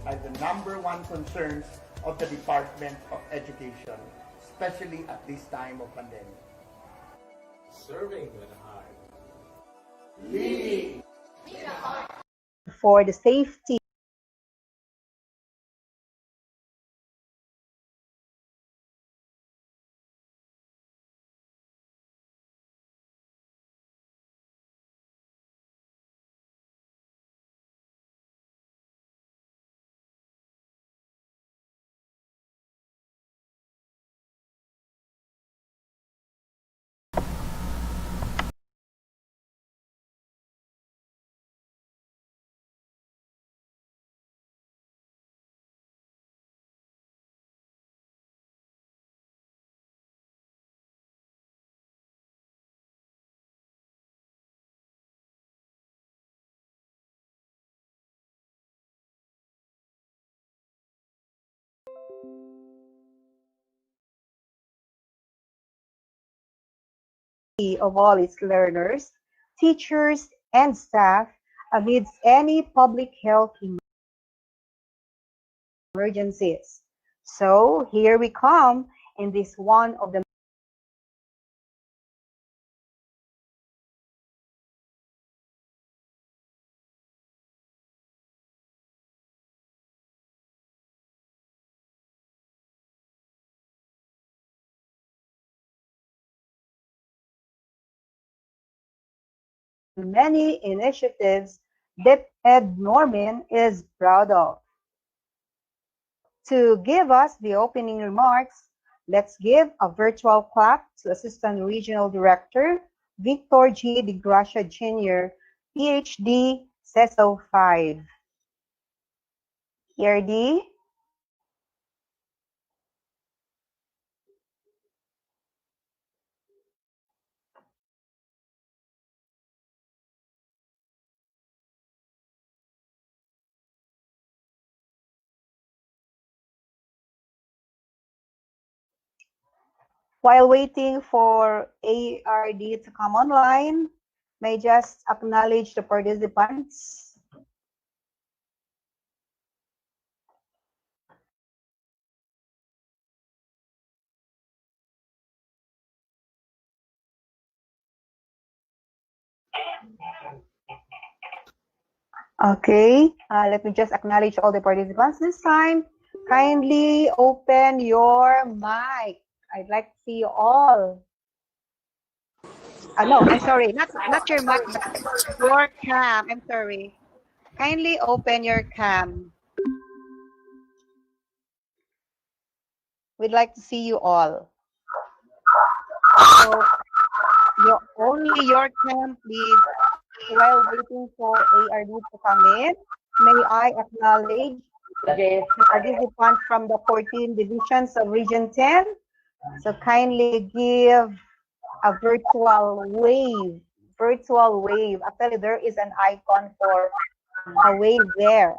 are the #1 concerns of the Department of Education, especially at this time of pandemic. Serving with heart. Leading for the safety of all its learners, teachers, and staff amidst any public health emergencies. So here we come in this one of the many initiatives that Ed Norman is proud of. To give us the opening remarks, let's give a virtual clap to Assistant Regional Director Victor G. De Gracia Jr., PhD, CESO 5. ERD? While waiting for ARD to come online, may I just acknowledge the participants. Okay, let me just acknowledge all the participants this time. Kindly open your mic. I'd like to see you all. No, I'm sorry, not your mic, but your cam. I'm sorry. Kindly open your cam. We'd like to see you all. So, only your cam, please. While waiting for ARD to come in, may I acknowledge the participants from the 14 divisions of Region 10. So kindly give a virtual wave. Actually, there is an icon for a wave there.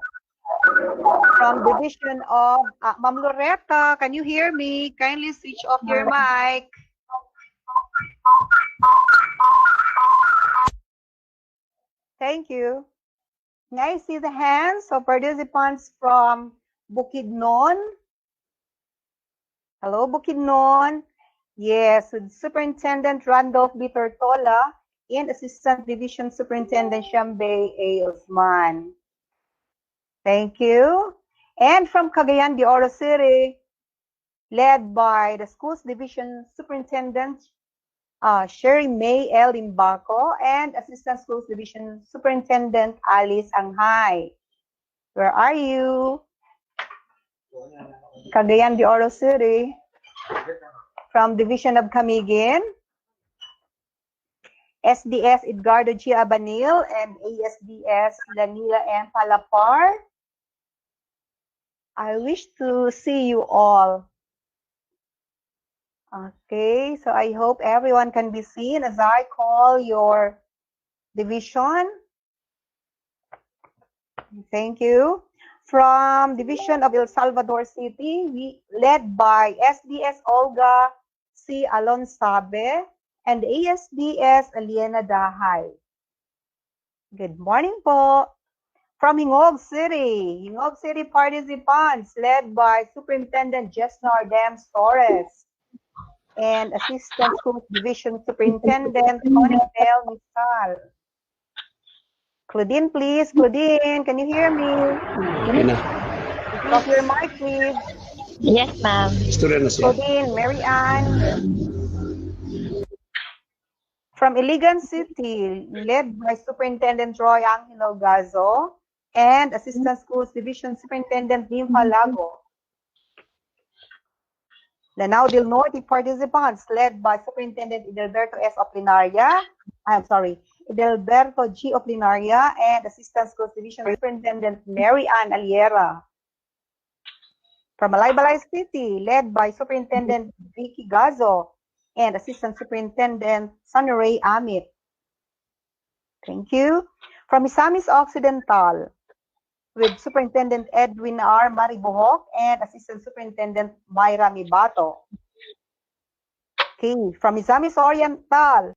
From division of Ma'am Loretta, can you hear me? Kindly switch off your mic. Thank you. May I see the hands of participants from Bukidnon? Hello, Bukidnon. Yes, with Superintendent Randolph B. Tortola and Assistant Division Superintendent Shambay A. Osman. Thank you. And from Cagayan de Oro City, led by the Schools Division Superintendent Sherry May L. Imbaco and Assistant Schools Division Superintendent Alice Anghay. Where are you? Cagayan de Oro City. From Division of Camiguin, SDS Edgardo G. Abanil and ASDS Lanila M. Palapar. I wish to see you all. Okay, so I hope everyone can be seen as I call your division. Thank you. From Division of El Salvador City, led by SDS Olga C. Alonsabe and ASDS Aliena Dahay. Good morning po. From Hingog City participants led by Superintendent Jesnar Dams Torres and Assistant Schools Division Superintendent Conibel Misal. Claudine, please. Claudine, can you hear me? Off your mic, please. Yes, ma'am. Claudine, Mary Ann. From Iligan City, led by Superintendent Roy Angelo Gazo and Assistant Schools Division Superintendent Nympha Lago. Lanao del Norte participants led by Superintendent Edelberto S. Oplinaria. Edelberto G. Oplinaria and Assistant Schools Division Superintendent Mary Ann Aliera. From Malaybalay City, led by Superintendent Vicky Gazo and Assistant Superintendent Sunray Amit. Thank you. From Misamis Occidental, with Superintendent Edwin R. Maribohok and Assistant Superintendent Myra Mibato. Okay, from Misamis Oriental,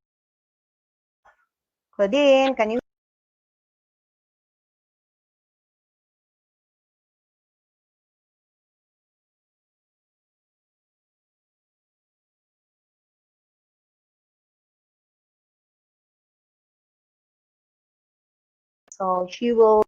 Claudine, can you? So she will.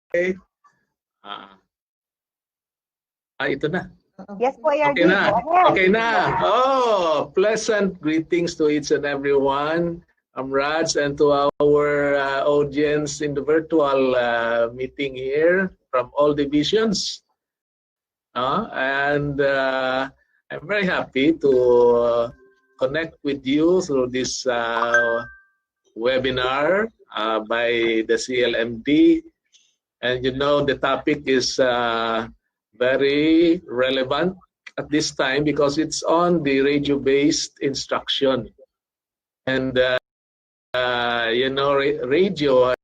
Okay. Ito na. Yes po, ARD. Okay na. Go ahead. Okay na. Oh, pleasant greetings to each and everyone. I'm Raj, and to our audience in the virtual meeting here from all divisions. And I'm very happy to connect with you through this webinar by the CLMD. And you know, the topic is very relevant at this time because it's on the radio-based instruction. And, you know, radio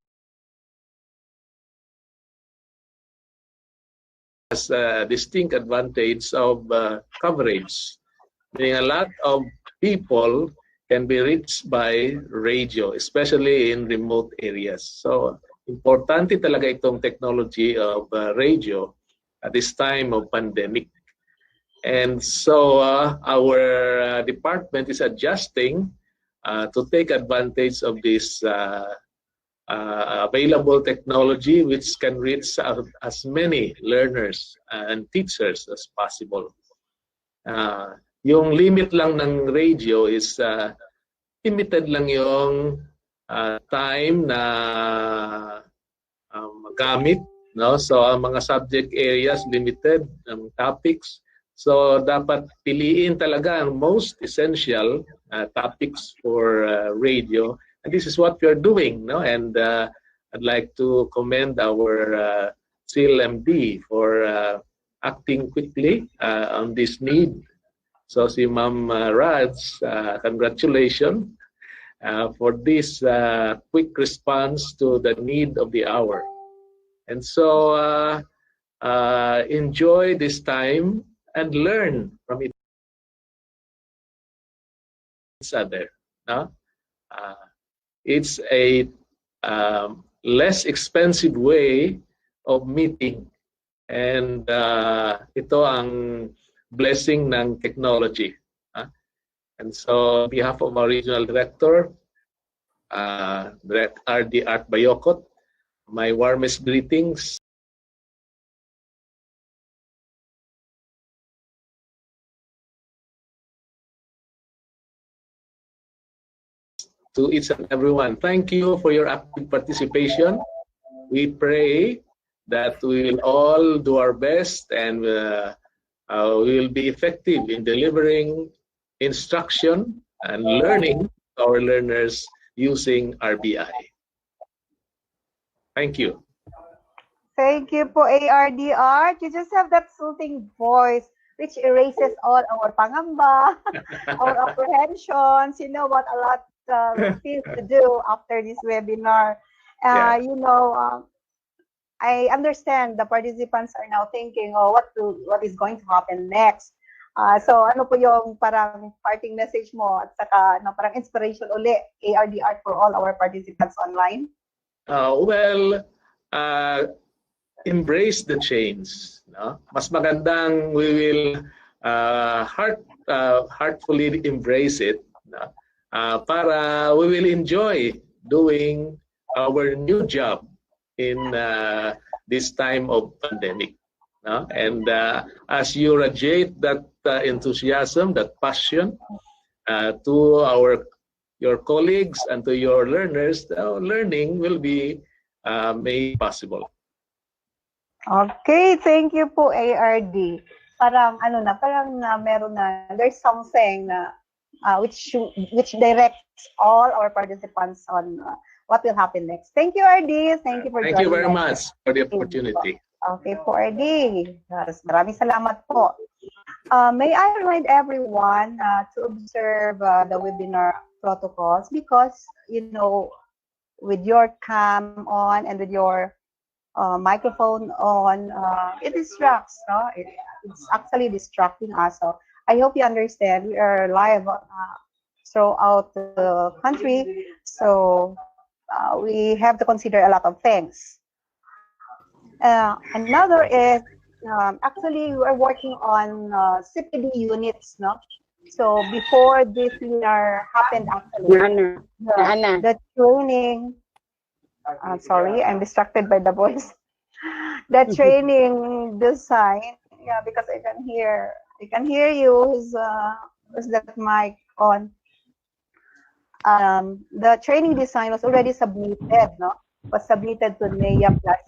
has a distinct advantage of coverage. Meaning a lot of people can be reached by radio, especially in remote areas. So, importante talaga itong technology of radio at this time of pandemic. And so our department is adjusting to take advantage of this available technology which can reach as many learners and teachers as possible. Yung limit lang ng radio is limited lang yung time na gamit, no? So ang mga subject areas limited, topics. So dapat piliin talaga ang most essential topics for radio, and this is what we are doing, no? And I'd like to commend our CLMD for acting quickly on this need. So si Ma'am Raj, congratulations for this quick response to the need of the hour. And so enjoy this time and learn from each other. No? It's a less expensive way of meeting. And ito ang blessing ng technology. And so on behalf of our regional director, RD Art Bayokot, my warmest greetings. To each and everyone. Thank you for your active participation. We pray that we will all do our best and we will be effective in delivering instruction and learning to our learners using RBI. Thank you. Thank you po, ARDR. You just have that soothing voice which erases all our pangamba, our apprehensions. You know what? A lot things to do after this webinar. Yeah. You know, I understand the participants are now thinking, oh, what is going to happen next? So ano po yung parang parting message mo at saka ano, parang inspiration uli, ARDR for all our participants online? Well, embrace the change. No? Mas magandang we will heartfully embrace it, no? Para we will enjoy doing our new job in this time of pandemic. No? And as you radiate that enthusiasm, that passion to your colleagues and to your learners, learning will be made possible. Okay, thank you po, ARD. Parang ano na, parang meron na, there's something na which directs all our participants on what will happen next. Thank you, RD. Thank you for Thank you very joining much for the opportunity. Okay po, RD. Maraming salamat po. May I remind everyone to observe the webinar protocols because, you know, with your cam on and with your microphone on, it distracts, no? It's actually distracting us. So I hope you understand we are live throughout the country, so we have to consider a lot of things. Another is actually we are working on CPD units, no? So before this webinar happened, actually, the training. Sorry, I'm distracted by the voice. The training design, yeah, because I can hear you. Is that mic on? The training design was already submitted, no? Was submitted to NEA plus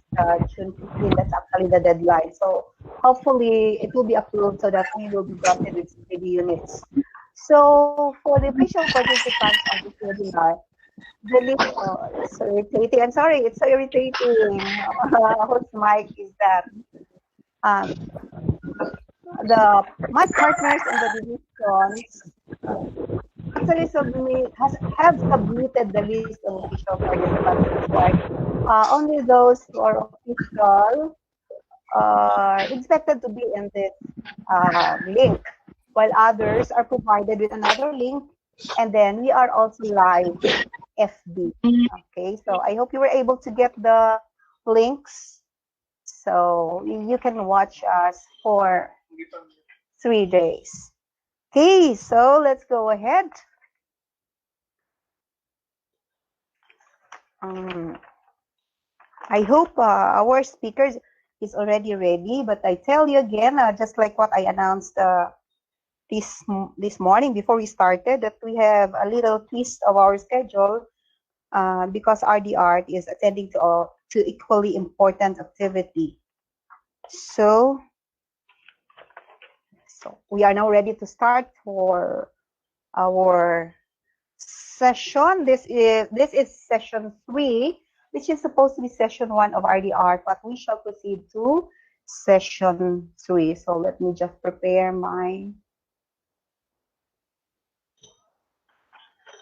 June 15. That's actually the deadline. So hopefully it will be approved so that we will be granted with CPD units. So for the official participants of this webinar, the list, it's so irritating. I'm sorry, it's so irritating. Whose mic is that? The my partners in the divisions actually have submitted the list of official participants. Right? Only those who are official are expected to be in this link, while others are provided with another link, and then we are also live FB. Okay, so I hope you were able to get the links so you can watch us for 3 days. Okay, so let's go ahead. I hope our speakers is already ready, but I tell you again, just like what I announced this morning before we started, that we have a little twist of our schedule because RDR is attending to equally important activity. So we are now ready to start for our session. This is session 3, which is supposed to be session 1 of RDR, but we shall proceed to session 3. So let me just prepare my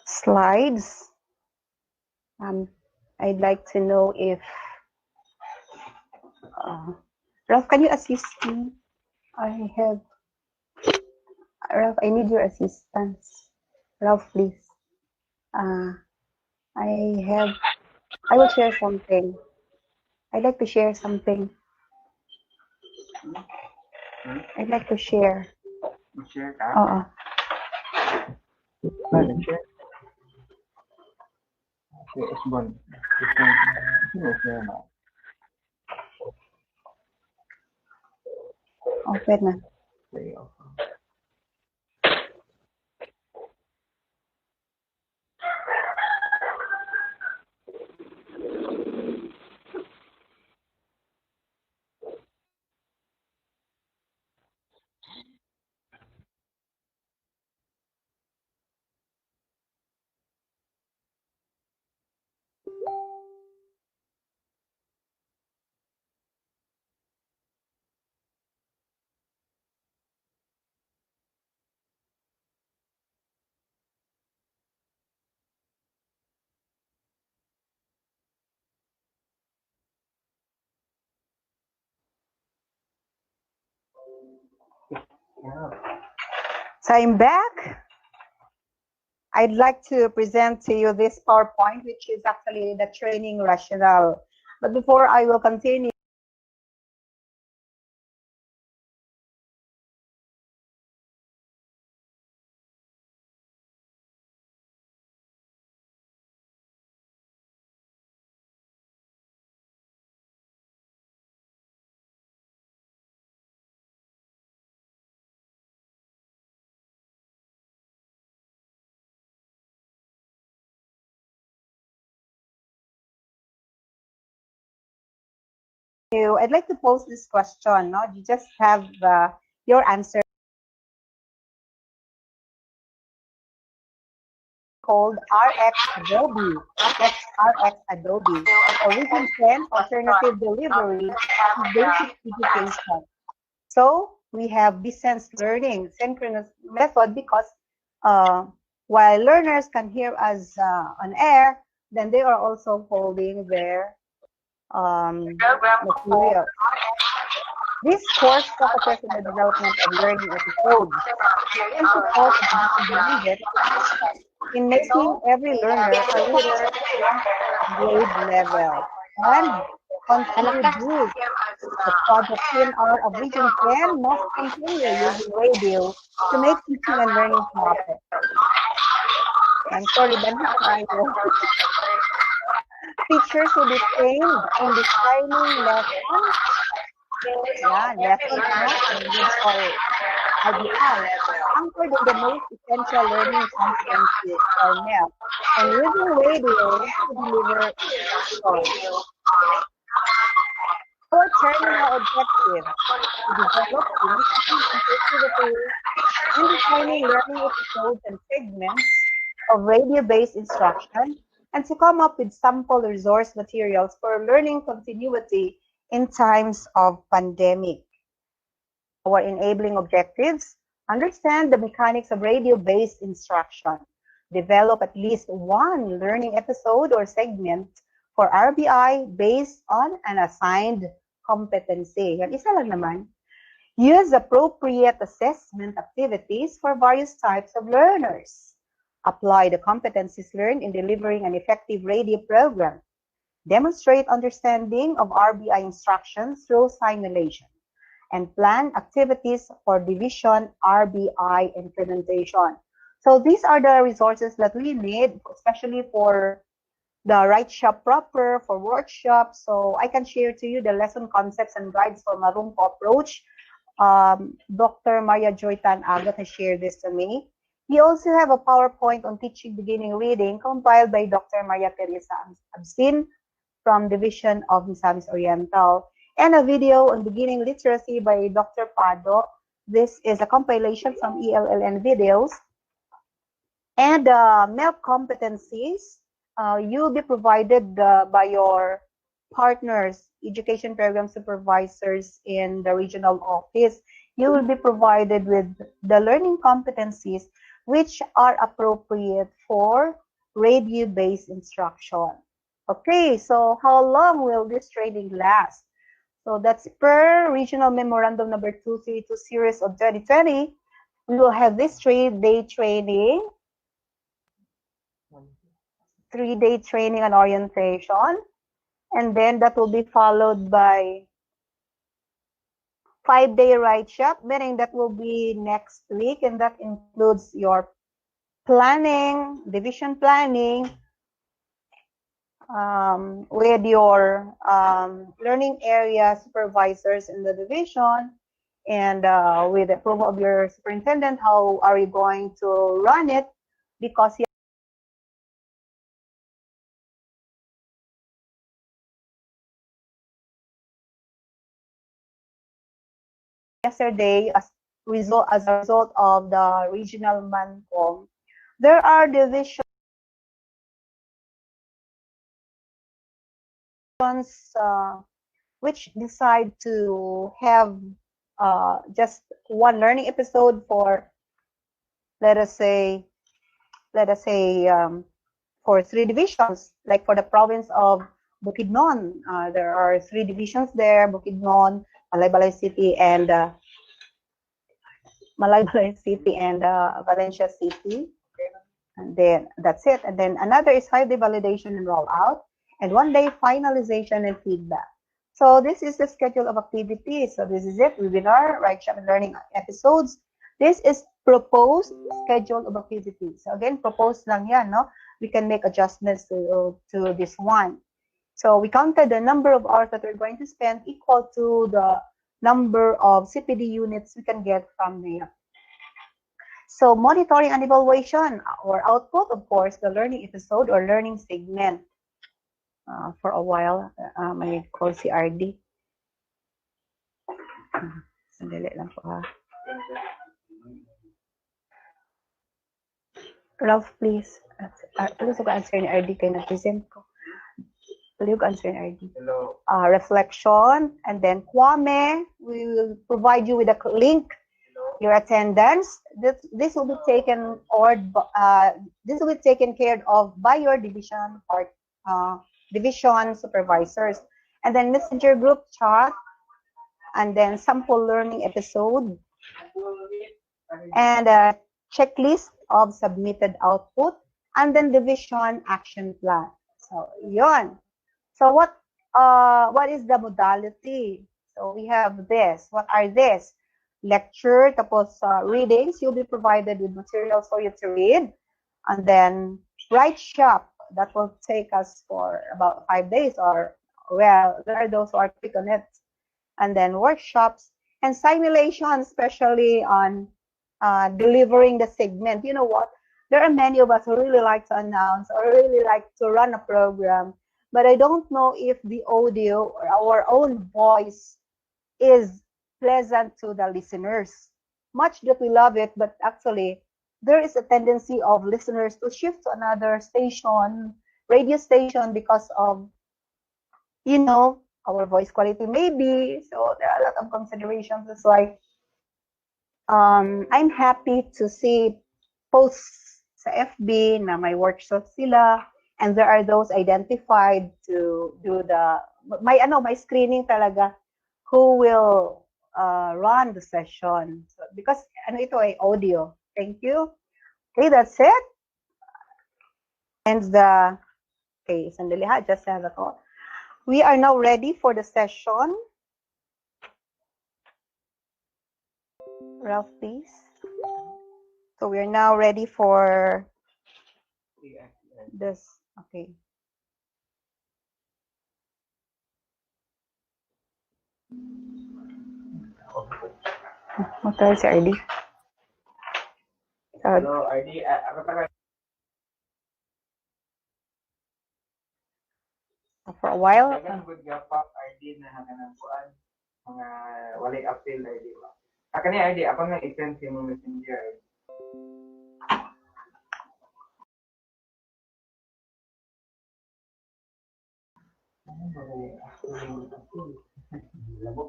slides. I'd like to know if Ralph, can you assist me? Ralph, I need your assistance. Ralph, please. I will share something. I'd like to share something. I'd like to share. Share ka? Share. Osborne. Share na. Open na. So I'm back. I'd like to present to you this PowerPoint, which is actually the training rationale. But before I will continue, I'd like to pose this question. No, you just have your answer called RX Adobe. That's RX Adobe. Origin 10 Alternative Delivery to Basic Education. So we have distance learning, synchronous method, because while learners can hear us on air, then they are also holding their material. This course focuses on the development of learning episodes and support the in making every learner a leader grade level. And contribute the project PNR of Region 10 must continue using radio to make teaching and learning happen. I'm sorry, but teachers will be trained in designing lessons. Yeah, lessons for RBI, anchored in the most essential learning competencies or MEL, and using radio to deliver stories. Our terminal objective to develop initiatives in designing learning episodes and segments of radio-based instruction, and to come up with sample resource materials for learning continuity in times of pandemic. Our enabling objectives: understand the mechanics of radio-based instruction, develop at least one learning episode or segment for RBI based on an assigned competency. Yan, isa lang naman. Use appropriate assessment activities for various types of learners. Apply the competencies learned in delivering an effective radio program. Demonstrate understanding of RBI instructions through simulation. And plan activities for division RBI implementation. So these are the resources that we need, especially for the Right Shop proper, for workshops. So I can share to you the lesson concepts and guides for Marunko approach. Dr. Maria Joy Tan Agat has shared this to me. We also have a PowerPoint on teaching beginning reading compiled by Dr. Maria Teresa Absin from Division of Misamis Oriental, and a video on beginning literacy by Dr. Pado. This is a compilation from ELLN videos. And MEL competencies, you'll be provided by your partners, education program supervisors in the regional office. You will be provided with the learning competencies which are appropriate for radio-based instruction. Okay, so how long will this training last? So that's per Regional Memorandum number 232 series of 2020. We will have this 3-day training, 3-day training and orientation, and then that will be followed by 5-day Right Shop, meaning that will be next week, and that includes your planning, division planning, with your learning area supervisors in the division, and with the approval of your superintendent, how are you going to run it? Because yesterday, as a result of the regional MANCOM, there are divisions which decide to have just one learning episode for, let us say for 3 divisions, like for the province of Bukidnon. There are 3 divisions there: Bukidnon, Balay City, and Malaybalay City and Valencia City. And then that's it. And then another is 5-day validation and rollout, and 1-day finalization and feedback. So this is the schedule of activities. So this is it, webinar, RightShop and learning episodes. This is proposed schedule of activities. So again, proposed lang yan, no? We can make adjustments to this one. So we counted the number of hours that we're going to spend equal to the number of CPD units we can get from there. So monitoring and evaluation or output, of course, the learning episode or learning segment. For a while, may call si RD. Sandali lang po ha. Ralph, please. Please answer ni RD kay na-present ko. Please answer ni RD. Hello. Reflection, and then Kwame, we will provide you with a link. Your attendance. This will be taken care of by your division or division supervisors, and then messenger group chat, and then sample learning episode, and a checklist of submitted output, and then division action plan. So yon. So what is the modality? So we have this. What are this? Lecture, tapos readings. You'll be provided with materials for you to read, and then RightShop. That will take us for about 5 days, or well, there are those who are quick on it. And then workshops and simulation, especially on delivering the segment. You know what? There are many of us who really like to announce or really like to run a program, but I don't know if the audio or our own voice is pleasant to the listeners. Much that we love it, but actually there is a tendency of listeners to shift to another station, radio station, because of, you know, our voice quality maybe. So there are a lot of considerations. It's like, I'm happy to see posts sa FB na may workshops sila, and there are those identified to do my screening talaga, who will run the session. So, because ito ay audio. Thank you. Okay, that's it. And sandali ha, just have a thought. We are now ready for the session. Ralph, please. So we are now ready for this. Okay. What is RD? Hello, RD. Ako taga. For a while. Dagan good nga pop RD na kanang kuan. Mga walay appeal RD ba. Aka ni RD, ako nga i-send sa imong messenger.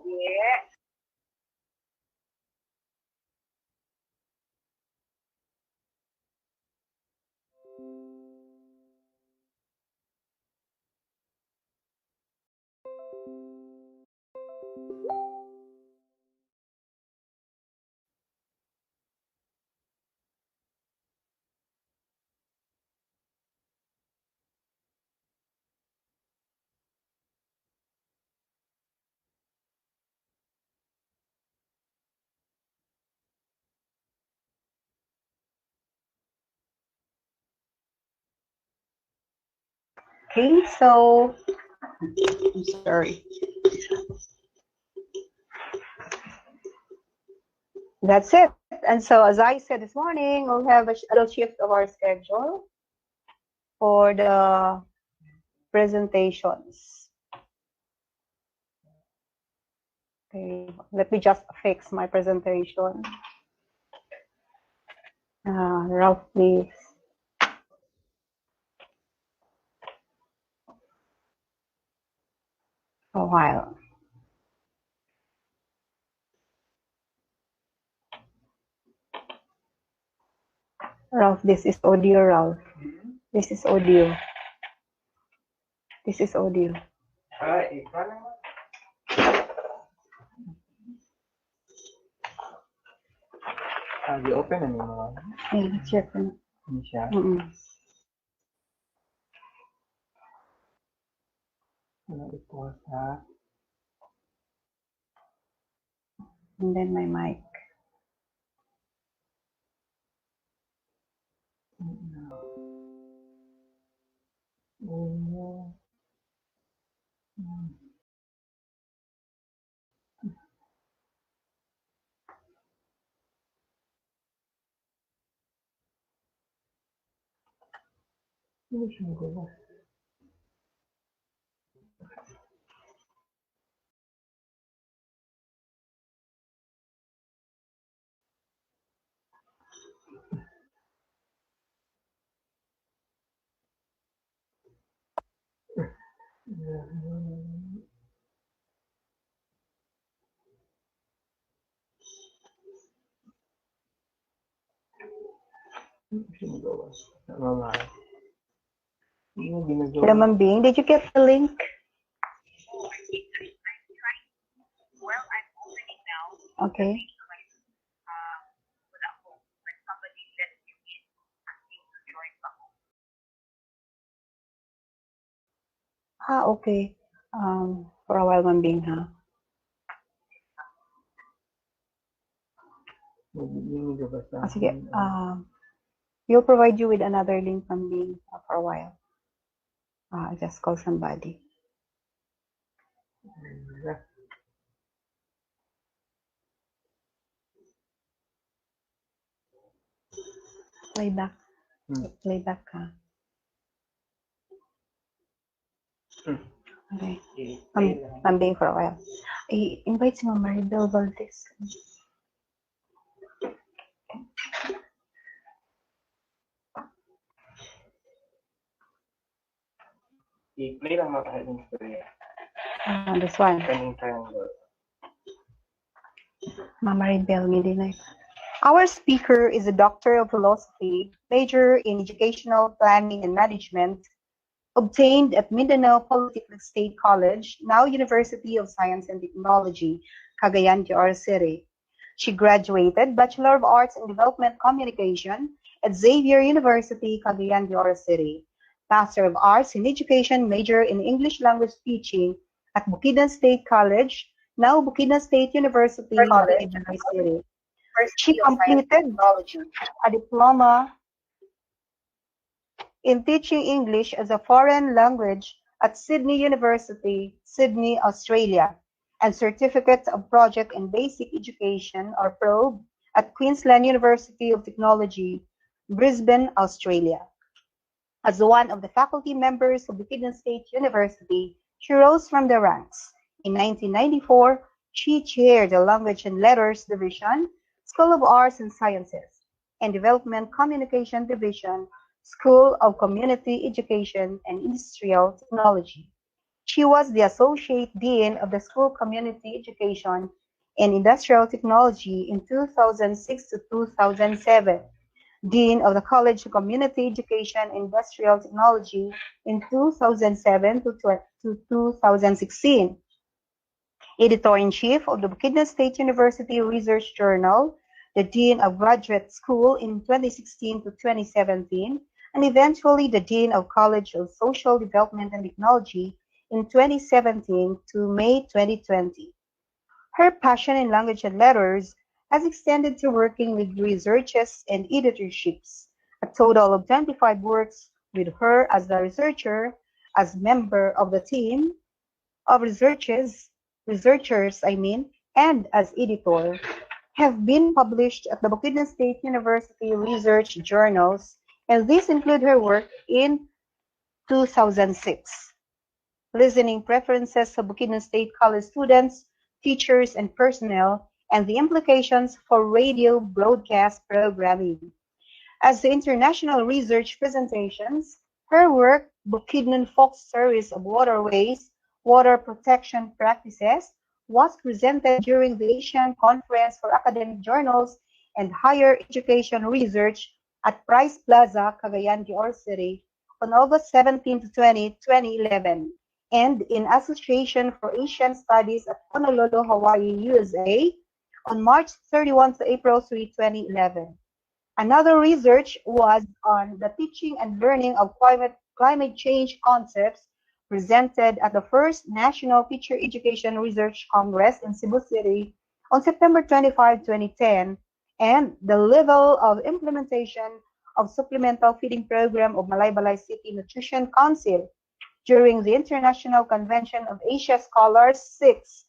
Yeah. Okay, so I'm sorry. That's it. And so, as I said this morning, we'll have a little shift of our schedule for the presentations. Okay, let me just fix my presentation. Ralph, please. A while. Ralph, this is audio, Ralph. This is audio. This is audio. Ikaw lang. Di-open na niyo mo. Ay, check ko na. Hindi siya. Ano ito sa... And then my mic. Hindi siya magawa. Hindi siya magawa. Mama. Hindi mo ginagawa. Hello, Ma'am Bing. Did you get the link? Okay. Okay. For a while, Ma'am Bing, ha? Hindi ko basta. Sige. We'll provide you with another link, Ma'am Bing, for a while. I just call somebody. Playback. Playback, ha? Okay. Ma'am Bing for a while. Invite si Ma'am Maribel Valdez. I-play lang mga heading story. This one. Kaning triangle. Ma'am Maribel Midnight. Our speaker is a Doctor of Philosophy, major in Educational Planning and Management, obtained at Mindanao Polytechnic State College, now University of Science and Technology, Cagayan de Oro City. She graduated Bachelor of Arts in Development Communication at Xavier University, Cagayan de Oro City, Master of Arts in Education, major in English Language Teaching at Bukidnon State College, now Bukidnon State University, Cagayan City. She completed a diploma in teaching English as a foreign language at Sydney University, Sydney, Australia, and Certificate of Project in Basic Education, or PROBE, at Queensland University of Technology, Brisbane, Australia. As one of the faculty members of Bukidnon State University, she rose from the ranks. In 1994, she chaired the Language and Letters Division, School of Arts and Sciences, and Development Communication Division, School of Community Education and Industrial Technology. She was the Associate Dean of the School of Community Education and Industrial Technology in 2006 to 2007, Dean of the College of Community Education and Industrial Technology in 2007 to 2016, Editor-in-Chief of the Bukidnon State University Research Journal, the Dean of Graduate School in 2016 to 2017, and eventually the Dean of College of Social Development and Technology in 2017 to May 2020. Her passion in language and letters has extended to working with researches and editorships, a total of 25 works with her as the researcher, as member of the team of researchers, and as editor, have been published at the Bukidnon State University Research Journals, and these include her work in 2006, Listening Preferences of Bukidnon State College Students, Teachers, and Personnel, and the Implications for Radio Broadcast Programming. As the international research presentations, her work, Bukidnon Folk Service of Waterways, Water Protection Practices, was presented during the Asian Conference for Academic Journals and Higher Education Research at Price Plaza, Cagayan de Oro City on August 17 to 20, 2011, and in Association for Asian Studies at Honolulu, Hawaii, USA on March 31 to April 3, 2011. Another research was on the teaching and learning of climate change concepts presented at the first National Teacher Education Research Congress in Cebu City on September 25, 2010, and the level of implementation of supplemental feeding program of Malaybalay City Nutrition Council during the International Convention of Asia Scholars 6,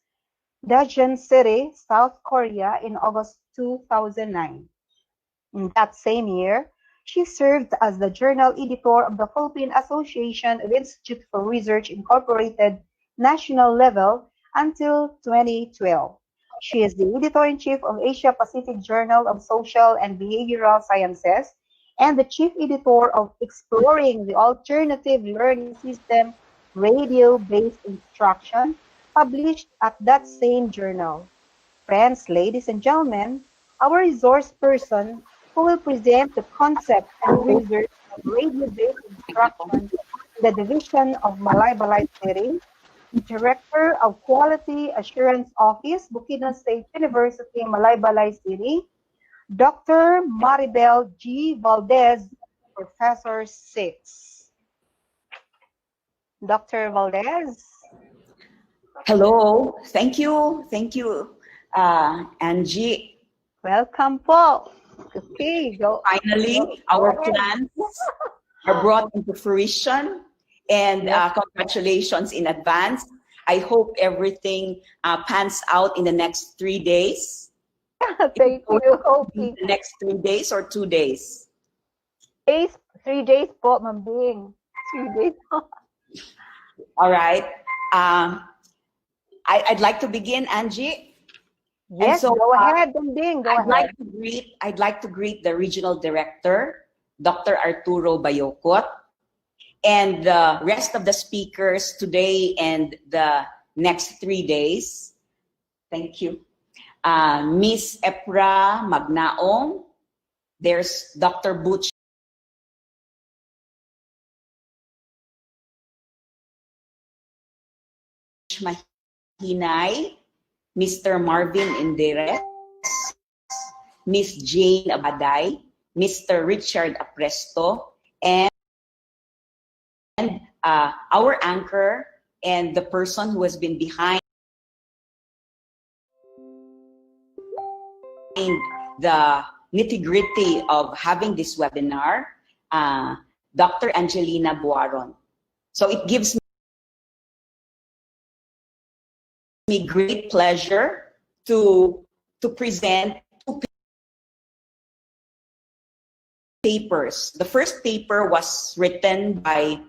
Daejeon City, South Korea in August 2009. In that same year, she served as the journal editor of the Philippine Association of Institute for Research Incorporated national level until 2012. She is the editor-in-chief of Asia Pacific Journal of Social and Behavioral Sciences and the chief editor of Exploring the Alternative Learning System Radio-Based Instruction, published at that same journal. Friends, ladies and gentlemen, our resource person who will present the concept and research of radio-based instruction in the division of Malaybalay City, Director of Quality Assurance Office, Bukidnon State University, Malaybalay City, Dr. Maribel G. Valdez, Professor 6. Dr. Valdez. Hello. Thank you. Thank you, Angie. Welcome po. Okay, go. Finally, our plans are brought into fruition, and congratulations in advance. I hope everything pans out in the next 3 days. Thank you. Okay. The next 3 days or 2 days? 3 days po, Ma'am Bing. 3 days. All right. I'd like to begin, Angie. Yes, so, go ahead, Ma'am Bing. Go ahead. I'd like to greet the regional director, Dr. Arturo Bayokot, and the rest of the speakers today and the next 3 days. Thank you. Miss Epra Magnaong. There's Dr. Butch Mahinay, Mr. Marvin Inderes, Miss Jane Abaday, Mr. Richard Apresto, and our anchor and the person who has been behind the nitty-gritty of having this webinar, Dr. Angelina Buaron. So it gives me great pleasure to present 2 papers. The first paper was written by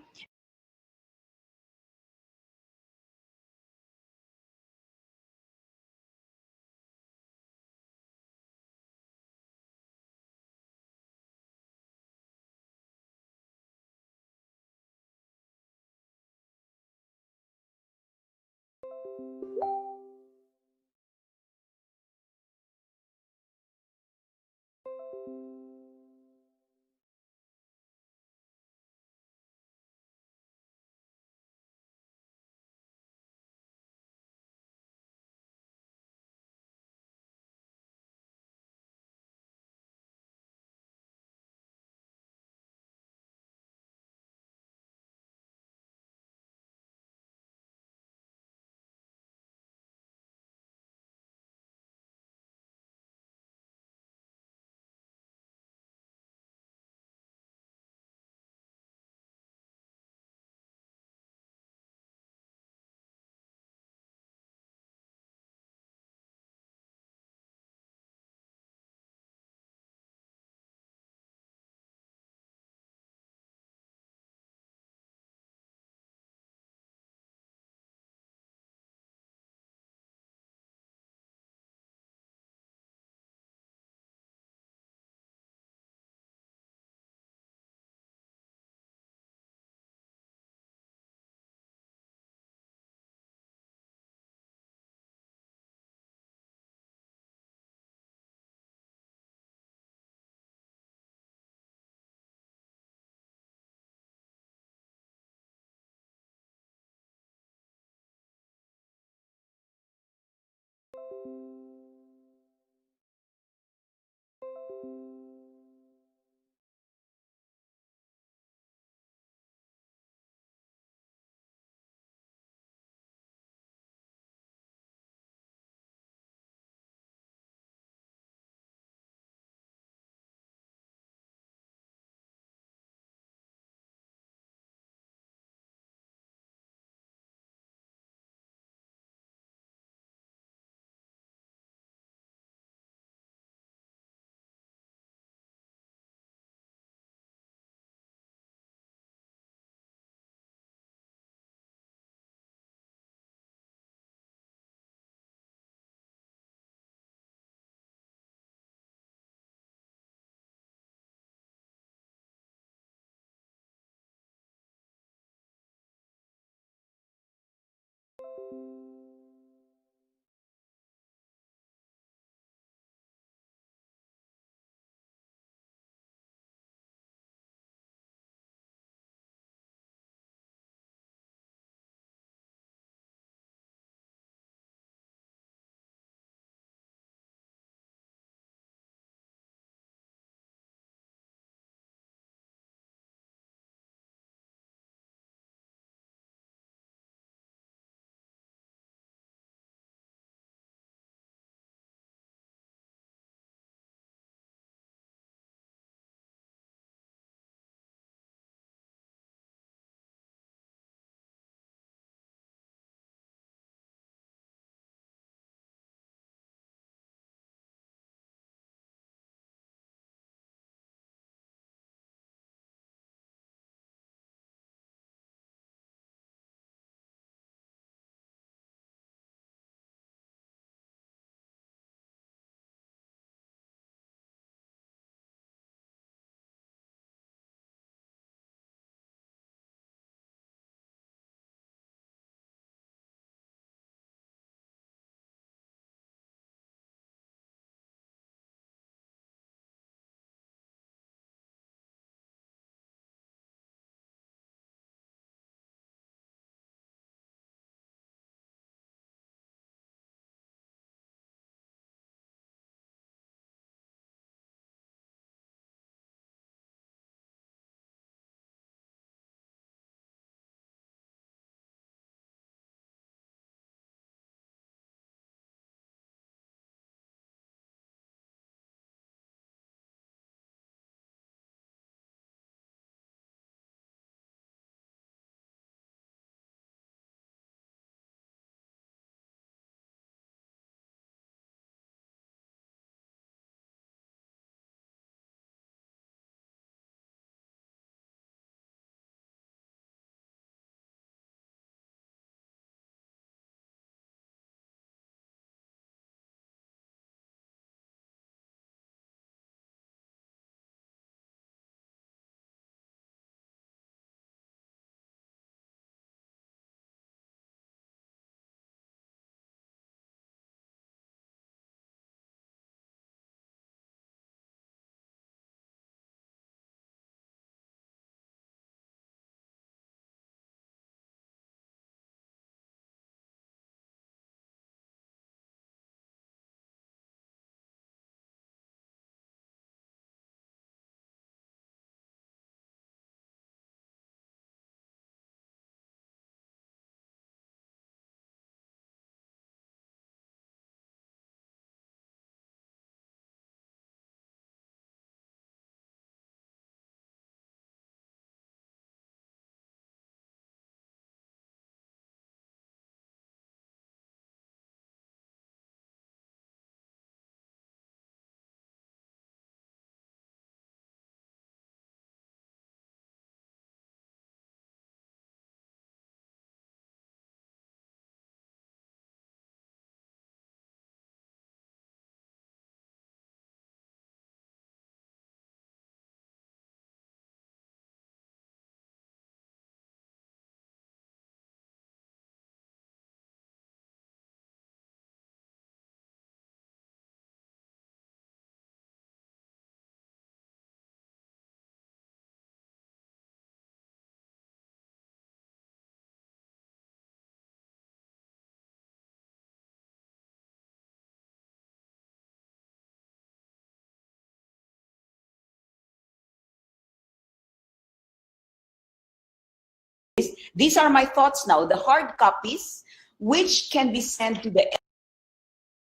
These are my thoughts now. The hard copies, which can be sent to the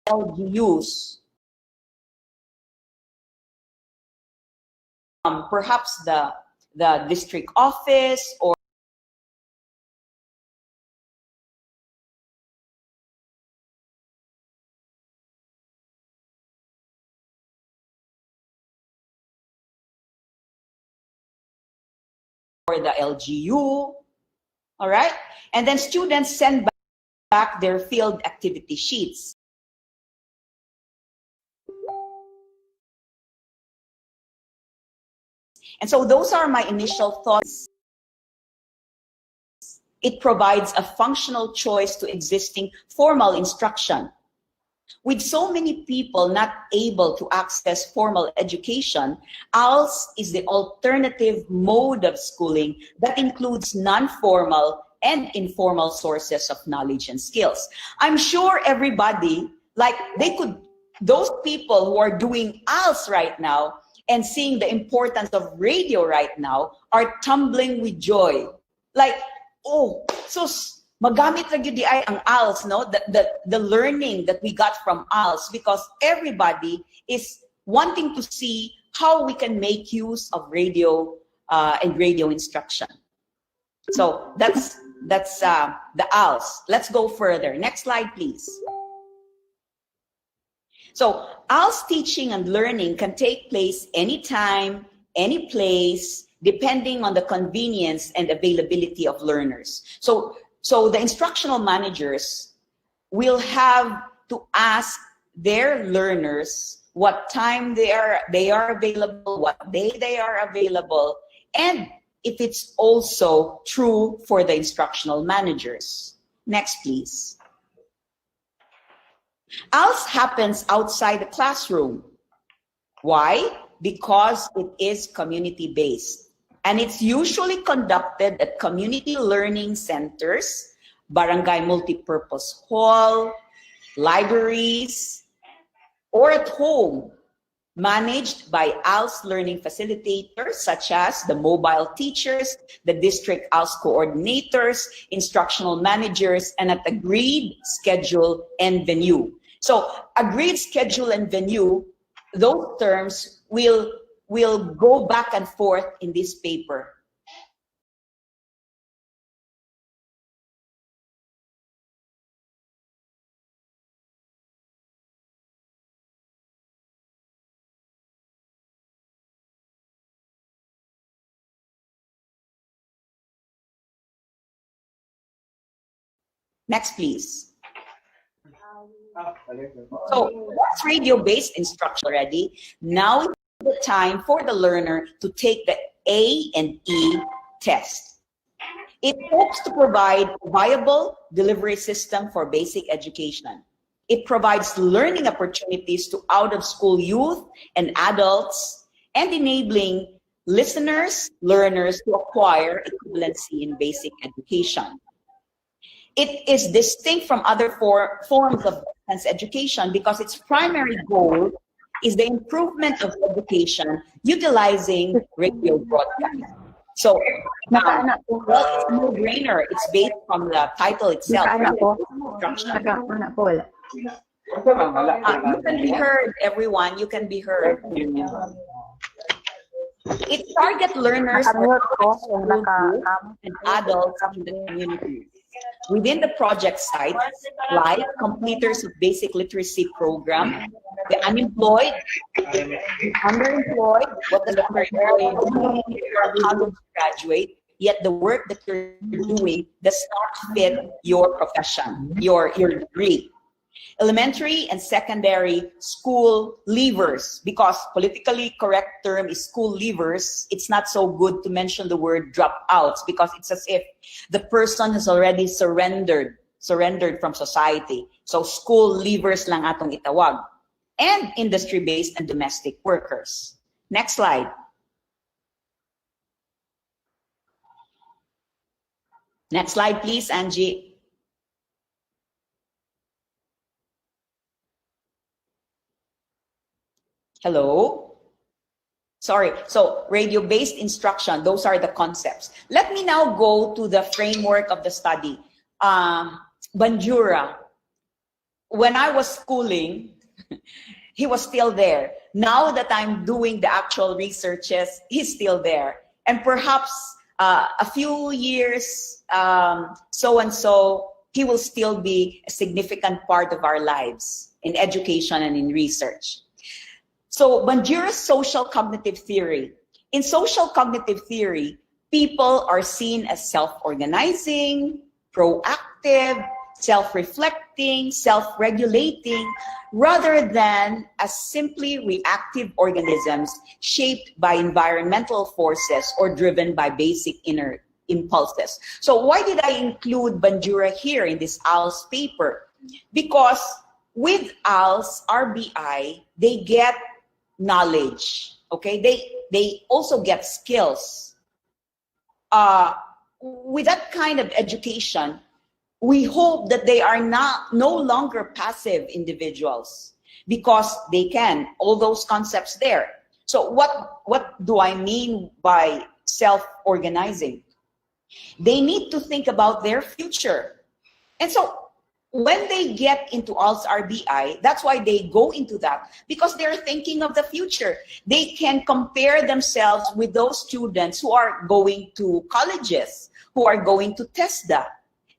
LGUs, perhaps the district office or the LGU, all right? And then students send back their field activity sheets. And so those are my initial thoughts. It provides a functional choice to existing formal instruction. With so many people not able to access formal education, ALS is the alternative mode of schooling that includes non-formal and informal sources of knowledge and skills. I'm sure everybody, those people who are doing ALS right now and seeing the importance of radio right now are tumbling with joy. Like, oh, so magamit lang yun di ay ang ALS, no? The learning that we got from ALS, because everybody is wanting to see how we can make use of radio and radio instruction. So that's the ALS. Let's go further. Next slide, please. So ALS teaching and learning can take place anytime, any place, depending on the convenience and availability of learners. So the instructional managers will have to ask their learners what time they are available, what day they are available, and if it's also true for the instructional managers. Next, please. ALS happens outside the classroom. Why? Because it is community-based. And it's usually conducted at community learning centers, barangay multipurpose hall, libraries, or at home, managed by ALS learning facilitators such as the mobile teachers, the district ALS coordinators, instructional managers, and at agreed schedule and venue. So agreed schedule and venue, those terms will go back and forth in this paper. Next, please. So that's radio-based instruction already. Now is the time for the learner to take the A and E test. It hopes to provide a viable delivery system for basic education. It provides learning opportunities to out-of-school youth and adults and enabling listeners, learners to acquire equivalency in basic education. It is distinct from other forms of distance education because its primary goal is the improvement of education utilizing radio broadcast. So, well, it's no brainer. It's based from the title itself. Instruction. You can be heard, everyone. You can be heard. It targets learners and adults in the community. Within the project site, like completers of basic literacy program, the unemployed, the underemployed, what does the college graduate, yet the work that you're doing does not fit your profession, your degree. Elementary and secondary school leavers, because politically correct term is school leavers, it's not so good to mention the word dropouts because it's as if the person has already surrendered from society. So school leavers lang atong itawag. And industry-based and domestic workers. Next slide. Next slide, please, Angie. Hello? Sorry. So radio-based instruction, those are the concepts. Let me now go to the framework of the study. Bandura, when I was schooling, he was still there. Now that I'm doing the actual researches, he's still there. And perhaps a few years, so and so, he will still be a significant part of our lives in education and in research. So Bandura's social cognitive theory. In social cognitive theory, people are seen as self-organizing, proactive, self-reflecting, self-regulating, rather than as simply reactive organisms shaped by environmental forces or driven by basic inner impulses. So why did I include Bandura here in this ALS paper? Because with ALS, RBI, they get knowledge, okay? They also get skills. With that kind of education, we hope that they are no longer passive individuals because they can, all those concepts there. So what do I mean by self-organizing? They need to think about their future. And so when they get into ALS RBI, that's why they go into that, because they're thinking of the future. They can compare themselves with those students who are going to colleges, who are going to TESDA.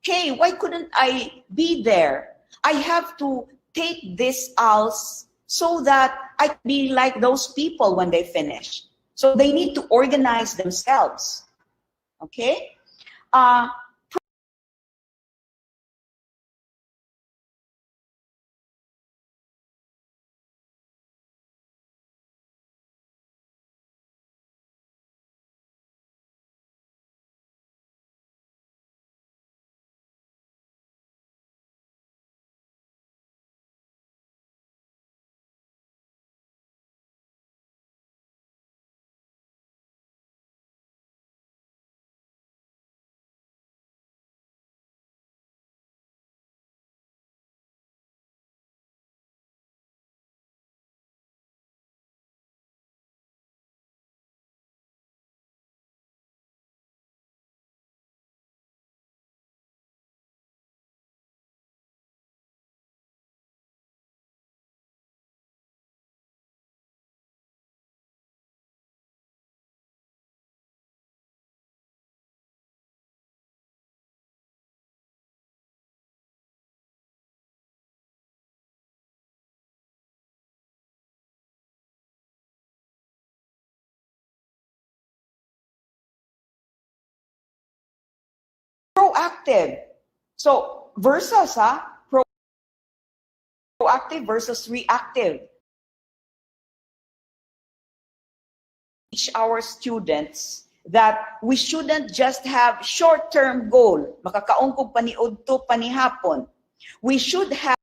Hey, why couldn't I be there? I have to take this ALS so that I can be like those people when they finish. So they need to organize themselves. Okay? Proactive. So versus proactive versus reactive. Teach our students that we shouldn't just have short-term goal. Makakaon ko paniud to panihapon. We should have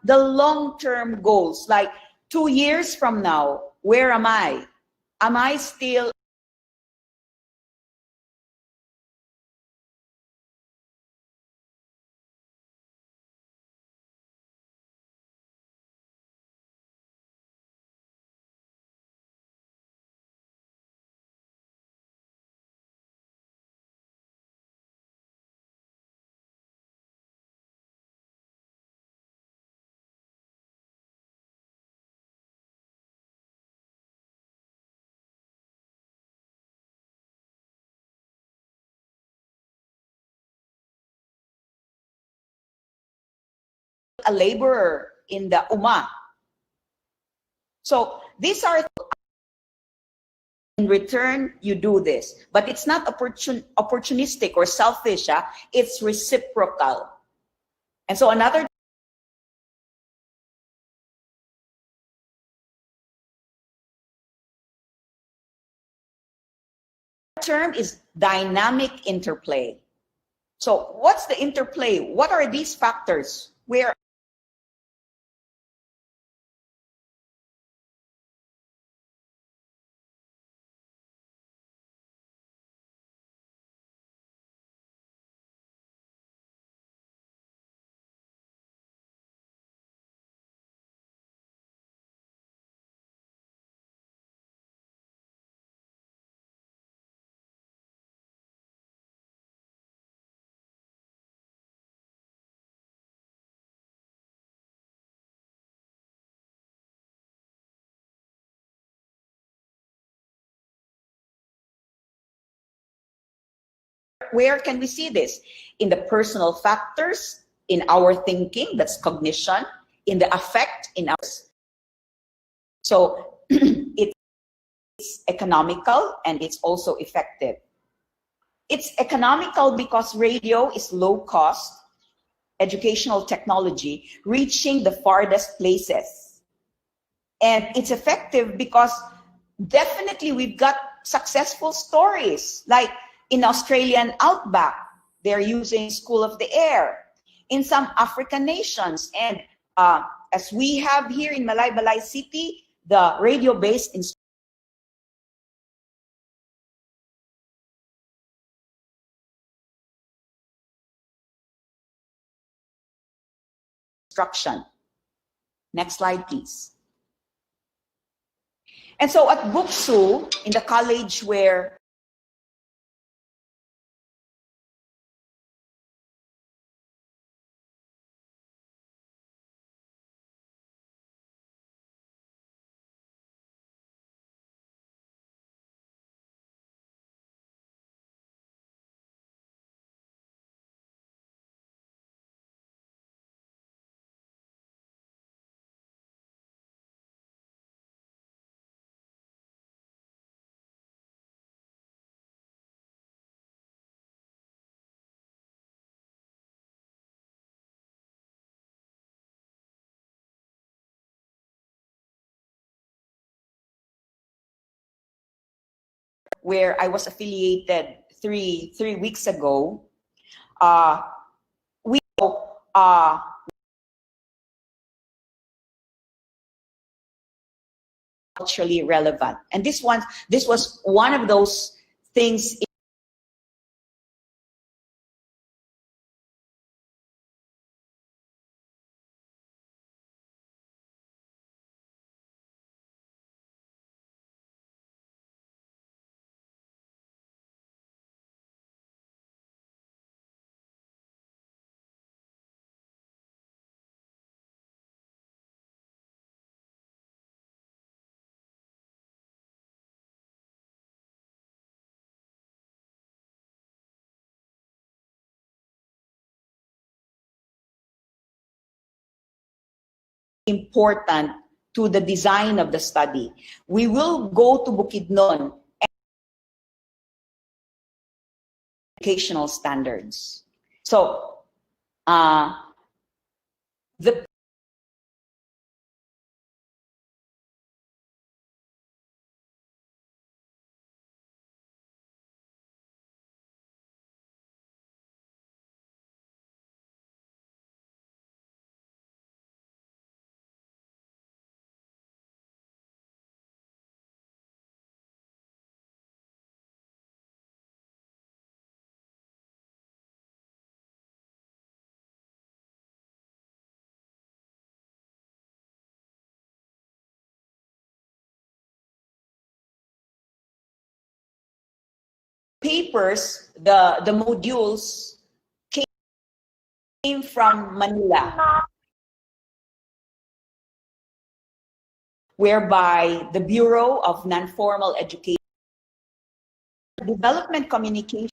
the long-term goals, like 2 years from now, where am I? Am I still a laborer in the UMA? So these are, in return, you do this. But it's not opportunistic or selfish. It's reciprocal. And so another term is dynamic interplay. So what's the interplay? What are these factors? Where where can we see this? In the personal factors, in our thinking, that's cognition, in the affect, in ours. So it's economical and it's also effective. It's economical because radio is low cost educational technology reaching the farthest places. And it's effective because definitely we've got successful stories. Like in Australian outback, they're using School of the Air. In some African nations, and as we have here in Malaybalay City, the radio-based instruction. Next slide, please. And so at Buksu, in the college where I was affiliated three weeks ago, we culturally relevant. And this was one of those things important to the design of the study. We will go to Bukidnon educational standards. So the papers, the modules came from Manila, whereby the Bureau of Non-Formal Education Development Communications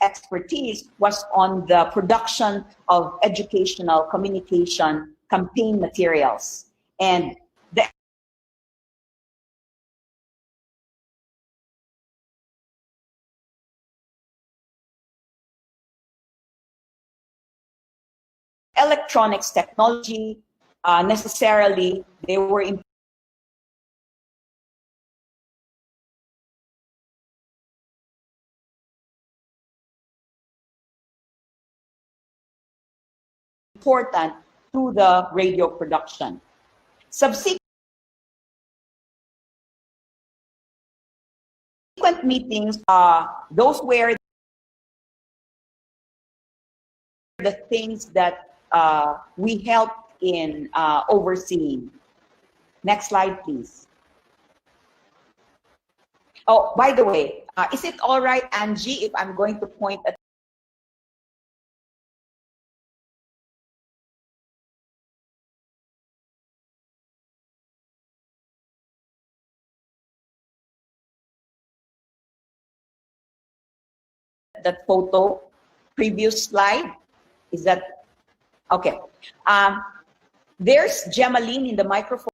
expertise was on the production of educational communication campaign materials. And the electronics technology, necessarily, they were important to the radio production. Subsequent meetings, those were the things that we helped in overseeing. Next slide, please. Oh, by the way, is it all right, Angie, if I'm going to point at that photo, previous slide. Is that okay? There's Gemaline in the microphone.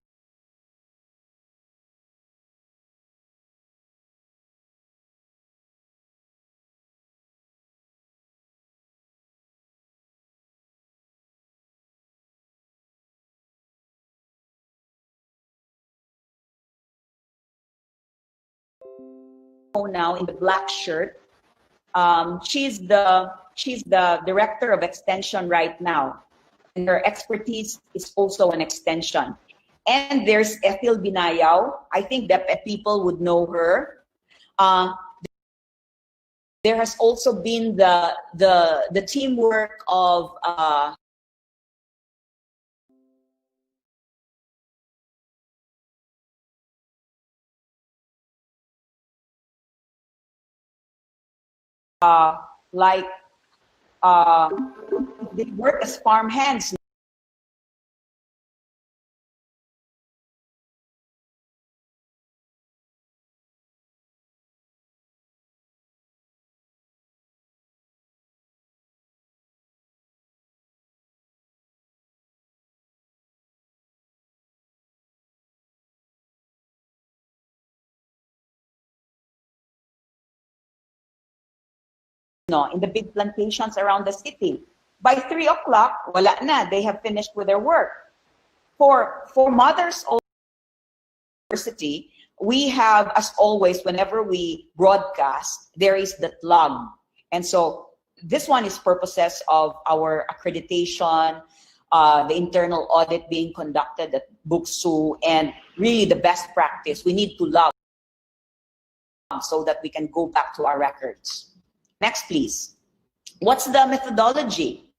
Now in the black shirt. She's the director of extension right now, and her expertise is also an extension. And there's Ethel Binayao. I think that people would know her. There has also been the teamwork of like they work as farm hands. No, in the big plantations around the city. By 3 o'clock, wala na. They have finished with their work. For Mothers University, we have, as always, whenever we broadcast, there is the log. And so this one is purposes of our accreditation, the internal audit being conducted at Buksu, and really the best practice. We need to log so that we can go back to our records. Next, please. What's the methodology?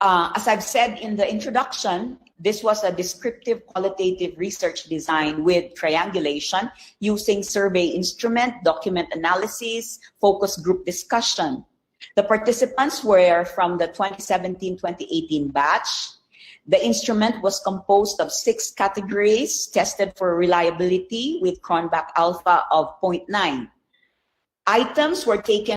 As I've said in the introduction, this was a descriptive qualitative research design with triangulation using survey instrument, document analysis, focus group discussion. The participants were from the 2017-2018 batch. The instrument was composed of 6 categories tested for reliability with Cronbach alpha of 0.9. Items were taken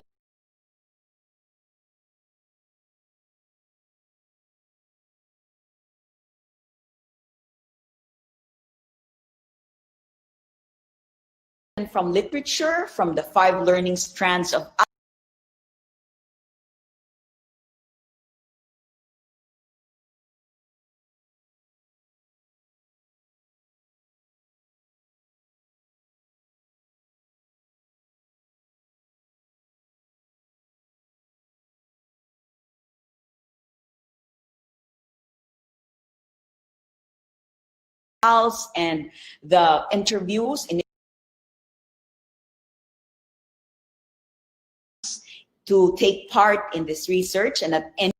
from literature, from the 5 learning strands of and the interviews in to take part in this research, and at any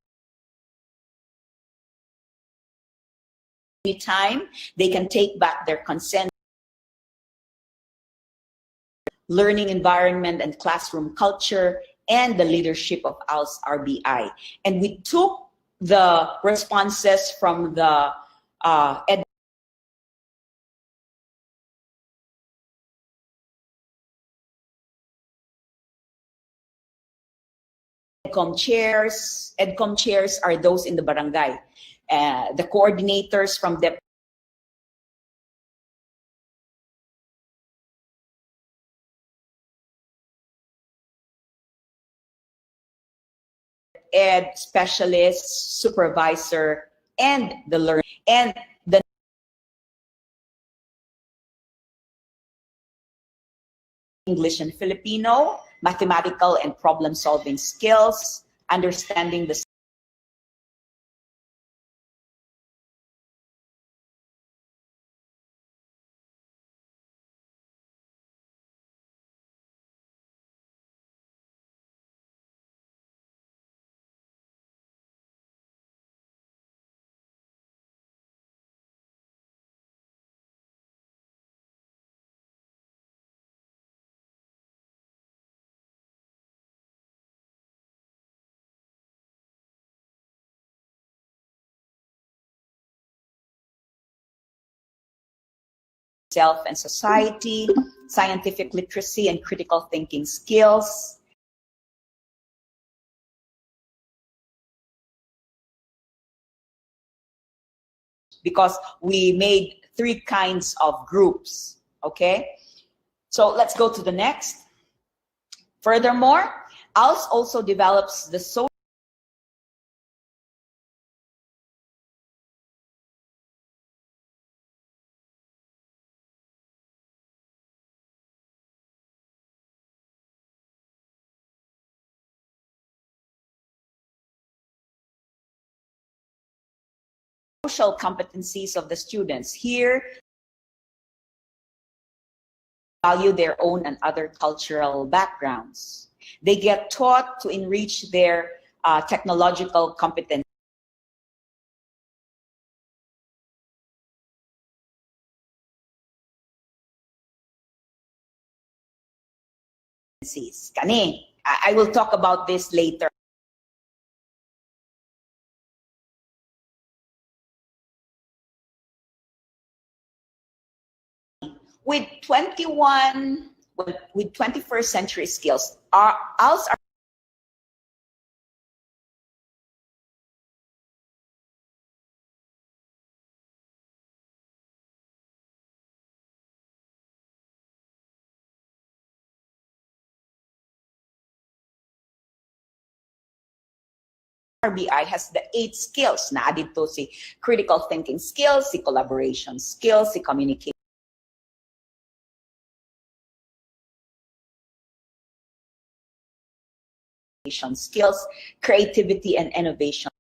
time they can take back their consent, learning environment and classroom culture, and the leadership of ALS RBI. And we took the responses from the EDCOM chairs are those in the barangay. The coordinators from the ed specialist, supervisor, and the learner, and the English and Filipino, mathematical and problem-solving skills, understanding the self and society, scientific literacy and critical thinking skills, because we made 3 kinds of groups, okay? So let's go to the next. Furthermore, ALS also develops the social competencies of the students. Here, value their own and other cultural backgrounds. They get taught to enrich their technological competencies. Kani, I will talk about this later. With 21st century skills, ALS are RBI has the 8 skills na dito si critical thinking skills, si collaboration skills, si communication skills, creativity and innovation.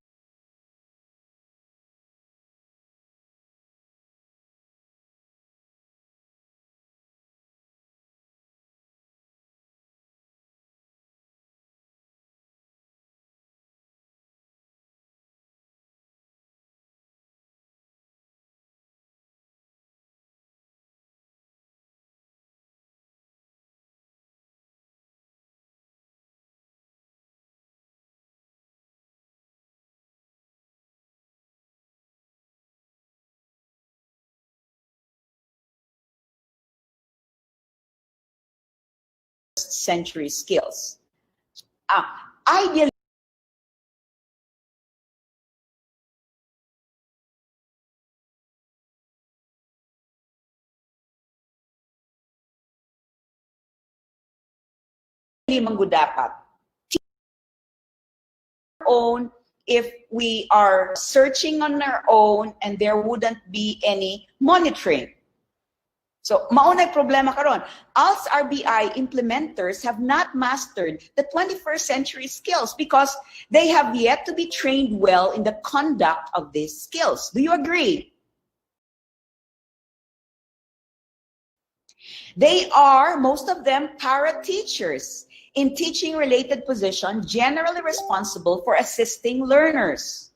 Century skills. Ideally, manggudapat own if we are searching on our own and there wouldn't be any monitoring. So, maunay problema karon. ALS RBI implementers have not mastered the 21st century skills because they have yet to be trained well in the conduct of these skills. Do you agree? They are, most of them, para-teachers in teaching-related position, generally responsible for assisting learners.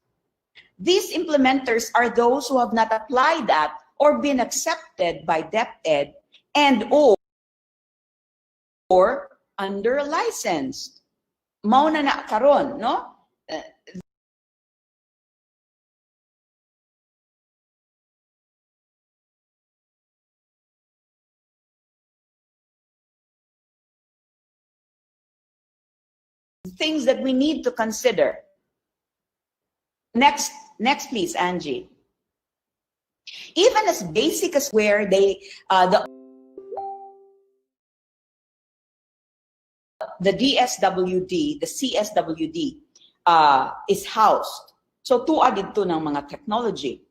These implementers are those who have not applied that or been accepted by DepEd and or under licensed. Mauna na karon, no? Things that we need to consider. Next please, Angie. Even as basic as where they the DSWD, the CSWD is housed. So tuwa dito ng mga technology.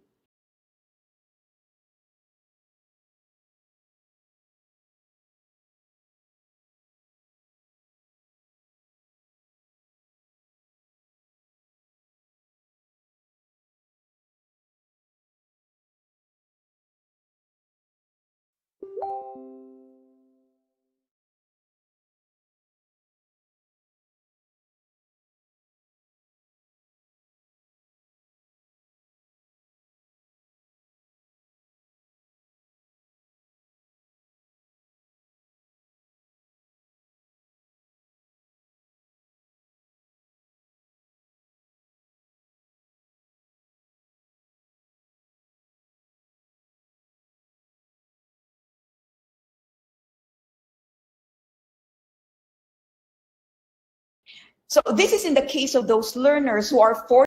So this is in the case of those learners who are forced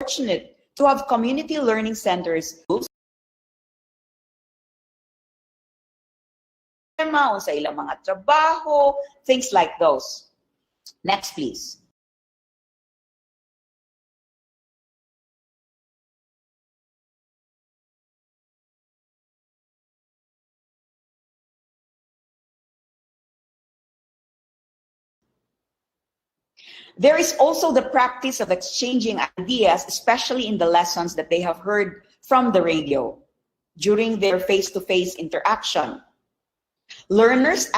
fortunate to have community learning centers sa ilang mga trabaho, things like those. Next, please. There is also the practice of exchanging ideas, especially in the lessons that they have heard from the radio during their face-to-face interaction. Learners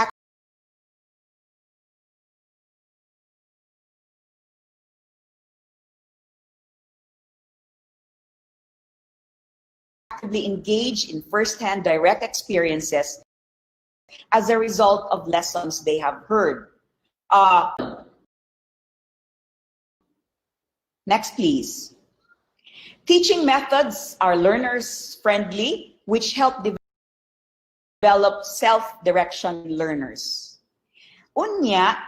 actively engage in first-hand direct experiences as a result of lessons they have heard. Next, please. Teaching methods are learners-friendly, which help develop self-direction learners. Unya,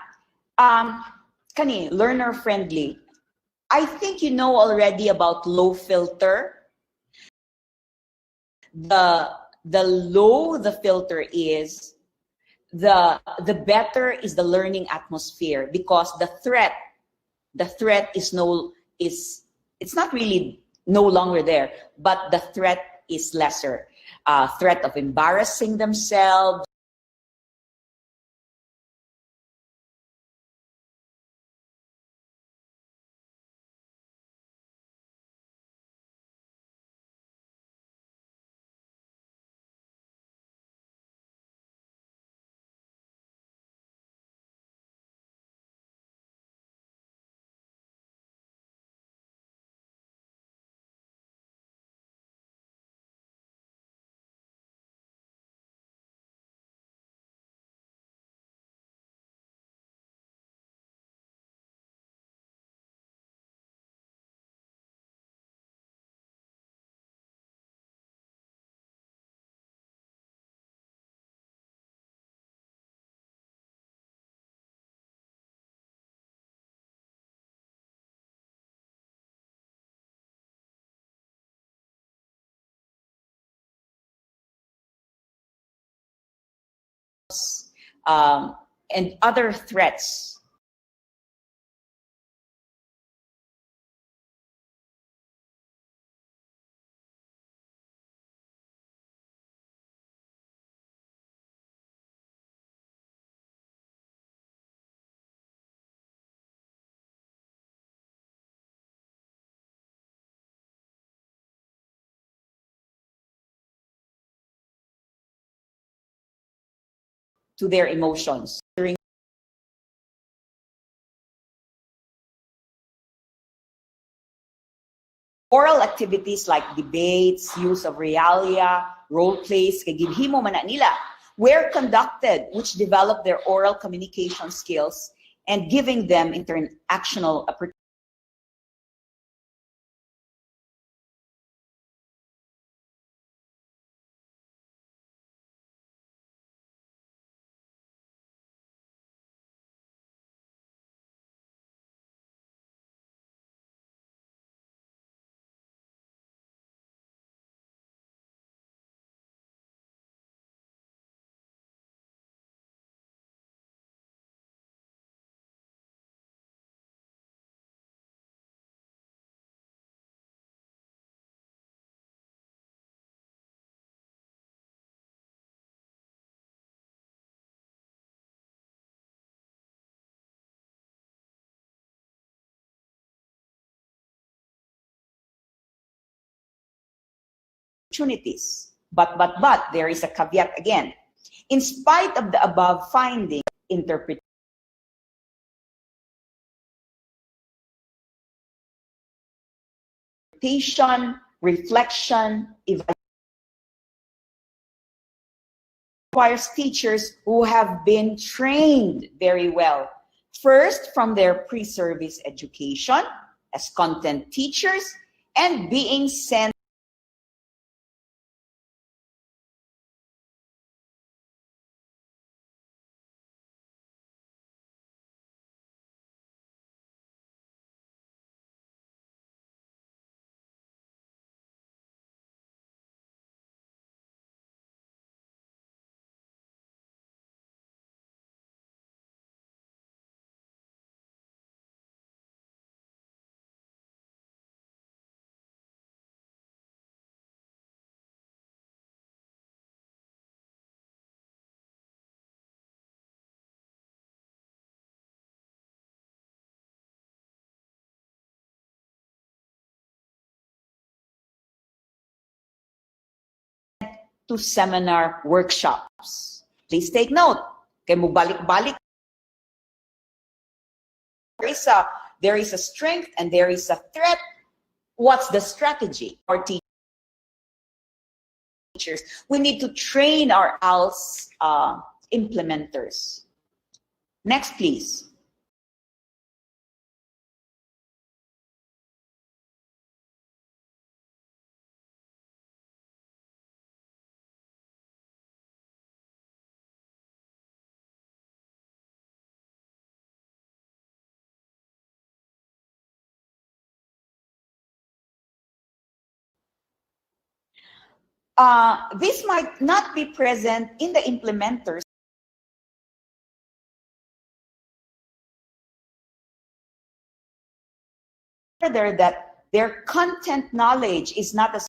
learner-friendly. I think you know already about low filter. The low the filter is, the better is the learning atmosphere, because the threat it's not really no longer there, but the threat is lesser. Threat of embarrassing themselves, and other threats. To their emotions. Oral activities like debates, use of realia, role plays, kay ginhimo man na nila, were conducted, which developed their oral communication skills and giving them interactional opportunities. But there is a caveat again. In spite of the above finding, interpretation, reflection, evaluation requires teachers who have been trained very well. First, from their pre-service education as content teachers and being sent to seminar workshops. Please take note. Kay mo balik-balik. There is a strength and there is a threat. What's the strategy? Our teachers, we need to train our ALS implementers. Next, please. This might not be present in the implementers further, that their content knowledge is not as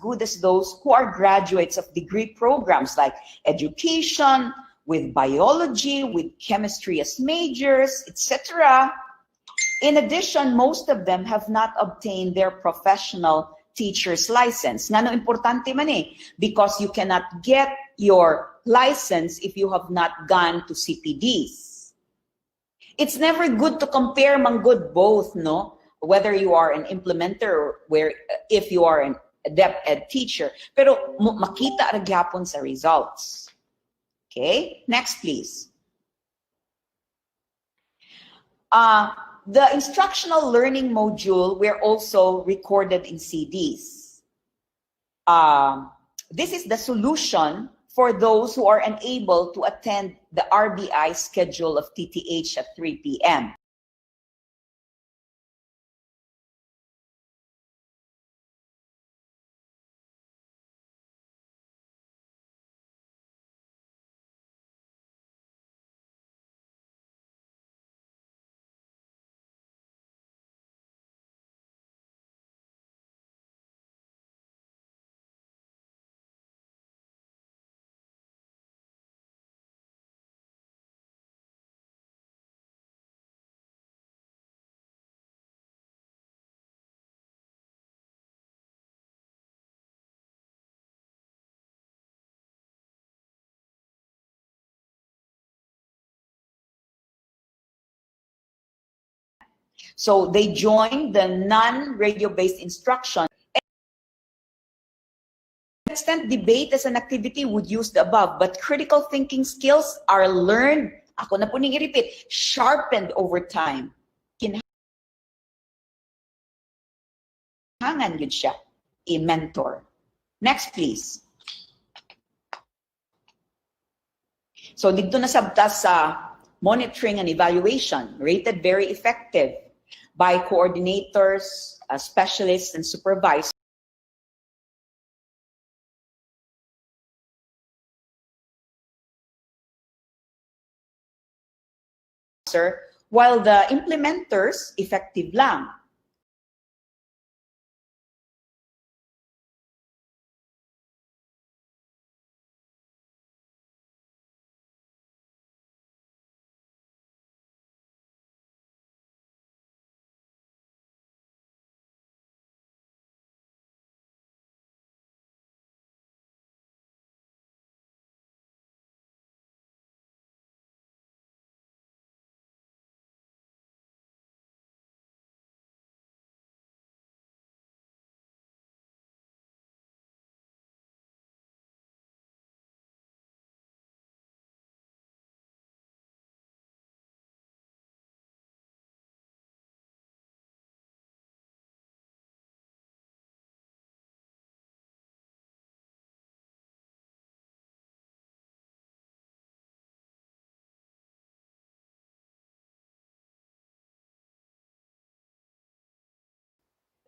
good as those who are graduates of degree programs like education, with biology, with chemistry as majors, etc. In addition, most of them have not obtained their professional teacher's license. Ngano importante man eh, because you cannot get your license if you have not gone to CPDs. It's never good to compare good both, no? Whether you are an implementer or if you are an adept ed teacher. Pero makita ra gyapon sa results. Okay, next please. The instructional learning module were also recorded in CDs. This is the solution for those who are unable to attend the RBI schedule of TTH at 3 p.m. So they joined the non-radio-based instruction. Extent debate as an activity would use the above, but critical thinking skills are learned, ako na po ning i-repeat, sharpened over time. Kinahanglan yun siya, i-mentor. Next, please. So dito na sabta sa monitoring and evaluation, rated very effective by coordinators, specialists, and supervisors. While the implementers, effective lang.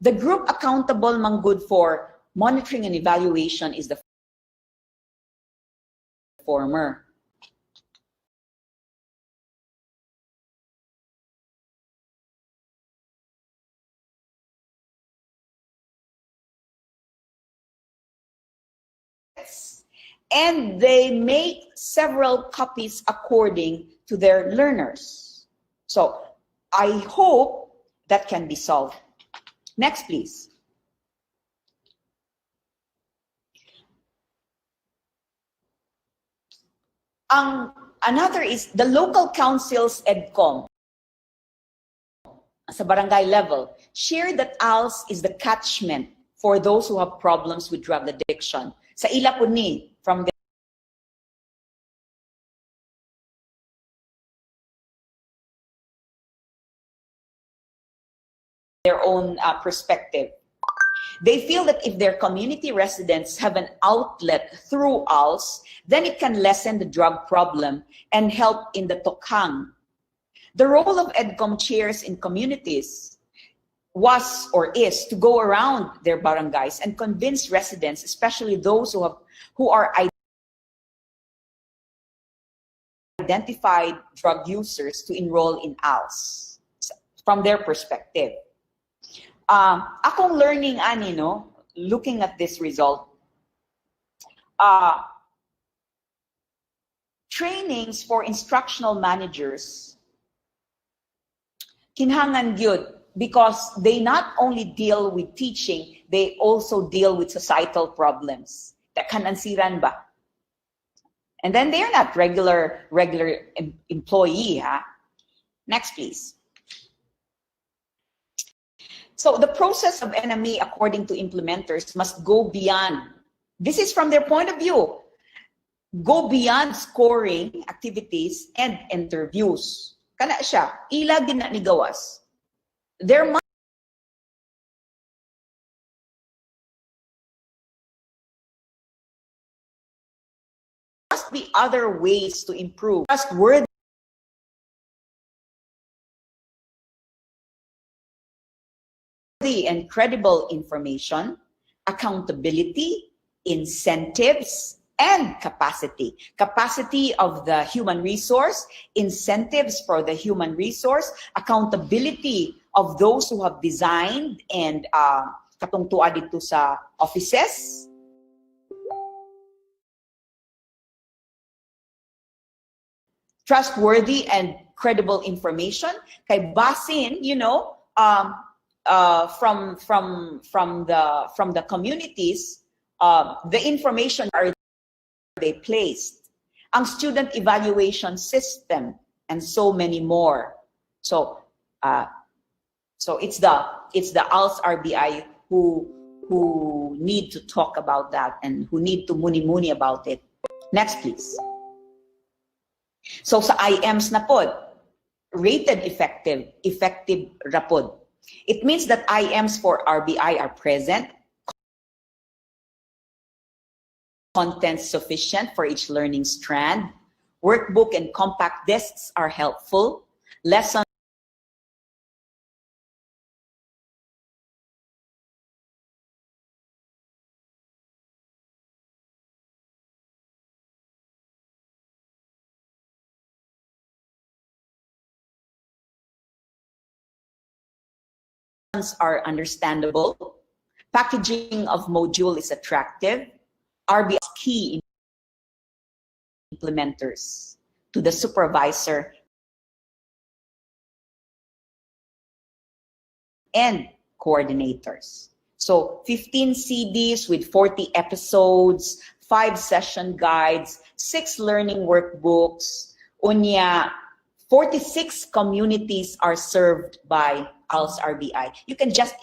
The group accountable manggod for monitoring and evaluation is the former. And they make several copies according to their learners. So I hope that can be solved. Next, please. Another is the local councils EDCOM sa barangay level share that ALS is the catchment for those who have problems with drug addiction. Sa ila po ni, from their own perspective. They feel that if their community residents have an outlet through ALS, then it can lessen the drug problem and help in the tokhang. The role of EDCOM chairs in communities was or is to go around their barangays and convince residents, especially those who are identified drug users, to enroll in ALS from their perspective. Akong learning ani, no, looking at this result, trainings for instructional managers kinhangan gyud, because they not only deal with teaching, they also deal with societal problems. Kanansiran ba? And then they're not regular employee, ha? Next, please. So the process of NME, according to implementers, must go beyond. This is from their point of view. Go beyond scoring activities and interviews. Kana siya, ila gina ni gawas. There must be other ways to improve. Trustworthy and credible information, accountability, incentives, and capacity. Capacity of the human resource, incentives for the human resource, accountability of those who have designed and katungtuan dito sa offices. Trustworthy and credible information. Kay basin, you know, from the communities, the information are they placed, ang student evaluation system, and so many more. So it's the ALS RBI who need to talk about that and who need to muni about it. Next, please. So sa IMs na pod, rated effective rapod. It means that IMs for RBI are present, content sufficient for each learning strand, workbook and compact discs are helpful, lessons are understandable, packaging of module is attractive, RBI is key implementers to the supervisor and coordinators. So 15 CDs with 40 episodes, 5 session guides, 6 learning workbooks, unya 46 communities are served by ALS RBI. You can just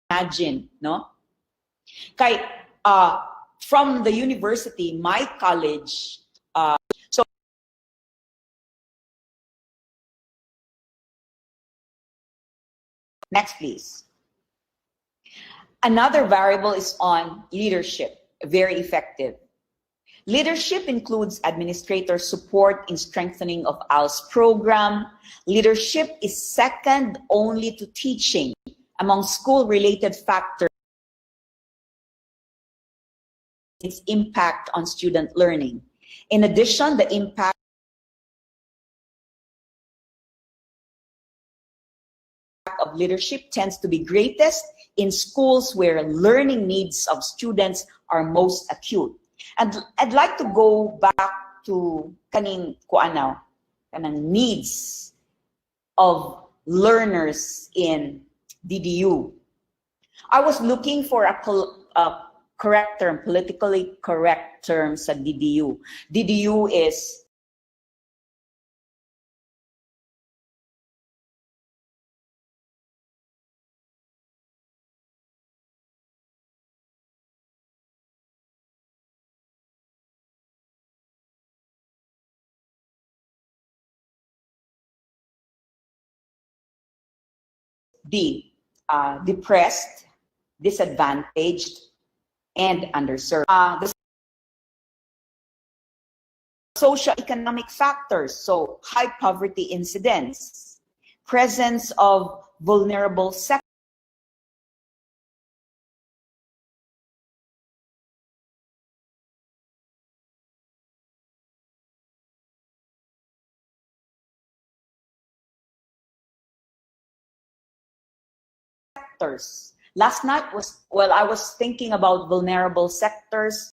imagine, no? Kay, from the university, my college, so next please. Another variable is on leadership, very effective. Leadership includes administrator support in strengthening of ALS program. Leadership is second only to teaching among school-related factors. Its impact on student learning. In addition, the impact of leadership tends to be greatest in schools where learning needs of students are most acute. And I'd like to go back to kanang needs of learners in DDU. I was looking for a correct term, politically correct term sa DDU. DDU is depressed, disadvantaged, and underserved. The socioeconomic factors, so high poverty incidence, presence of vulnerable sectors, Last night I was thinking about vulnerable sectors.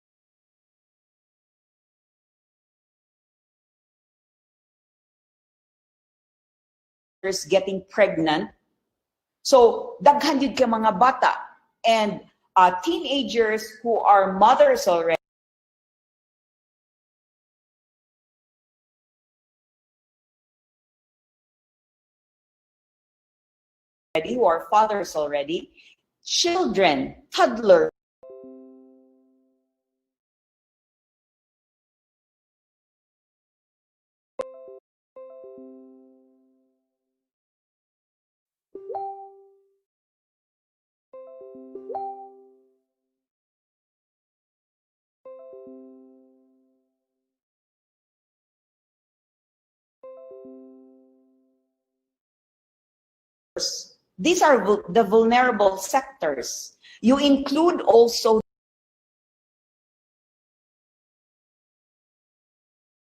Getting pregnant. So, daghan yun ka mga bata and teenagers who are mothers already. Who are fathers already, children, toddlers, these are the vulnerable sectors. You include also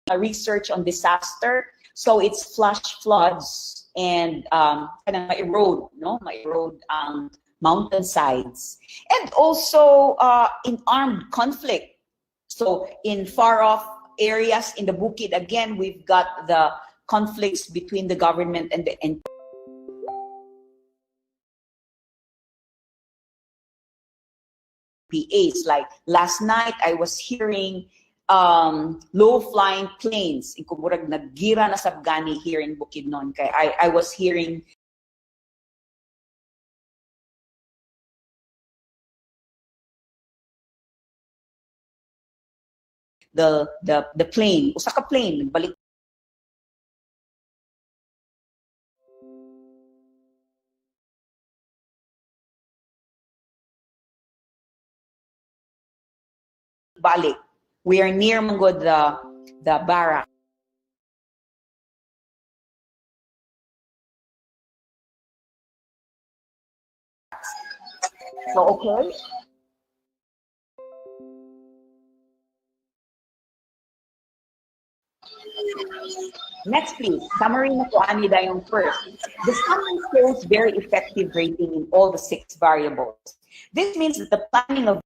a research on disaster. So it's flash floods and ma-erode mountainsides. And also in armed conflict. So in far off areas in the Bukid, again, we've got the conflicts between the government and the PAs. Like last night, I was hearing low-flying planes. Kumurag naggira na sabgani here in Bukidnon. I was hearing the plane, usa ka plane, balik. Balik. We are near Mangod, the barrack. So, okay. Next, please. Summary na po ani dayong first. The summary shows very effective rating in all the 6 variables. This means that the planning of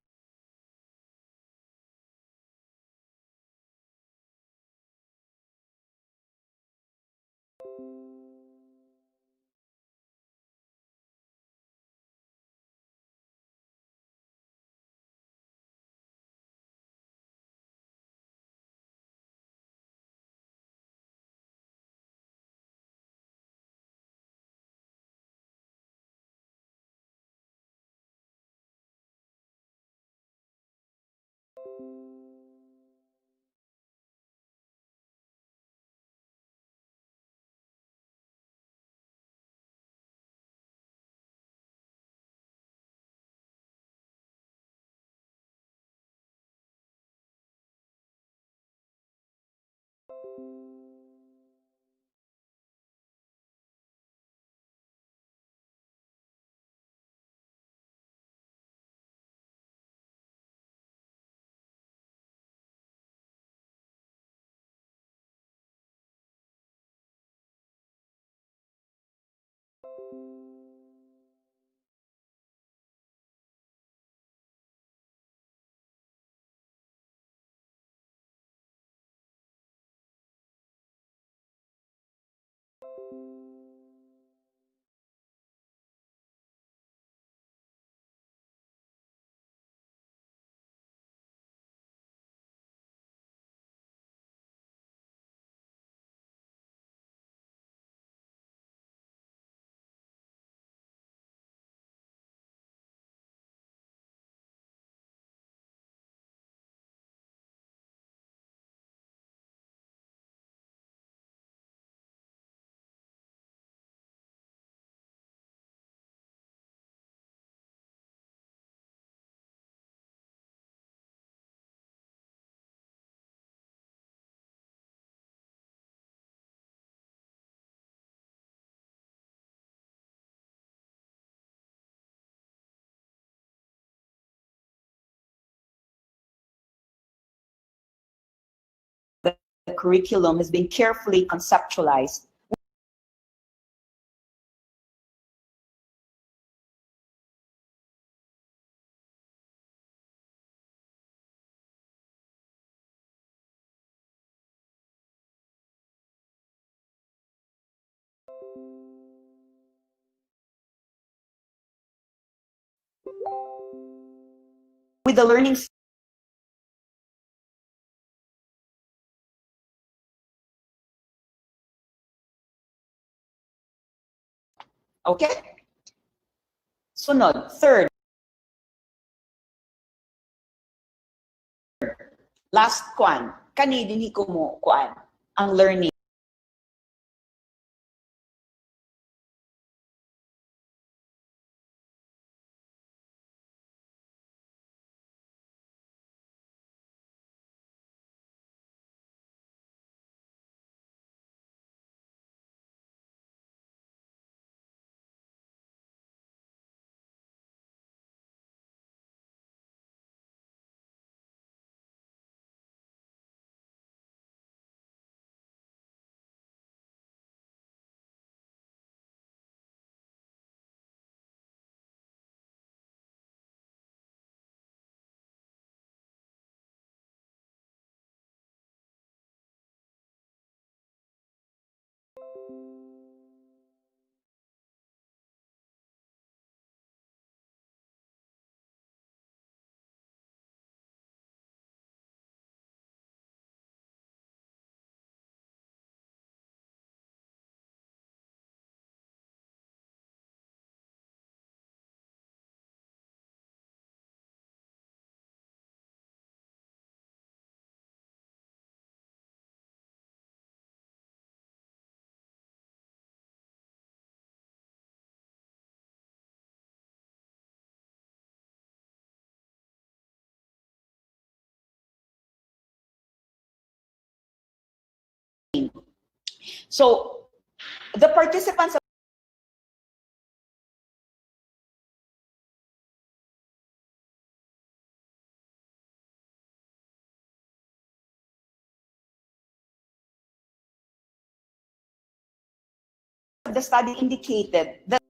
The curriculum has been carefully conceptualized with the learning. Okay? Sunod, third. Last kwan, kani dinhi ko mo kwan ang learning. So the participants of the study indicated that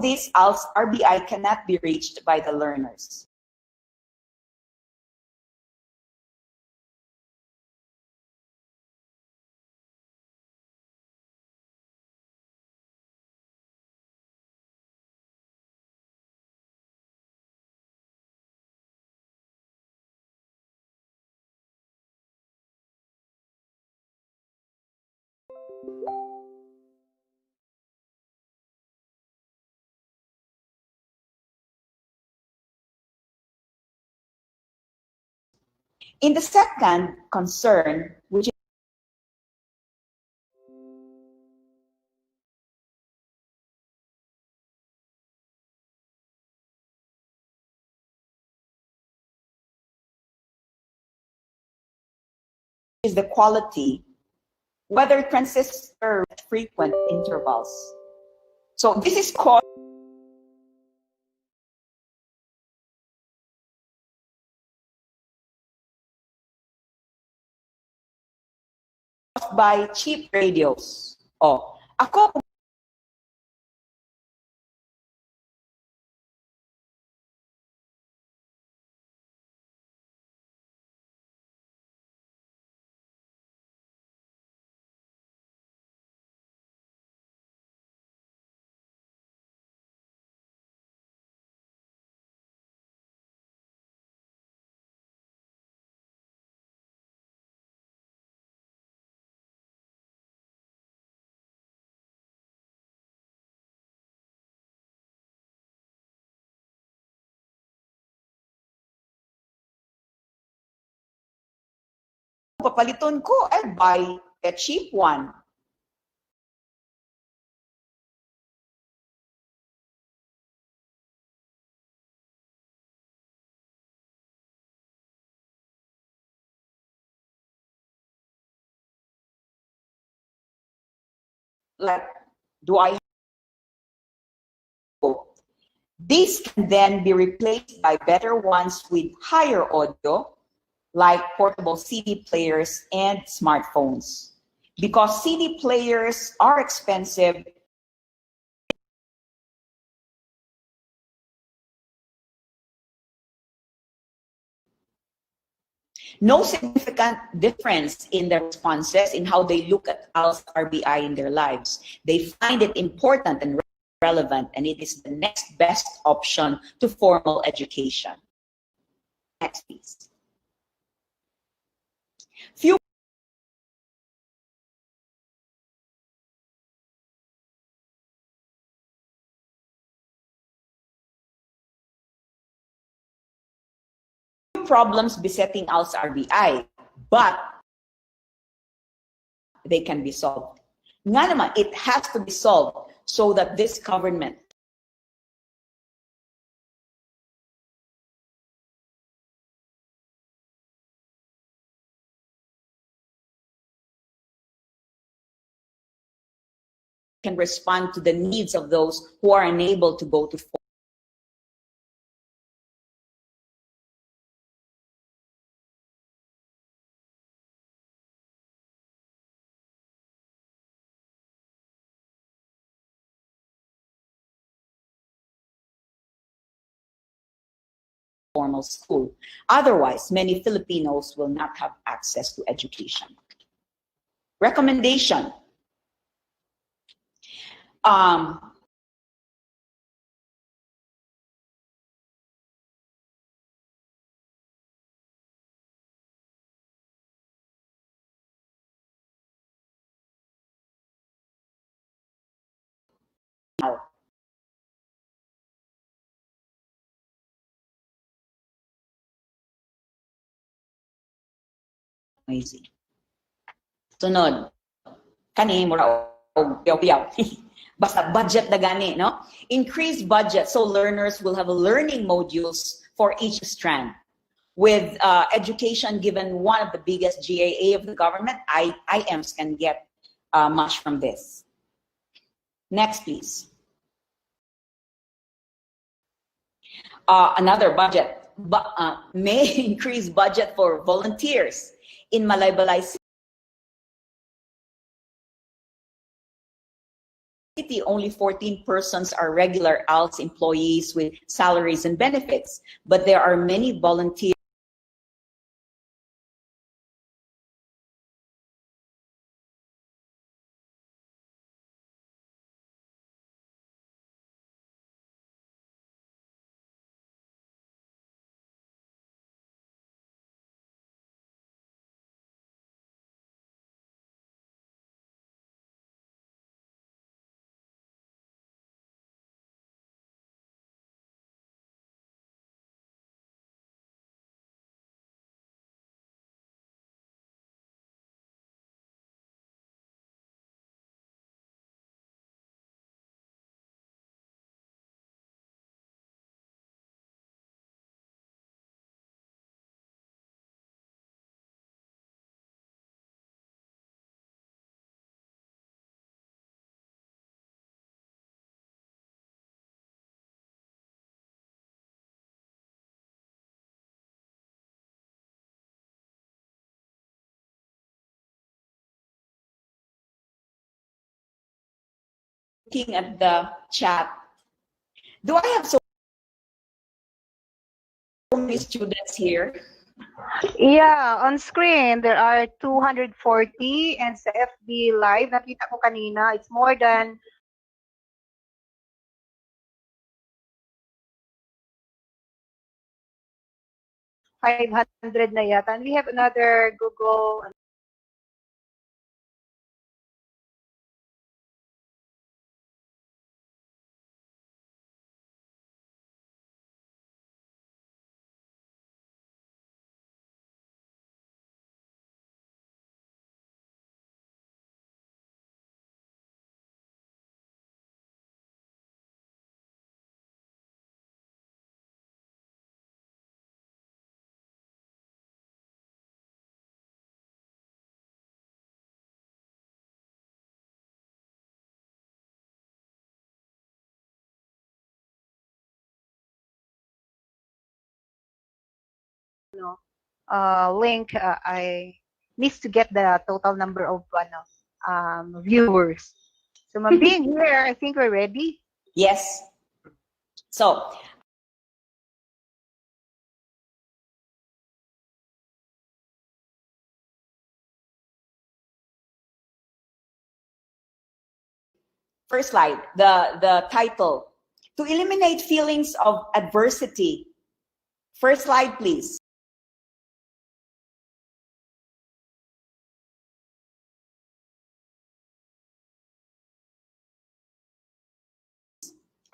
this, ALS RBI cannot be reached by the learners. In the second concern, which is the quality, whether transistor at frequent intervals. So this is caused by cheap radios. Oh, ako papaliton ko, I buy a cheap one. Like, do I have? These can then be replaced by better ones with higher audio, like portable CD players and smartphones. Because CD players are expensive, no significant difference in the responses in how they look at ALS RBI in their lives. They find it important and relevant, and it is the next best option to formal education. Next, please. Few problems besetting ALS RBI, but they can be solved. Nga naman, it has to be solved so that this government can respond to the needs of those who are unable to go to formal school. Otherwise, many Filipinos will not have access to education. Recommendation. Noisy. Sunod. Kani mura og piyaw-piyaw. Basta budget na gani, no? Increase budget so learners will have learning modules for each strand. With education given one of the biggest GAA of the government, IMs can get much from this. Next, please. Another budget. May increase budget for volunteers in Malaybalay only 14 persons are regular ALS employees with salaries and benefits, but there are many volunteers looking at the chat. Do I have so many students here? Yeah, on screen, there are 240 and sa FB Live, nakita ko kanina, it's more than 500 na yata. And we have another Google link. I missed to get the total number of viewers. So, Ma'am Bing, here, I think we're ready. Yes. So, first slide, the title, to eliminate feelings of adversity. First slide, please.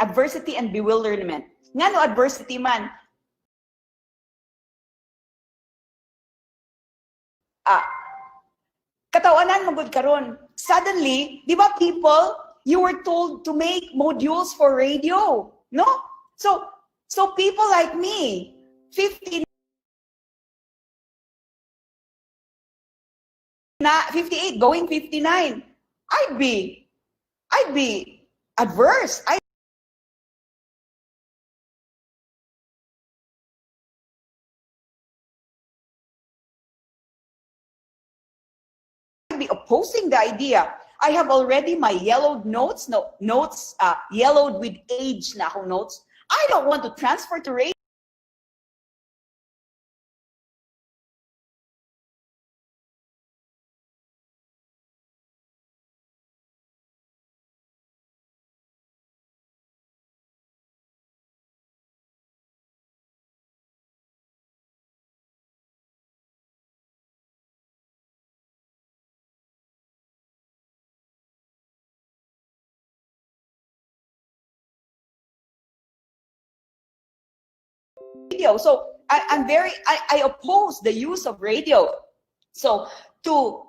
Adversity and bewilderment. Nga no adversity man? Katawanan mo gud karon. Suddenly, di ba people, you were told to make modules for radio, no? So people like me, 58 going 59, I'd be adverse. Be opposing the idea. I have already my yellowed notes, yellowed with age na akong notes. I don't want to transfer to radio. So I oppose the use of radio. So to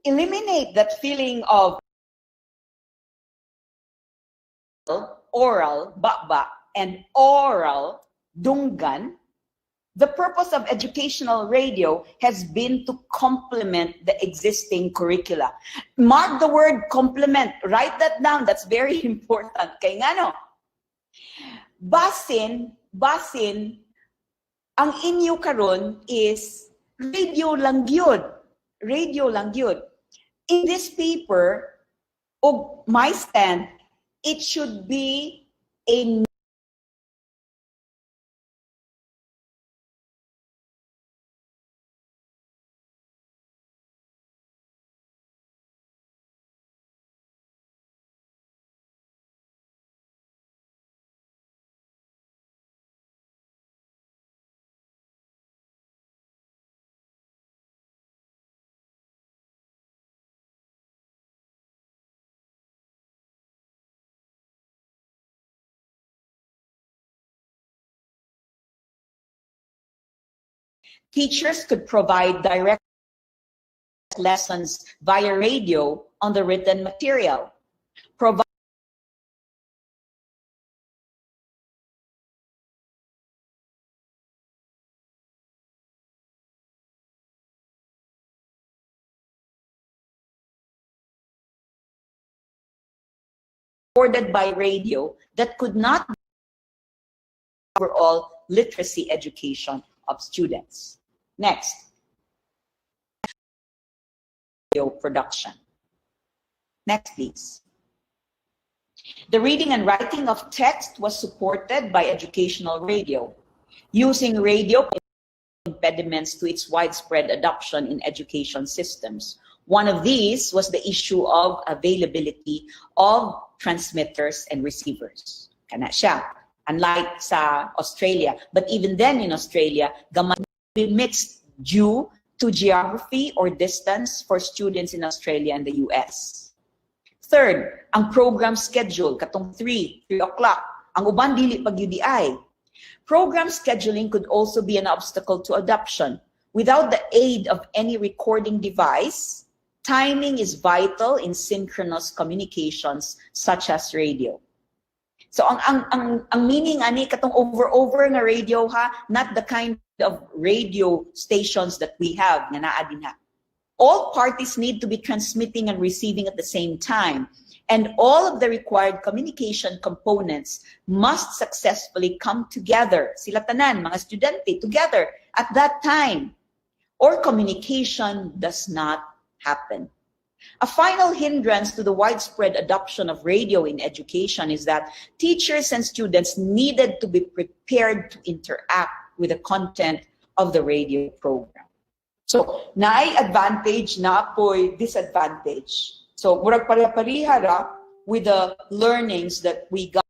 eliminate that feeling of oral, baba, and oral, dunggan, the purpose of educational radio has been to complement the existing curricula. Mark the word complement. Write that down. That's very important. Kaya nga no, basin, ang inyo karon is radio lang gyud. Radio lang gyud. In this paper, of my stand, it should be a teachers could provide direct lessons via radio on the written material. Recorded by radio that could not be overall literacy education of students. Next, radio production. Next, please. The reading and writing of text was supported by educational radio, using radio impediments to its widespread adoption in education systems. One of these was the issue of availability of transmitters and receivers. Kana siya. Unlike sa Australia. But even then in Australia, gamay mixed due to geography or distance for students in Australia and the US. Third, ang program schedule, katong 3 o'clock, ang uban dili pag UDI. Program scheduling could also be an obstacle to adoption. Without the aid of any recording device, timing is vital in synchronous communications such as radio. So ang meaning ani katong over nga radio ha, not the kind of radio stations that we have nga naa din ha. All parties need to be transmitting and receiving at the same time, and all of the required communication components must successfully come together. Sila tanan, mga estudyante, together at that time, or communication does not happen. A final hindrance to the widespread adoption of radio in education is that teachers and students needed to be prepared to interact with the content of the radio program. So, naay advantage, naapoy disadvantage. So, murag pare-pareha ra with the learnings that we got.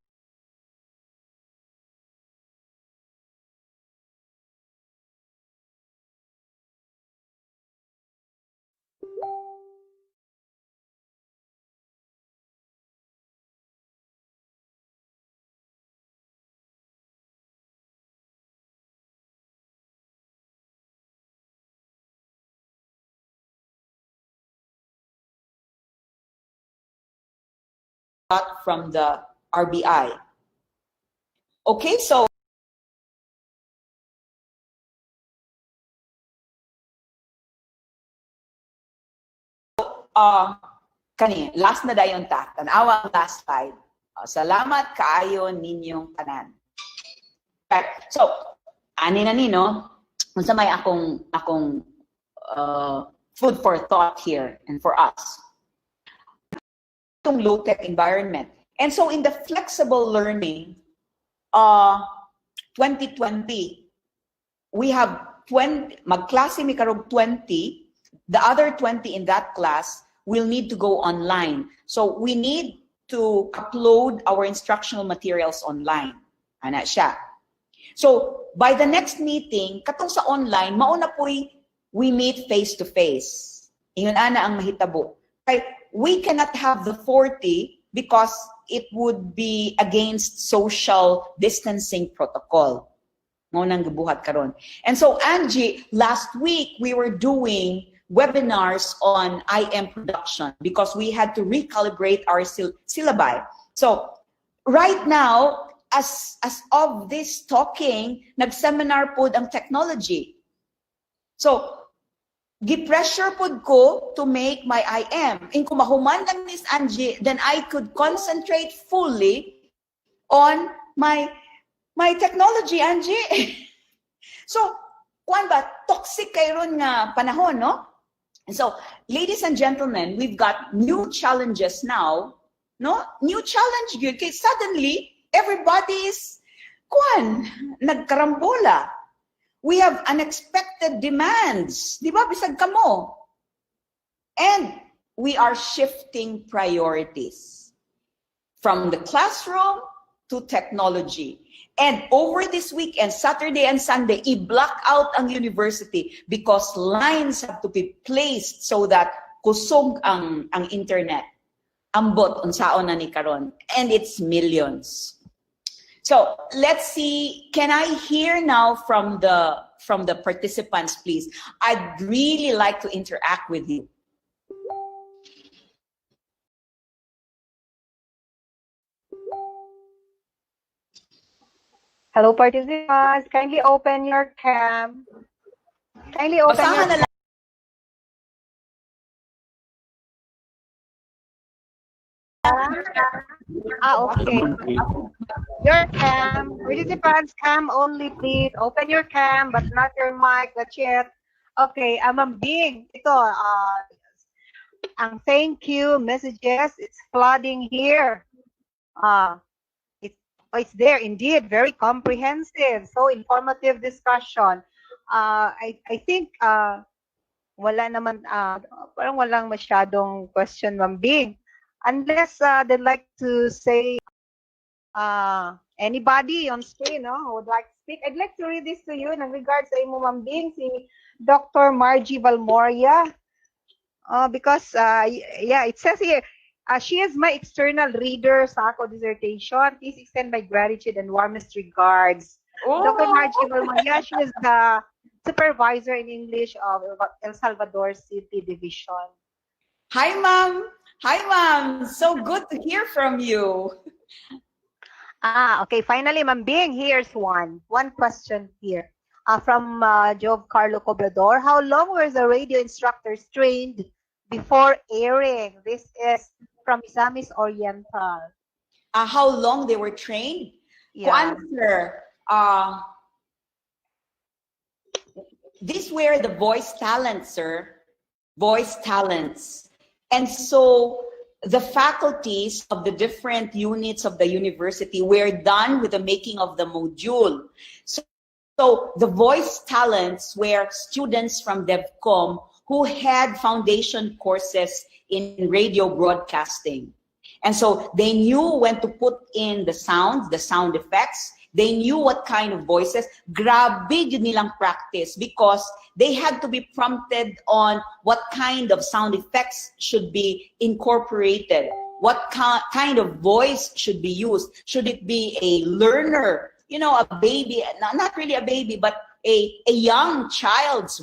From the RBI. Okay, so kani last na dayon ta, tanawa ang last slide. Salamat kaayo ninyong tanan. Okay, so ani na ni no, unsa may akong food for thought here and for us. Low-tech environment. And so in the flexible learning 2020, we have 20, magklase mi karog 20, the other 20 in that class will need to go online. So we need to upload our instructional materials online. Ana siya. So by the next meeting, katong sa online, mauna po'y we meet face-to-face. Iyon ana ang mahitabo. Kay we cannot have the 40 because it would be against social distancing protocol. Mo nang gibuhat karon. And so Angie, last week we were doing webinars on IM production because we had to recalibrate our syllabi. So right now, as of this talking, nag-seminar po ang technology. So, gi-pressure pod ko to make my IM. In kumahuman lang Miss Angie, then I could concentrate fully on my technology, Angie. So, kuan ba, toxic kayo ron nga panahon, no? And so, ladies and gentlemen, we've got new challenges now, no? New challenge yun. Kaya suddenly, everybody is, nagkarambola. We have unexpected demands. Di ba? Bisag kamo. And we are shifting priorities from the classroom to technology. And over this weekend, Saturday and Sunday, i-block out ang university because lines have to be placed so that kusog ang internet. Ambot unsaon na ni karon. And it's millions. So let's see, can I hear now from the participants, please? I'd really like to interact with you. Hello, participants. Kindly open your cam. Kindly open Basahan your na lang. Okay. Your cam. Participants, cam only, please. Open your cam, but not your mic, the chat. Okay, Ma'am Bing. Ito, ang thank you messages, it's flooding here. It's there indeed, very comprehensive, so informative discussion. I think wala naman, parang walang masyadong question, Ma'am Bing. Unless they'd like to say, anybody on screen, no, who would like to speak. I'd like to read this to you in regards sa imo, Ma'am Bing, si Dr. Margie Valmoria. Because, yeah, it says here, she is my external reader sa ako dissertation. Please extend my gratitude and warmest regards. Oh. Dr. Margie Valmoria, she is the supervisor in English of El Salvador City Division. Hi, Ma'am. Hi, Ma'am. So good to hear from you. Okay. Finally, Ma'am Bing, here's one question here. From Jove Carlo Cobrador. How long were the radio instructors trained before airing? This is from Isamis Oriental. How long they were trained? Yeah. Answer. These were the voice talents, sir. Voice talents. And so the faculties of the different units of the university were done with the making of the module. So the voice talents were students from DevCom who had foundation courses in radio broadcasting. And so they knew when to put in the sounds, the sound effects. They knew what kind of voices. Grabe yun nilang practice because they had to be prompted on what kind of sound effects should be incorporated. What kind of voice should be used? Should it be a learner, you know, a baby, not really a baby, but a young child's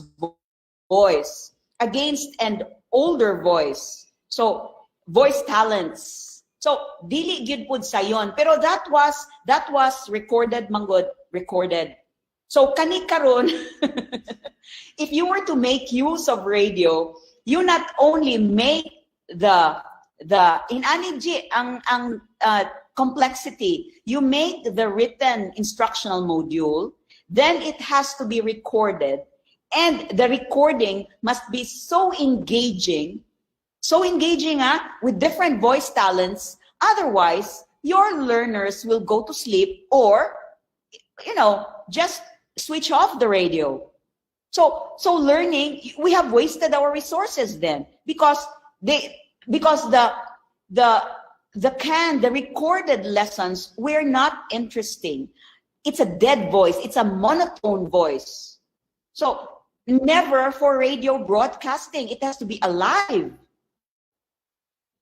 voice against an older voice? So voice talents. So dili gyud pud sayon, pero that was recorded, manggod, recorded. So kani karon, if you were to make use of radio, you not only make the in aniji ang complexity, you make the written instructional module, then it has to be recorded, and the recording must be so engaging with different voice talents. Otherwise, your learners will go to sleep or, you know, just switch off the radio. So learning, we have wasted our resources then because the recorded lessons were not interesting. It's a dead voice. It's a monotone voice. So never for radio broadcasting. It has to be alive.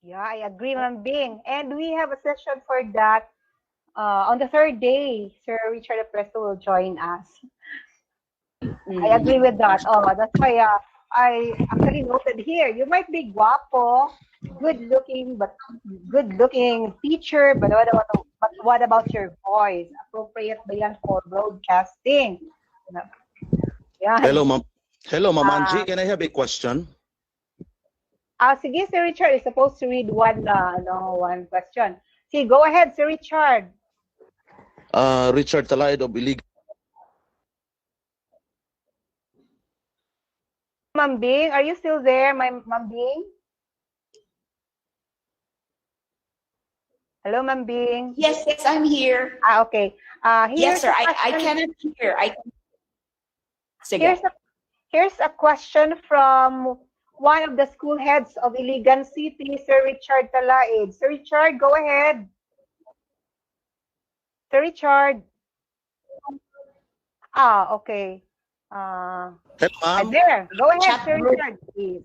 Yeah, I agree, Ma'am Bing. And we have a session for that on the third day. Sir Richard Presto will join us. I agree with that. Oh, that's why I actually noted here, you might be guapo, good-looking teacher, but what about your voice? Appropriate ba yan for broadcasting? Yan. Hello, ma'am. Hello, Ma'am Ah. Angie. Can I have a question? Sige, Sir Richard is supposed to read one question. See, go ahead, Sir Richard. Richard Talaid of Iligan. Ma'am Bing, are you still there, Ma'am Bing? Hello, Ma'am Bing. Yes, I'm here. Okay. Yes, sir. I question. cannot hear. Sige. Here's a question from one of the school heads of Iligan City, Sir Richard Talaid. Sir Richard, go ahead. Sir Richard. Okay. Hello, ma'am. There. Go ahead, Chat Sir group. Richard, please.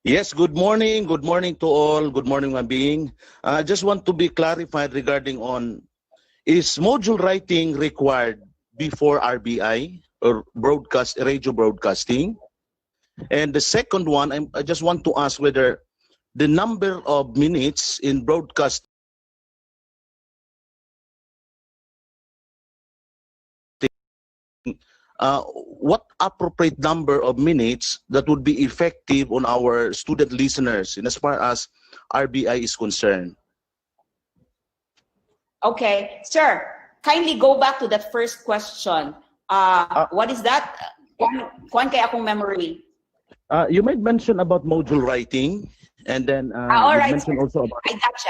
Yes, good morning. Good morning to all. Good morning, Ma'am Bing. I just want to be clarified regarding on, is module writing required before RBI or radio broadcasting? And the second one, I just want to ask whether the number of minutes in broadcast what appropriate number of minutes that would be effective on our student listeners in as far as RBI is concerned? Okay, sir. Kindly go back to that first question. What is that? Kuan kay akong memory. You might mention about module writing, and then all you right, mentioned sir. also about I gotcha.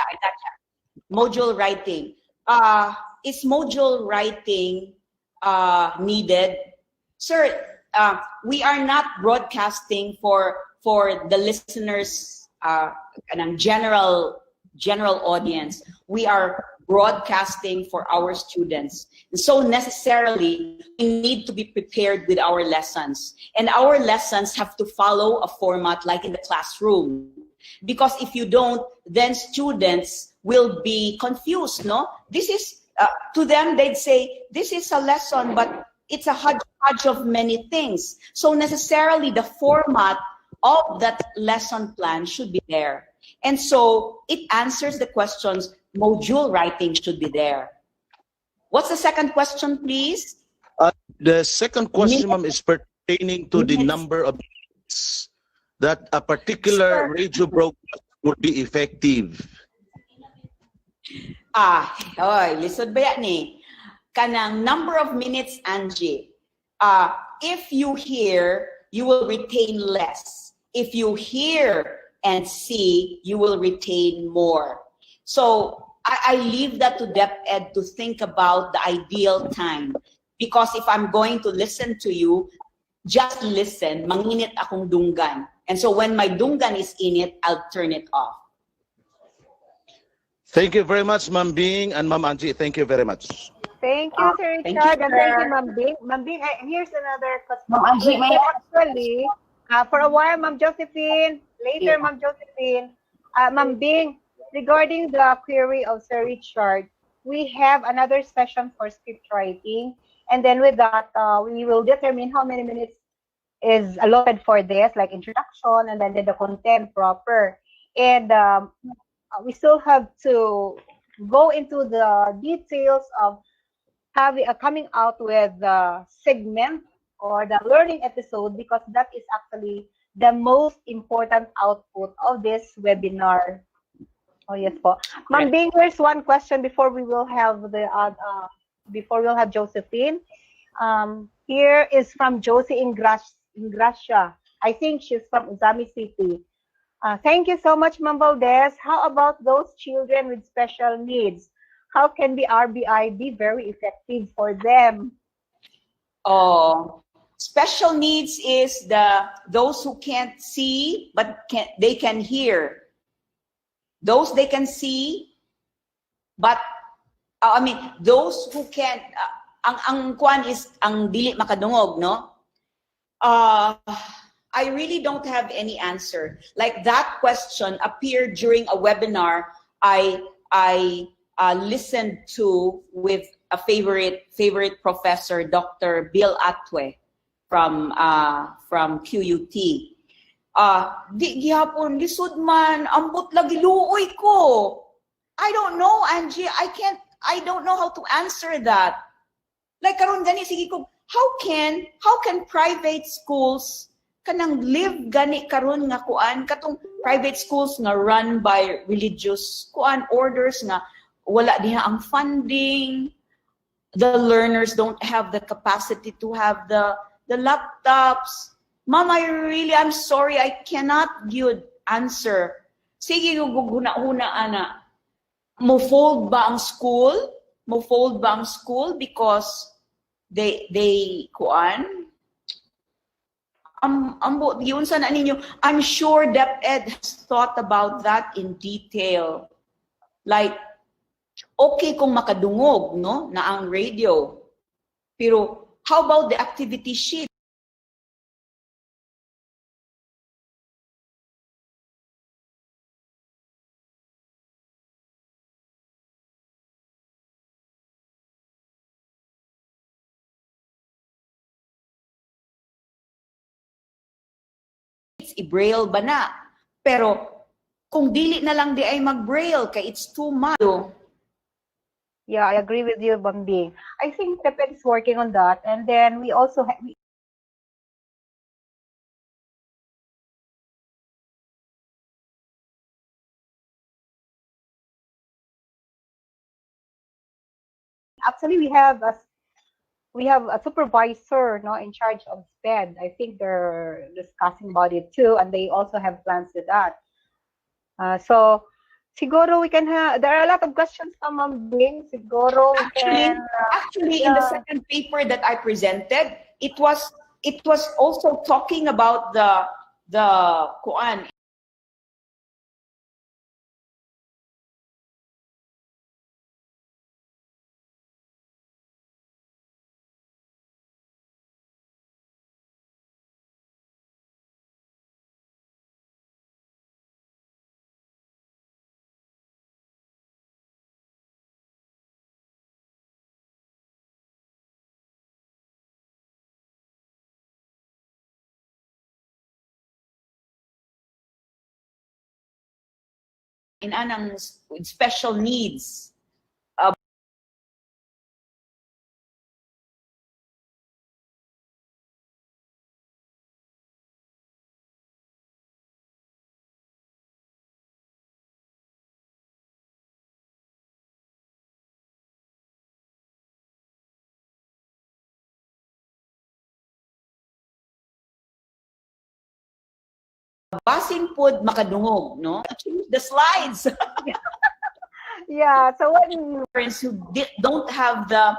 Module writing. Is module writing needed? Sir, we are not broadcasting for the listeners, general audience. We are broadcasting for our students. So necessarily, we need to be prepared with our lessons. And our lessons have to follow a format like in the classroom. Because if you don't, then students will be confused, no? This is, to them, they'd say, this is a lesson, but it's a hodgepodge of many things. So necessarily, the format of that lesson plan should be there. And so it answers the questions, module writing should be there. What's the second question, please? the second question, Minutes. ma'am, is pertaining to the Minutes. number of minutes that a particular Sir. radio broadcast would be effective. Lisod ba yan eh? Kanang number of minutes, Angie. If you hear, you will retain less. If you hear and see, you will retain more. So I leave that to DepEd to think about the ideal time. Because if I'm going to listen to you, just listen, manginit akong dunggan. And so when my dunggan is in it, I'll turn it off. Thank you very much, Ma'am Bing and Ma'am Angie. Thank you very much. Thank you, Sir Thank Richard, you, and thank sir. you, Ma'am Bing. Ma'am Bing, here's another question. Ma'am Angie, may I- Actually, for a while, Ma'am Josephine, later, Yeah. Ma'am Josephine, Ma'am Bing, regarding the query of Sir Richard, we have another session for script writing, and then with that, we will determine how many minutes is allotted for this, like introduction, and then the content proper. And we still have to go into the details of coming out with the segment or the learning episode, because that is actually the most important output of this webinar. Oh yes po. Ma'am Bing, here's one question before we will have Josephine. Here is from Josie Ingracia. I think she's from Uzami City. Thank you so much, Ma'am Valdez. How about those children with special needs? How can the RBI be very effective for them? Special needs is those who can't see but they can hear. Those they can see, but those who can't. Ang kwan is ang dili makadungog, no? I really don't have any answer. Like that question appeared during a webinar I listened to with a favorite professor, Dr. Bill Atwe from QUT. Di gihapon lisod man, ambot lagi luoy ko. I don't know, Angie. I don't know how to answer that. Like karon gani sige ko, how can private schools kanang live gani karon nga kuan katong private schools nga run by religious kuan orders nga wala diha ang funding, the learners don't have the capacity to have the laptops. Mom, I'm sorry, I cannot give answer. Sige guguna-una ana. Mo fold ba ang school? Because they kuan yun sana ninyo. I'm sure DepEd has thought about that in detail. Like, okay kung makadungog, no, na ang radio. Pero, how about the activity sheet? I-braille ba na? Pero, kung dili na lang di ay mag-braille, kay it's too much. Yeah, I agree with you, Bambing. I think DepEd is working on that. And then we also have, actually we have a supervisor, no, in charge of SPED. I think they're discussing about it too, and they also have plans with that. So siguro we can have. There are a lot of questions from Bing. Siguro we can. Actually, in the second paper that I presented, it was also talking about the kuan. In anang with special needs. Basin pod makadungog, no? Change the slides. Yeah. So when Parents who don't have the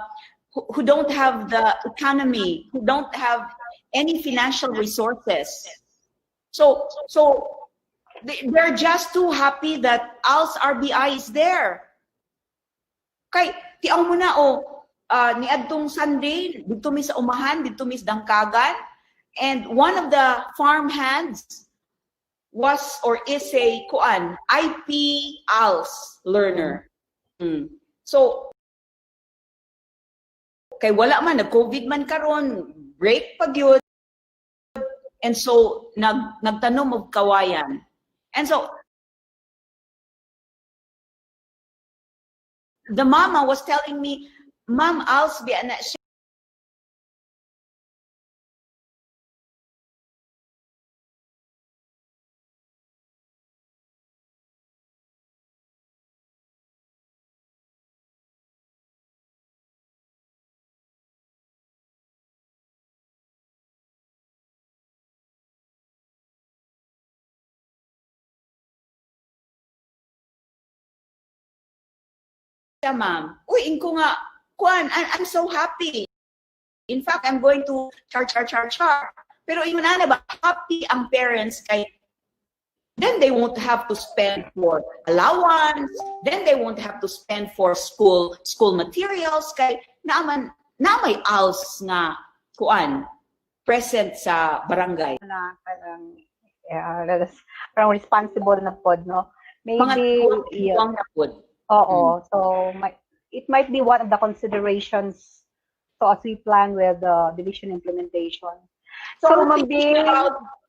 economy, who don't have any financial resources, so they're just too happy that ALS RBI is there. Kay tiang mo na ni adtong Sunday dito mi sa umahan, dito mi sa Dangkagan, and one of the farm hands was or is a kuan IP ALS learner. So kay wala man nag-COVID man karon, break pa gyud. And so nagtanom og kawayan. And so the mama was telling me, Ma'am, ALS biya na siya. Ma'am, uy, inko nga, kuan, I'm so happy. In fact, I'm going to char. Pero yun na ba, happy ang parents kay then they won't have to spend for allowance, then they won't have to spend for school materials kay na may ALS nga kuan present sa barangay. na parang responsible na pod, no? Maybe Mga na pod. oo. So it might be one of the considerations So as we plan with the division implementation. So, Ma'am Bing,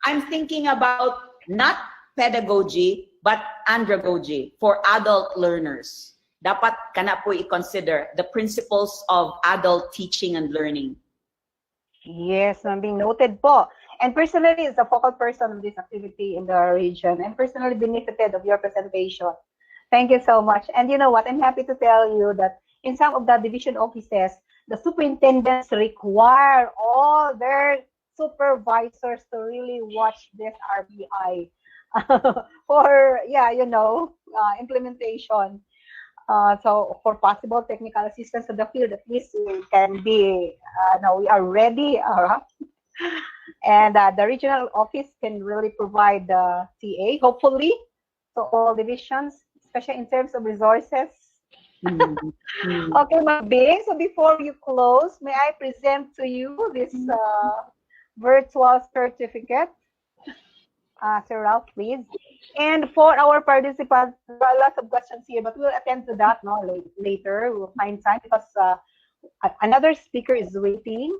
I'm thinking about not pedagogy, but andragogy for adult learners. Dapat kana po i-consider the principles of adult teaching and learning. yes, Ma'am Bing, noted po. And personally, as a focal person of this activity in the region, I'm personally benefited of your presentation. Thank you so much. And you know what? I'm happy to tell you that in some of the division offices, the superintendents require all their supervisors to really watch this RBI for, yeah, implementation. So for possible technical assistance to the field, at least we can be, we are ready. And the regional office can really provide the TA, hopefully, to all divisions, especially in terms of resources. Okay, Ma'am Bing, so before you close, may I present to you this virtual certificate? Sir Ralph, please. And for our participants, there are lots of questions here, but we'll attend to that later. We'll find time because another speaker is waiting.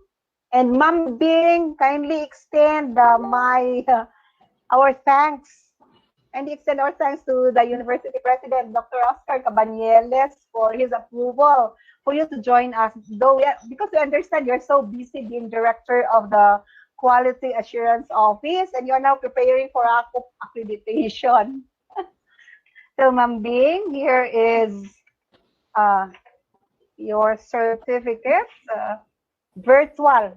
And Ma'am Bing, kindly extend our thanks. And extend our thanks to the University President, Dr. Oscar Cabanyeles, for his approval for you to join us. Because we understand you're so busy being director of the Quality Assurance Office, and you're now preparing for ACUP accreditation. So, Ma'am Bing, here is your certificate, virtual.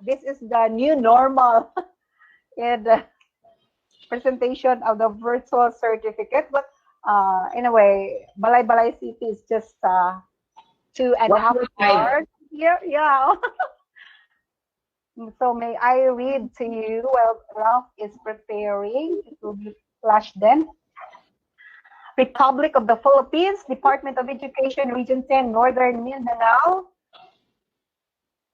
This is the new normal in the presentation of the virtual certificate. But in a way, Balay City is just 2.5 hours here. Yeah. So may I read to you while Ralph is preparing? It will be flashed then. Republic of the Philippines, Department of Education, Region 10, Northern Mindanao.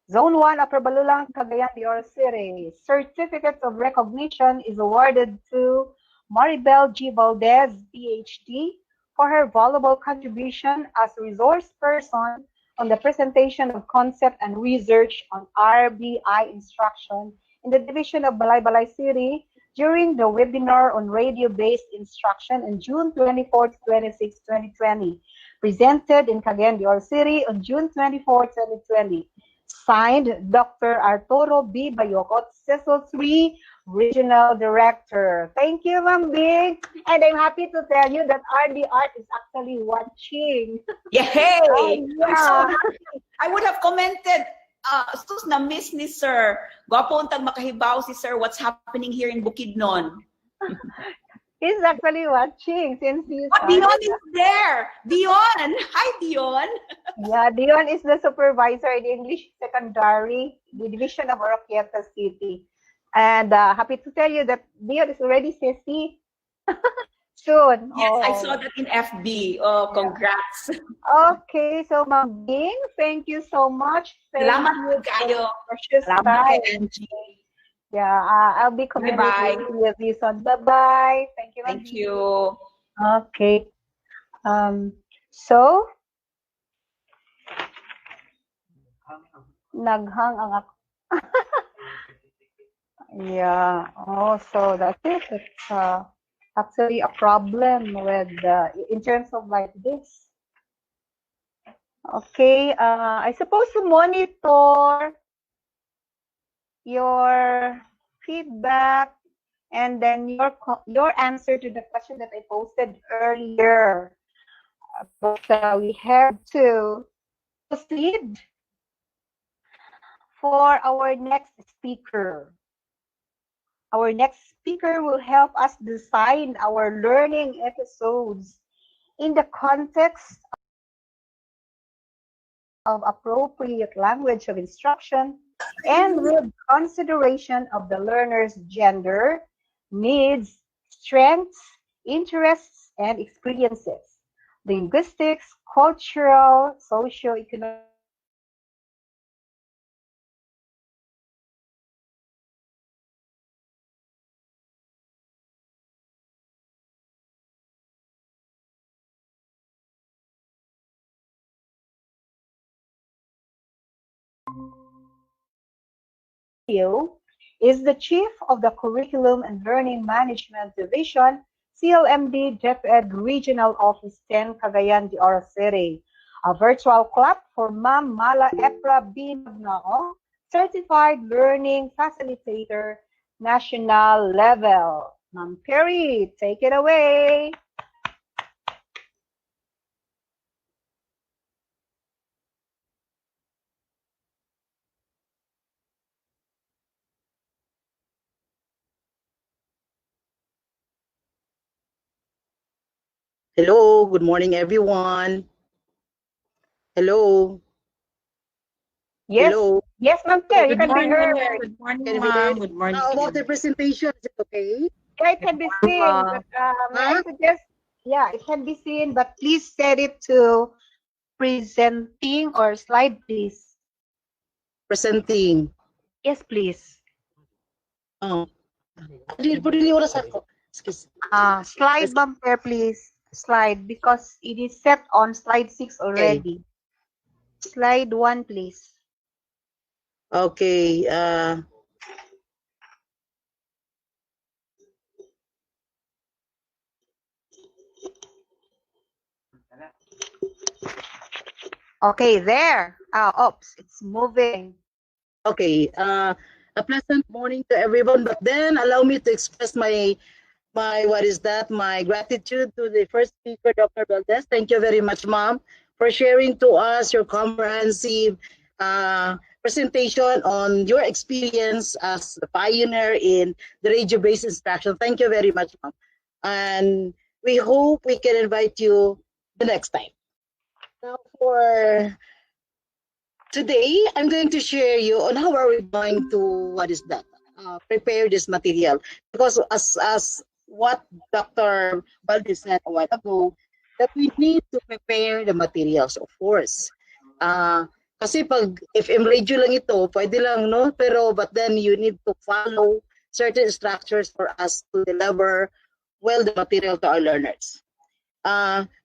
Zone 1, Upper Balulang, Cagayan de Oro City. Certificate of recognition is awarded to Maribel G. Valdez, PhD, for her valuable contribution as a resource person on the presentation of concept and research on RBI instruction in the division of Balay City during the webinar on radio-based instruction on June 24 to 26, 2020, presented in Cagayan de Oro City on June 24, 2020. Signed, Dr. Arturo B. Bayocot, CESO 3 Regional Director. Thank you, Ma'am Bing. And I'm happy to tell you that RD Art is actually watching. Yay! Yeah. I'm so happy. I would have commented, sus na miss ni Sir. Gwapo untag makahibaw si Sir what's happening here in Bukidnon. He's actually watching since he's... But Dion is there. Dion. Hi, Dion. Yeah, Dion is the supervisor in English Secondary, the division of Oroquieta City. And happy to tell you that Dion is already CC soon. Yes, I saw that in FB. Oh, congrats. Okay, so Ma'am Bing, thank you so much. Thank Salamat you kayo. precious Salamat time. kay Angie. Yeah, I'll be communicating with you soon. Bye-bye. Thank you, Ma'am Thank Bing. you. Okay. So, naghang ang ako. Yeah. Oh, so that's it. It's actually a problem with in terms of like this. Okay. I suppose to monitor your feedback and then your answer to the question that I posted earlier. But we have to proceed for our next speaker. Our next speaker will help us design our learning episodes in the context of appropriate language of instruction and with consideration of the learner's gender, needs, strengths, interests, and experiences, linguistics, cultural, socio-economic, you is the Chief of the Curriculum and Learning Management Division, CLMD DepEd Regional Office 10, Cagayan de Oro City. A virtual clap for Ma'am Mala Epra B. Magnaong, Certified Learning Facilitator, National Level. Ma'am Perry, take it away. Hello, good morning, everyone. Hello, Yes, hello. yes, Ma'am Perry, you Good can be morning. heard. Good morning, Can you ma'am. hear? Good morning. How about the presentation? Is it okay? Yeah, it can be seen, but may I Huh? suggest, yeah, it can be seen, but please set it to presenting or slide, please. Presenting. Yes, please. Oh. Really oras ako. Excuse. Slide bumper, please. Slide, because it is set on slide 6 already. Slide 1, please. Okay. Okay, there. Oops, it's moving. Okay. A pleasant morning to everyone. But then allow me to express my what is that? My gratitude to the first speaker, Dr. Valdez. Thank you very much, ma'am, for sharing to us your comprehensive presentation on your experience as the pioneer in the radio-based instruction. Thank you very much, ma'am. And we hope we can invite you the next time. Now for today, I'm going to share you on how are we going to, what is that, prepare this material. Because as what Dr. Valdez said a while ago, that we need to prepare the materials, of course. Kasi pag FM radio lang ito, pwede lang, no? Pero, but then you need to follow certain structures for us to deliver well the material to our learners.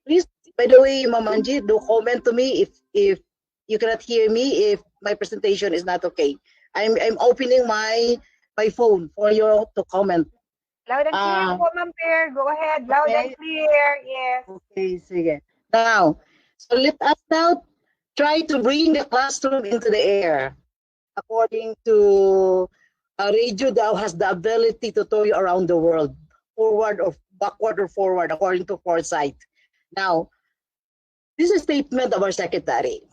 Please, by the way, Ma'am Angie, do comment to me if you cannot hear me, if my presentation is not okay. I'm opening my phone for you to comment. Loud and clear po, Ma'am Per. Go ahead. Loud and clear. Yes. Okay, sige. Now, so let us now try to bring the classroom into the air. According to a radio that has the ability to tow you around the world, forward or backward or forward, according to Foresight. Now, this is a statement of our secretary.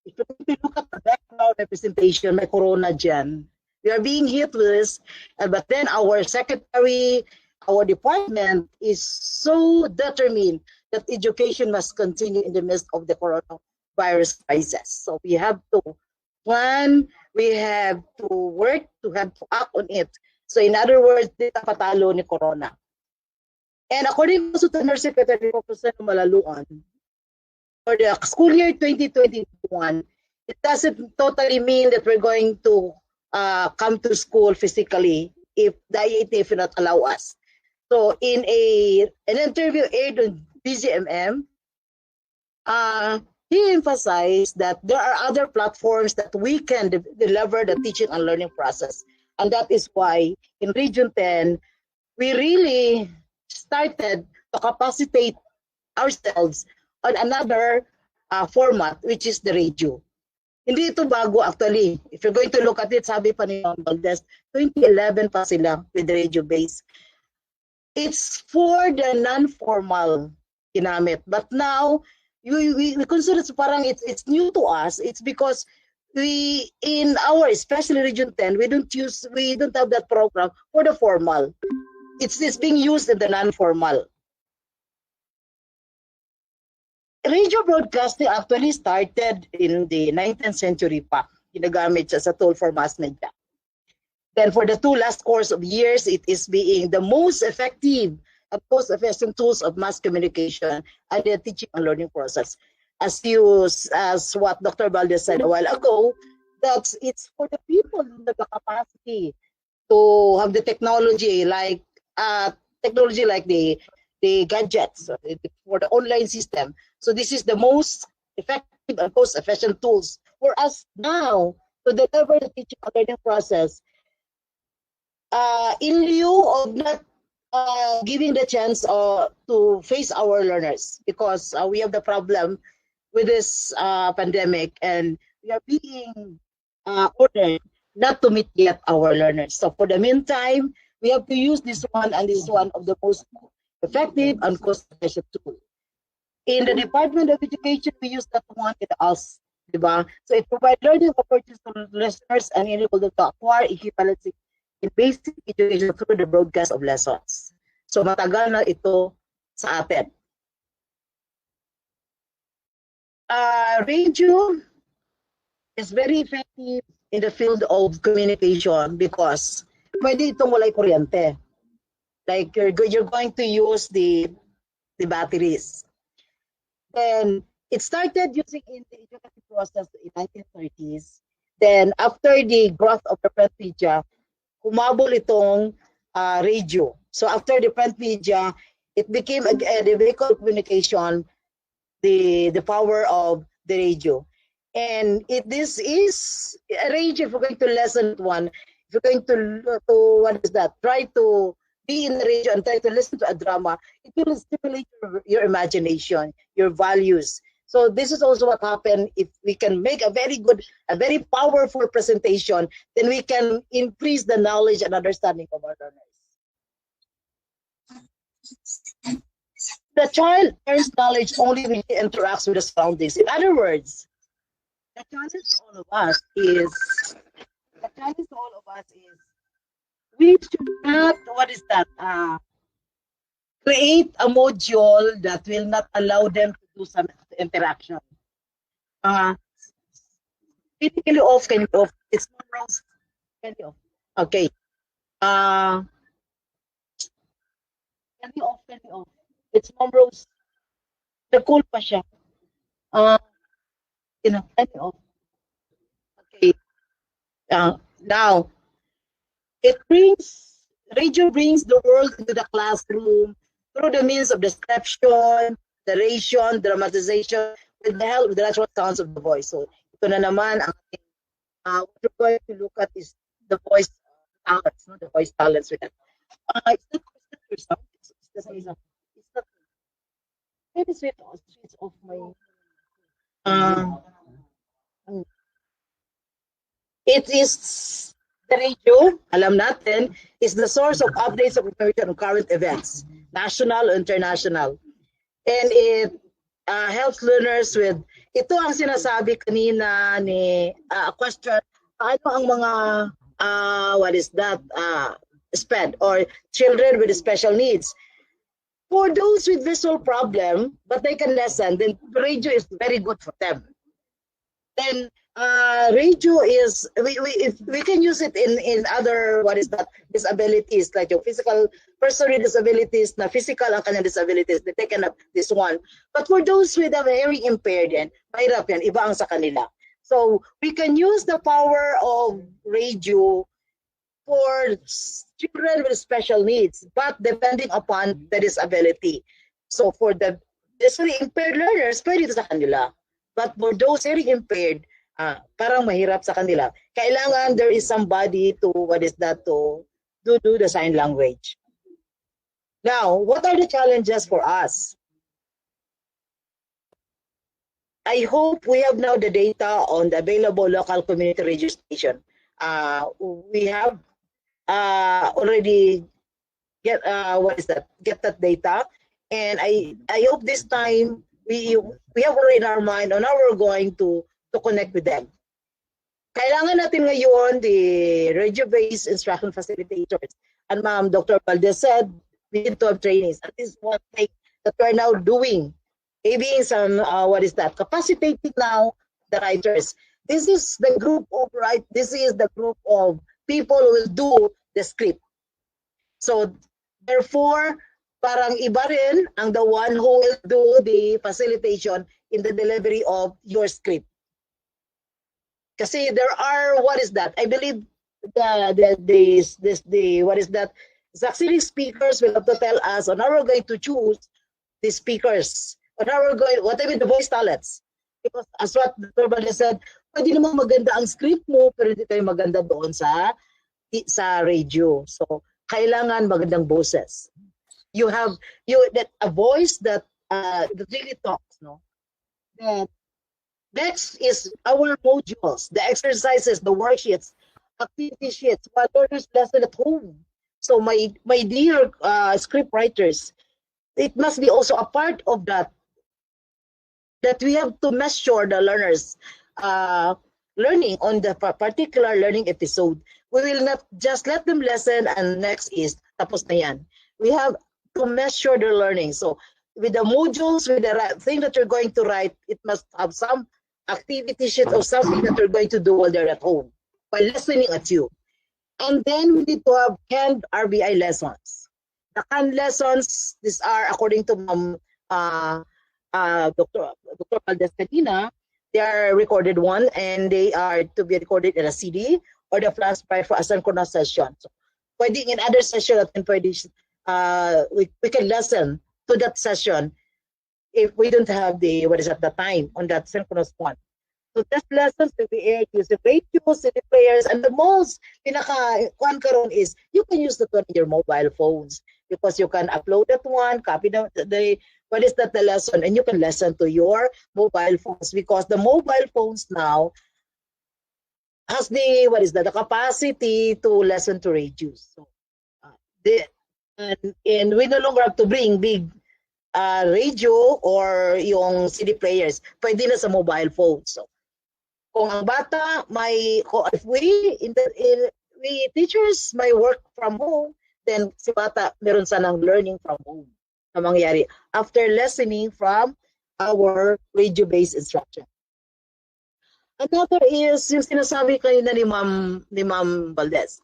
If you look at the background representation, may corona dyan. We are being hit with this, but then our secretary, our department is so determined that education must continue in the midst of the coronavirus crisis. So we have to plan, we have to work, to have to act on it. So in other words, di ta patalo ni corona. And according to the Nurse Secretary Professor Malaluan, for the school year 2021, it doesn't totally mean that we're going to come to school physically if the IATF will not allow us. So in an interview aired on BGMM, he emphasized that there are other platforms that we can deliver the teaching and learning process. And that is why in Region 10, we really started to capacitate ourselves on another format, which is the radio. Hindi ito bago actually. If you're going to look at it, sabi pa ni Ma'am Valdez, 2011 pa sila with radio base. It's for the non-formal ginamit. But now, we consider it parang it's new to us. It's because we, in our, especially Region 10, we don't have that program for the formal. It's being used in the non-formal. Radio broadcasting actually started in the 19th century pa. Ginagamit siya sa tool for mass media. Then for the last course of years, it is being the most effective and most efficient tools of mass communication and the teaching and learning process. As what Dr. Valdez said a while ago, that it's for the people who have the capacity to have the technology like the gadgets for the online system. So this is the most effective and most efficient tools for us now to deliver the teaching and learning process in lieu of not giving the chance to face our learners, because we have the problem with this pandemic, and we are being ordered not to meet yet our learners. So for the meantime, we have to use this one, and this is one of the most effective and cost-efficient tool. In the Department of Education, we use that one in us, diba? So it provides learning opportunities to listeners and enable them to acquire equivalency in basic education through the broadcast of lessons. So matagal na ito sa atin. Radio is very effective in the field of communication because pwede itong walay kuryente. Like you're going to use the batteries. Then it started using in the educative process in 1930s. Then after the growth of the print media, humabol itong radio. So after the print media, it became the vehicle of communication, the power of the radio. And this is a radio. If we're going to lesson one, if you're going to what is that? Try to be in the radio and try to listen to a drama. It will stimulate your imagination, your values. So this is also what happened. If we can make a very good, a very powerful presentation, then we can increase the knowledge and understanding of our learners. The child earns knowledge only when he interacts with the surroundings. In other words, the challenge to all of us is we should not, what is that? Create a module that will not allow them to do some interaction. Critically off, can you off? It's not wrong. Can you off? Okay. Can you off? Can you off? It's Mom Rose. The cool pa siya. Can you off? Okay. Now, radio brings the world into the classroom through the means of description, narration, dramatization, with the help of the natural sounds of the voice. So, ito na naman ang what we're going to look at is the voice talents, no? The voice talents with that. It's not maybe switch off my it is the radio, alam natin, is the source of updates of information on current events, national, international. And it helps learners with, ito ang sinasabi kanina ni question, ano ang mga, what is that, SPED, or children with special needs. For those with visual problem, but they can listen, then radio is very good for them. Then radio is, we can use it in other, what is that, disabilities, like your physical, personal disabilities, na physical ang kanyang disabilities, they taken up this one. But for those with a hearing impaired, mahirap yan, iba ang sa kanila. So we can use the power of radio for children with special needs, but depending upon the disability. So for the visually impaired learners, pwede ito sa kanila. But for those hearing impaired, parang mahirap sa kanila. Kailangan there is somebody to, what is that, to do the sign language. Now, what are the challenges for us? I hope we have now the data on the available local community radio station. We have already get get that data, and I hope this time we have already in our mind on how we're going to connect with them. Kailangan natin ngayon the radio-based instruction facilitators, and Ma'am Dr. Valdez said we need to have trainings. That is one thing that we're now doing. Maybe some capacitating now the writers. This is the group of people who will do the script. So therefore, parang iba rin ang the one who will do the facilitation in the delivery of your script. Kasi there are, I believe the succeeding speakers will have to tell us on how we're going to choose the speakers, on how we're going, whatever the voice talents. Because as what Dr. Valdez said, Pwede namang maganda ang script mo, pero hindi tayo maganda doon sa radio. So, kailangan magandang boses. You have that a voice that really talks, no? That next is our modules, the exercises, the worksheets, activity sheets, what learners lesson at home. So my dear script writers, it must be also a part of that we have to measure the learners learning on the particular learning episode. We will not just let them listen and next is tapos na yan. We have to measure their learning. So with the modules, with the thing that you're going to write, it must have some activity sheet or something that you're going to do while they're at home by listening at you. And then we need to have canned RBI lessons. The canned lessons, these are according to Dr. Valdez Cadena, they are recorded one and they are to be recorded in a CD or the flash drive for asynchronous session. So, pwedeng in other session natin pwede we can listen to that session if we don't have the time on that synchronous one. So that lessons will be aired using radios, CD players, and the most pinaka-kuan karon is you can use that one in your mobile phones because you can upload that one, copy the lesson, and you can listen to your mobile phones because the mobile phones now has the capacity to listen to radios. So and we no longer have to bring big radio or yung CD players. Pwede na sa mobile phone. So kung ang bata if we teachers may work from home, then si bata meron sanang learning from home na mangyari after listening from our radio-based instruction. Another is yung sinasabi kanina ni Ma'am Valdez,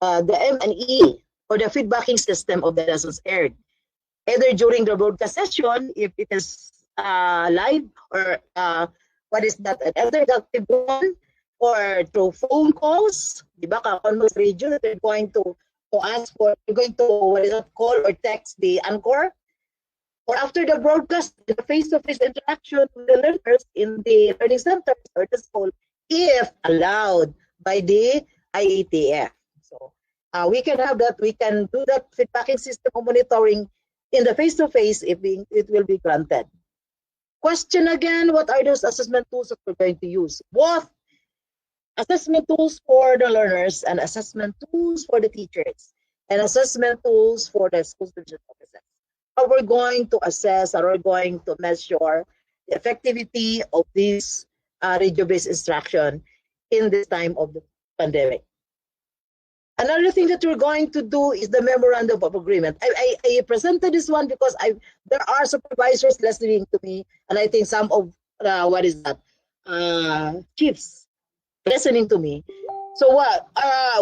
the M&E or the feedbacking system of the lessons aired, either during the broadcast session if it is live or an interactive one, or through phone calls, di ba, ka-converse radio that they're going to ask for, you're going to call or text the anchor, or after the broadcast, the face-to-face interaction with the learners in the learning center or the school, if allowed by the IETF. So we can have that, we can do that feedbacking system of monitoring in the face-to-face if it will be granted. Question again, what are those assessment tools that we're going to use? Both assessment tools for the learners and assessment tools for the teachers and assessment tools for the school division officers. How we're going to assess or we're going to measure the effectivity of this radio-based instruction in this time of the pandemic. Another thing that we're going to do is the memorandum of agreement. I presented this one because there are supervisors listening to me, and I think some of chiefs listening to me. So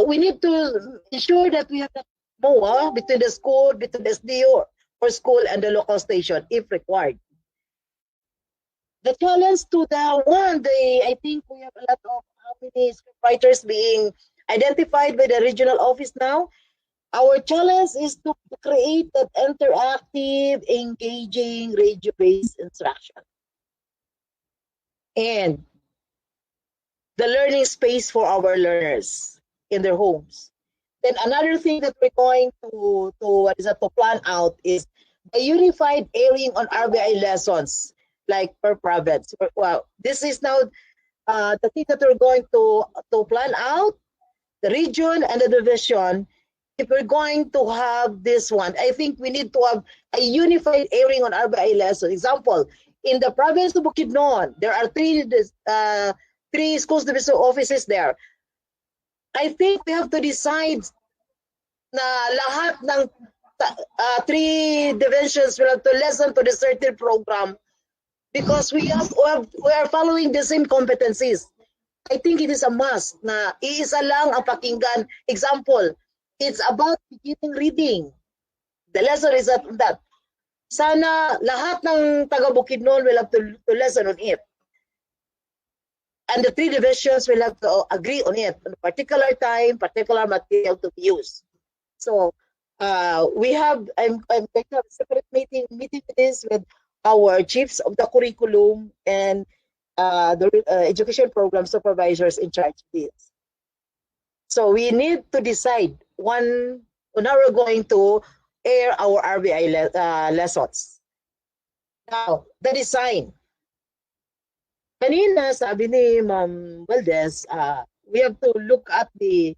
we need to ensure that we have that MOA between the school, between the SDO or school and the local station if required. The challenge to I think we have a lot of how many scriptwriters being identified by the regional office now. Our challenge is to create that interactive, engaging, radio-based instruction. And the learning space for our learners in their homes. Then another thing that we're going to plan out is the unified airing on RBI lessons, like per province. Well, this is now the thing that we're going to plan out, the region and the division. If we're going to have this one, I think we need to have a unified airing on RBI lessons. Example, in the province of Bukidnon, there are three schools division offices there. I think we have to decide na lahat ng three divisions will have to listen to the certain program because we are following the same competencies. I think it is a must na iisa lang ang pakinggan. Example, it's about beginning reading. The lesson is that sana lahat ng taga Bukidnon will have to listen on it. And the three divisions will have to agree on it, on a particular time, particular material to be used. So I'm going to have a separate meeting with this with our chiefs of the curriculum and the education program supervisors in charge of this. So we need to decide when are we going to air our RBI lessons. Now, the design. Kanina, sabi ni Ma'am Valdez, we have to look at the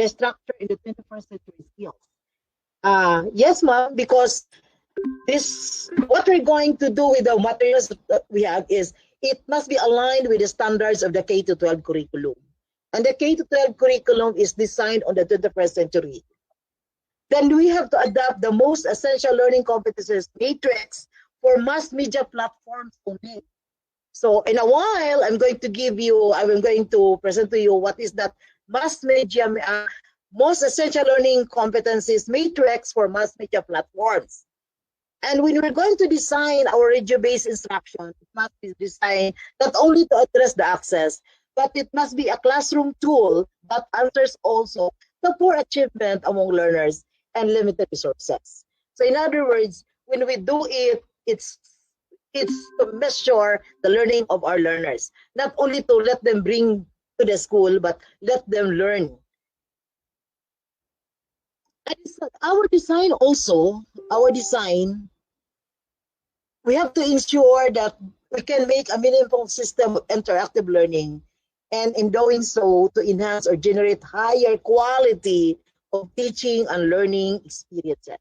structure in the 21st century skills. Yes, ma'am, because what we're going to do with the materials that we have is it must be aligned with the standards of the K-12 curriculum. And the K-12 curriculum is designed on the 21st century. Then we have to adapt the most essential learning competencies matrix for mass media platforms only. So in a while, I'm going to present to you what is that mass media, most essential learning competencies matrix for mass media platforms. And when we're going to design our radio-based instruction, it must be designed not only to address the access, but it must be a classroom tool that answers also the poor achievement among learners and limited resources. So in other words, when we do it, it's to measure the learning of our learners, not only to let them bring to the school, but let them learn. And our design, we have to ensure that we can make a meaningful system of interactive learning, and in doing so, to enhance or generate higher quality of teaching and learning experiences.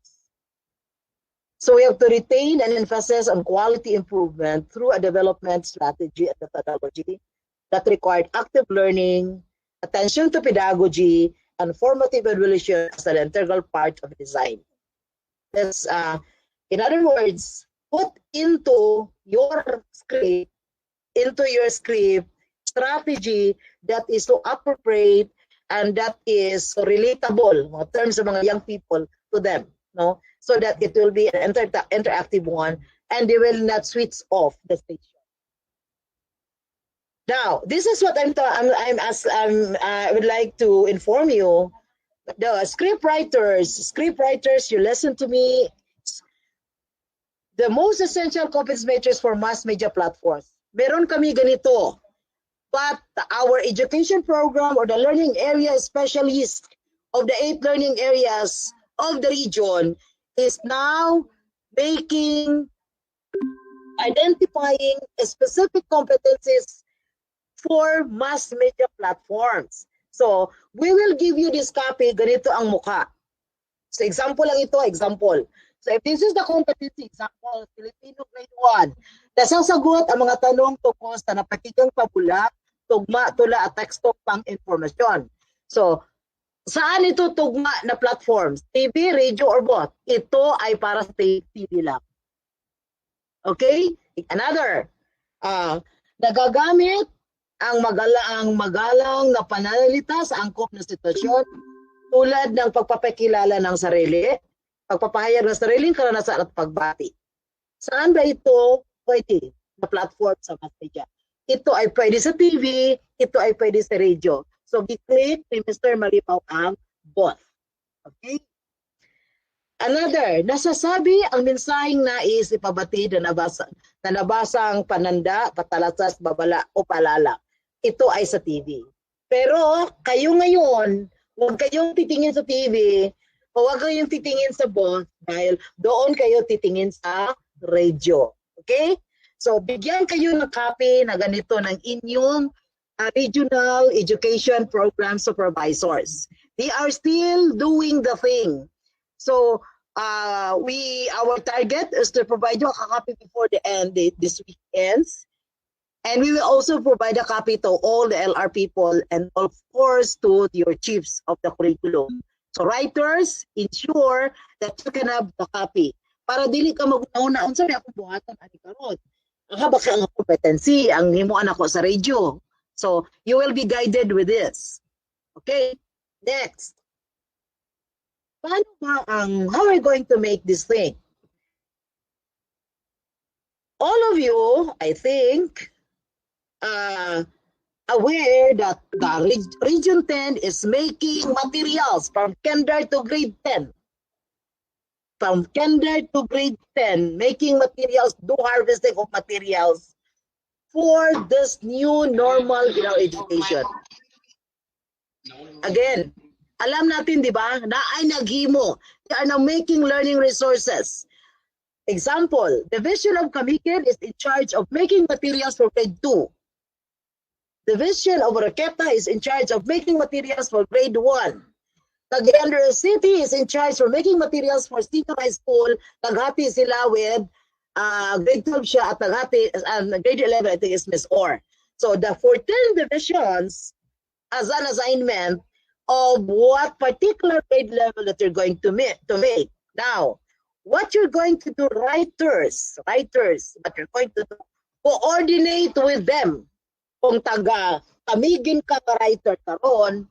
So we have to retain and emphasize on quality improvement through a development strategy and methodology that required active learning, attention to pedagogy, and formative evaluation as an integral part of design. That's, in other words, put into your script strategy that is so appropriate and that is so relatable in terms of mga young people to them, no? So that it will be an interactive one and they will not switch off the station. Now, this is what I would like to inform you. The script writers, you listen to me. The most essential competence matrix for mass media platforms. Meron kami ganito. But our education program or the learning area specialist of the 8 learning areas of the region is now identifying specific competencies for mass media platforms. So, we will give you this copy, ganito ang mukha. So, example lang ito, example. So, if this is the competency example, Filipino grade 1, nasasagot ang mga tanong tungkol sa napakikang pabula, tugma, tula, at teksto pang informasyon. So, saan ito tugma na platforms? TV, radio, or both? Ito ay para sa TV lang. Okay? Another, nagagamit ang magalang na pananalita sa angkop na sitwasyon tulad ng pagpapakilala ng sarili, pagpapahayag ng sariling karanasan at pagbati. Saan ba ito pwede na platform sa mass media? Ito ay pwede sa TV, ito ay pwede sa radio. So, gi-click ni Mr. Malipaw ang both. Okay? Another, nasasabi ang mensaheng nais ipabati na nabasang pananda, patalasas, babala o palala. Ito ay sa TV. Pero kayo ngayon, huwag kayong titingin sa TV o huwag kayong titingin sa both dahil doon kayo titingin sa radio. Okay? So, bigyan kayo ng copy na ganito ng inyong regional education program supervisors. They are still doing the thing. So, our target is to provide you a copy before the end this week ends. And we will also provide a copy to all the LR people and of course to your chiefs of the curriculum. So writers, ensure that you can have the copy. Para dili ka mag-una, sorry ako buhatan ani karon. Ang haba ka ang competency, ang himuan ako sa radio. So you will be guided with this. Okay? Next. Paano ba how are we going to make this thing? All of you, I think, aware that the Region 10 is making materials from kinder to grade 10. From kinder to grade 10, making materials, do harvesting of materials for this new normal in our education. Again, alam natin, di ba, na ay naghimo. They are now making learning resources. Example, Division of Camiguin is in charge of making materials for grade 2. Division of Roqueta is in charge of making materials for grade 1. Cagayan de City is in charge for making materials for senior high school. Naghati sila with grade 12 siya at naghati, grade 11 I think is Miss Orr. So the 14 divisions as an assignment of what particular grade level that you're going to make. Now, what you're going to do, writers, what you're going to do, coordinate with them. Kung taga Camiguin ka writer karon,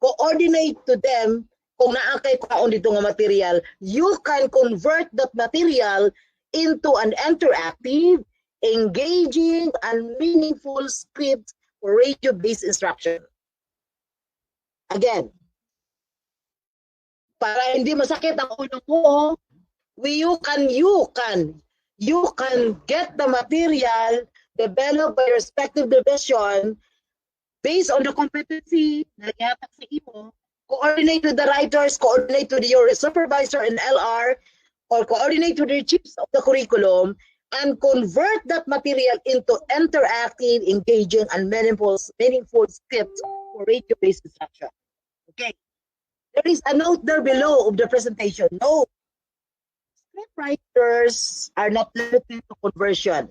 coordinate to them kung naa kay kaon dito nga material, you can convert that material into an interactive, engaging, and meaningful script for radio-based instruction. Again, para hindi masakit ang ulo mo, you can get the material developed by respective division based on the competency na naghatak sa imo, coordinate with the writers, coordinate with your supervisor in LR, or coordinate with the chiefs of the curriculum, and convert that material into interactive, engaging, and meaningful scripts for radio-based instruction. Okay. There is a note there below of the presentation. No, script writers are not limited to conversion,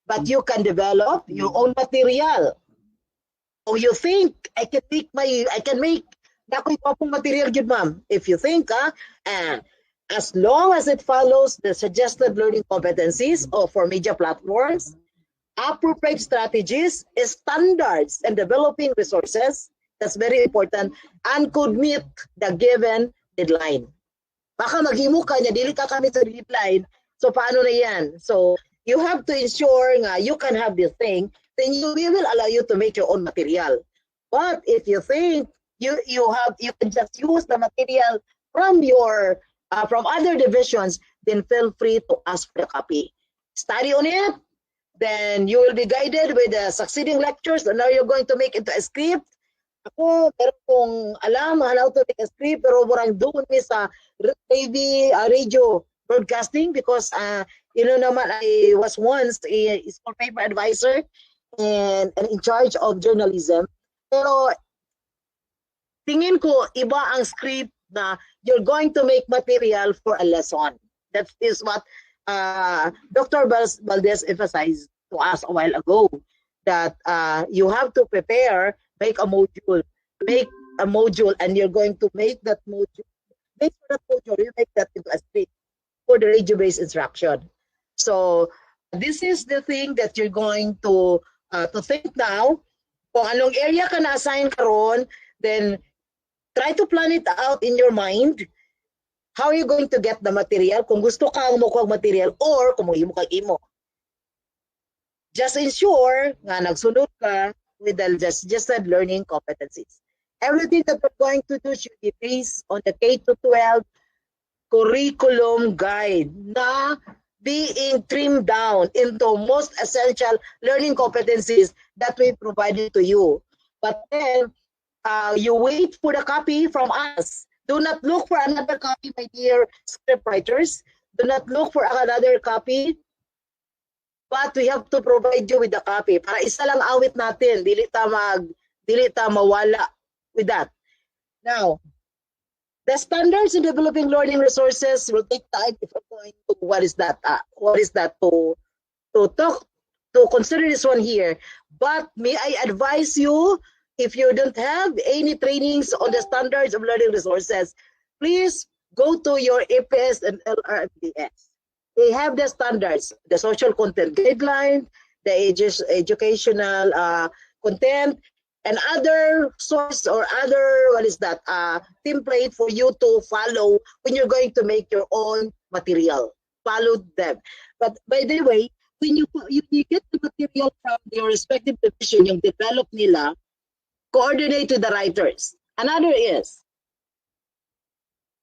but you can develop your own material. So you think I can make dakoy kopong material good, ma'am. If you think, as long as it follows the suggested learning competencies for media platforms, appropriate strategies, standards, and developing resources, that's very important, and could meet the given deadline. Baka maghimo ka niya, dili ka kami sa deadline, so paano na yan? So you have to ensure nga you can have this thing, then we will allow you to make your own material. But if you think you can just use the material from your from other divisions, then feel free to ask for a copy. Study on it, then you will be guided with the succeeding lectures, and now you're going to make into a script. Ako, pero kung alam how to make a script, pero murang doon sa TV, radio broadcasting, because naman, I was once a school paper advisor and in charge of journalism. Pero tingin ko, iba ang script na you're going to make material for a lesson. That is what Dr. Valdez emphasized to us a while ago, that you have to prepare, make a module, and you're going to make that module. Based on that module, you make that into a script for the radio-based instruction. So this is the thing that you're going to think now. Kung anong area ka na-assign karon, then try to plan it out in your mind. How are you going to get the material? Kung gusto ka mo kuha material or kung mo kag imo. Just ensure nga nagsunod ka with the suggested learning competencies. Everything that we're going to do should be based on the K-12 curriculum guide na being trimmed down into most essential learning competencies that we provided to you. But then, you wait for the copy from us. Do not look for another copy, my dear script writers. Do not look for another copy. But we have to provide you with the copy. Para isa lang awit natin, dili ta mawala with that. Now, the standards in developing learning resources will take time if we're going to what is that to consider this one here. But may I advise you, if you don't have any trainings on the standards of learning resources, please go to your APS and LRMDS. They have the standards, the social content guideline, the educational content, and other source or other, template for you to follow when you're going to make your own material. Follow them. But by the way, when you get the material from your respective division, yung develop nila, coordinate with the writers. Another is,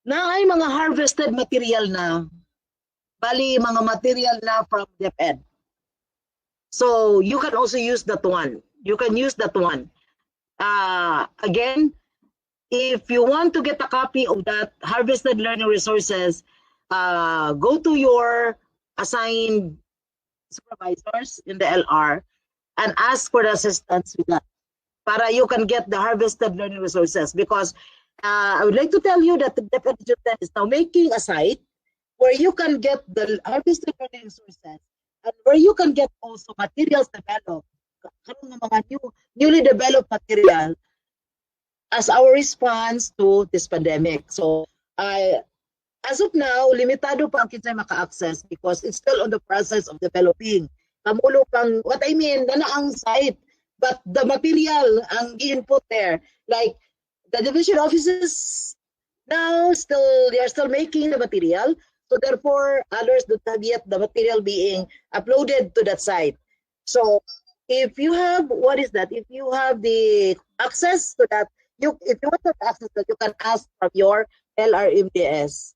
na ay mga harvested material na, bali mga material na from DepEd. So you can also use that one. You can use that one. Again, if you want to get a copy of that harvested learning resources, go to your assigned supervisors in the LR and ask for the assistance with that. Para you can get the harvested learning resources, because I would like to tell you that the Deputy Superintendent is now making a site where you can get the harvested learning resources and where you can get also materials developed, mga newly developed material as our response to this pandemic. So as of now, limitado pa ang kinsay maka-access because it's still on the process of developing. Kamulo pang, what I mean, na ang site, but the material, ang input there, like the division offices now they are still making the material. So therefore, others don't have yet the material being uploaded to that site. So if you have, if you have the access to that, if you want to access that, you can ask from your LRMDS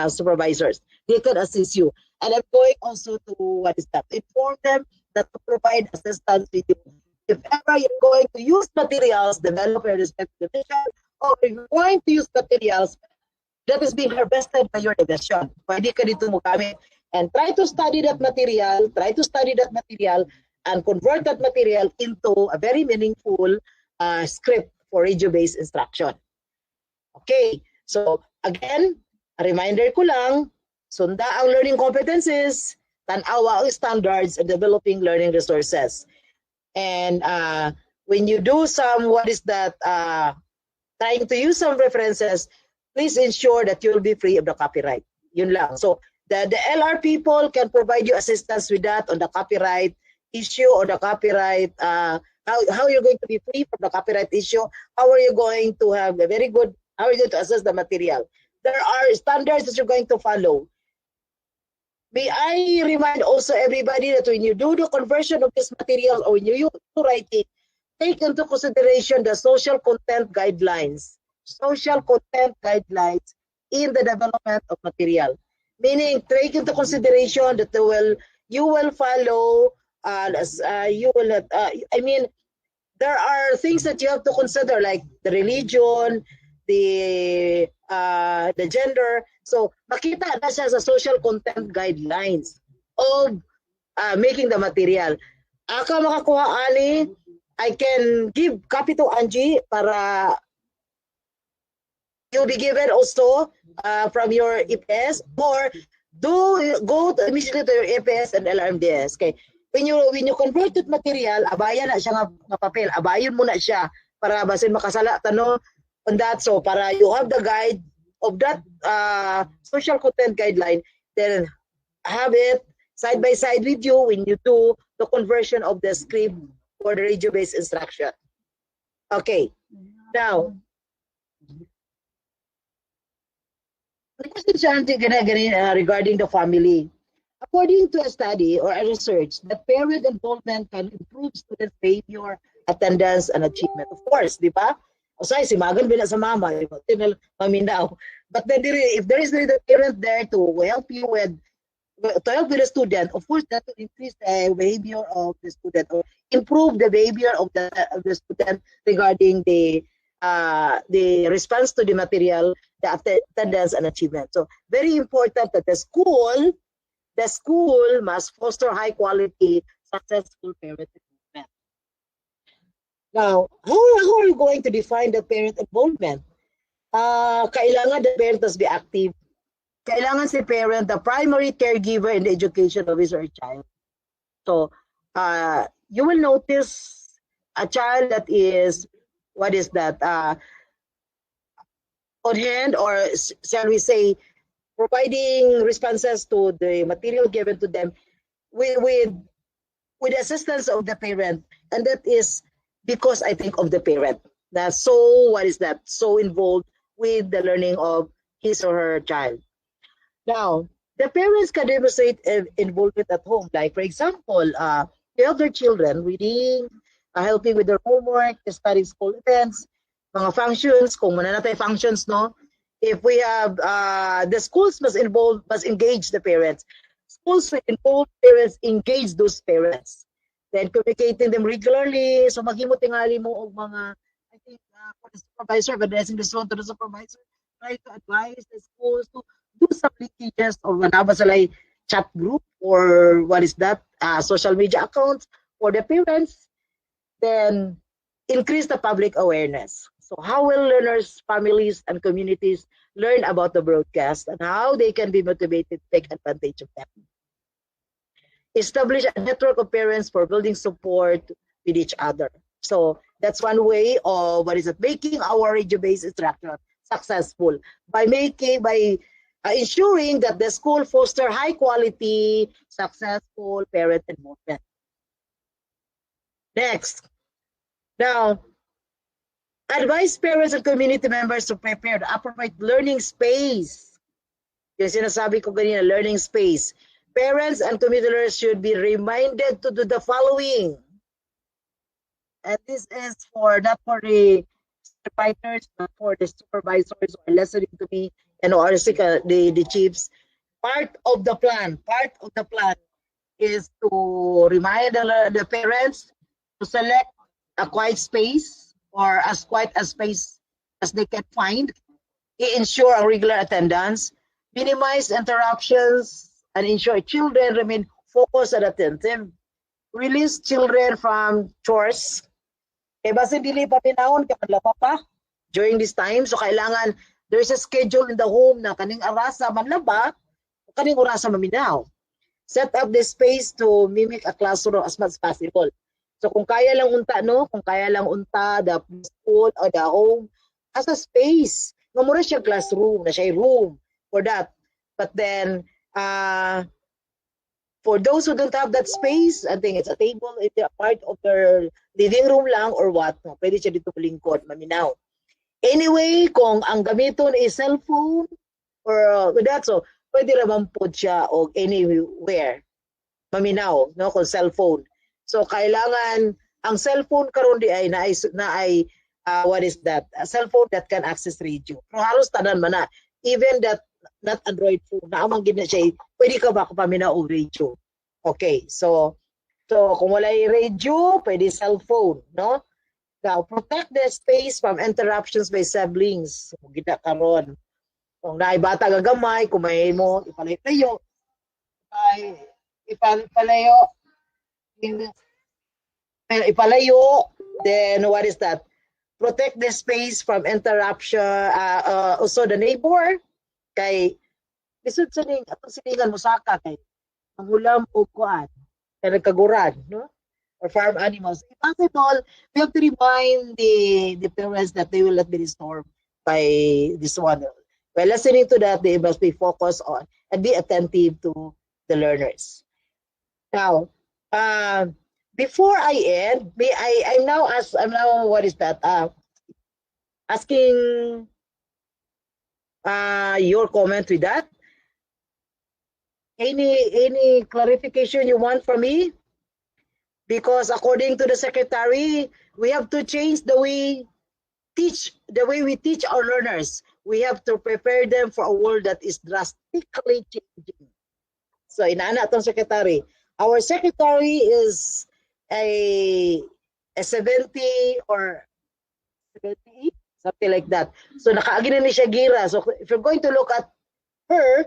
supervisors. They can assist you. And I'm going also to, inform them that to provide assistance with you. If ever you're going to use materials developed in respective division, or if you're going to use materials that is being harvested by your division, pwede ka dito mo gamit and try to study that material, and convert that material into a very meaningful script for radio-based instruction. Okay, so again, a reminder ko lang, sunda ang learning competencies, tanawa ang standards, and developing learning resources. And when you do some, trying to use some references, please ensure that you'll be free of the copyright. Yun lang. So the LR people can provide you assistance with that on the copyright issue or the copyright, how you're going to be free from the copyright issue, how are you going to have a very good, how are you going to assess the material. There are standards that you're going to follow. May I remind also everybody that when you do the conversion of this material or when you use writing, take into consideration the social content guidelines. Social content guidelines in the development of material. Meaning, take into consideration that you will follow, there are things that you have to consider like the religion, the gender. So, makita na siya sa social content guidelines of making the material. Aka makakuha ani, I can give copy to Angie para you'll be given also from your EPS, or go immediately to your EPS and LRMDS. Okay. When you convert that material, abayan na siya nga papel, abayon mo na siya para basin makasala tanong on that. So para you have the guide of that social content guideline, then have it side by side with you when you do the conversion of the script for the radio-based instruction. Okay. Now, the question regarding the family. According to a study or a research, that parent involvement can improve student behavior, attendance, and achievement. Of course, di ba? O say, si Magan bina sa mama, paminaw. But then, if there is the parent there to help you with the student, of course, that will increase the behavior of the student or improve the behavior of the student regarding the response to the material, the attendance, and achievement. So, very important that the school must foster high quality, successful parent involvement. Now, how are you going to define the parent involvement? Kailangan the parent must be active. Kailangan si parent the primary caregiver in the education of his or her child. So, you will notice a child that is, on hand, or shall we say, providing responses to the material given to them with the assistance of the parent. And that is because I think of the parent. That's so involved with the learning of his or her child. Now, the parents can demonstrate involvement at home. Like, for example, they help their children reading, helping with their homework, studying school events, mga functions, kung mananatay functions, no? If we have, the schools must engage the parents. Schools will involve parents, engage those parents. then communicating them regularly. So maghimo tingali mo og mga, I think, for the supervisor, addressing this one to the supervisor, try to advise the schools to do some leakages or whenever sila chat group or what is that, social media accounts for the parents, then increase the public awareness. So how will learners, families, and communities learn about the broadcast and how they can be motivated to take advantage of them? Establish a network of parents for building support with each other. So that's one way of making our radio-based instruction successful by ensuring that the school foster high quality, successful parent involvement. Next, now advise parents and community members to prepare the appropriate learning space. Yung sinasabi ko ganina, learning space. Parents and community should be reminded to do the following. And this is not for the writers, but for the supervisors who are listening to me and also the chiefs. Part of the plan is to remind the parents to select a quiet space or as quiet a space as they can find, ensure a regular attendance, minimize interruptions, and ensure children remain focused and attentive. Release children from chores. Kaya basta dili pa pinahon, kamadlapa pa during this time. So kailangan, there's a schedule in the home na kaning arasa manlaba, kaning orasa maminaw. Set up the space to mimic a classroom as much as possible. So kung kaya lang unta, kung kaya lang unta, the school or the home, as a space. Nga mura siya classroom, na siya room for that. But then, for those who don't have that space, I think it's a table, it's a part of their living room lang or what, pwede siya dito lingkod, maminaw. Anyway, kung ang gamiton is cellphone or with that, so pwede naman po siya o anywhere, maminaw, kung cellphone. So kailangan, ang cellphone karon di ay what is that? A cellphone that can access radio. Pero halos tanan man na, even that not Android phone, naamang gina siya, pwede ka ba paminaw o radio? Okay, so kung wala yung radio, pwede cellphone, no? Now, protect the space from interruptions by siblings. Gina karon. Kung naibata gagamay, kung may mo, ipalayo. Then what is that? Protect the space from interruption. Also the neighbor, kay bisod sa ning atong silingan musaka kay mangulam og kuan kay nagkaguran, no? Or farm animals. If possible, we have to remind the parents that they will not be disturbed by this one. By listening to that, they must be focused on and be attentive to the learners. Now, before I end, I'm now what is that? Asking your comment with that. Any clarification you want from me? Because according to the secretary, we have to change the way we teach our learners. We have to prepare them for a world that is drastically changing. So inaana tong secretary. Our secretary is a 70 or 78, something like that. So nakaagi na ni siya gira. So if you're going to look at her,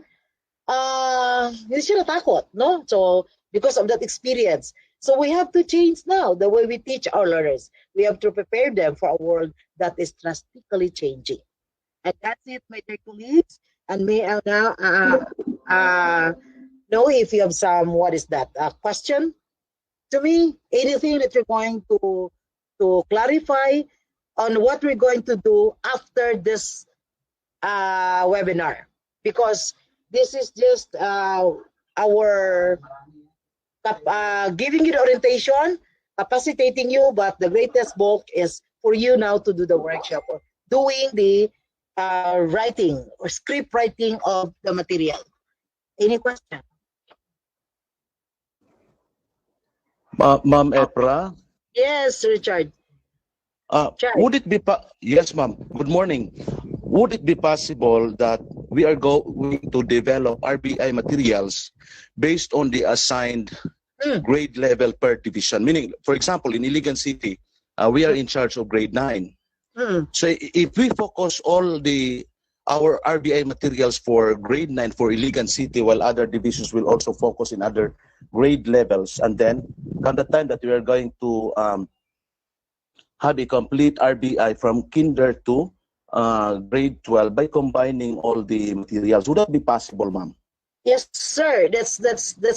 hindi siya natakot, no? So because of that experience. So we have to change now the way we teach our learners. We have to prepare them for a world that is drastically changing. And that's it, my dear colleagues. And may I now know if you have some, what is that, question to me? Anything that you're going to clarify on what we're going to do after this webinar? Because this is just our giving you the orientation, capacitating you, but the greatest bulk is for you now to do the workshop or doing the writing or script writing of the material. Any question? Ma'am Epra? Yes, Richard. Would it be yes, ma'am. Good morning. Would it be possible that we are going to develop RBI materials based on the assigned grade level per division. Meaning, for example, in Iligan City, we are in charge of grade 9. So if we focus all our RBI materials for grade 9 for Iligan City, while other divisions will also focus in other grade levels, and then come the time that we are going to have a complete RBI from kinder to grade 12 by combining all the materials. Would that be possible, ma'am? Yes, sir. That's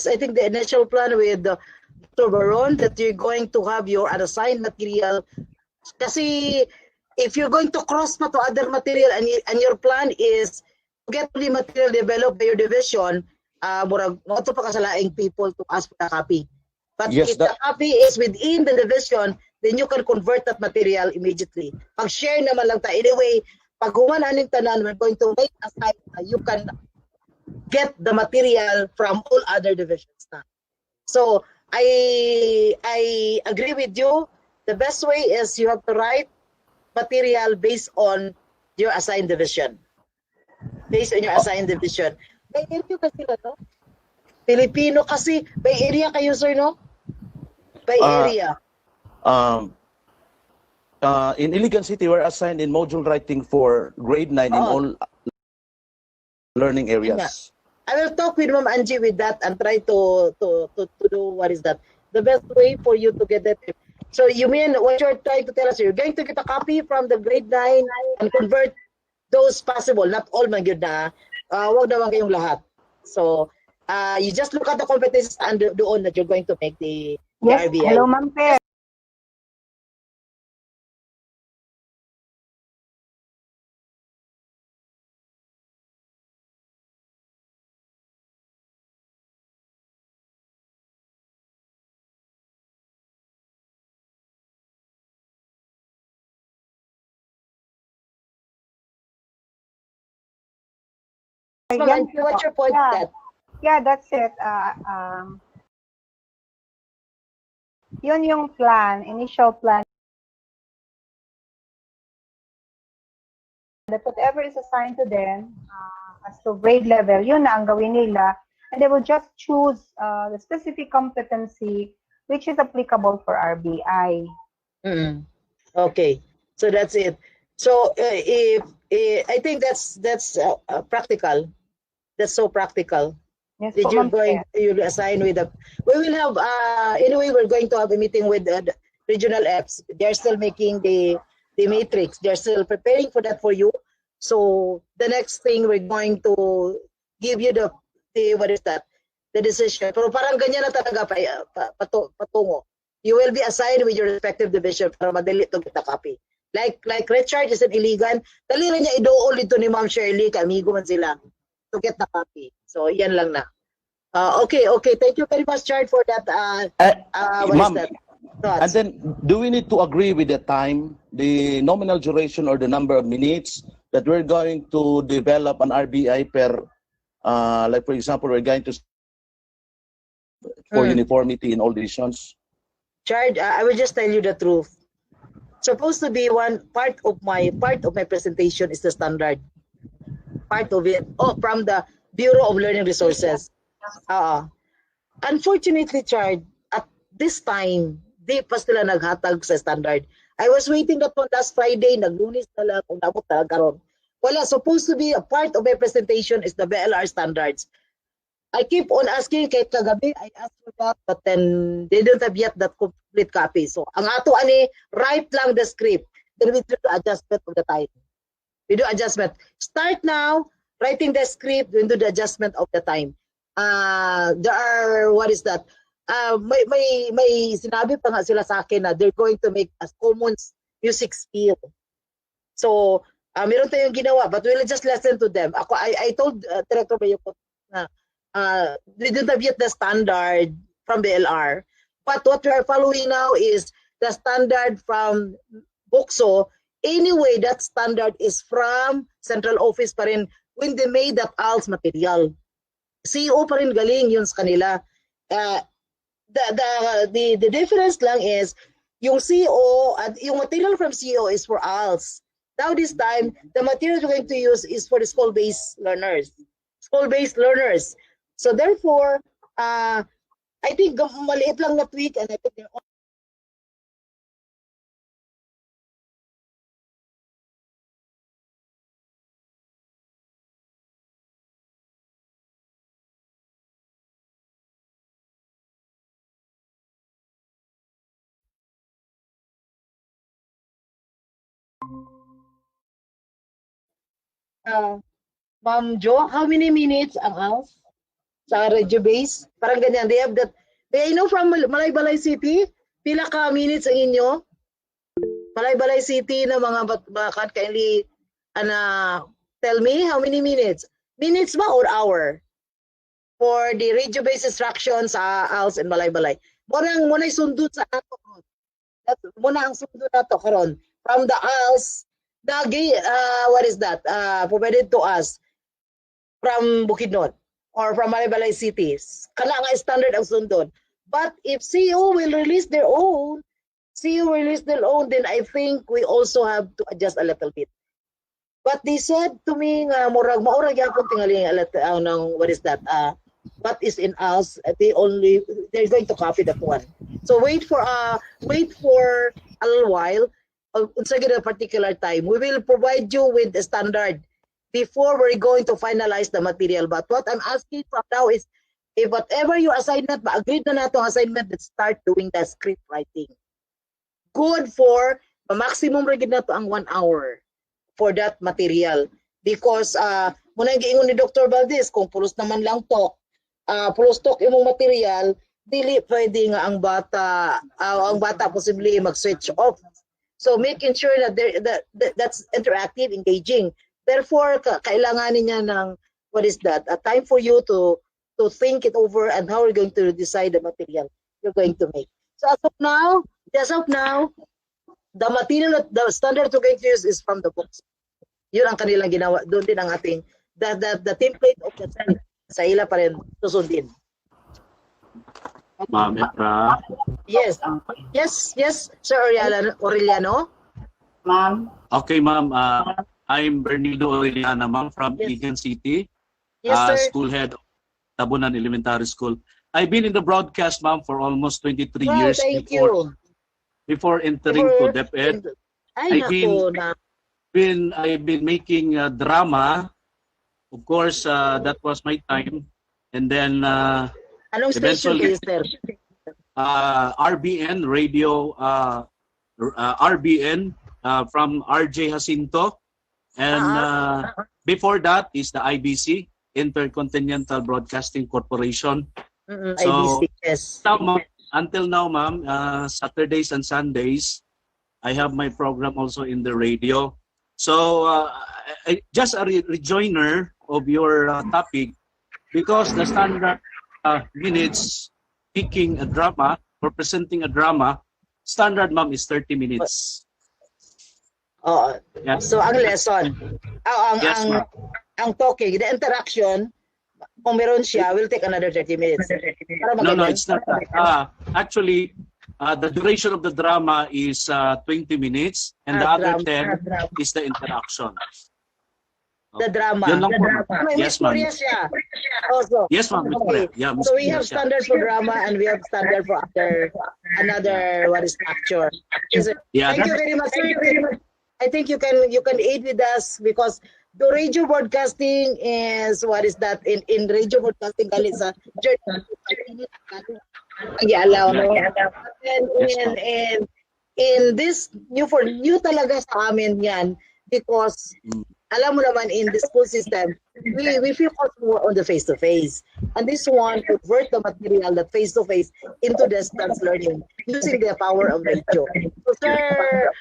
I think the initial plan with Dr. Baron, that you're going to have your unassigned material. Kasi if you're going to cross to other material and your plan is to get the material developed by your division, murag not pa kasalaing people to ask for a copy. But Yes, if the copy is within the division, then you can convert that material immediately. Pag share naman lang ta. Anyway, pag humanan tanan, we're going to make a site, you can get the material from all other divisions na. So I agree with you. The best way is you have to write material based on your assigned division. Based on your assigned division. May area kasi na to? Filipino kasi. May area kayo, sir, no? By area. In Iligan City, we're assigned in module writing for grade 9 in all learning areas. I will talk with Ma'am Angie with that and try to do what is that. The best way for you to get that. So you mean what you're trying to tell us, you're going to get a copy from the grade 9 and convert those possible, not all man yun na. Wag naman kayong lahat. So you just look at the competencies and doon that you're going to make the Yes, RBI. hello, Ma'am Pe. Ma'am Angie, what's your point Yeah. that? Yeah, that's it. Yun yung plan, initial plan. That whatever is assigned to them as to grade level, yun na ang gawin nila. And they will just choose the specific competency which is applicable for RBI. Okay, so that's it. So if I think that's practical. That's so practical. Yes, That po, you're Ma'am going Pe. you assign with the. We will have anyway. We're going to have a meeting with the regional apps. They're still making the matrix. They're still preparing for that for you. So the next thing we're going to give you the what is that? The decision. Pero parang ganyan na talaga patungo. You will be assigned with your respective division para madali to get a copy. Like Richard is an Iligan. Dali rin niya idool dito ni Ma'am Shirley, amigo man sila, to get the copy. So yan lang na. Okay. Thank you very much, Chard, for that. What is Ma'am, that? and then do we need to agree with the time, the nominal duration or the number of minutes that we're going to develop an RBI per, like for example, we're going to for uniformity in all divisions? Chard, I will just tell you the truth. Supposed to be one part of my presentation is the standard. Part of it. From the Bureau of Learning Resources. Unfortunately, Chard, at this time, di pa sila naghatag sa standard. I was waiting that one last Friday, naglunis na lang kung nabot talaga ron. Wala, supposed to be a part of my presentation is the BLR standards. I keep on asking, kahit kagabi, I asked for that, but then they don't have yet that complete copy. So, ang ato ani, write lang the script. Then we do the adjustment of the time. We do adjustment. Start now, writing the script, we do the adjustment of the time. There are, what is that? May sinabi pa nga sila sa akin na they're going to make a common music spiel. So, meron tayong ginawa, but we'll just listen to them. I told Director Bayokot na we don't have yet the standard from BLR. But what we are following now is the standard from BOCSO. Anyway, that standard is from central office pa rin when they made that ALS material. CO pa rin galing yun sa kanila. The difference lang is yung CO at yung material from CO is for ALS. Now this time, the material we're going to use is for the school-based learners. So therefore, I think maliit lang na tweak and I think Ma'am Jo, how many minutes ang ALS sa radio base? Parang ganyan. They have that. They know from Malaybalay City, pila ka minutes ang inyo? Malaybalay City na mga bakat kindly tell me how many minutes? Minutes ba or hour? For the radio based instructions sa ALS and Malaybalay. Muna'y sundot sa ato. Muna ang sundot nato karon. From the ALS, what is that? Provided to us from Bukidnon or from Malaybalay cities. Kana nga standard ang sundon. But if CEO will release their own, then I think we also have to adjust a little bit. But they said to me nga maurag yapon tingali what is that? What is in us? They're going to copy that one. So wait for a little while. At a particular time, we will provide you with the standard before we're going to finalize the material. But what I'm asking for now is, if whatever your assignment, agreed na nato ang assignment, let's start doing the script writing. Good for maximum rigid na to ang 1 hour for that material. Because muna giingon ni Dr. Valdez, kung pulos naman lang talk, pulos talk imong material, dili pwede nga ang bata possibly mag-switch off. So making sure that that's interactive, engaging. Therefore, kailanganin niya ng, what is that, a time for you to think it over and how you're going to decide the material you're going to make. So as of now, the material, the standard you're going to use is from the books. Yun ang kanilang ginawa. Doon din ang ating, the template of the standard sa ila pa rin susundin. Ma'am Efra. Yes, Sir Aureliano. Ma'am. Okay, ma'am. I'm Bernardo Aureliano, ma'am, from Yes. Iligan City, Yes, sir. school head of Tabunan Elementary School. I've been in the broadcast, ma'am, for almost 23 Wow, years thank before entering to DepEd. Ay, I've naku na. I've been making drama. Of course, that was my time. And then Anong station eventually, kayo, sir? RBN radio, RBN from RJ Jacinto, and before that is the IBC, Intercontinental Broadcasting Corporation. So, IBC, yes. now, until now, ma'am, Saturdays and Sundays, I have my program also in the radio. So just a rejoiner of your topic, because the standard minutes picking a drama or presenting a drama, standard, ma'am, is 30 minutes. Oo. Yeah. So ang lesson, Yes, ma'am. ang talking, the interaction, kung meron siya, will take another 30 minutes. Para No, maganda. it's not that. Actually, the duration of the drama is 20 minutes, and the other 10 is the interaction. The drama. Yun lang po. May Yes, ma'am. istorya siya. Also. Yes, ma'am. Okay. Yeah, So we have yes, yeah. standard for drama and we have standard for another what is actor. Yeah, Thank you very much, sir. I think you can aid with us because the radio broadcasting is what is that in radio broadcasting galit sa allow no. And in this new talaga sa amin yan because alam mo naman in the school system we focus more on the face-to-face, and this one convert the material that face-to-face into distance learning using the power of radio. So Sir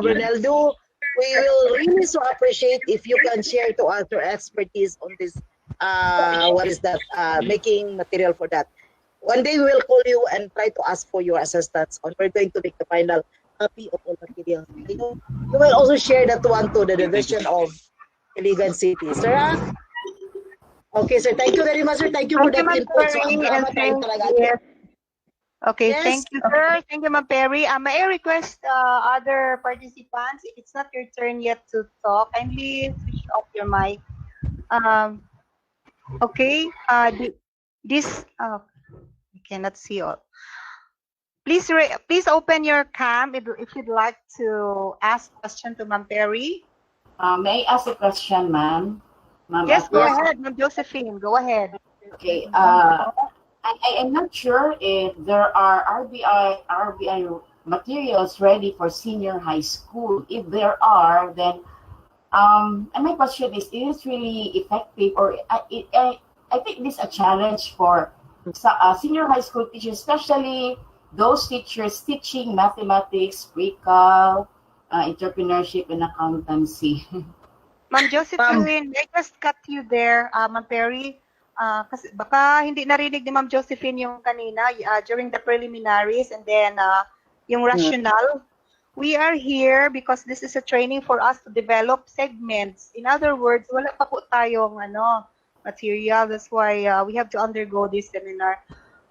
Ronaldo, we will really so appreciate if you can share to us your expertise on this what is that making material for that. One day we will call you and try to ask for your assistance on we're going to make the final copy of all materials. You will also share that one to the division of Iligan City. Sir? Okay, sir. Thank you very much, sir. Thank you for that input. So, ang drama tayo talaga. Yes. Okay, Yes. thank you, sir. Thank you, Ma'am Perry. May I request other participants, if it's not your turn yet to talk, kindly switch off your mic. Okay. cannot see all. Please, please open your cam if you'd like to ask question to Ma'am Perry. May I ask a question, ma'am? Ma'am, Yes, go ahead, Ma'am Josephine. Go ahead. Okay. I am not sure if there are RBI materials ready for senior high school. If there are, then and my question is it really effective, or I think this is a challenge for senior high school teachers, especially those teachers teaching mathematics, pre-cal, entrepreneurship, and accountancy. Ma'am Josephine, I just cut you there, Ma'am Perry. Kasi baka hindi narinig ni Ma'am Josephine yung kanina during the preliminaries and then yung rationale. We are here because this is a training for us to develop segments. In other words, wala pa po tayong material. That's why we have to undergo this seminar.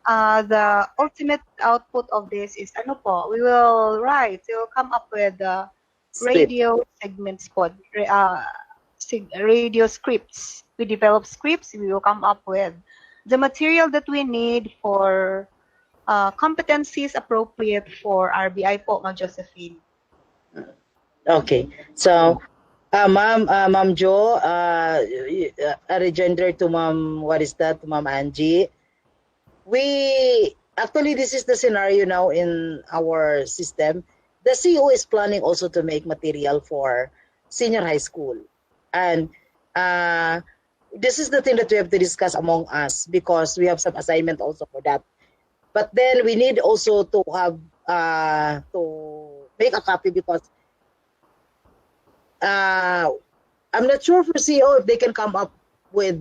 The ultimate output of this is we will come up with radio segments radio scripts. We develop scripts. We will come up with the material that we need for competencies appropriate for RBI po, Ma'am Josephine. Okay. So, Ma'am Jo, a rejoinder to Ma'am, Ma'am Angie. Actually, this is the scenario now in our system. The CEO is planning also to make material for senior high school. And this is the thing that we have to discuss among us because we have some assignment also for that. But then we need also to have to make a copy because I'm not sure for CEO if they can come up with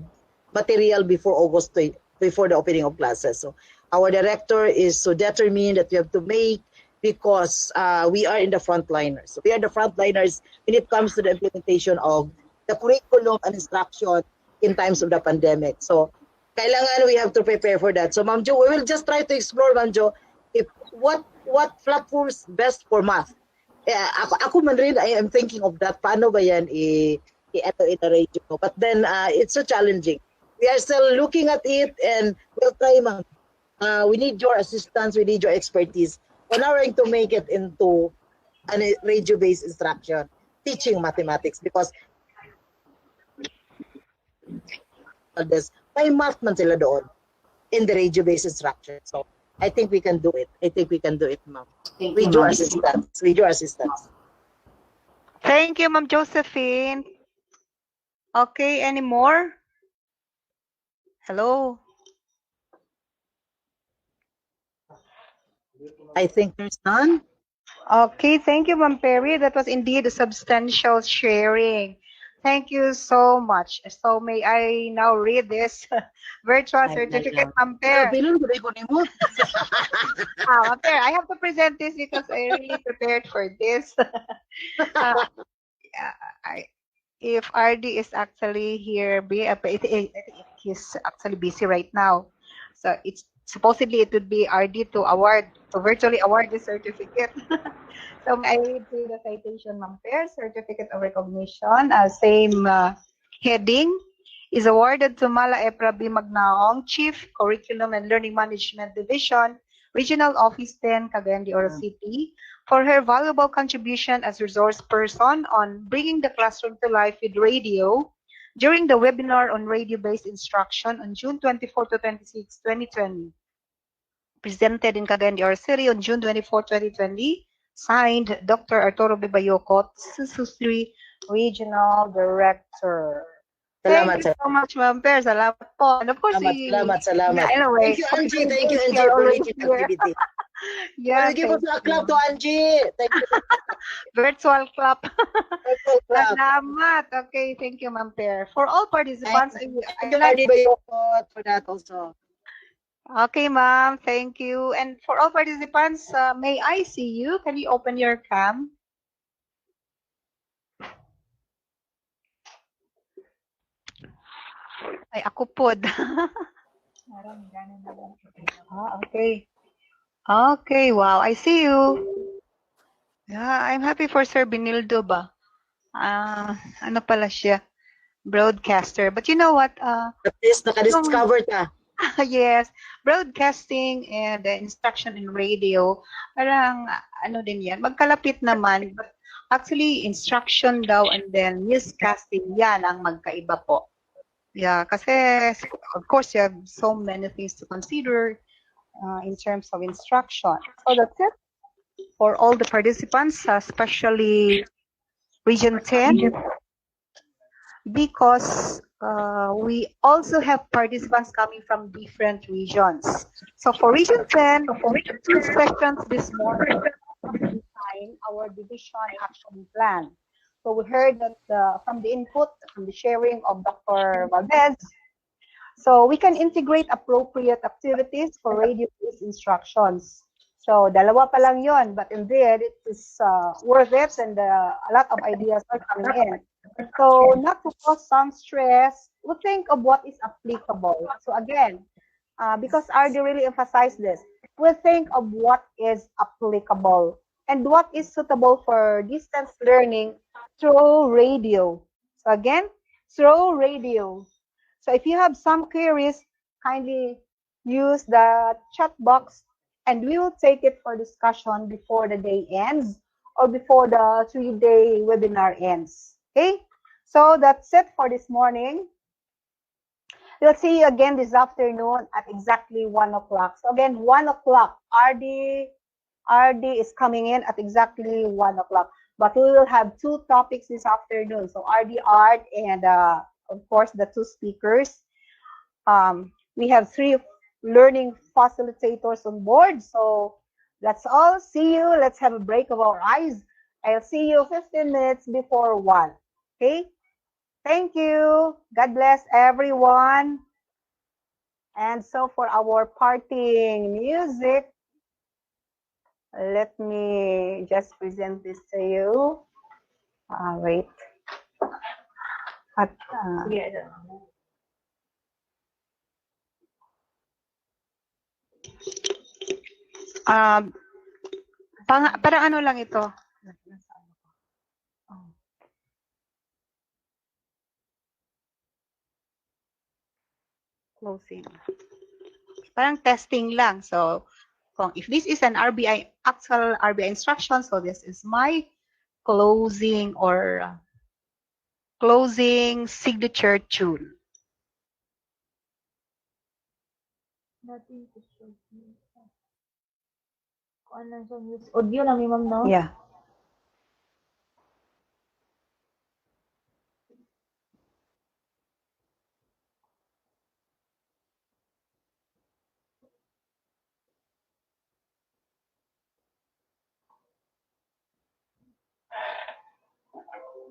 material before August, before the opening of classes. So our director is so determined that we have to make because we are in the frontliners. So we are the frontliners when it comes to the implementation of the curriculum and instruction in times of the pandemic. So kailangan we have to prepare for that. So Ma'am Jo, we will just try to explore, Ma'am Jo, if what platforms best for math. Ako man rin, I am thinking of that. Paano ba yan i-eto in the radio? But then it's so challenging. We are still looking at it and we'll try, ma'am. We need your assistance, we need your expertise on how to make it into a radio-based instruction, teaching mathematics because may math man sila doon in the radio-based instruction. So I think we can do it. Ma'am. With your assistance. Thank you, Ma'am Josephine. Okay, any more? Hello? I think there's none. Okay, thank you, Ma'am Perry. That was indeed a substantial sharing. Thank you so much. So may I now read this virtual certificate, Ma'am Perry? Ma'am Perry, I have to present this because I really prepared for this. If RD is actually here, I think he's actually busy right now. So it's supposedly it would be RD to virtually award the certificate. So I read through the citation, Ma'am Perry, Certificate of Recognition, same heading, is awarded to Mala Epra B. Magnaong, Chief Curriculum and Learning Management Division, Regional Office 10, Cagayan de Oro City, for her valuable contribution as resource person on bringing the classroom to life with radio during the webinar on radio-based instruction on June 24 to 26, 2020. Presented in Cagayan de Oro City on June 24, 2020. Signed, Dr. Arturo B. Bayocot, Susuri Regional Director. Thank you so much, Ma'am Perry. Salamat po. And of course, salamat. Anyway, Thank you, Angie, for leading the activity. Yeah, give us a clap to Angie. Thank you. Virtual clap. Virtual clap. Salamat. Okay, thank you, Ma'am Perry. For all participants, Thank you, Bayocot, for that also. Okay, ma'am. Thank you. And for all participants, may I see you? Can you open your cam? Ay, ako pod. Okay. Okay, wow. I see you. Yeah, I'm happy for Sir Benildo ba? Ano pala siya? Broadcaster. But you know what? At least, nakadiscover ka. Yes, broadcasting and instruction in radio, parang ano din yan, magkalapit naman, but actually instruction daw and then newscasting, yan ang magkaiba po. Yeah, kasi of course you have so many things to consider in terms of instruction. So that's it for all the participants, especially Region 10, because we also have participants coming from different regions. So for Region 10, two sessions this morning define our division action plan. So we heard that from the input, from the sharing of Dr. Valdez, so we can integrate appropriate activities for radio-based instructions. So dalawa pa lang yon, but indeed it is worth it, and a lot of ideas are coming in. So not to cause some stress, we think of what is applicable. So again, because RD really emphasized this, we think of what is applicable and what is suitable for distance learning through radio. So again, through radio. So if you have some queries, kindly use the chat box and we will take it for discussion before the day ends or before the 3-day webinar ends. Okay, so that's it for this morning. We'll see you again this afternoon at exactly 1 o'clock. So again, 1 o'clock, RD is coming in at exactly 1 o'clock. But we will have 2 topics this afternoon. So RD Art and of course the 2 speakers. We have 3 learning facilitators on board. So that's all. See you. Let's have a break of our eyes. I'll see you 15 minutes before 1. Okay? Thank you. God bless everyone. And so for our parting music, let me just present this to you. Wait. At, parang ano lang ito. Closing. Parang testing lang. So, if this is an actual RBI instruction, so this is my closing or closing signature tune. Audio lang ni ma'am, no? Yeah.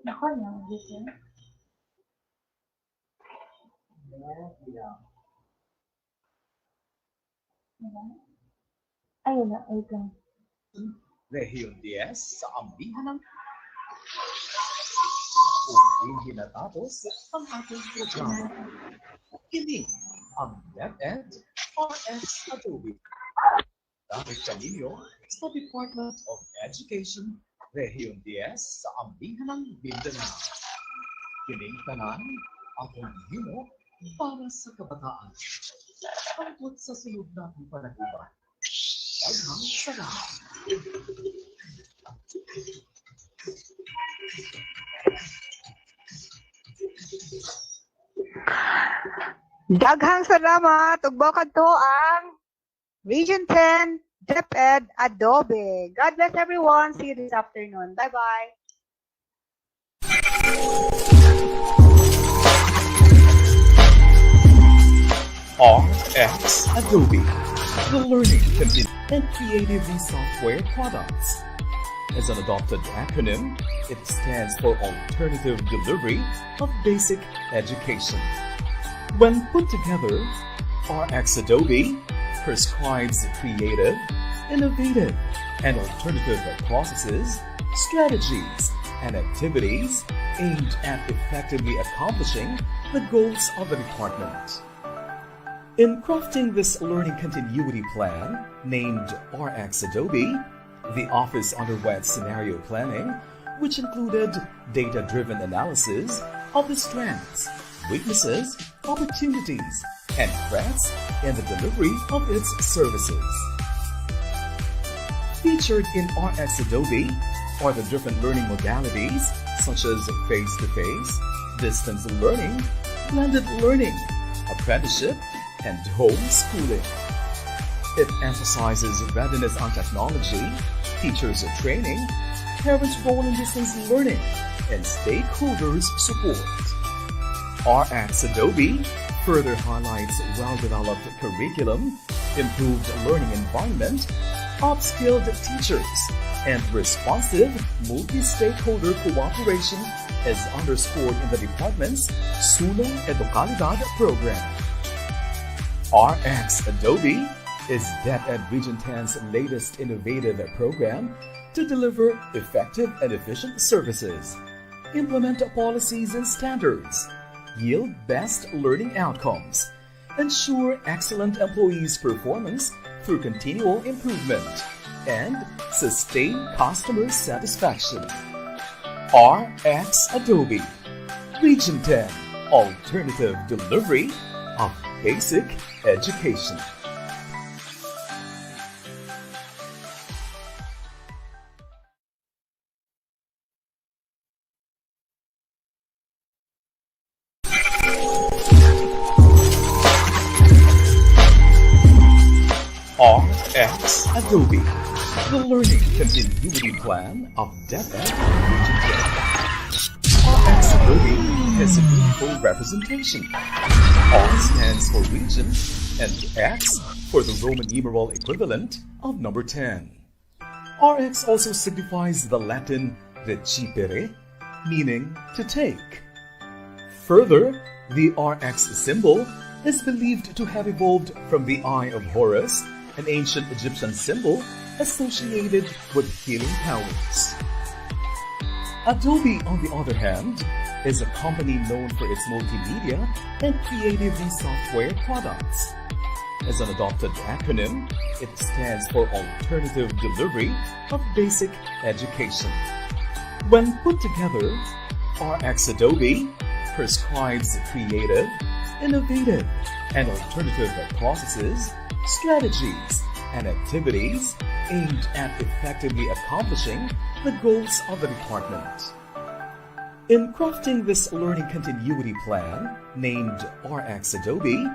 Ako na, dito. Ayun na, ayun lang. Rehiyon 10 sa ambihan ng hindi natapos ang ating programa. Kini ang DepEd RS Adobe. Dahil kaninyo sa Department of Education, Rehiyon 10 sa ambihan ng Mindanao. Kining tanan akong himo para sa kabataan. Pagkot sa sulod nating panaguban. Daghang salamat. Daghang salamat. Ugbo kadto ang Region 10 DepEd Adobe. God bless everyone. See you this afternoon. Bye-bye. RX Adobe, the learning continues and creative software products. As an adopted acronym, it stands for Alternative Delivery of Basic Education. When put together, RX Adobe prescribes creative, innovative, and alternative processes, strategies, and activities aimed at effectively accomplishing the goals of the department. In crafting this learning continuity plan, named RX Adobe, the office underwent scenario planning, which included data-driven analysis of the strengths, weaknesses, opportunities, and threats in the delivery of its services. Featured in RX Adobe are the different learning modalities such as face-to-face, distance learning, blended learning, apprenticeship, and homeschooling. It emphasizes readiness on technology, teachers training, parents' role in distance learning, and stakeholders support. RX Adobe further highlights well-developed curriculum, improved learning environment, upskilled teachers, and responsive multi-stakeholder cooperation as underscored in the department's Sulong Educalidad program. RX Adobe is DepEd Region 10's latest innovative program to deliver effective and efficient services, implement policies and standards, yield best learning outcomes, ensure excellent employees' performance through continual improvement, and sustain customer satisfaction. RX Adobe, Region 10, alternative delivery of basic education. RX Adobe, the learning continuity plan of DepEd Region 10. RX Adobe has a beautiful representation. R stands for region and X for the Roman numeral equivalent of number 10. RX also signifies the Latin recipere, meaning to take. Further, the RX symbol is believed to have evolved from the Eye of Horus, an ancient Egyptian symbol associated with healing powers. Adobe, on the other hand, is a company known for its multimedia and creative software products. As an adopted acronym, it stands for Alternative Delivery of Basic Education. When put together, RX Adobe prescribes creative, innovative, and alternative processes, strategies, and activities aimed at effectively accomplishing the goals of the department. In crafting this learning continuity plan, named RX Adobe,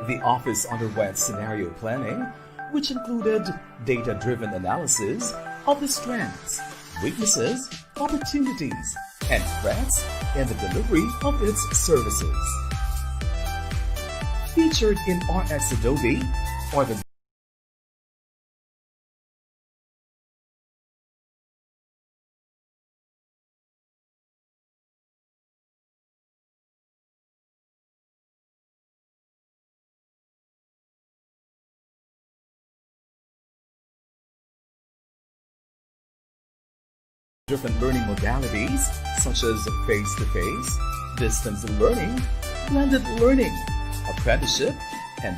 the office underwent scenario planning, which included data-driven analysis of the strengths, weaknesses, opportunities, and threats in the delivery of its services. Featured in RX Adobe are the different learning modalities such as face-to-face, distance learning, blended learning, apprenticeship, and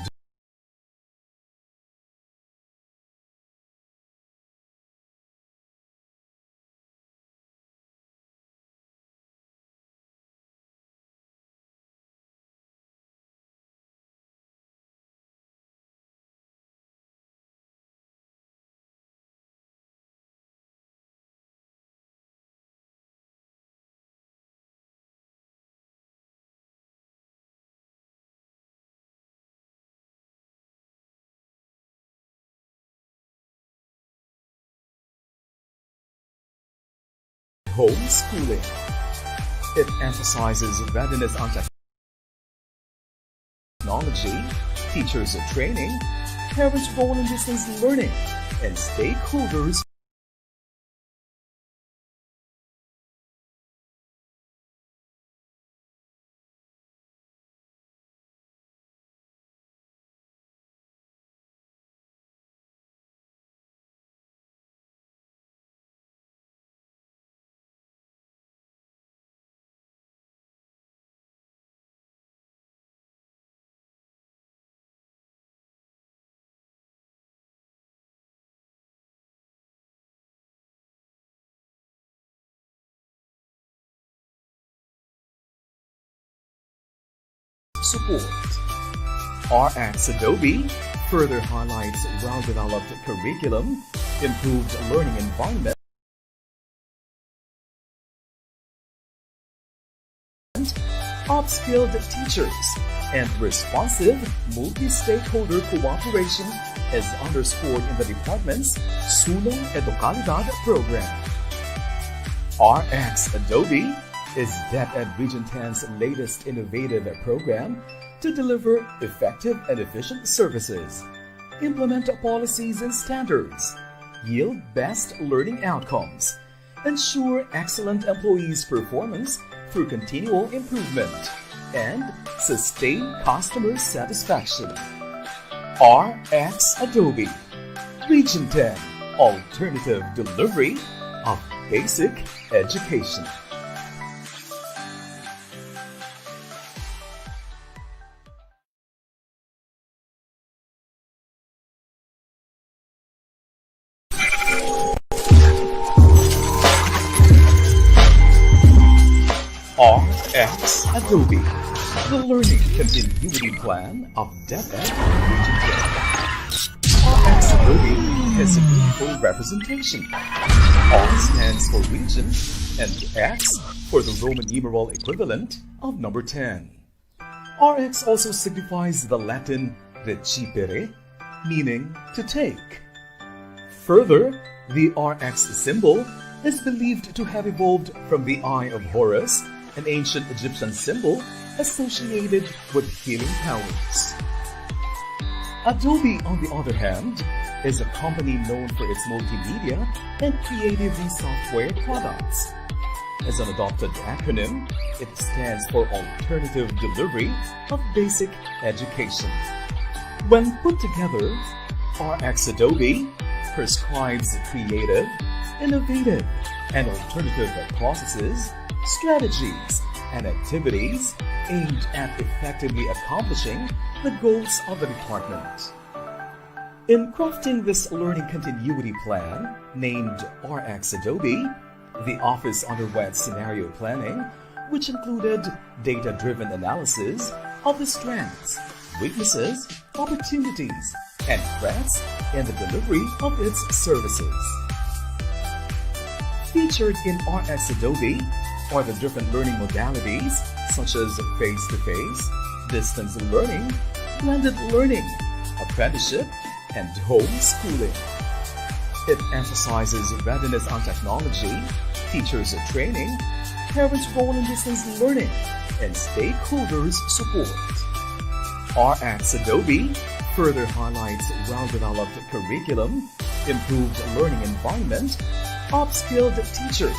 homeschooling. It emphasizes readiness on technology, teachers training, parents' role in distance learning, and stakeholders. Support. RX Adobe further highlights well-developed curriculum, improved learning environment, upskilled teachers, and responsive multi-stakeholder cooperation is underscored in the department's Sulong Educalidad program. RX Adobe is DepEd Region 10's latest innovative program to deliver effective and efficient services, implement policies and standards, yield best learning outcomes, ensure excellent employees' performance through continual improvement, and sustain customer satisfaction. RX Adobe, Region 10, alternative delivery of basic education. RX Adobe, the learning continuity plan of DepEd Region 10. RX Adobe has a meaningful representation. R stands for region and X for the Roman numeral equivalent of number 10. RX also signifies the Latin recipere, meaning to take. Further, the RX symbol is believed to have evolved from the Eye of Horus, an ancient Egyptian symbol associated with healing powers. Adobe, on the other hand, is a company known for its multimedia and creative software products. As an adopted acronym, it stands for Alternative Delivery of Basic Education. When put together, RX Adobe prescribes creative, innovative, and alternative processes, strategies, and activities aimed at effectively accomplishing the goals of the department. In crafting this learning continuity plan, named RX Adobe, the office underwent scenario planning, which included data-driven analysis of the strengths, weaknesses, opportunities, and threats in the delivery of its services. Featured in RX Adobe are the different learning modalities such as face-to-face, distance learning, blended learning, apprenticeship, and homeschooling. It emphasizes readiness on technology, teachers training, parents' role in distance learning, and stakeholders support. RX Adobe further highlights well-developed curriculum, improved learning environment, upskilled teachers,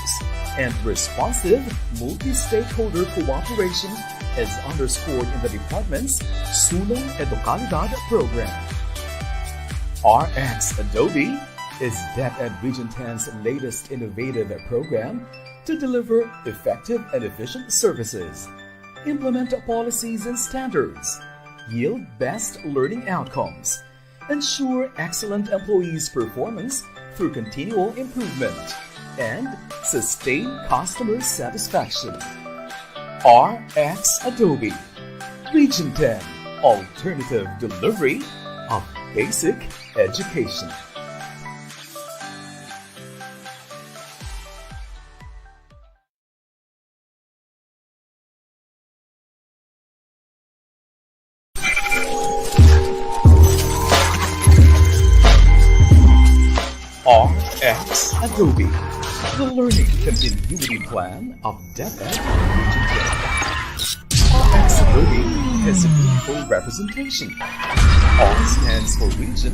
and responsive multi-stakeholder cooperation is underscored in the department's Sulong Educalidad program. RX Adobe is DepEd Region 10's latest innovative program to deliver effective and efficient services, implement policies and standards, yield best learning outcomes, ensure excellent employees' performance through continual improvement, and sustain customer satisfaction. RX Adobe, Region 10, alternative delivery of basic education. RX Adobe, the learning continuity plan of DepEd Region 10. RX Adobe has a meaningful representation. R stands for region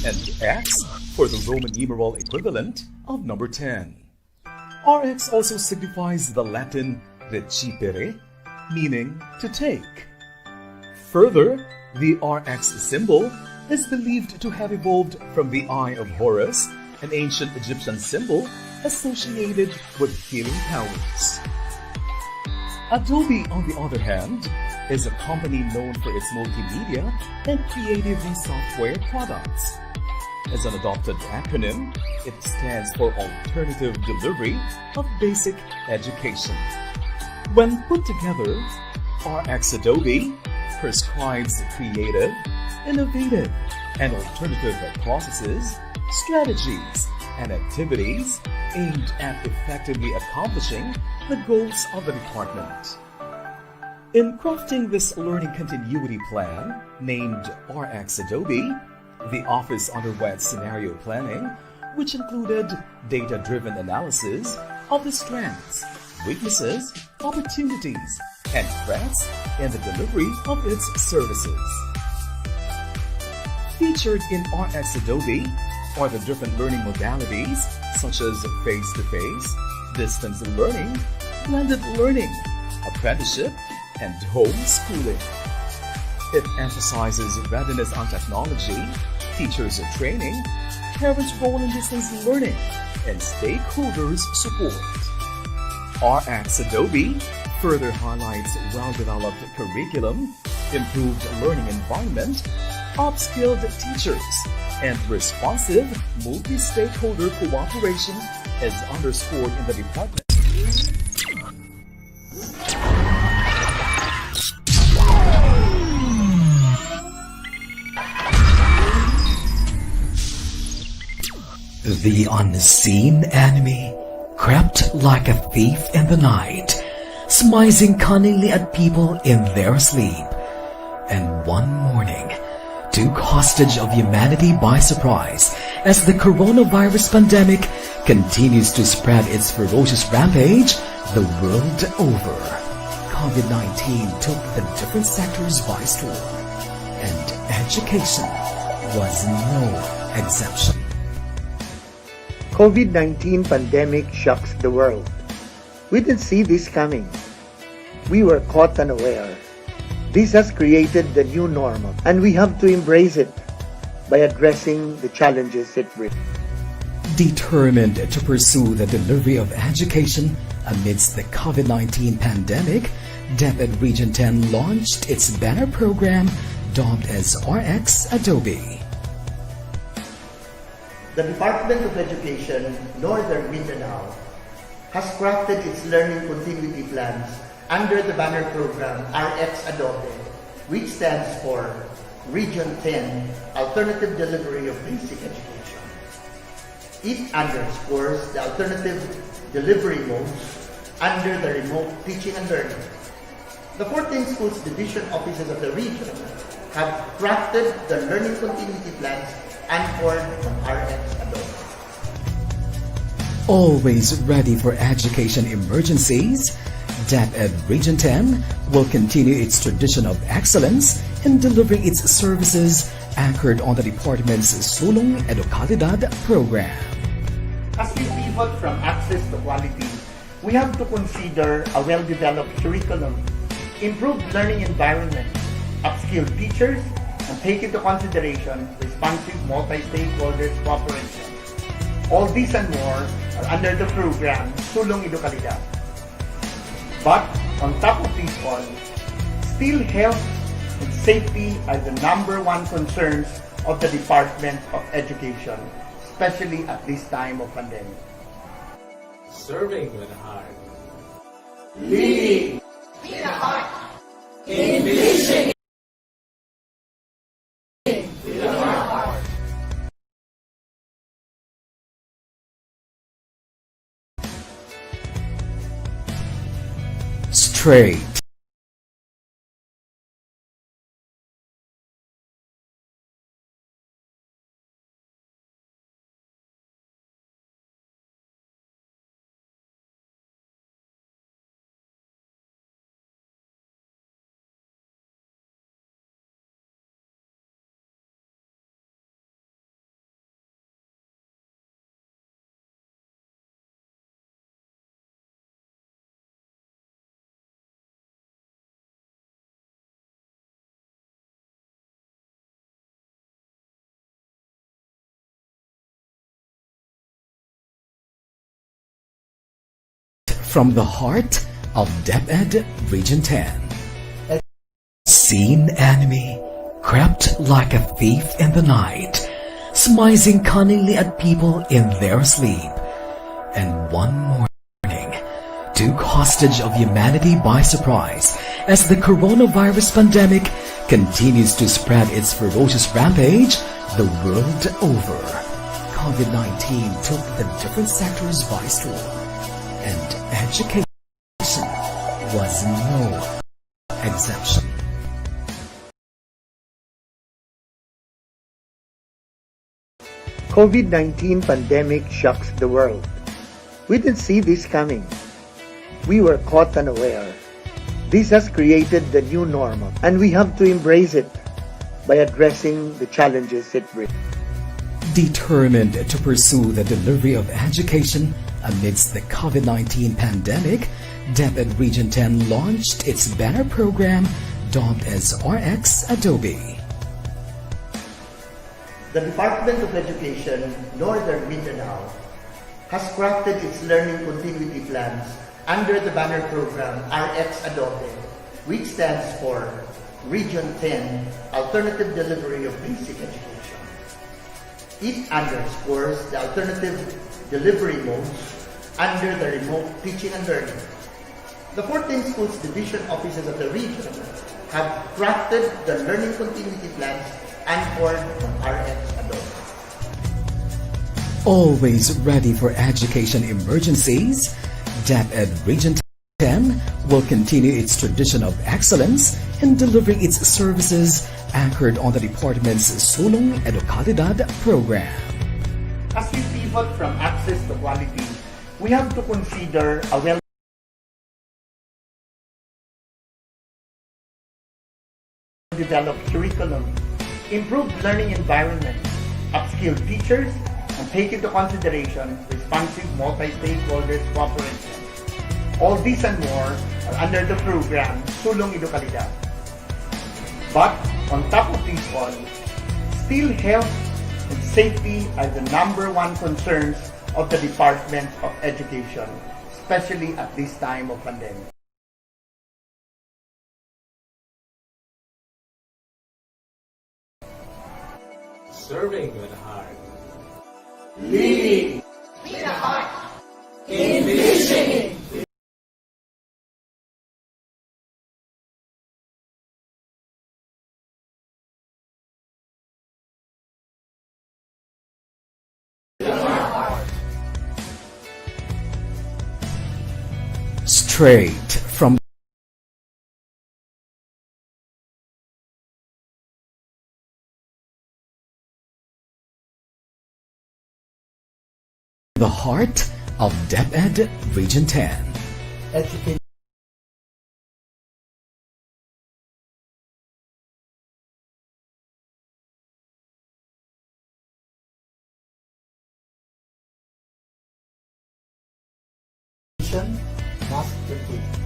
and X for the Roman numeral equivalent of number 10. RX also signifies the Latin recipere, meaning to take. Further, the RX symbol is believed to have evolved from the Eye of Horus, an ancient Egyptian symbol associated with healing powers. Adobe, on the other hand, is a company known for its multimedia and creative software products. As an adopted acronym, it stands for Alternative Delivery of Basic Education. When put together, RX Adobe prescribes creative, innovative, and alternative processes, strategies, and activities aimed at effectively accomplishing the goals of the department. In crafting this learning continuity plan, named RX Adobe, the office underwent scenario planning, which included data-driven analysis of the strengths, weaknesses, opportunities, and threats in the delivery of its services. Featured in RX Adobe are the different learning modalities such as face-to-face, distance learning, blended learning, apprenticeship, and homeschooling. It emphasizes readiness on technology, teachers training, parents' role in distance learning, and stakeholders' support. RX Adobe further highlights well-developed curriculum, improved learning environment, upskilled teachers, and responsive multi-stakeholder cooperation as underscored in the department. The unseen enemy crept like a thief in the night, smizing cunningly at people in their sleep, and one morning took hostage of humanity by surprise as the coronavirus pandemic continues to spread its ferocious rampage the world over. COVID-19 took the different sectors by storm, and education was no exception. COVID-19 pandemic shocks the world. We didn't see this coming. We were caught unaware. This has created the new normal, and we have to embrace it by addressing the challenges it brings. Determined to pursue the delivery of education amidst the COVID-19 pandemic, DepEd Region 10 launched its banner program dubbed as RX Adobe. The Department of Education, Northern Mindanao, has crafted its learning continuity plans under the banner program RX Adobe, which stands for Region 10 Alternative Delivery of Basic Education. It underscores the alternative delivery modes under the remote teaching and learning. The 14 schools division offices of the region have crafted the learning continuity plans anchored on RX Adobe. Always ready for education emergencies, DepEd Region 10 will continue its tradition of excellence in delivering its services anchored on the department's Sulong Edukalidad program. As we pivot from access to quality, we have to consider a well-developed curriculum, improved learning environment, upskilled teachers, and take into consideration responsive multi-stakeholders cooperation. All these and more are under the program Sulong Edukalidad. But on top of these all, still health and safety are the #1 concerns of the Department of Education, especially at this time of pandemic. Serving with heart. Leading with heart. Envisioning Straight. From the heart of DepEd Region 10. Seen enemy crept like a thief in the night, smizing cunningly at people in their sleep, and one morning took hostage of humanity by surprise as the coronavirus pandemic continues to spread its ferocious rampage the world over. COVID-19 took the different sectors by storm, and education was no exception. COVID-19 pandemic shocks the world. We didn't see this coming. We were caught unaware. This has created the new normal, and we have to embrace it by addressing the challenges it brings. Determined to pursue the delivery of education amidst the COVID-19 pandemic, DepEd Region 10 launched its banner program dubbed as RX Adobe. The Department of Education, Northern Mindanao, has crafted its learning continuity plans under the banner program RX Adobe, which stands for Region 10 Alternative Delivery of Basic Education. It underscores the alternative delivery modes under the remote teaching and learning. The 14 schools division offices of the region have crafted the learning continuity plans anchored on RX Adobe. Always ready for education emergencies, DepEd Region 10 will continue its tradition of excellence in delivering its services anchored on the department's Sulong Edukalidad program. As we pivot from access to quality, we have to consider a well-developed curriculum, improved learning environment, upskilled teachers, and take into consideration responsive multi-stakeholders cooperation. All these and more are under the program Sulong Edukalidad. But on top of these all, still health and safety are the #1 concerns of the Department of Education, especially at this time of pandemic. Serving with heart. Leading with a heart. Envisioning. Straight from the heart of DepEd Region 10. Education. Masterpiece.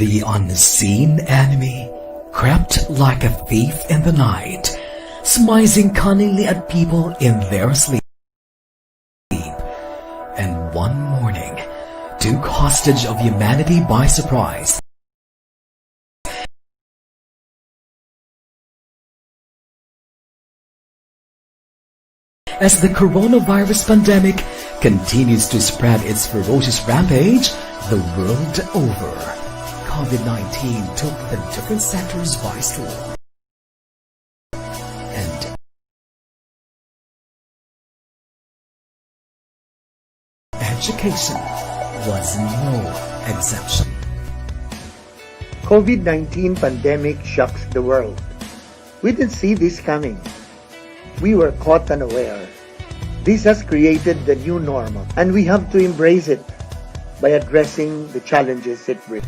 The unseen enemy crept like a thief in the night, smizing cunningly at people in their sleep, and one morning took hostage of humanity by surprise. As the coronavirus pandemic continues to spread its ferocious rampage the world over, COVID-19 took the different sectors by storm. And education was no exception. COVID-19 pandemic shocks the world. We didn't see this coming. We were caught unaware. This has created the new normal, and we have to embrace it by addressing the challenges it brings.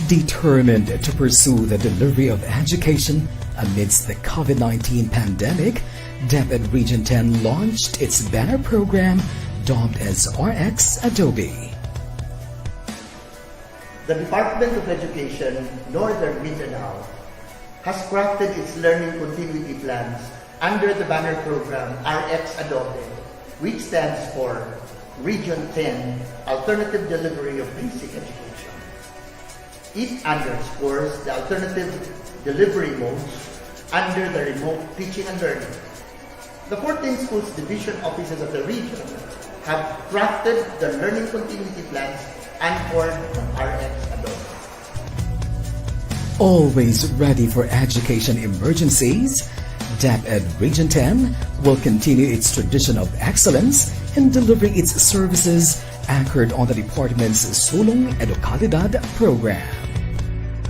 Determined to pursue the delivery of education amidst the COVID-19 pandemic, DepEd Region 10 launched its banner program dubbed as RX Adobe. The Department of Education, Northern Mindanao, has crafted its learning continuity plans under the banner program RX Adobe, which stands for Region 10 Alternative Delivery of Basic Education. It underscores the alternative delivery modes under the remote teaching and learning. The 14 schools division offices of the region have crafted the learning continuity plans anchored on RX Adobe. Always ready for education emergencies, DepEd Region 10 will continue its tradition of excellence in delivering its services anchored on the department's Sulong Edukalidad program.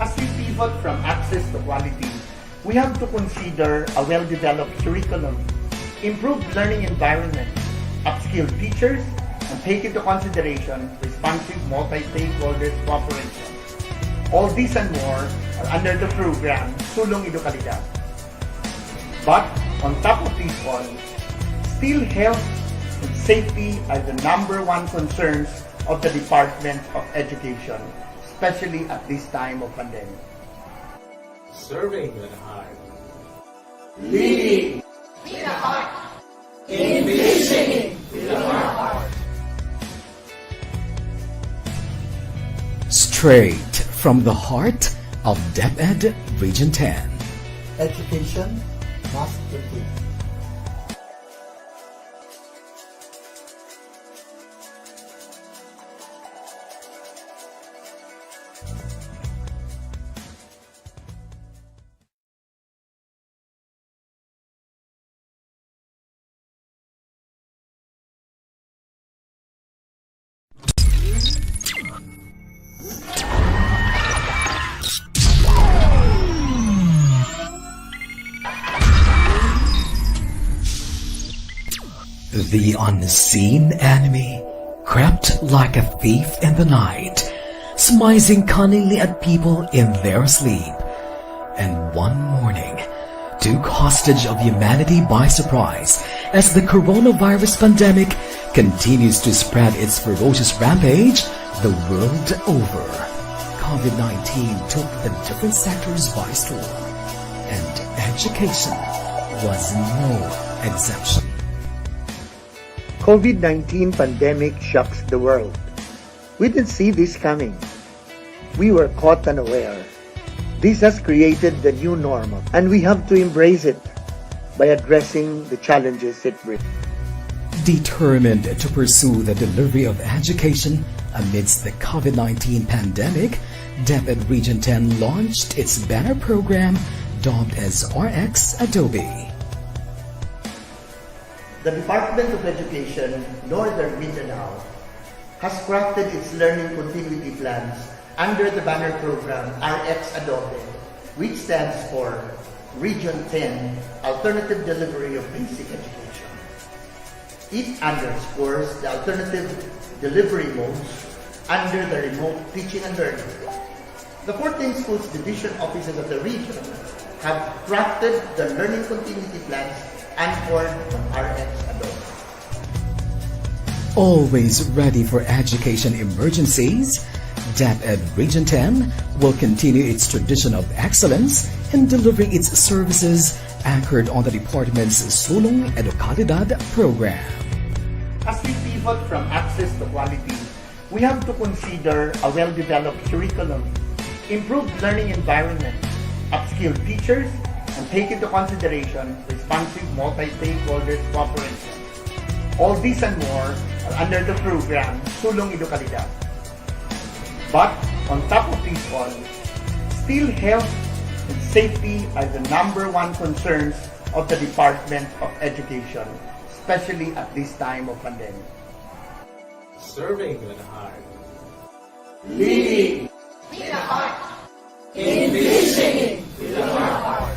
As we pivot from access to quality, we have to consider a well-developed curriculum, improved learning environment, upskilled teachers, and take into consideration responsive multi-stakeholders cooperation. All these and more are under the program Sulong Edukalidad. But on top of these all, still health and safety are the #1 concerns of the Department of Education, especially at this time of pandemic. Serving with heart. Leading with a heart. Envisioning with a heart. Straight from the heart of DepEd Region 10. Education must begin. The unseen enemy crept like a thief in the night, smizing cunningly at people in their sleep, and one morning took hostage of humanity by surprise as the coronavirus pandemic continues to spread its ferocious rampage the world over. COVID-19 took the different sectors by storm, and education was no exception. COVID-19 pandemic shocks the world. We didn't see this coming. We were caught unaware. This has created the new normal, and we have to embrace it by addressing the challenges it brings. Determined to pursue the delivery of education amidst the COVID-19 pandemic, DepEd Region 10 launched its banner program dubbed as RX Adobe. The Department of Education, Northern Mindanao, has crafted its learning continuity plans under the banner program RX Adobe, which stands for Region 10 Alternative Delivery of Basic Education. It underscores the alternative delivery modes under the remote teaching and learning. The 14 schools division offices of the region have crafted the learning continuity plans anchored on RX Adobe. Always ready for education emergencies, DepEd Region 10 will continue its tradition of excellence in delivering its services anchored on the department's Sulong Edukalidad program. As we pivot from access to quality, we have to consider a well-developed curriculum, improved learning environment, upskilled teachers, and take into consideration responsive multi-stakeholders cooperation. All these and more are under the program Sulong Edukalidad. But on top of these all, still health and safety are the #1 concerns of the Department of Education, especially at this time of pandemic. Serving with heart. Leading with a heart. Envisioning with a heart.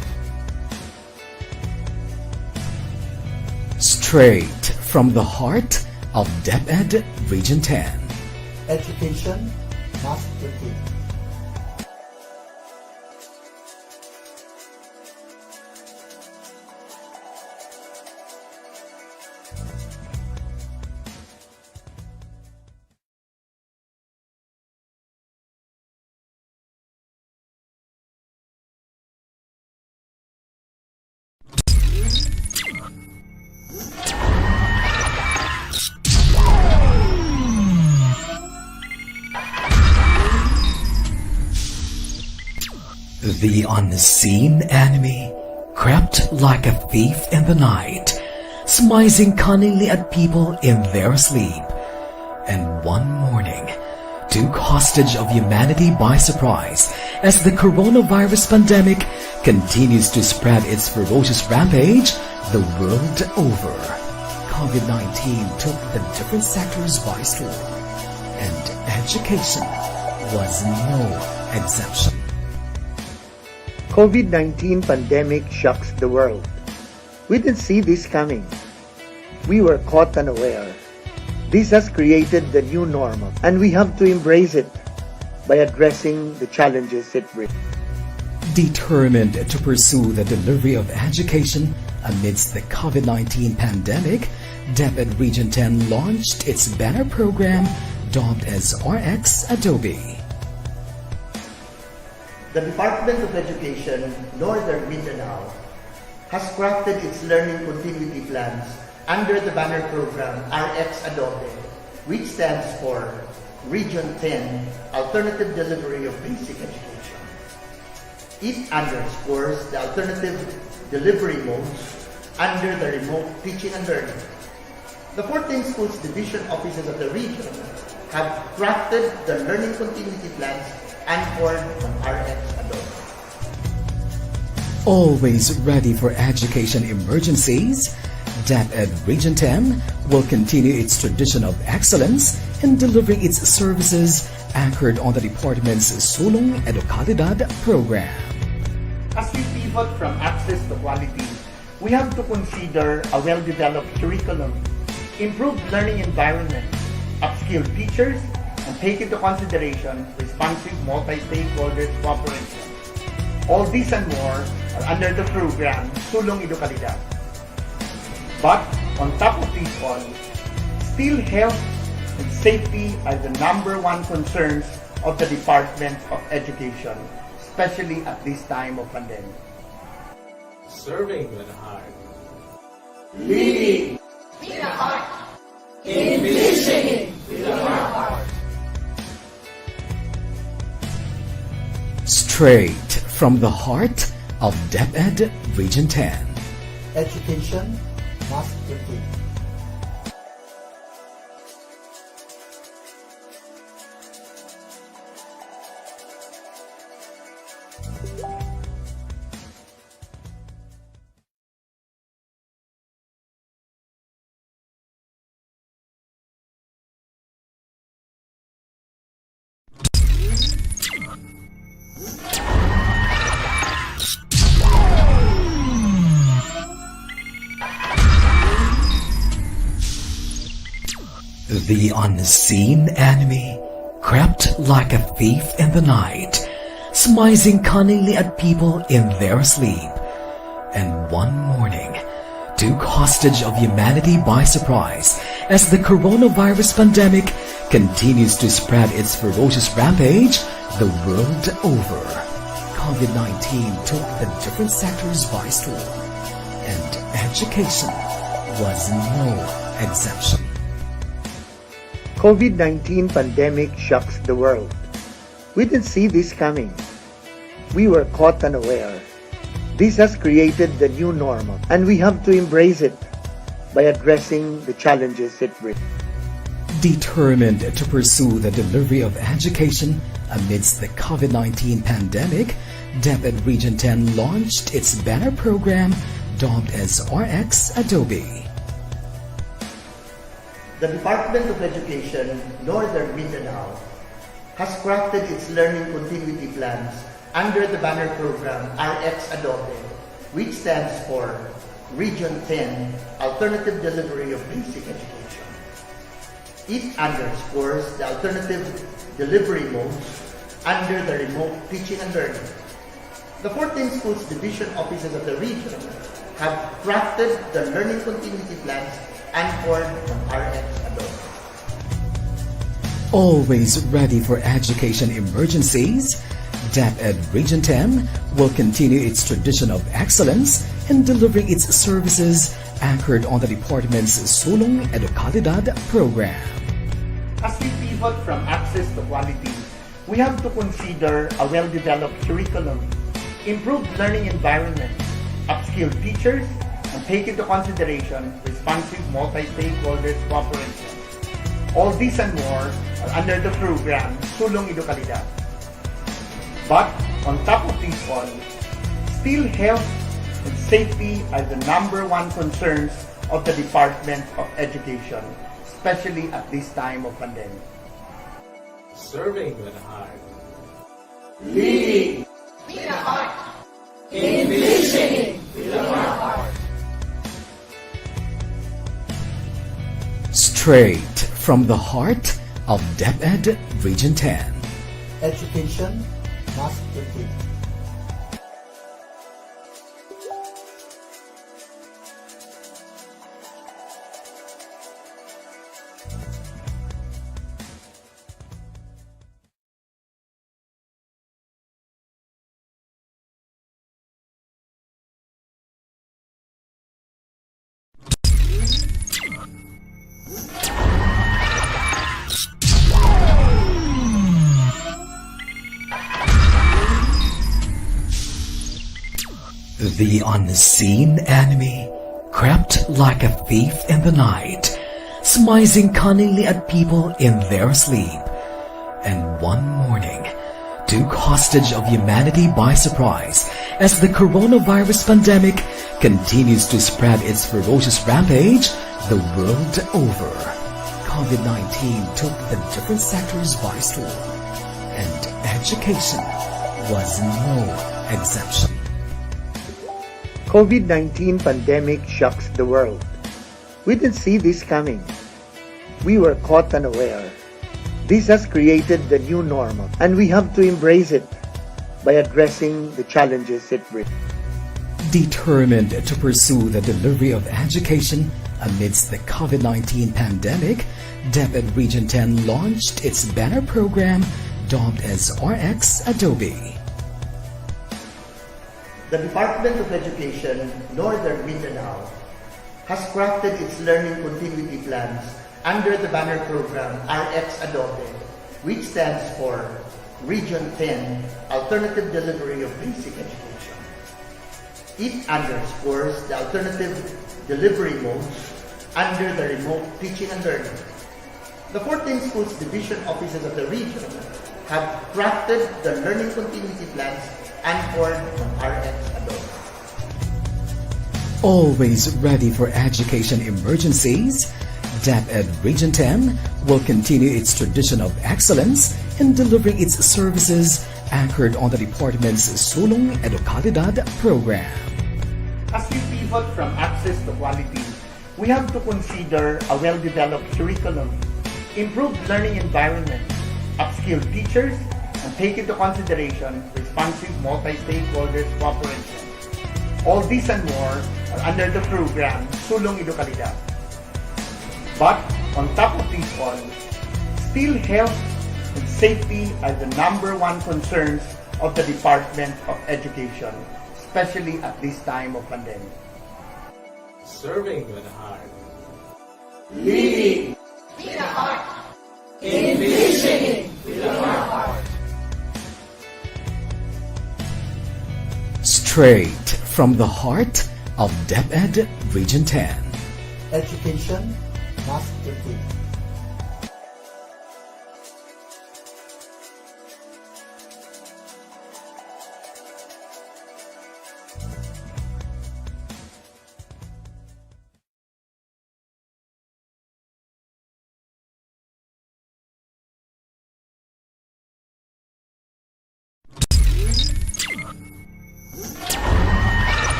Straight from the heart of DepEd Region 10. Education must proceed. The unseen enemy crept like a thief in the night, smizing cunningly at people in their sleep, and one morning took hostage of humanity by surprise as the coronavirus pandemic continues to spread its ferocious rampage the world over. COVID-19 took the different sectors by storm, and education was no exception. COVID-19 pandemic shocks the world. We didn't see this coming. We were caught unaware. This has created the new normal, and we have to embrace it by addressing the challenges it brings. Determined to pursue the delivery of education amidst the COVID-19 pandemic, DepEd Region 10 launched its banner program dubbed as RX Adobe. The Department of Education, Northern Mindanao, has crafted its learning continuity plans under the banner program RX Adobe, which stands for Region 10 Alternative Delivery of Basic Education. It underscores the alternative delivery modes under the remote teaching and learning. The 14 schools division offices of the region have crafted the learning continuity plans anchored on RX Adobe. Always ready for education emergencies, DepEd Region 10 will continue its tradition of excellence in delivering its services anchored on the department's Sulong Edukalidad program. As we pivot from access to quality, we have to consider a well-developed curriculum, improved learning environment, upskilled teachers, and take into consideration responsive multi-stakeholders cooperation. All these and more are under the program Sulong Edukalidad. But on top of these all, still health and safety are the #1 concerns of the Department of Education, especially at this time of pandemic. Serving with a heart. Leading with a heart. Envisioning with a heart. Straight from the heart of DepEd Region 10. Education must proceed. The unseen enemy crept like a thief in the night, smizing cunningly at people in their sleep, and one morning took hostage of humanity by surprise as the coronavirus pandemic continues to spread its ferocious rampage the world over. COVID-19 took the different sectors by storm, and education was no exception. COVID-19 pandemic shocks the world. We didn't see this coming. We were caught unaware. This has created the new normal, and we have to embrace it by addressing the challenges it brings. Determined to pursue the delivery of education amidst the COVID-19 pandemic, DepEd Region 10 launched its banner program dubbed as RX Adobe. The Department of Education, Northern Mindanao, has crafted its learning continuity plans under the banner program RX Adobe, which stands for Region 10 Alternative Delivery of Basic Education. It underscores the alternative delivery modes under the remote teaching and learning. The 14 schools division offices of the region have crafted the learning continuity plans anchored on RX Adobe. Always ready for education emergencies, DepEd Region 10 will continue its tradition of excellence in delivering its services anchored on the department's Sulong Edukalidad program. As we pivot from access to quality, we have to consider a well-developed curriculum, improved learning environment, upskilled teachers, and take into consideration responsive multi-stakeholders cooperation. All these and more are under the program Sulong Edukalidad. But on top of these all, still health and safety are the #1 concerns of the Department of Education, especially at this time of pandemic. Serving with heart. Leading with a heart. Envisioning with a heart. Straight from the heart of DepEd Region 10. Education must begin. The unseen enemy crept like a thief in the night, smizing cunningly at people in their sleep, and one morning took hostage of humanity by surprise as the coronavirus pandemic continues to spread its ferocious rampage the world over. COVID-19 took the different sectors by storm, and education was no exception. COVID-19 pandemic shocks the world. We didn't see this coming. We were caught unaware. This has created the new normal, and we have to embrace it by addressing the challenges it brings. Determined to pursue the delivery of education amidst the COVID-19 pandemic, DepEd Region 10 launched its banner program dubbed as RX Adobe. The Department of Education, Northern Mindanao, has crafted its learning continuity plans under the banner program RX Adobe, which stands for Region 10 Alternative Delivery of Basic Education. It underscores the alternative delivery modes under the remote teaching and learning. The 14 schools division offices of the region have crafted the learning continuity plans anchored on RX Adobe. Always ready for education emergencies, DepEd Region 10 will continue its tradition of excellence in delivering its services anchored on the department's Sulong Edukalidad program. As we pivot from access to quality, we have to consider a well-developed curriculum, improved learning environment, upskilled teachers, and take into consideration responsive multi-stakeholders cooperation. All these and more are under the program Sulong Edukalidad. But on top of these all, Still, health and safety are the number one concerns of the Department of Education, especially at this time of pandemic. Serving with heart. Leading with a heart. Envisioning with a heart. Straight from the heart of DepEd Region 10. Education must be free.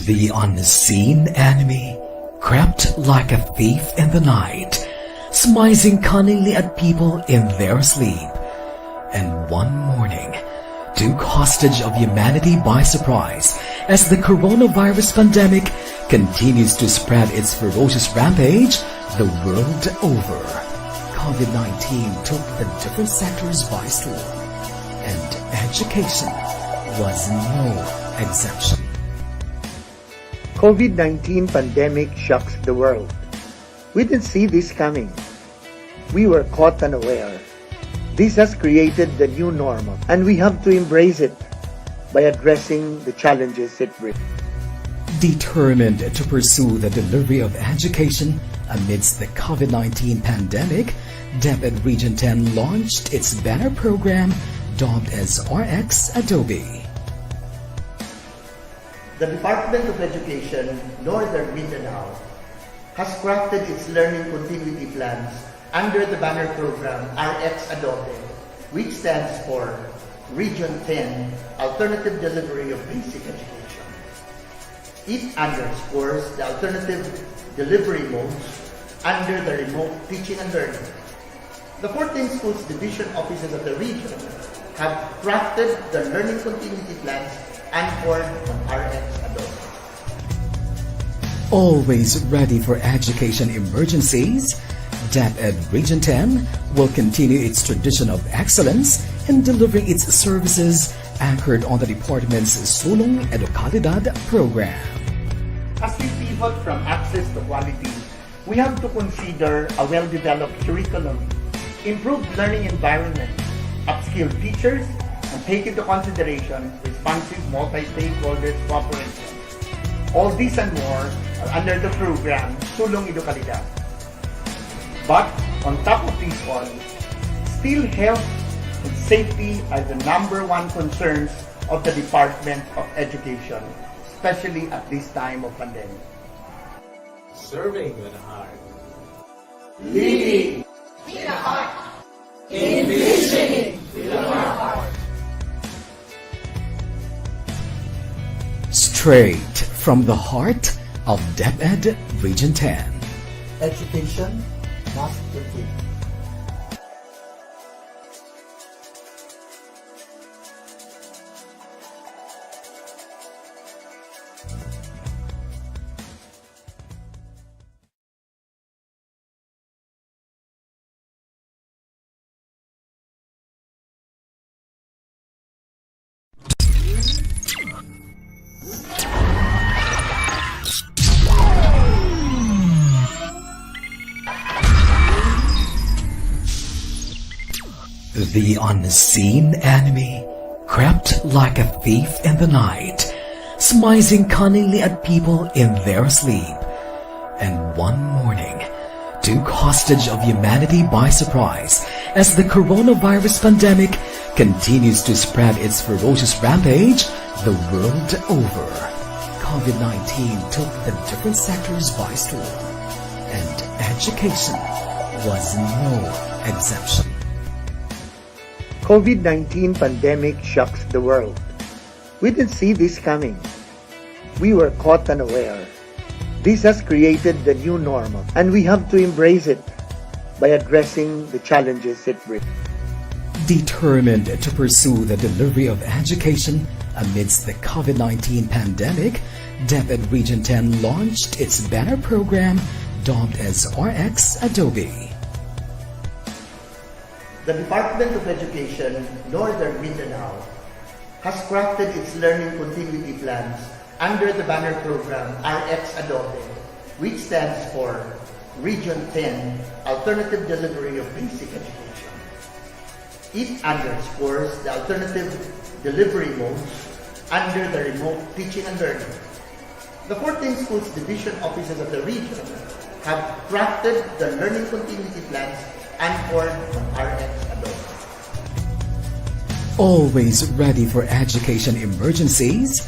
The unseen enemy crept like a thief in the night, smizing cunningly at people in their sleep, and one morning took hostage of humanity by surprise as the coronavirus pandemic continues to spread its ferocious rampage the world over. COVID-19 took the different sectors by storm, and education was no exemption. COVID-19 pandemic shocks the world. We didn't see this coming. We were caught unaware. This has created the new normal, and we have to embrace it by addressing the challenges it brings. Determined to pursue the delivery of education amidst the COVID-19 pandemic, DepEd Region 10 launched its banner program dubbed as RX Adobe. The Department of Education, Northern Mindanao, has crafted its learning continuity plans under the banner program RX Adobe, which stands for Region 10 Alternative Delivery of Basic Education. It underscores the alternative delivery modes under the remote teaching and learning. The 14 schools division offices of the region have crafted the learning continuity plans anchored on RX Adobe. Always ready for education emergencies, DepEd Region 10 will continue its tradition of excellence in delivering its services anchored on the department's Sulong Edukalidad program. As we pivot from access to quality, we have to consider a well-developed curriculum, improved learning environment, upskilled teachers, and take into consideration responsive multi-stakeholders cooperation. All these and more are under the program Sulong Edukalidad. But on top of these all, still health and safety are the number one concerns of the Department of Education, especially at this time of pandemic. Serving with heart. Leading with a heart. Envisioning with a heart. Straight from the heart of DepEd Region 10. Education must be free. The unseen enemy crept like a thief in the night, smizing cunningly at people in their sleep, and one morning took hostage of humanity by surprise as the coronavirus pandemic continues to spread its ferocious rampage the world over. COVID-19 took the different sectors by storm, and education was no exemption. COVID-19 pandemic shocks the world. We didn't see this coming. We were caught unaware. This has created the new normal, and we have to embrace it by addressing the challenges it brings. Determined to pursue the delivery of education Amidst the COVID-19 pandemic, DepEd Region 10 launched its banner program dubbed as RX Adobe. The Department of Education, Northern Mindanao, has crafted its learning continuity plans under the banner program RX Adobe, which stands for Region 10 Alternative Delivery of Basic Education. It underscores the alternative delivery modes under the remote teaching and learning. The 14 schools division offices of the region have crafted the learning continuity plans anchored on RX Adobe. Always ready for education emergencies,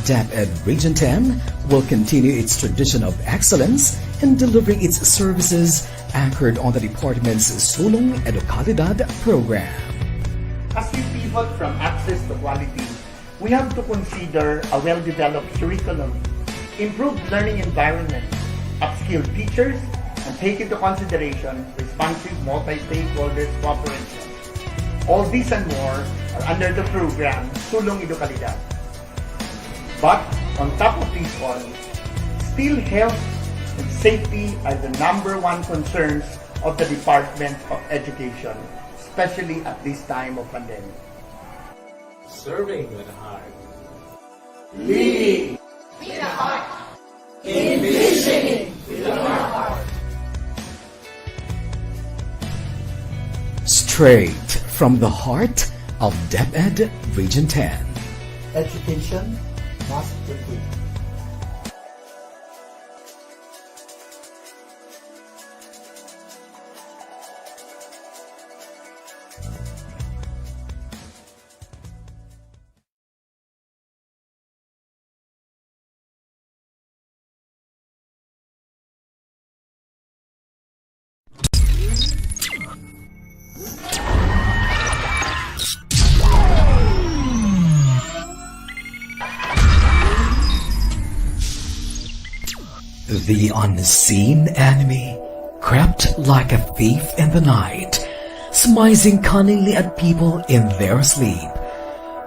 DepEd Region 10 will continue its tradition of excellence in delivering its services anchored on the department's Sulong Edukalidad program. As we pivot from access to quality, we have to consider a well-developed curriculum, improved learning environment, upskilled teachers, and take into consideration responsive multi-stakeholders cooperation. All these and more are under the program Sulong Edukalidad. But on top of these all, still health and safety are the #1 concerns of the Department of Education, especially at this time of pandemic. Serving with heart. Leading with a heart. Envisioning with our heart. Straight from the heart of DepEd Region 10. Education must be free. The unseen enemy crept like a thief in the night, smizing cunningly at people in their sleep,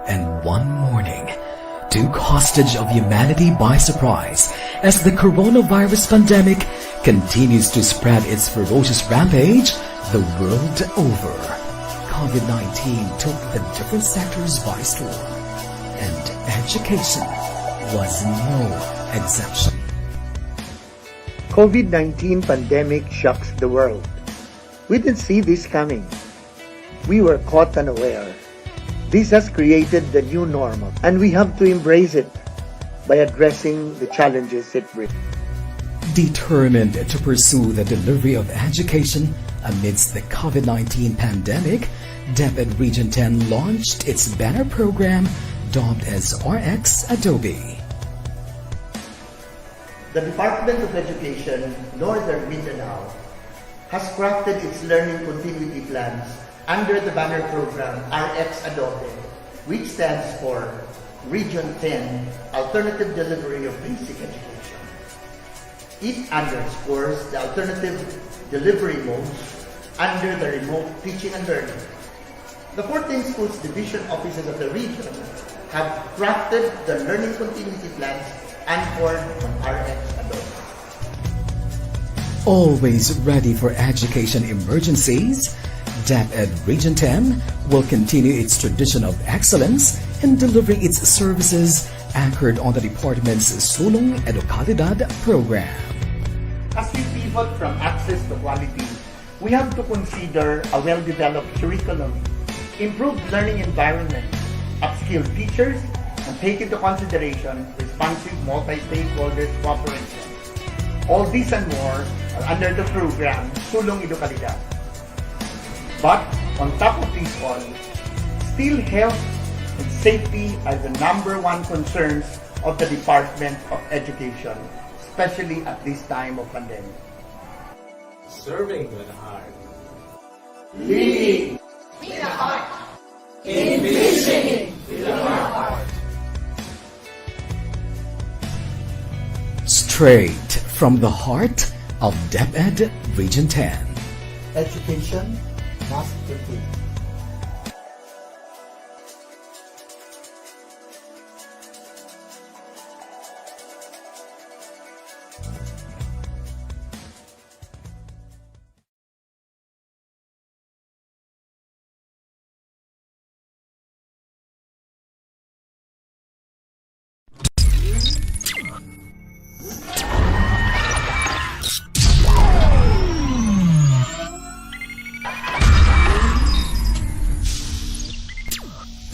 and one morning took hostage of humanity by surprise as the coronavirus pandemic continues to spread its ferocious rampage the world over. COVID-19 took the different sectors by storm, and education was no exception. COVID-19 pandemic shocks the world. We didn't see this coming. We were caught unaware. This has created the new normal, and we have to embrace it by addressing the challenges it brings. Determined to pursue the delivery of education amidst the COVID-19 pandemic, DepEd Region 10 launched its banner program dubbed as RX Adobe. The Department of Education, Northern Mindanao, has crafted its learning continuity plans under the banner program RX Adobe, which stands for Region 10 Alternative Delivery of Basic Education. It underscores the alternative delivery modes under the remote teaching and learning. The 14 schools division offices of the region have crafted the learning continuity plans anchored on RX Adobe. Always ready for education emergencies, DepEd Region 10 will continue its tradition of excellence in delivering its services anchored on the department's Sulong Edukalidad program. As we pivot from access to quality, we have to consider a well-developed curriculum, improved learning environment, upskilled teachers, and take into consideration responsive multi-stakeholders cooperation. All these and more are under the program Sulong Edukalidad. But on top of these all, still health and safety are the #1 concerns of the Department of Education, especially at this time of pandemic. Serving with heart. Leading with a heart. Envisioning with our heart. Straight from the heart of DepEd Region 10. Education must be free.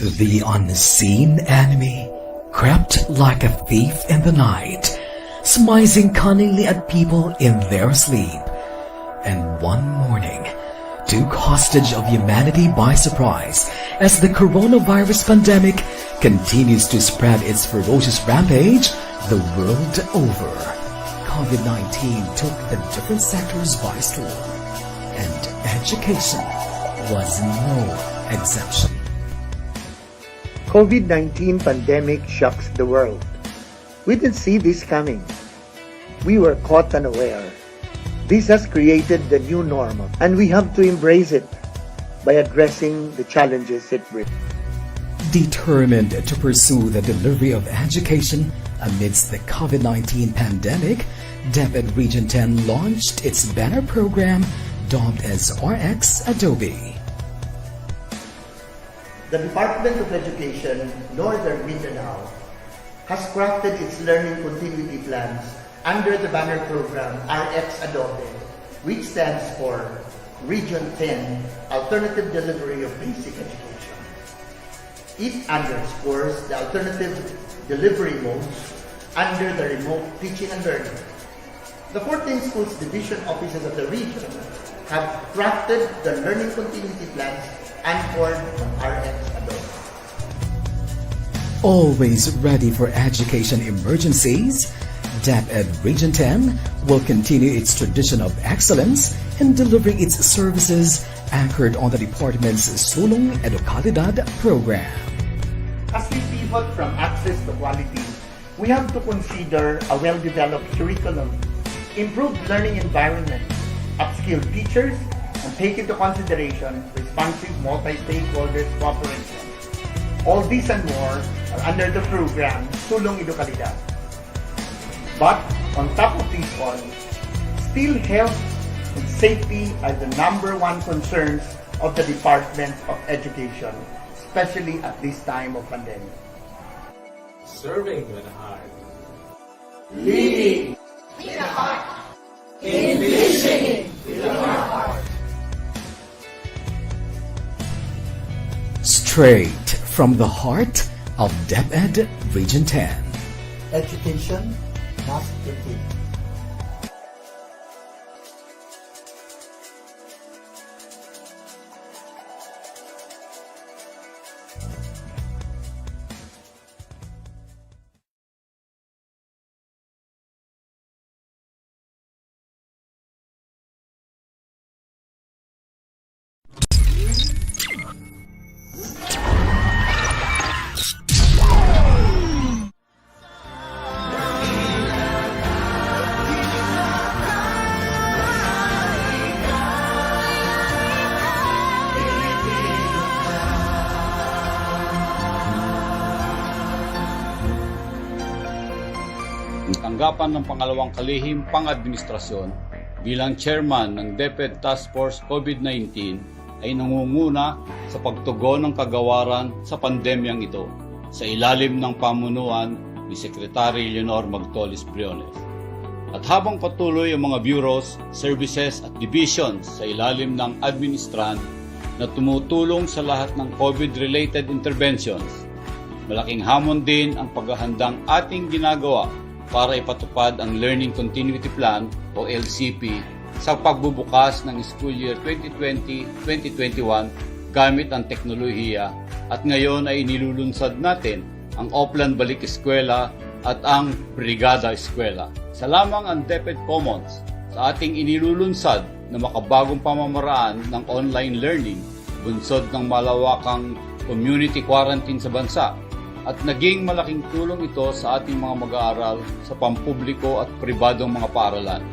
The unseen enemy crept like a thief in the night, smizing cunningly at people in their sleep, and one morning took hostage of humanity by surprise as the coronavirus pandemic continues to spread its ferocious rampage the world over. COVID-19 took the different sectors by storm, and education was no exception. COVID-19 pandemic shocks the world. We didn't see this coming. We were caught unaware. This has created the new normal, and we have to embrace it by addressing the challenges it brings. Determined to pursue the delivery of education amidst the COVID-19 pandemic, DepEd Region 10 launched its banner program dubbed as RX Adobe. The Department of Education, Northern Mindanao, has crafted its learning continuity plans under the banner program RX Adobe, which stands for Region 10 Alternative Delivery of Basic Education. It underscores the alternative delivery modes under the remote teaching and learning. The 14 schools division offices of the region have crafted the learning continuity plans anchored on RX Adobe. Always ready for education emergencies, DepEd Region 10 will continue its tradition of excellence in delivering its services anchored on the department's Sulong Edukalidad program. As we pivot from access to quality, we have to consider a well-developed curriculum, improved learning environment, upskilled teachers, and take into consideration responsive multi-stakeholders cooperation. All these and more are under the program Sulong Edukalidad. But on top of these all, still health and safety are the #1 concerns of the Department of Education, especially at this time of pandemic. Serving with heart. Leading with the heart. Envisioning with our heart. Straight from the heart of DepEd Region 10. Education must be key. Tanggapan ng pangalawang kalihim pang-administrasyon bilang chairman ng DepEd Task Force COVID-19 ay nangunguna sa pagtugon ng kagawaran sa pandemyang ito sa ilalim ng pamunuan ni Secretary Leonor Magtolis Briones. At habang patuloy ang mga bureaus, services at divisions sa ilalim ng administran na tumutulong sa lahat ng COVID-related interventions, malaking hamon din ang paghahandang ating ginagawa para ipatupad ang Learning Continuity Plan o LCP sa pagbubukas ng school year 2020-2021 gamit ang teknolohiya at ngayon ay inilulunsad natin ang Oplan Balik Eskwela at ang Brigada Eskwela. Sa lamang ang DepEd Commons sa ating inilulunsad na makabagong pamamaraan ng online learning, bunsod ng malawakang community quarantine sa bansa, at naging malaking tulong ito sa ating mga mag-aaral sa pampubliko at pribadong mga paaralan.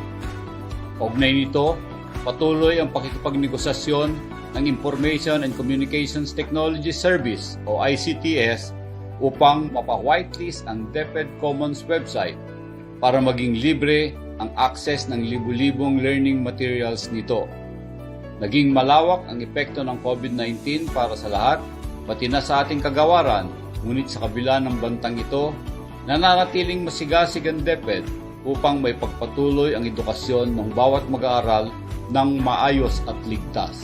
Kaugnay nito, patuloy ang pakikipagnegosasyon ng Information and Communications Technology Service o ICTS upang mapa-whitelist ang DepEd Commons website para maging libre ang access ng libu-libong learning materials nito. Naging malawak ang epekto ng COVID-19 para sa lahat, pati na sa ating kagawaran. Ngunit sa kabila ng bantang ito, nananatiling masigasig ang DepEd upang may pagpatuloy ang edukasyon ng bawat mag-aaral ng maayos at ligtas.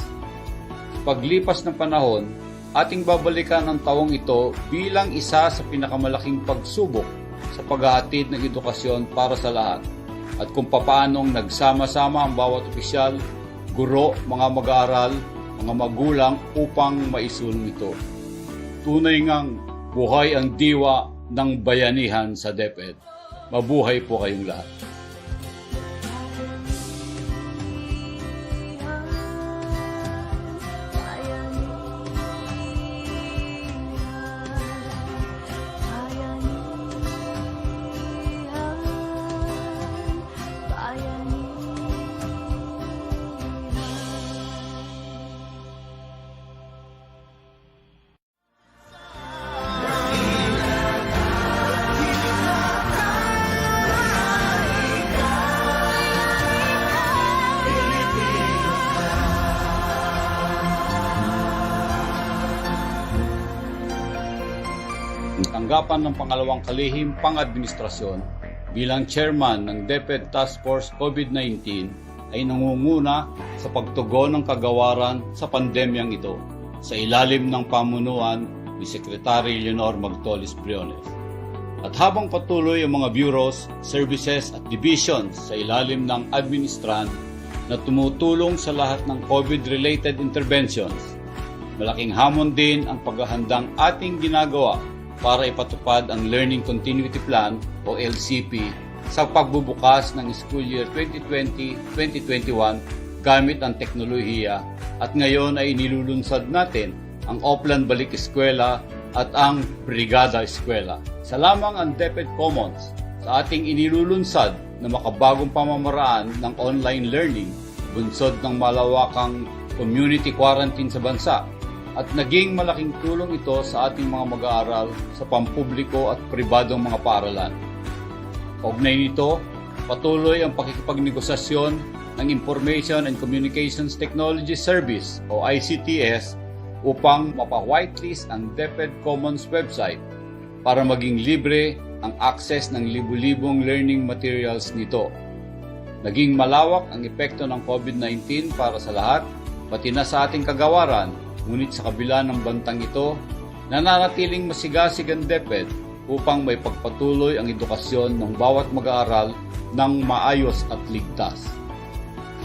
Paglipas ng panahon, ating babalikan ang taong ito bilang isa sa pinakamalaking pagsubok sa paghahatid ng edukasyon para sa lahat at kung papaanong nagsama-sama ang bawat opisyal, guro, mga mag-aaral, mga magulang upang maisulong ito. Tunay ngang buhay ang diwa ng bayanihan sa DepEd. Mabuhay po kayong lahat. Tanggapan ng pangalawang kalihim pang-administrasyon bilang chairman ng DepEd Task Force COVID-19 ay nangunguna sa pagtugon ng kagawaran sa pandemyang ito sa ilalim ng pamunuan ni Secretary Leonor Magtolis Briones. At habang patuloy ang mga bureaus, services at divisions sa ilalim ng administran na tumutulong sa lahat ng COVID-related interventions, malaking hamon din ang paghahandang ating ginagawa para ipatupad ang Learning Continuity Plan o LCP sa pagbubukas ng school year 2020-2021 gamit ang teknolohiya at ngayon ay inilulunsad natin ang Oplan Balik Eskwela at ang Brigada Eskwela. Salamang ang DepEd Commons sa ating inilulunsad na makabagong pamamaraan ng online learning, bunsod ng malawakang community quarantine sa bansa, at naging malaking tulong ito sa ating mga mag-aaral sa pampubliko at pribadong mga paaralan. Kaugnay nito, patuloy ang pakikipagnegosasyon ng Information and Communications Technology Service o ICTS upang mapa-whitelist ang DepEd Commons website para maging libre ang access ng libu-libong learning materials nito. Naging malawak ang epekto ng COVID-19 para sa lahat, pati na sa ating kagawaran. Ngunit sa kabila ng bantang ito, nananatiling masigasig ang DepEd upang may pagpatuloy ang edukasyon ng bawat mag-aaral ng maayos at ligtas.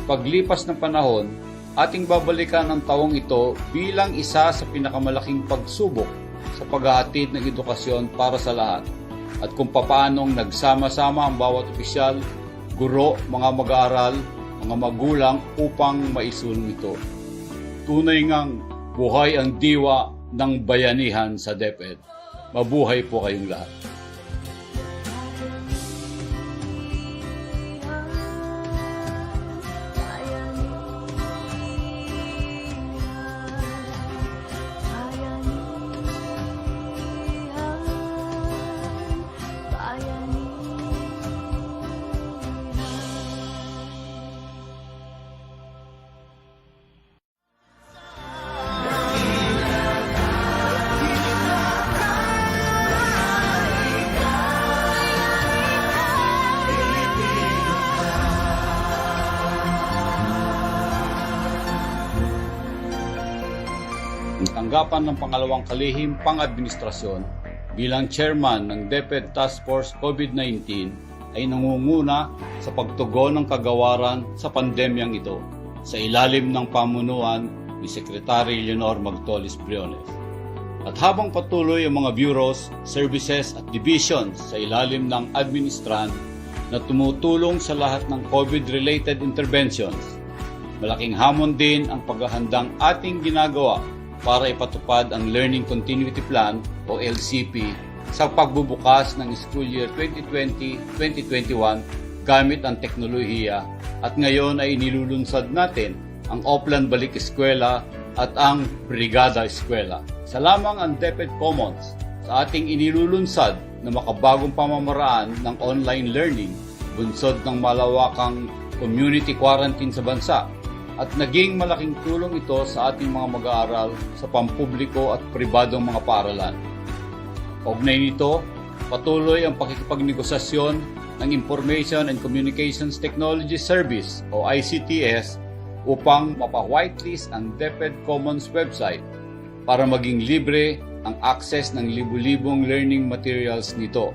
Paglipas ng panahon, ating babalikan ang taong ito bilang isa sa pinakamalaking pagsubok sa paghahatid ng edukasyon para sa lahat at kung papaanong nagsama-sama ang bawat opisyal, guro, mga mag-aaral, mga magulang upang maisulong ito. Tunay ngang buhay ang diwa ng bayanihan sa DepEd. Mabuhay po kayong lahat. Tanggapan ng pangalawang kalihim pang-administrasyon bilang chairman ng DepEd Task Force COVID-19 ay nangunguna sa pagtugon ng kagawaran sa pandemyang ito sa ilalim ng pamunuan ni Secretary Leonor Magtolis Briones. At habang patuloy ang mga bureaus, services at divisions sa ilalim ng administran na tumutulong sa lahat ng COVID-related interventions, malaking hamon din ang paghahandang ating ginagawa para ipatupad ang Learning Continuity Plan o LCP sa pagbubukas ng school year 2020-2021 gamit ang teknolohiya at ngayon ay inilulunsad natin ang Oplan Balik Eskwela at ang Brigada Eskwela. Salamang ang DepEd Commons sa ating inilulunsad na makabagong pamamaraan ng online learning, bunsod ng malawakang community quarantine sa bansa, at naging malaking tulong ito sa ating mga mag-aaral sa pampubliko at pribadong mga paaralan. Kaugnay nito, patuloy ang pakikipagnegosasyon ng Information and Communications Technology Service o ICTS upang mapa-whitelist ang DepEd Commons website para maging libre ang access ng libu-libong learning materials nito.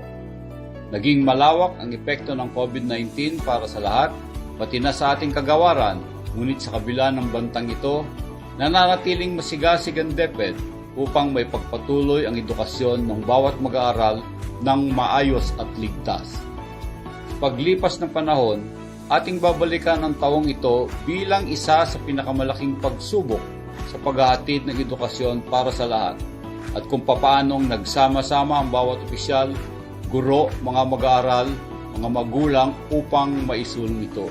Naging malawak ang epekto ng COVID-19 para sa lahat, pati na sa ating kagawaran, ngunit sa kabila ng bantang ito, nananatiling masigasig ang DepEd upang may pagpatuloy ang edukasyon ng bawat mag-aaral ng maayos at ligtas. Paglipas ng panahon, ating babalikan ang taong ito bilang isa sa pinakamalaking pagsubok sa paghahatid ng edukasyon para sa lahat at kung papaanong nagsama-sama ang bawat opisyal, guro, mga mag-aaral, mga magulang upang maisulong ito.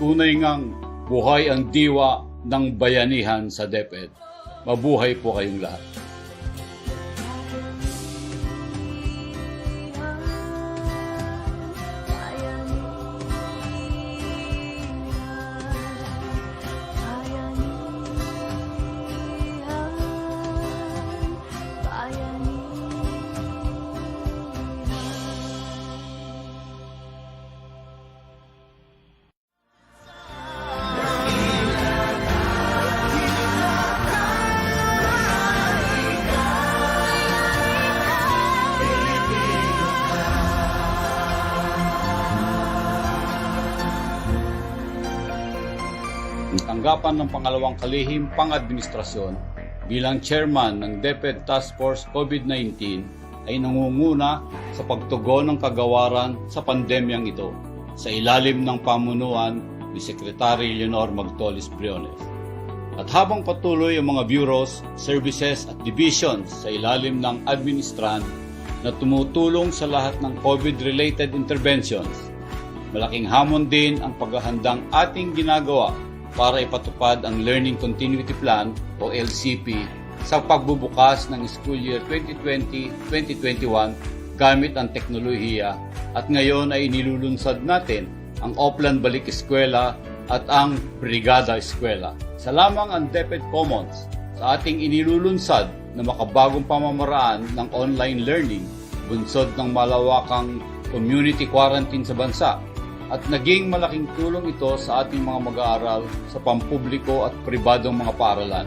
Tunay ngang buhay ang diwa ng bayanihan sa DepEd. Mabuhay po kayong lahat. Tanggapan ng pangalawang kalihim pang-administrasyon bilang chairman ng DepEd Task Force COVID-19 ay nangunguna sa pagtugon ng kagawaran sa pandemyang ito sa ilalim ng pamunuan ni Secretary Leonor Magtolis Briones. At habang patuloy ang mga bureaus, services at divisions sa ilalim ng administran na tumutulong sa lahat ng COVID-related interventions, malaking hamon din ang paghahandang ating ginagawa para ipatupad ang Learning Continuity Plan o LCP sa pagbubukas ng school year 2020-2021 gamit ang teknolohiya at ngayon ay inilulunsad natin ang Oplan Balik Eskwela at ang Brigada Eskwela. Sa lamang ang DepEd Commons sa ating inilulunsad na makabagong pamamaraan ng online learning, bunsod ng malawakang community quarantine sa bansa, at naging malaking tulong ito sa ating mga mag-aaral sa pampubliko at pribadong mga paaralan.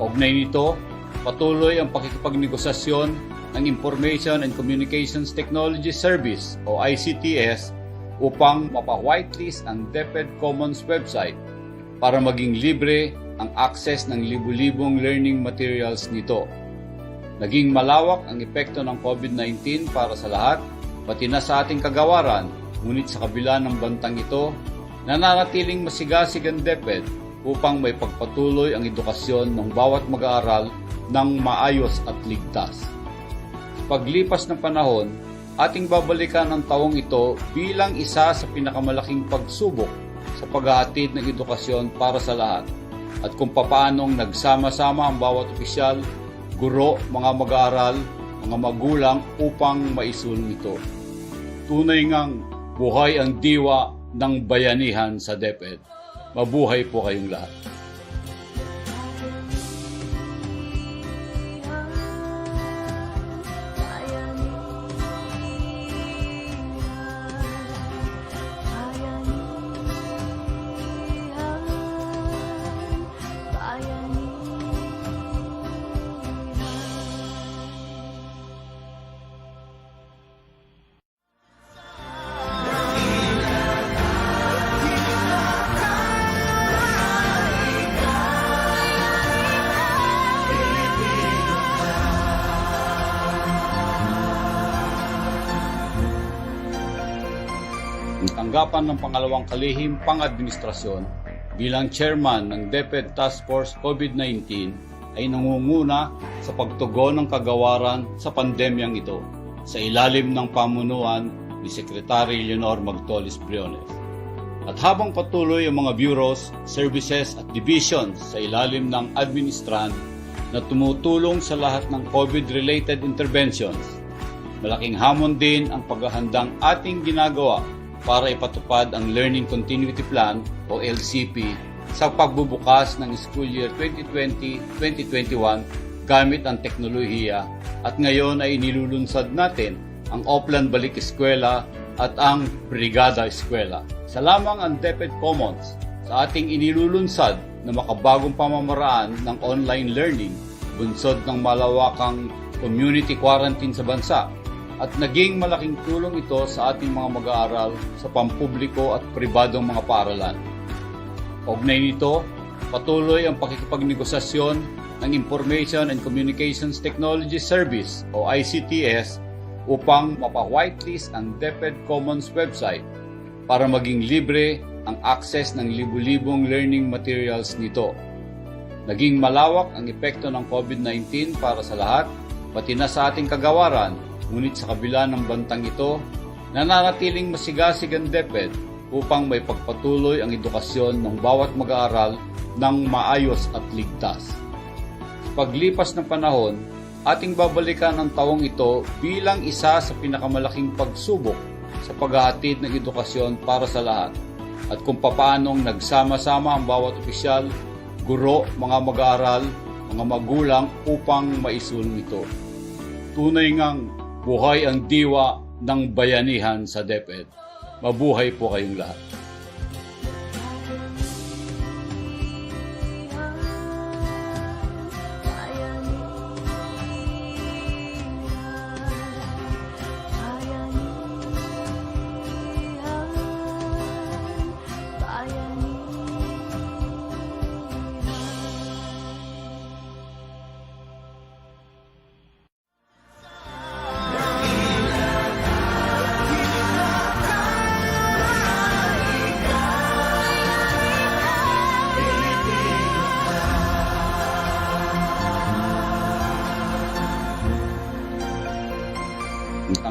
Kaugnay nito, patuloy ang pakikipagnegosasyon ng Information and Communications Technology Service o ICTS upang mapa-whitelist ang DepEd Commons website para maging libre ang access ng libu-libong learning materials nito. Naging malawak ang epekto ng COVID-19 para sa lahat, pati na sa ating kagawaran. Ngunit sa kabila ng bantang ito, nananatiling masigasig ang DepEd upang may pagpatuloy ang edukasyon ng bawat mag-aaral ng maayos at ligtas. Paglipas ng panahon, ating babalikan ang taong ito bilang isa sa pinakamalaking pagsubok sa paghahatid ng edukasyon para sa lahat at kung papaanong nagsama-sama ang bawat opisyal, guro, mga mag-aaral, mga magulang upang maisulong ito. Tunay ngang buhay ang diwa ng bayanihan sa DepEd. Mabuhay po kayong lahat. Tanggapan ng pangalawang kalihim pang-administrasyon bilang chairman ng DepEd Task Force COVID-19 ay nangunguna sa pagtugon ng kagawaran sa pandemyang ito sa ilalim ng pamunuan ni Secretary Leonor Magtolis Briones. At habang patuloy ang mga bureaus, services at divisions sa ilalim ng administran na tumutulong sa lahat ng COVID-related interventions, malaking hamon din ang paghahandang ating ginagawa para ipatupad ang Learning Continuity Plan o LCP sa pagbubukas ng school year 2020-2021 gamit ang teknolohiya at ngayon ay inilulunsad natin ang Oplan Balik Eskwela at ang Brigada Eskwela. Sa lamang ang DepEd Commons sa ating inilulunsad na makabagong pamamaraan ng online learning, bunsod ng malawakang community quarantine sa bansa, at naging malaking tulong ito sa ating mga mag-aaral sa pampubliko at pribadong mga paaralan. Kaugnay nito, patuloy ang pakikipagnegosasyon ng Information and Communications Technology Service o ICTS upang mapa-whitelist ang DepEd Commons website para maging libre ang access ng libu-libong learning materials nito. Naging malawak ang epekto ng COVID-19 para sa lahat, pati na sa ating kagawaran, ngunit sa kabila ng bantang ito, nananatiling masigasig ang DepEd upang may pagpatuloy ang edukasyon ng bawat mag-aaral ng maayos at ligtas. Sa paglipas ng panahon, ating babalikan ang taong ito bilang isa sa pinakamalaking pagsubok sa paghahatid ng edukasyon para sa lahat at kung papaanong nagsama-sama ang bawat opisyal, guro, mga mag-aaral, mga magulang upang maisulong ito. Tunay ngang buhay ang diwa ng bayanihan sa DepEd. Mabuhay po kayong lahat.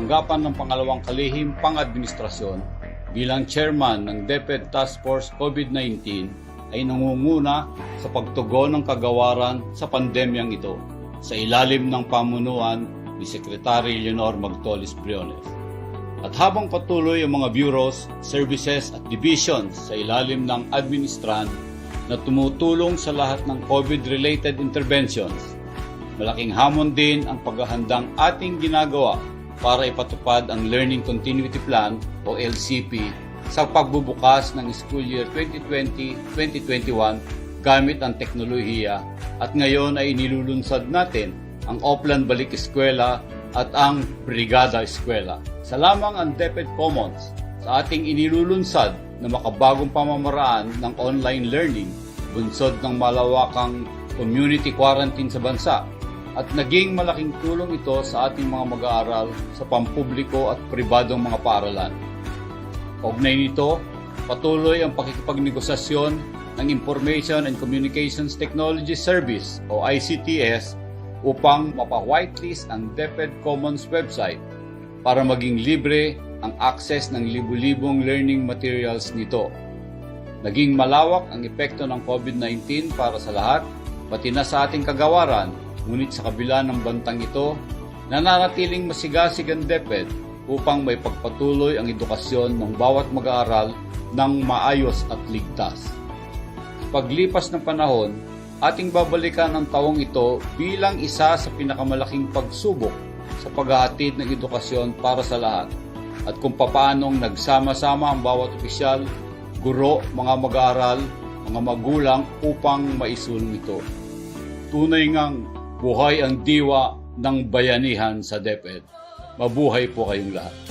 Tanggapan ng pangalawang kalihim pang-administrasyon bilang chairman ng DepEd Task Force COVID-19 ay nangunguna sa pagtugon ng kagawaran sa pandemyang ito sa ilalim ng pamunuan ni Secretary Leonor Magtolis Briones. At habang patuloy ang mga bureaus, services at divisions sa ilalim ng administran na tumutulong sa lahat ng COVID-related interventions, malaking hamon din ang paghahandang ating ginagawa para ipatupad ang Learning Continuity Plan o LCP sa pagbubukas ng school year 2020-2021 gamit ang teknolohiya at ngayon ay inilulunsad natin ang Oplan Balik Eskwela at ang Brigada Eskwela. Salamang ang DepEd Commons sa ating inilulunsad na makabagong pamamaraan ng online learning, bunsod ng malawakang community quarantine sa bansa, at naging malaking tulong ito sa ating mga mag-aaral sa pampubliko at pribadong mga paaralan. Kaugnay nito, patuloy ang pakikipagnegosasyon ng Information and Communications Technology Service o ICTS upang mapa-whitelist ang DepEd Commons website para maging libre ang access ng libu-libong learning materials nito. Naging malawak ang epekto ng COVID-19 para sa lahat, pati na sa ating kagawaran, ngunit sa kabila ng bantang ito, nananatiling masigasig ang DepEd upang may pagpatuloy ang edukasyon ng bawat mag-aaral ng maayos at ligtas. Sa paglipas ng panahon, ating babalikan ang taong ito bilang isa sa pinakamalaking pagsubok sa paghahatid ng edukasyon para sa lahat at kung papaanong nagsama-sama ang bawat opisyal, guro, mga mag-aaral, mga magulang upang maisulong ito. Tunay ngang buhay ang diwa ng bayanihan sa DepEd. Mabuhay po kayong lahat.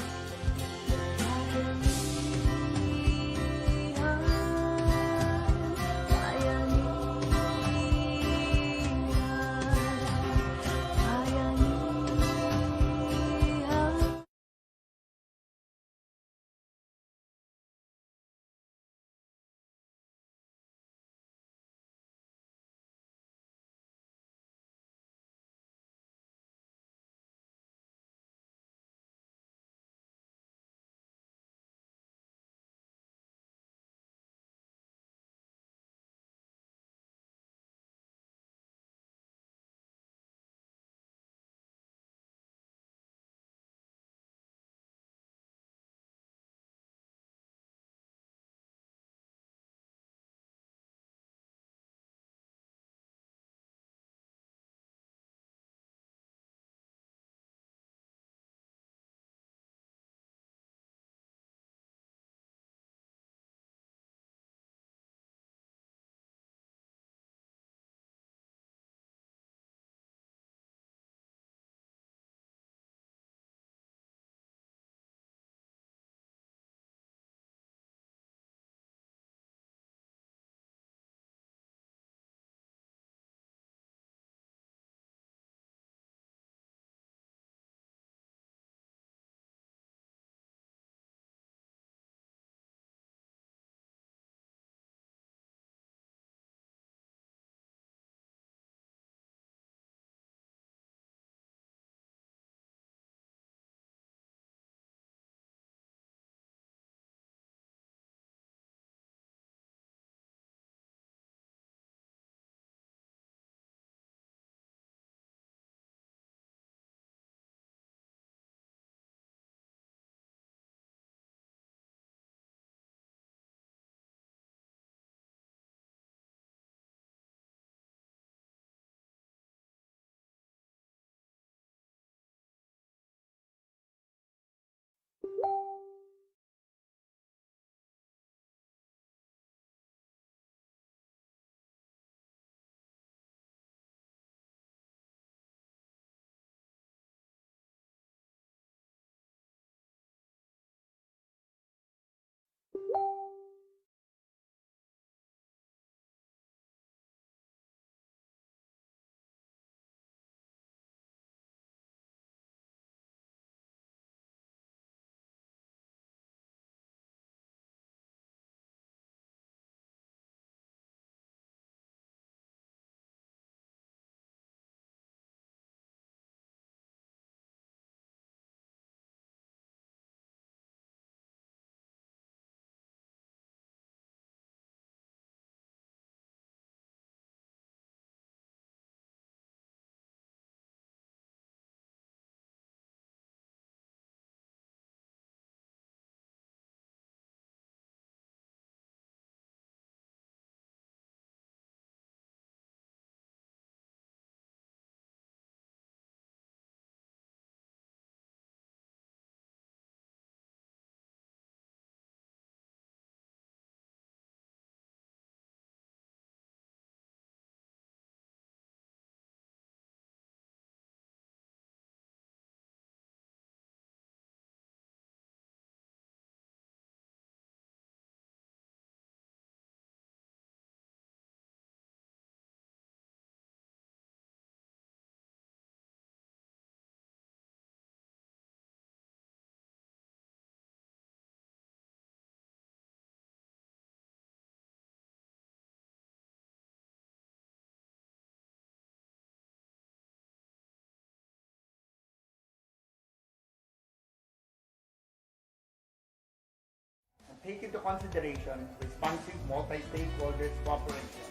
take into consideration responsive multi-stakeholders cooperation.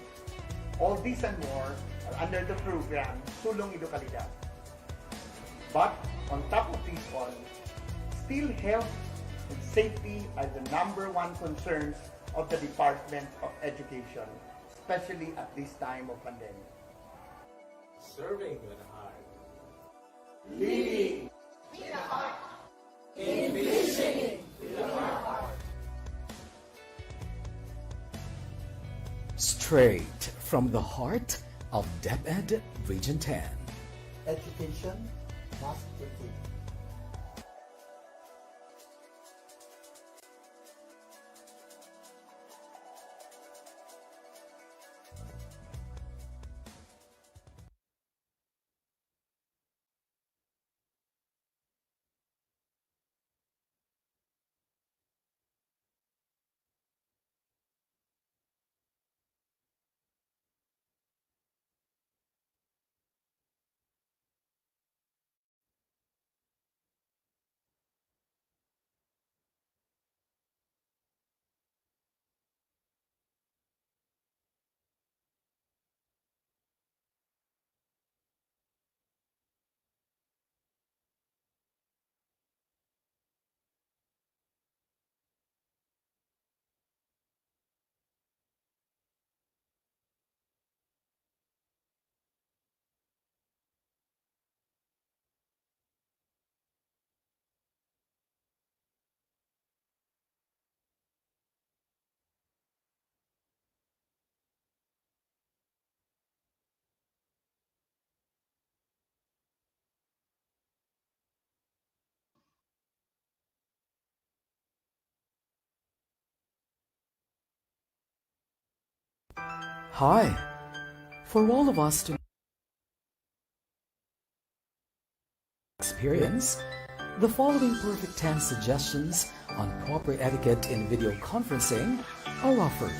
All these and more are under the program Sulong Edukalidad. But on top of these all, still health and safety are the number one concerns of the Department of Education, especially at this time of pandemic. Serving with heart. Leading with a heart. Envisioning with a heart. Straight from the heart of DepEd Region 10. Education must be free. Hi. For all of us to experience, the following perfect 10 suggestions on proper etiquette in video conferencing are offered.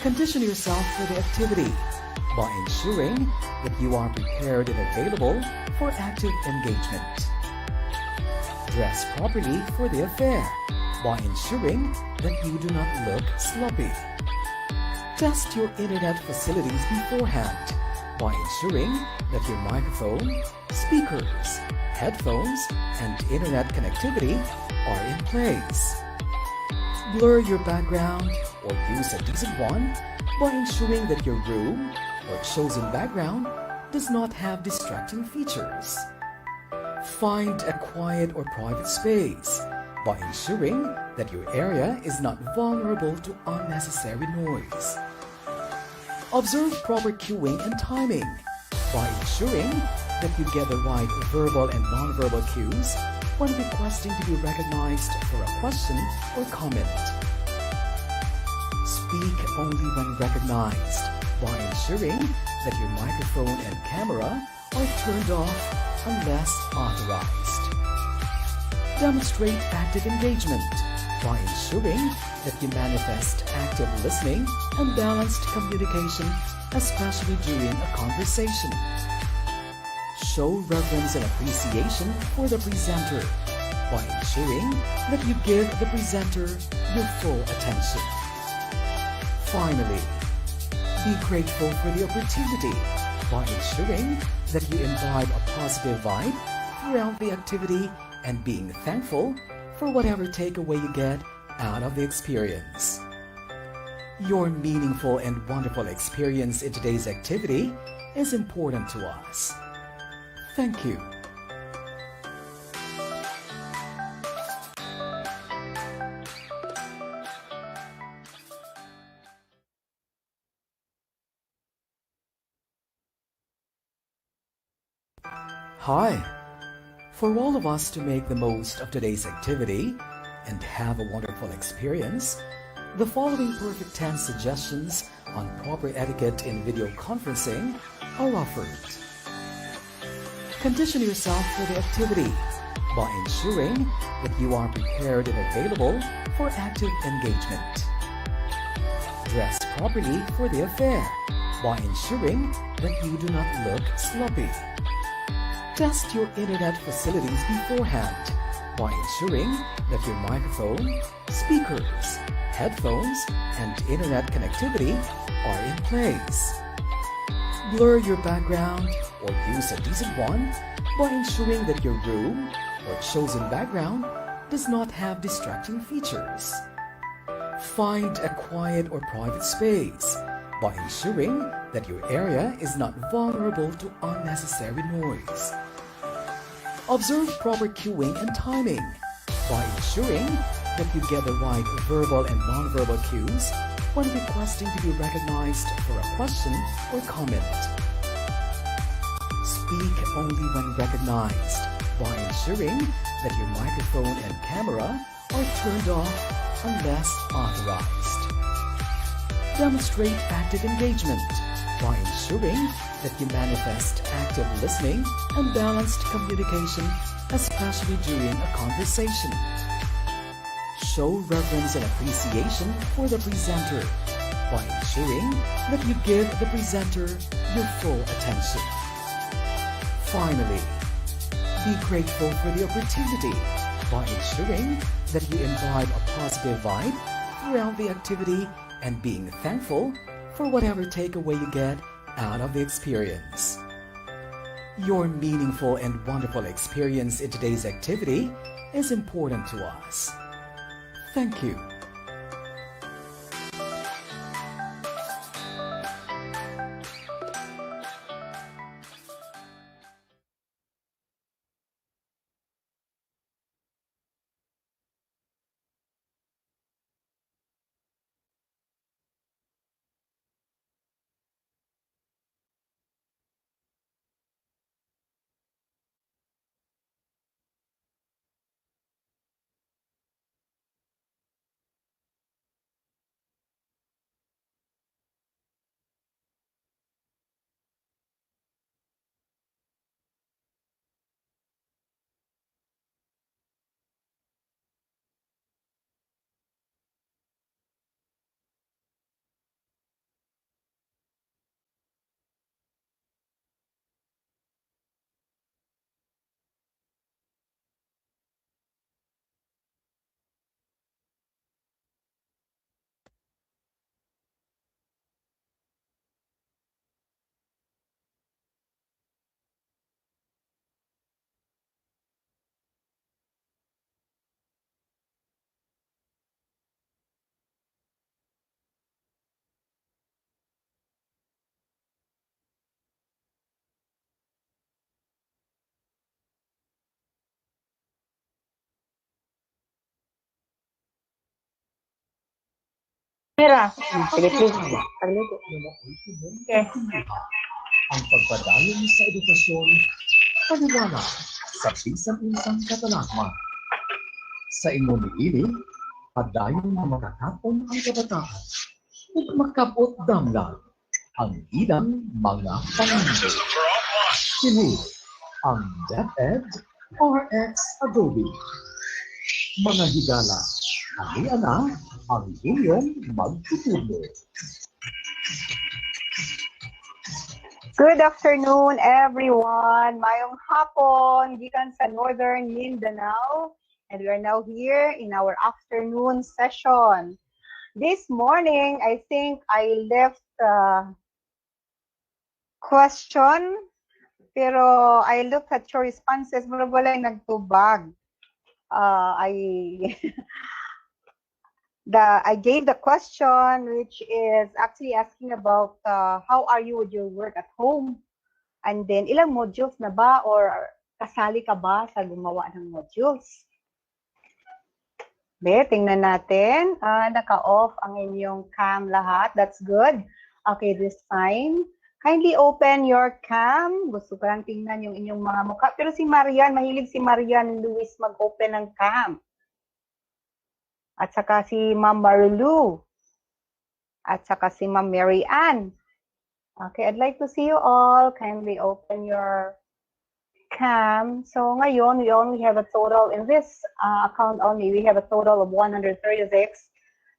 Condition yourself for the activity by ensuring that you are prepared and available for active engagement. Dress properly for the affair by ensuring that you do not look sloppy. Test your internet facilities beforehand by ensuring that your microphone, speakers, headphones, and internet connectivity are in place. Blur your background or use a decent one by ensuring that your room or chosen background does not have distracting features. Find a quiet or private space by ensuring that your area is not vulnerable to unnecessary noise. Observe proper cueing and timing by ensuring that you get the right verbal and nonverbal cues when requesting to be recognized for a question or comment. Speak only when recognized by ensuring that your microphone and camera are turned off unless authorized. Demonstrate active engagement by ensuring that you manifest active listening and balanced communication, especially during a conversation. Show reverence and appreciation for the presenter by ensuring that you give the presenter your full attention. Finally, be grateful for the opportunity by ensuring that you imbibe a positive vibe throughout the activity and being thankful for whatever takeaway you get out of the experience. Your meaningful and wonderful experience in today's activity is important to us. Thank you. Hi. For all of us to make the most of today's activity and have a wonderful experience, the following perfect 10 suggestions on proper etiquette in video conferencing are offered. Condition yourself for the activity by ensuring that you are prepared and available for active engagement. Dress properly for the affair by ensuring that you do not look sloppy. Test your internet facilities beforehand by ensuring that your microphone, speakers, headphones, and internet connectivity are in place. Blur your background or use a decent one by ensuring that your room or chosen background does not have distracting features. Find a quiet or private space by ensuring that your area is not vulnerable to unnecessary noise. Observe proper cueing and timing by ensuring that you get the right verbal and nonverbal cues when requesting to be recognized for a question or comment. Speak only when recognized by ensuring that your microphone and camera are turned off unless authorized. Demonstrate active engagement by ensuring that you manifest active listening and balanced communication, especially during a conversation. Show reverence and appreciation for the presenter by ensuring that you give the presenter your full attention. Finally, be grateful for the opportunity by ensuring that you imbibe a positive vibe throughout the activity and being thankful for whatever takeaway you get out of the experience. Your meaningful and wonderful experience in today's activity is important to us. Thank you. Mira, sige please. Okay. Ang pagpadayon sa edukasyon, paliwanag sa bisan-unsang katalakman. Sa imong niini, padayon na makakapon ang kabataan ug makabot damlag ang ilang mga panganib. Kini ang DepEd RX Adobe. Mga higala, ani-ana ang inyong magtutulog. Good afternoon, everyone. Mayong hapon, gikan sa Northern Mindanao. And we are now here in our afternoon session. This morning, I think I left a question, pero I looked at your responses, pero wala yung nagtubag. I gave the question, which is actually asking about how are you with your work at home? And then, ilang modules na ba or kasali ka ba sa gumawa ng modules? Be, tingnan natin. Naka-off ang inyong cam lahat. That's good. Okay, this time. Kindly open your cam. Gusto ko lang tingnan yung inyong mga mukha. Pero si Marian, mahilig si Marian Luis mag-open ng cam. At saka si Ma'am Marilu. At saka si Ma'am Mary Ann. Okay, I'd like to see you all. Kindly open your cam. So ngayon, we only have a total, in this account only, we have a total of 136.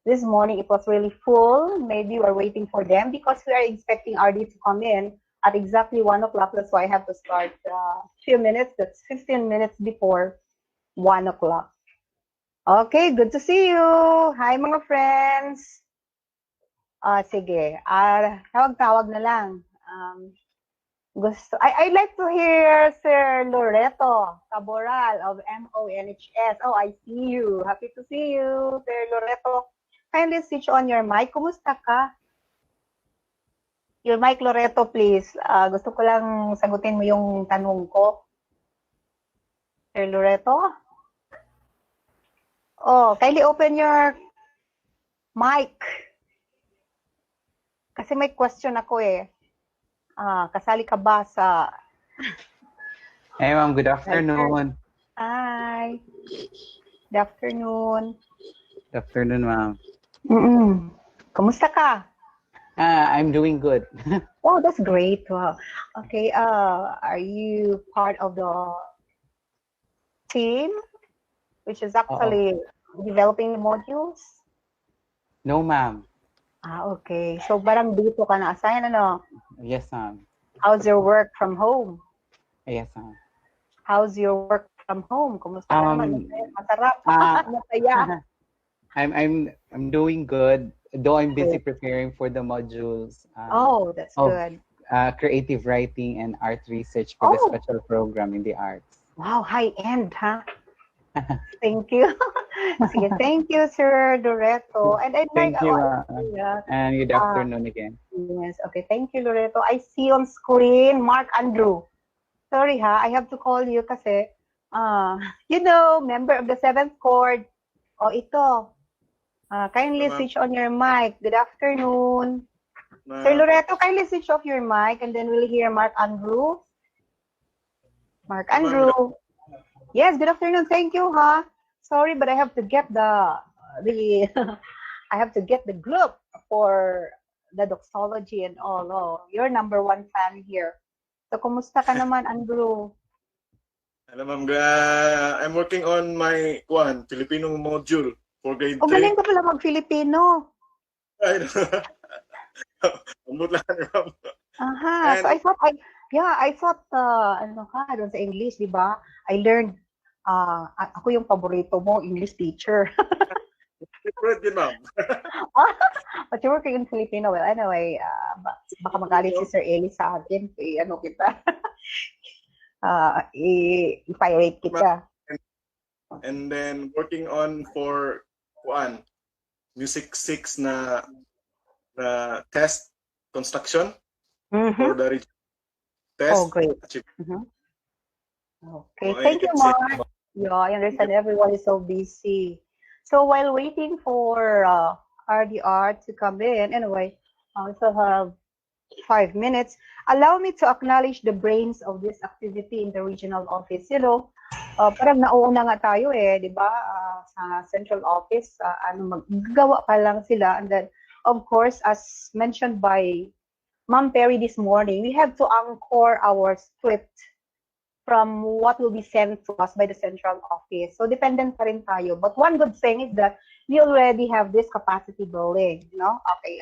This morning, it was really full. Maybe we're waiting for them because we are expecting RD to come in at exactly 1 o'clock. That's why I have to start a few minutes. That's 15 minutes before 1 o'clock. Okay, good to see you. Hi mga friends. Sige. Tawag-tawag na lang. I'd like to hear Sir Loreto Caboral of MONHS. Oh, I see you. Happy to see you, Sir Loreto. Kindly switch on your mic. Kumusta ka? Your mic, Loreto, please. Gusto ko lang sagutin mo yung tanong ko. Sir Loreto? Oh, kindly open your mic. Kasi may question ako eh. Kasali ka ba sa... Hey ma'am, good afternoon. Hi. Good afternoon. Good afternoon ma'am. Kumusta ka? I'm doing good. Oh, that's great. Wow. Okay, are you part of the team, which is actually developing the modules? No ma'am. Okay. So, parang dito ka na-assign, ano? Yes ma'am. How's your work from home? Yes ma'am. How's your work from home? Kumusta ka naman? Masarap. Masaya. I'm doing good, though I'm busy preparing for the modules. That's good. Creative writing and art research for the special program in the arts. Wow, high end, huh? Thank you. Sige, thank you, Sir Loreto. And I'd Thank like, you. yeah. And good afternoon again. Yes, okay. Thank you, Loreto. I see on screen Mark Andrew. Sorry ha, I have to call you kasi, member of the 7th Chord. Ito. Kindly switch on your mic. Good afternoon. Sir Loreto, kindly switch off your mic and then we'll hear Mark Andrew. Mark Andrew. Yes, good afternoon. Thank you, ha. Sorry, but I have to get the I have to get the group for the doxology and all. Oh, you're number 1 fan here. So, kumusta ka naman, Andrew? Hello, ma'am. I'm working on my Filipino module for grade 3. Galing ka pala mag-Filipino. Umut lang, ma'am. So I thought, doon sa English, di ba? I learned, ako yung paborito mo, English teacher. Favorite din, ma'am. But you're working in Filipino. Well, anyway, baka magalit si Sir Eli sa atin. Kita. I-pirate kita. And then working on for Music 6 na test construction for the test. Oh, great. Okay, thank you, Mark. Yeah, I understand everyone is so busy. So while waiting for RDR to come in, anyway, I still have 5 minutes. Allow me to acknowledge the brains of this activity in the regional office. Parang nauuna nga tayo di ba? Sa central office, maggagawa pa lang sila. And then, of course, as mentioned by Ma'am Perry this morning, we have to anchor our script from what will be sent to us by the central office. So, dependent pa rin tayo. But one good thing is that we already have this capacity building, Okay,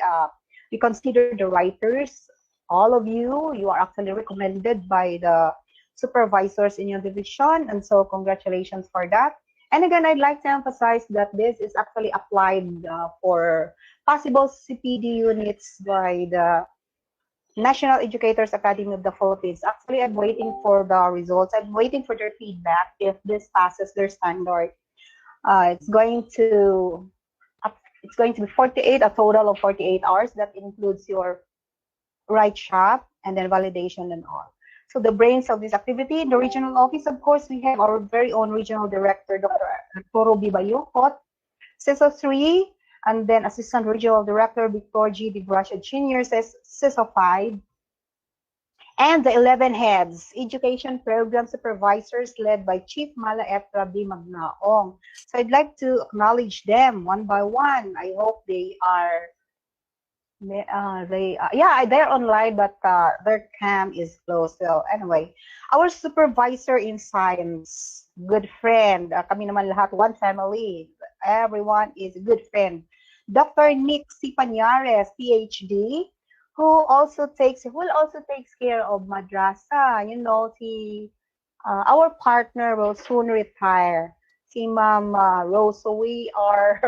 we consider the writers, all of you are actually recommended by the supervisors in your division, and so congratulations for that. And again, I'd like to emphasize that this is actually applied for possible CPD units by the National Educators Academy of the Philippines. Actually, I'm waiting for the results. I'm waiting for their feedback if this passes their standard. It's going to be 48, a total of 48 hours. That includes your write shop and then validation and all. So the brains of this activity in the regional office, of course, we have our very own regional director, Dr. Arturo B. Bayocot, CISO 3, and then Assistant Regional Director Victor G. De Gracia Jr. CISO 5, and the 11 heads, education program supervisors led by Chief Malaetra B. Magnaong. So I'd like to acknowledge them one by one. I hope they are they're online, but their cam is closed. So anyway, our supervisor in science, good friend, kami naman lahat, one family, everyone is a good friend. Dr. Nick C. Pañares, PhD, who also takes care of madrasa. Our partner will soon retire. si Ma'am Rose. So we are,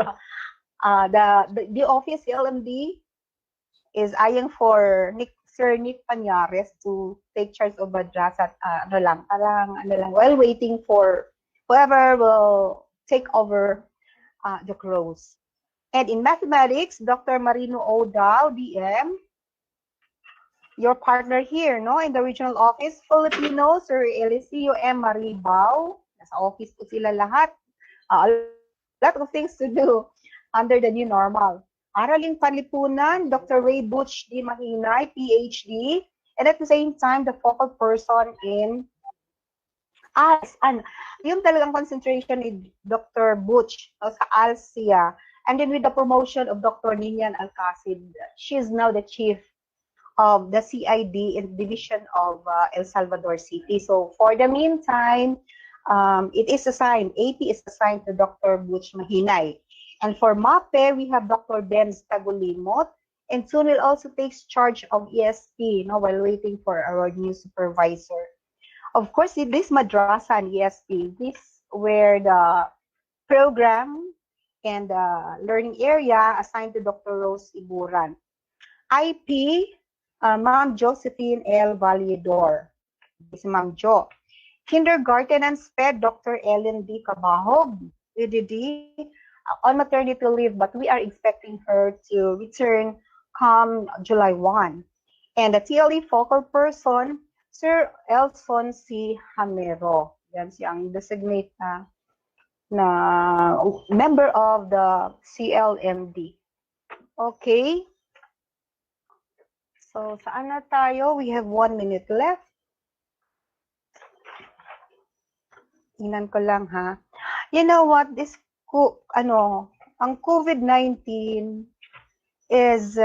the office, LMD, is eyeing for Sir Nick Pañares to take charge of madrasa at while waiting for whoever will take over the roles. And in mathematics, Dr. Marino Odao, DM, your partner here, no, in the regional office. Filipino, Sir Eliseo M. Maribao, nasa office po sila lahat. A lot of things to do under the new normal. Araling Panlipunan, Dr. Ray Butch D. Mahinay, PhD, and at the same time, the focal person in ALS. Yung talagang concentration ni Dr. Butch sa ALS siya. And then with the promotion of Dr. Ninian Alcacid, she's now the chief of the CID in division of El Salvador City. So for the meantime, it is assigned, AP is assigned to Dr. Butch Mahinay. And for MAPE, we have Dr. Benz Tagulimot, and soon will also takes charge of ESP, while waiting for our new supervisor. Of course, this madrasa and ESP, this where the program and learning area assigned to Dr. Rose Iburan. IP, Ma'am Josephine L. Valledor. This is Ma'am Jo. Kindergarten and SPED, Dr. Ellen D. Cabahog, EDD, on maternity leave, but we are expecting her to return come July 1. And the TLE focal person, Sir Elson C. Hamero. Yan siyang designate na member of the CLMD. Okay. So, saan na tayo? We have 1 minute left. Tingnan ko lang, ha. You know what? Ang COVID-19 is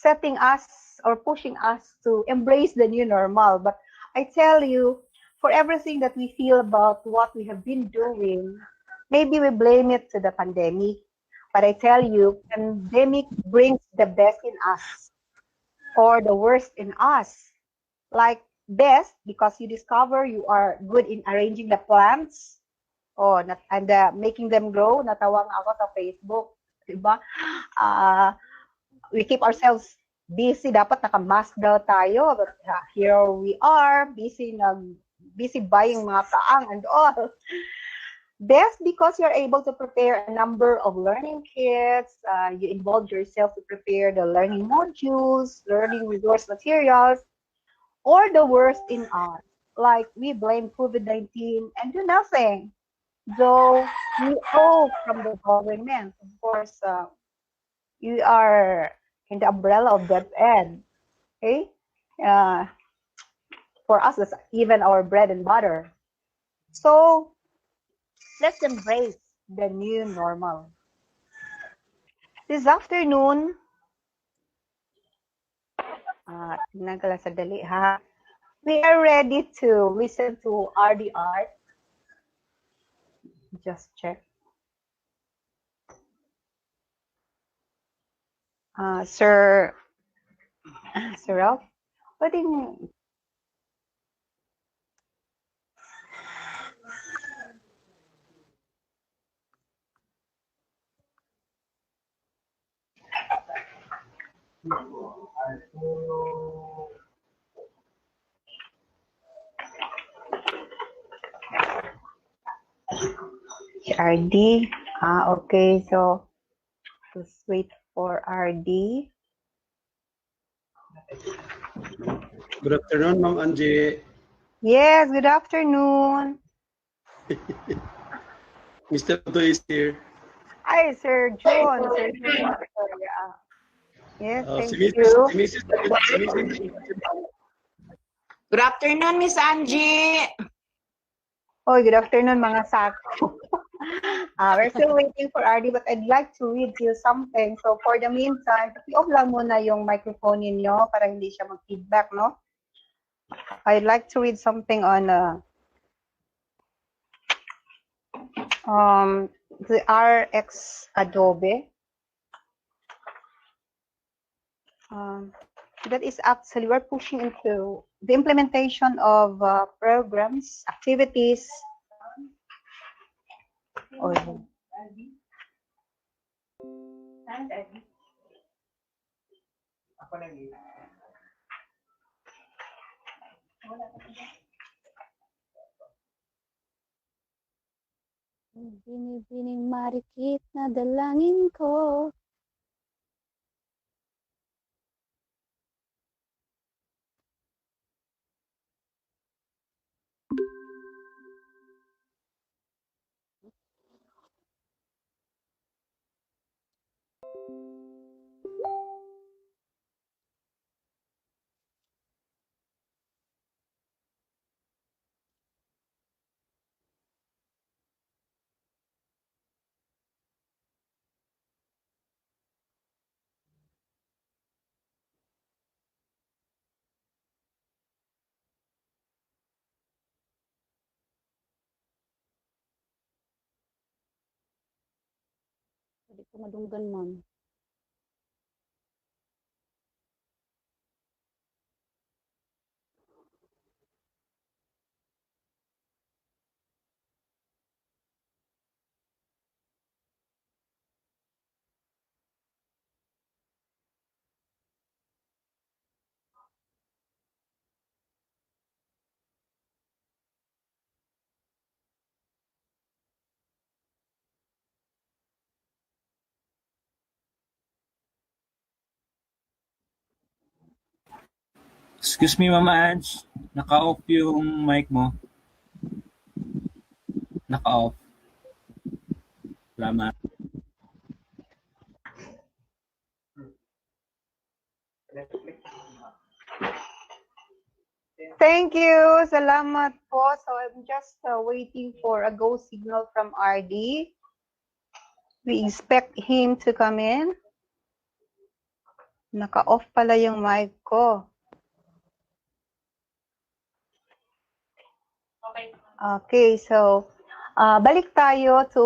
setting us or pushing us to embrace the new normal. But I tell you, for everything that we feel about what we have been doing, maybe we blame it to the pandemic. But I tell you, pandemic brings the best in us or the worst in us. Like best, because you discover you are good in arranging the plants and making them grow. Natawang ako sa Facebook. Diba? We keep ourselves busy. Dapat naka-mask daw tayo. But here we are, busy buying mga kaang and all. Best because you're able to prepare a number of learning kits. You involve yourself to prepare the learning modules, learning resource materials, or the worst in us. Like we blame COVID-19 and do nothing. Though we owe from the government. Of course, you are in the umbrella of that end. Okay? For us, that's even our bread and butter. So, let's embrace the new normal. This afternoon, tingnan ko lang sadali, ha? We are ready to listen to RD Art. Just check. Sir Ralph, pwedeng RD. Okay, so just wait for RD. Good afternoon, Ma'am Angie. Yes, good afternoon. Mr. Tuto is here. Hi, Sir John. Sir John. Yes, thank you. Good afternoon, Miss Angie. Oh, good afternoon, mga sako. We're still waiting for RD, but I'd like to read you something. So for the meantime, i-off lang muna yung microphone ninyo para hindi siya mag-feedback, no? I'd like to read something on the RX Adobe. That is actually, we're pushing into the implementation of programs, activities Or Ako na yun. Binibining marikit na dalangin ko. Pwede ko madunggan, ma'am. Excuse me, Mama Ange. Naka-off yung mic mo. Naka-off. Salamat. thank you. Salamat po. So I'm just waiting for a go signal from RD. We expect him to come in. Naka-off pala yung mic ko. Okay, so balik tayo to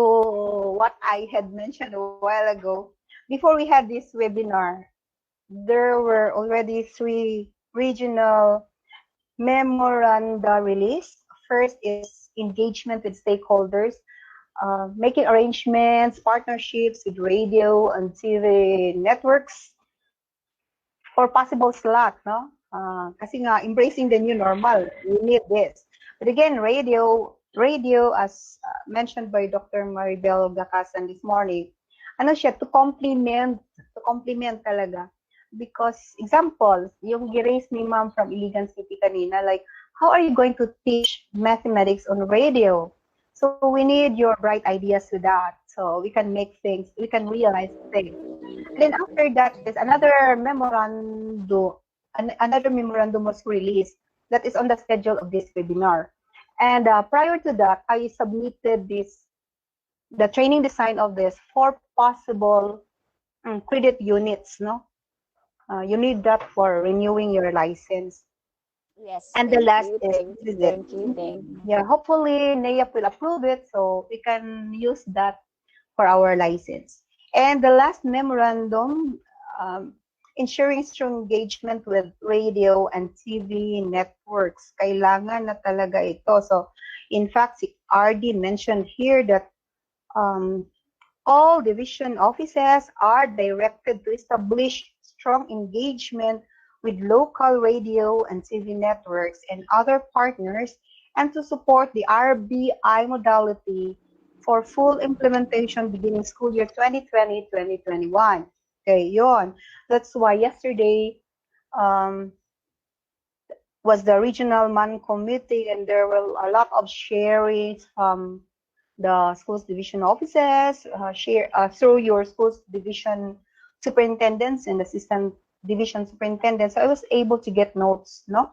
what I had mentioned a while ago. Before we had this webinar, there were already 3 regional memoranda released. First is engagement with stakeholders, making arrangements, partnerships with radio and TV networks for possible slot, no? Kasi nga, embracing the new normal, we need this. But again, radio, as mentioned by Dr. Maribel Gakasan this morning, ano siya, to complement talaga. Because, example, yung gi-raise ni Ma'am from Iligan City kanina, like, how are you going to teach mathematics on radio? So we need your bright ideas to that. So we can make things, we can realize things. And then after that, there's another memorandum was released that is on the schedule of this webinar. And prior to that, I submitted the training design of this 4 possible credit units, no? You need that for renewing your license. Yes. And the last is thank you. yeah, hopefully NAIAP will approve it so we can use that for our license. And the last memorandum, ensuring strong engagement with radio and TV networks. Kailangan na talaga ito. So, in fact, si RD mentioned here that all division offices are directed to establish strong engagement with local radio and TV networks and other partners, and to support the RBI modality for full implementation beginning school year 2020-2021. Okay, yon. That's why yesterday was the regional MAN committee, and there were a lot of sharings from the schools division offices, through your schools division superintendents and assistant division superintendents. So I was able to get notes, no?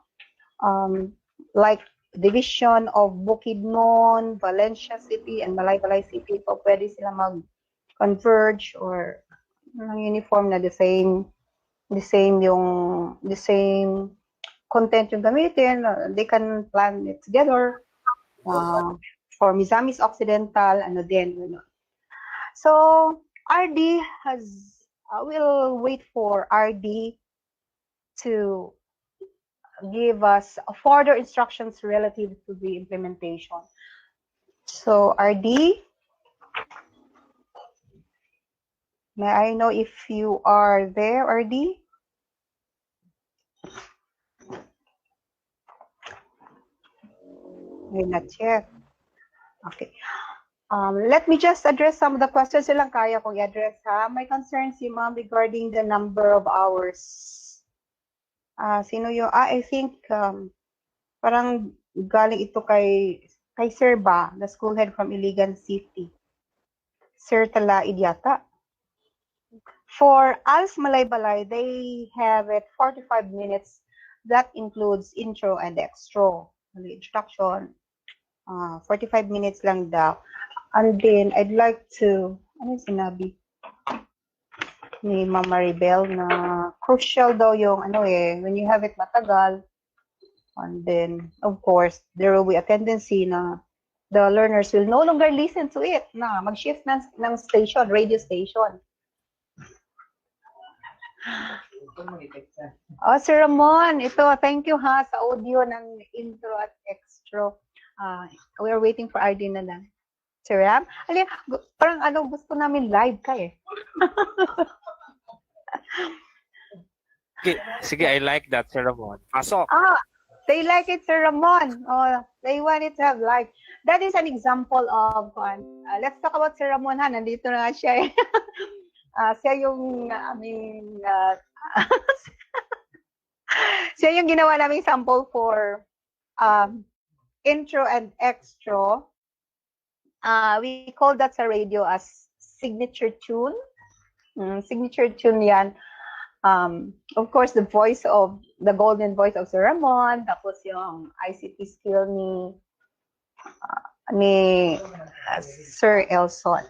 Like division of Bukidnon, Valencia City, and Malaybalay City, so pwede sila mag-converge or uniform na the same content yung gamitin. They can plan it together. For Misamis Occidental, ano din. So RD we'll wait for RD to give us further instructions relative to the implementation. So RD, May I know if you are there, RD? Not yet. Okay. Let me just address some of the questions lang kaya kong i-address ha. My concern si ma'am regarding the number of hours. Sino yung, I think, parang galing ito kay Sir ba, the school head from Iligan City. Sir Talaid yata. For ALS Malaybalay, they have it 45 minutes. That includes intro and extra. Introduction, 45 minutes lang daw. And then, I'd like to, ano yung sinabi ni Mama Maribel na crucial daw yung, when you have it matagal, and then, of course, there will be a tendency na the learners will no longer listen to it, na mag-shift ng station, radio station. Oh, Sir Ramon, ito, thank you ha sa audio ng intro at extra. We are waiting for RD na lang. Sir Ram? Alin, parang gusto namin live ka eh. Sige, I like that, Sir Ramon. Pasok. They like it, Sir Ramon. Oh, they want it to have live. That is an example of, let's talk about Sir Ramon ha, nandito na siya eh. Siya yung siya yung ginawa naming sample for intro and extra. We call that sa radio as signature tune. Signature tune yan. Of course, the voice of, the golden voice of Sir Ramon, tapos yung ICT skill ni Sir Elson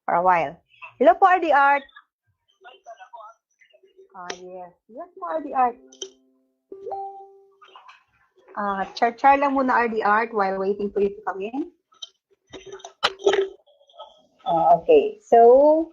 for a while. Hello po, RD Art. Yes. Yes po, RD Art. Char-char lang muna, RD Art, while waiting for you to come in. Okay, so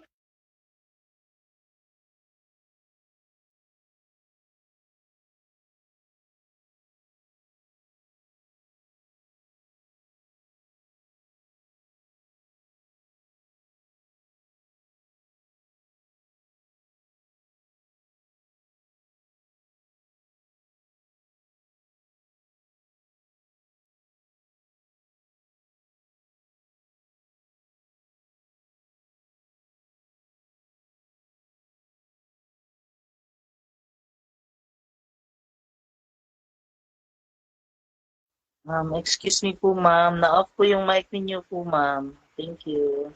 Excuse me po, ma'am. Na-off po yung mic niyo po, ma'am. Thank you.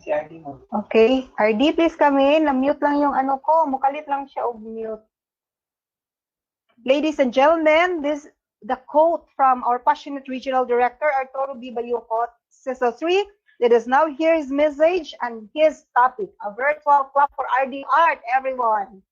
Si RD mo. okay, RD, please come in. Na-mute lang yung ko. Mukalit lang siya o mute. Ladies and gentlemen, the quote from our passionate regional director, Arturo B. Bayocot, says 3. Let us now hear his message and his topic. A virtual clap for RD Art, everyone.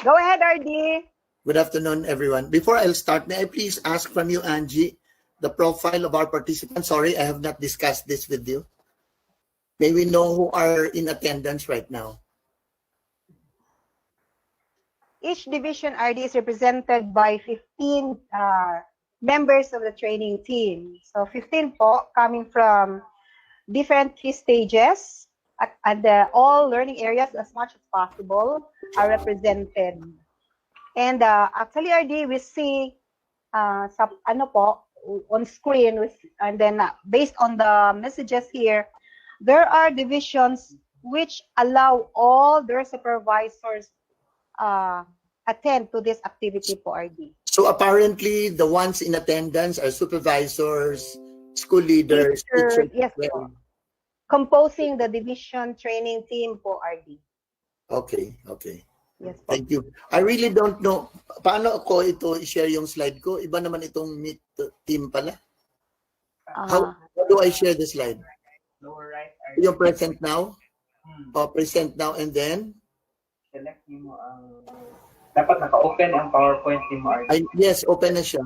Go ahead, RD. Good afternoon, everyone. Before I'll start, may I please ask from you, Angie, the profile of our participants? Sorry, I have not discussed this with you. May we know who are in attendance right now? Each division RD is represented by 15 members of the training team. So 15 po coming from different key stages and all learning areas as much as possible are represented. And actually RD, we see on screen and then based on the messages here, there are divisions which allow all their supervisors attend to this activity po, RD. So apparently, the ones in attendance are supervisors, school leaders, teachers. Yes, po. Composing the division training team po, RD. Okay, okay. Yes, po. Thank you. I really don't know. Paano ako ito i-share yung slide ko? Iba naman itong Meet team pala. How do I share the slide? Lower right. Yung present now? Present now and then? Select mo ang... Dapat naka-open ang PowerPoint ni mo. Yes, open na siya.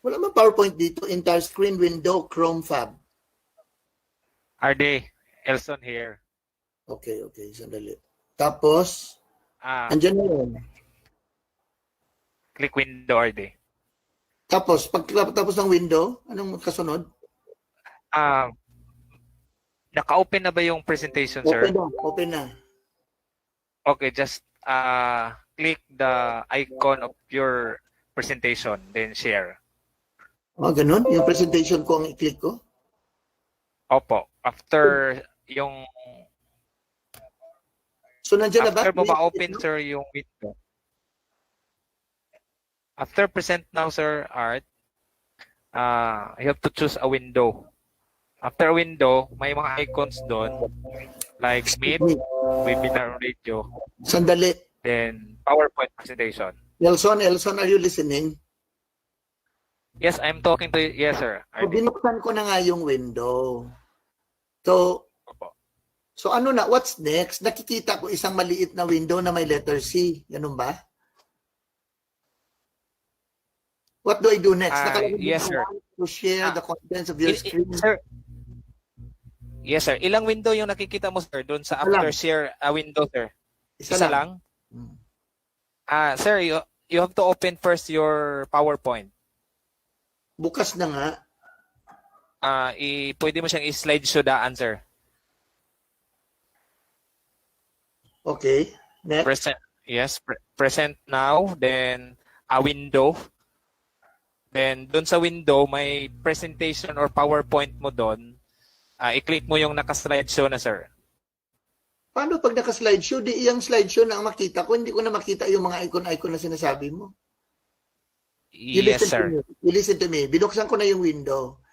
Wala man PowerPoint dito. Entire screen window, Chrome Fab. RD, Elson here. Okay. Sandali. Tapos, andyan na yun. Click window, RD. Tapos, pagkatapos ng window, anong kasunod? Naka-open na ba yung presentation, sir? Open na. Okay, just click the icon of your presentation, then share. Ganun? Yung presentation ko ang i-click ko? Opo. After yung... So, nandiyan na ba? After mo ma-open, sir, yung window. After present now, sir, Art, you have to choose a window. After a window, may mga icons doon, like Meet, Webinar Radio. Sandali. Then, PowerPoint presentation. Nelson, are you listening? Yes, I'm talking to you. Yes, sir. So, binuksan ko na nga yung window. So ano na, what's next? Nakikita ko isang maliit na window na may letter C. Ganun ba? What do I do next? Yes, sir. To share the contents of your screen. Sir. Yes, sir. Ilang window yung nakikita mo, sir, doon sa after share window, sir? Isa lang? Sir, you have to open first your PowerPoint. Bukas na nga. Pwede mo siyang i-slideshow daan, sir. Okay. Next. Present now, then a window. Then doon sa window, may presentation or PowerPoint mo doon. I-click mo yung naka-slideshow na, sir. Paano pag naka-slideshow? Di iyang slideshow na ang makita ko. Hindi ko na makita yung mga icon-icon na sinasabi mo. Yes, sir. You listen to me. Binuksan ko na yung window.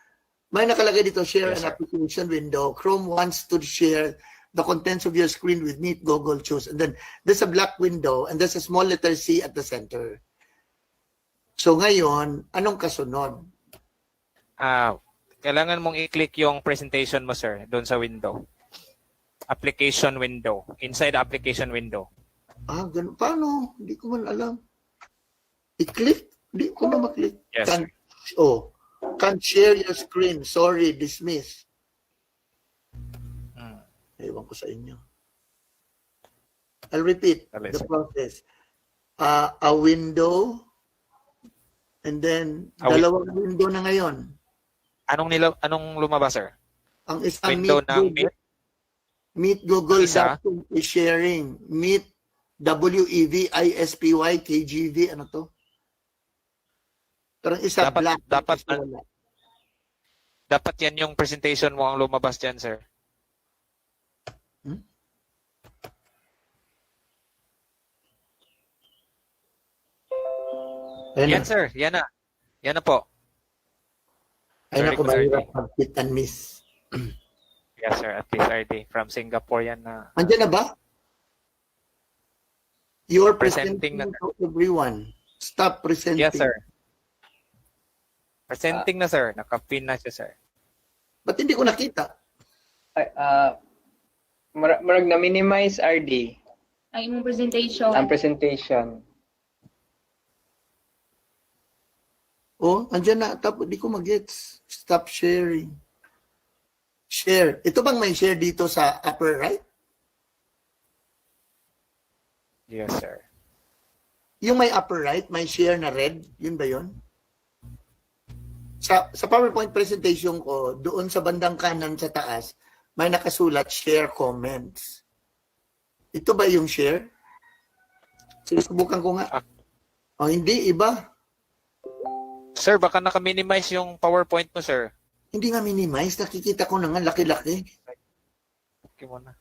May nakalagay dito, share an application window. Chrome wants to share the contents of your screen with Meet, Google, Choose. And then there's a black window and there's a small letter C at the center. So ngayon, anong kasunod? Kailangan mong i-click yung presentation mo, sir, doon sa window. Application window. Inside the application window. Ganun. Paano? Hindi ko man alam. I-click? Hindi ko na maklik. Yes, sir. Can't share your screen. Sorry, dismiss. Ewan ko sa inyo. I'll repeat the process. A window, and then dalawang window na ngayon. Anong lumabas, sir? Ang isang window ng Meet Google Document is sharing. Meet WEV ISPY KGV. Ano to? Parang isa black. Dapat yan yung presentation mo ang lumabas dyan, sir. Yan, sir. Yan na. Yan na po. Ay, naku, mahirap mag-hit and miss. Yes, sir. At least RD. From Singapore yan na. Andiyan na ba? You're presenting to everyone. Stop presenting. Yes, sir. Presenting na, sir. Naka-pin na siya, sir. Ba't hindi ko nakita? Marag na-minimize RD. Ang imong presentation. Ang presentation. Andyan na. Tapos di ko mag-gets. Stop sharing. Share. Ito bang may share dito sa upper right? Yes, sir. Yung may upper right, may share na red. Yun ba yun? Sa PowerPoint presentation ko, doon sa bandang kanan sa taas, may nakasulat share comments. Ito ba yung share? Sinusubukan ko nga. Hindi, iba. Sir, baka naka-minimize yung PowerPoint mo, sir. Hindi nga minimize. Nakikita ko na nga, laki-laki. Okay mo na.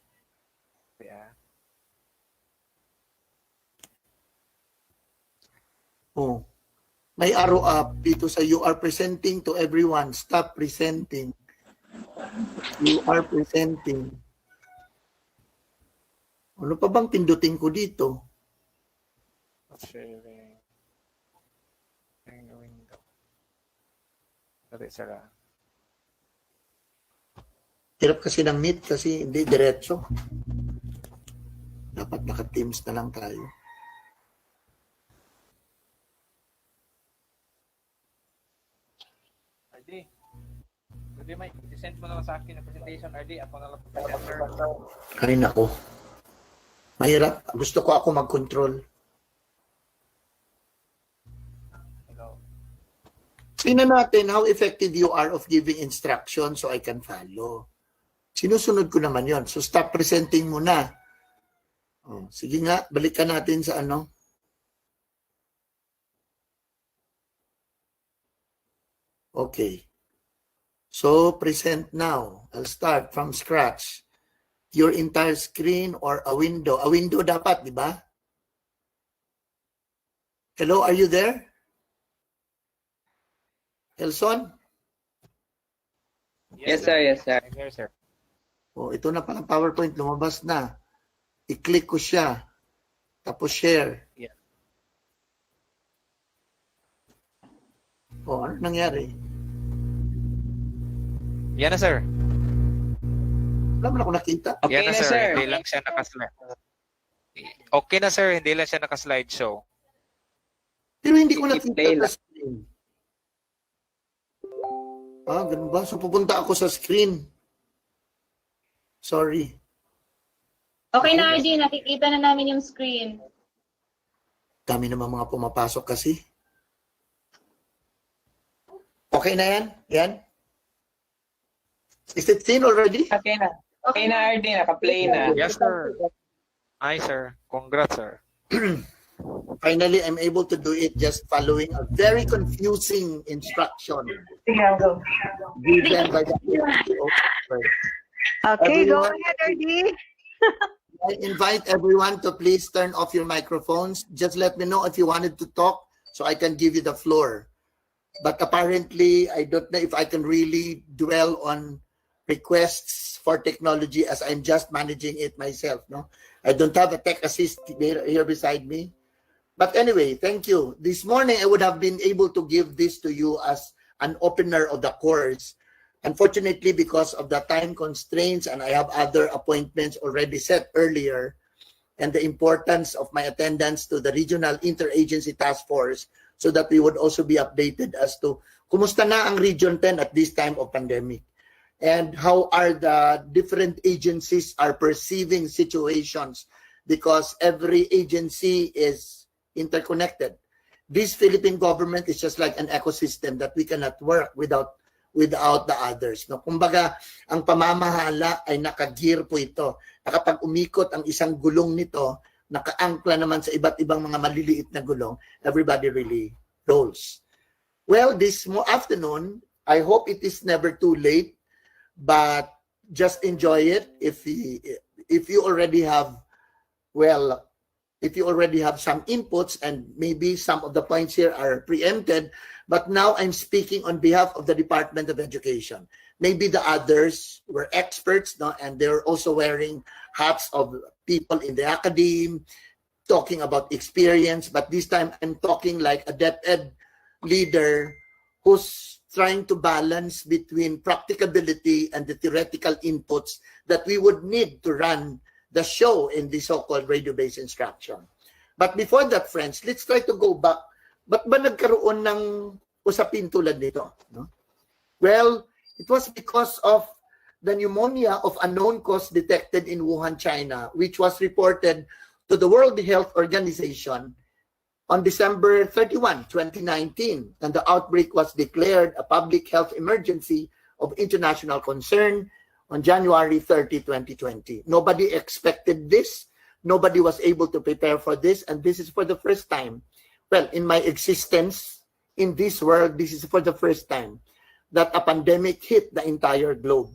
Yeah. May arrow up dito sa you are presenting to everyone. Stop presenting. You are presenting. Ano pa bang pindutin ko dito? Sharing. Window. Sorry, sir. Hirap kasi ng Meet kasi hindi diretso. Dapat naka-Teams na lang tayo. Pwede may i-send mo naman sa akin yung presentation, RD. Ako na lang presenter. Ay, nako. Mahirap. Gusto ko ako mag-control. Tingnan natin how effective you are of giving instructions so I can follow. Sinusunod ko naman yon. So stop presenting muna. Oh, sige nga, balikan natin sa ano. Okay. So present now. I'll start from scratch. Your entire screen or a window. A window dapat, di ba? Hello, are you there? Elson? Yes, sir. Yes, sir. Yes, sir. Oh, ito na palang PowerPoint, lumabas na. I-click ko siya. Tapos share. Yeah. Oh, ano nangyari? Yan na, sir. Wala mo na ako nakita. Okay yan na, sir. Hindi lang siya nakaslide. Okay na, sir. Hindi lang siya naka-slideshow. Pero hindi ko nakita sa screen. Ah, ganun ba? So pupunta ako sa screen. Sorry. Okay na, RD. Nakikita na namin yung screen. Dami naman mga pumapasok kasi. Okay na yan? Yan? Is it seen already? Okay na. Okay na, RD. Naka-play na. Yes, sir. Hi, sir. Congrats, sir. Finally, I'm able to do it just following a very confusing instruction given by the Okay, go Everyone- ahead, RD. I invite everyone to please turn off your microphones. Just let me know if you wanted to talk so I can give you the floor. But apparently, I don't know if I can really dwell on requests for technology as I'm just managing it myself. No, I don't have a tech assist here beside me. But anyway, thank you. This morning, I would have been able to give this to you as an opener of the course. Unfortunately, because of the time constraints and I have other appointments already set earlier, and the importance of my attendance to the Regional Interagency Task Force so that we would also be updated as to kumusta na ang Region 10 at this time of pandemic and how are the different agencies are perceiving situations because every agency is interconnected. This Philippine government is just like an ecosystem that we cannot work without the others. No? Kumbaga, ang pamamahala ay nakagear po ito. Kapag umikot ang isang gulong nito, nakaangkla naman sa iba't ibang mga maliliit na gulong, everybody really rolls. Well, this afternoon, I hope it is never too late, but just enjoy it if you already have, well, if you already have some inputs and maybe some of the points here are preempted, but now I'm speaking on behalf of the Department of Education. Maybe the others were experts, no, and they're also wearing hats of people in the academe, talking about experience, but this time I'm talking like a DepEd leader who's trying to balance between practicability and the theoretical inputs that we would need to run the show in the so-called radio-based instruction. But before that, friends, let's try to go back. Ba't ba nagkaroon ng usapin tulad nito? No? Well, it was because of the pneumonia of unknown cause detected in Wuhan, China, which was reported to the World Health Organization on December 31, 2019. And the outbreak was declared a public health emergency of international concern on January 30, 2020. Nobody expected this. Nobody was able to prepare for this. And this is for the first time. Well, in my existence in this world, this is for the first time that a pandemic hit the entire globe.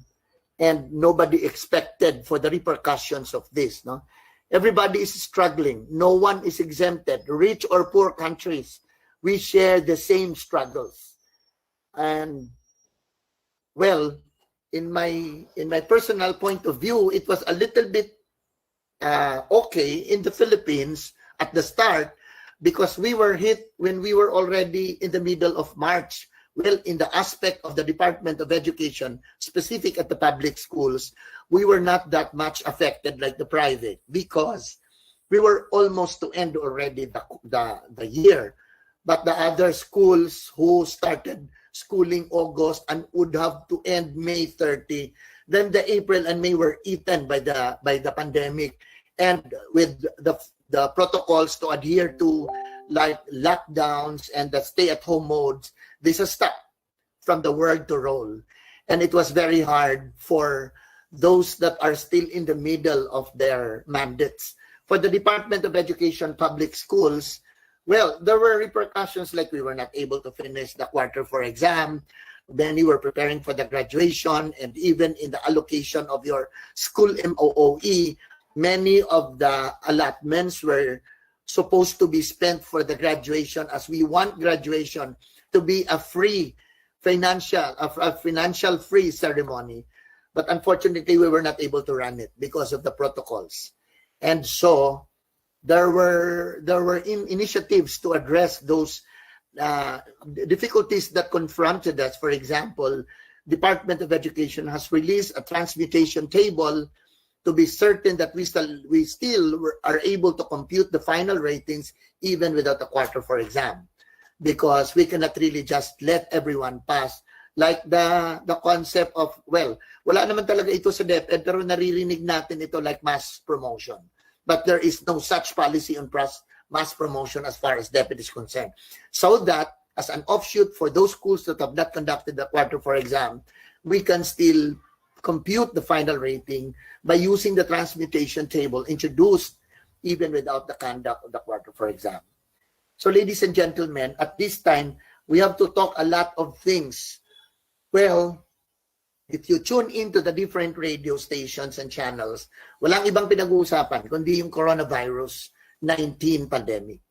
And nobody expected for the repercussions of this. No? Everybody is struggling. No one is exempted. Rich or poor countries, we share the same struggles. And, well, in my personal point of view, it was a little bit okay in the Philippines at the start because we were hit when we were already in the middle of March. Well, in the aspect of the Department of Education, specific at the public schools, we were not that much affected like the private because we were almost to end already the year. but the other schools who started schooling August and would have to end May 30, then the April and May were eaten by the pandemic, and with the protocols to adhere to, like lockdowns and the stay-at-home modes, this is stuck from the word to roll. And it was very hard for those that are still in the middle of their mandates. For the Department of Education public schools, well, there were repercussions, like we were not able to finish the quarter 4 exam. Then you were preparing for the graduation, and even in the allocation of your school MOOE, many of the allotments were supposed to be spent for the graduation, as we want graduation to be a free financial free ceremony. But unfortunately, we were not able to run it because of the protocols. And so there were initiatives to address those difficulties that confronted us. For example, Department of Education has released a transmutation table to be certain that we still are able to compute the final ratings even without a quarter 4 exam, because we cannot really just let everyone pass. Like the concept of, well, wala naman talaga ito sa DepEd, pero naririnig natin ito like mass promotion. But there is no such policy on mass promotion as far as DepEd is concerned. So that, as an offshoot for those schools that have not conducted the quarter 4 exam, we can still compute the final rating by using the transmutation table introduced even without the conduct of the quarter 4 exam. So ladies and gentlemen, at this time, we have to talk a lot of things. Well, if you tune into the different radio stations and channels, walang ibang pinag-uusapan kundi yung coronavirus 19 pandemic.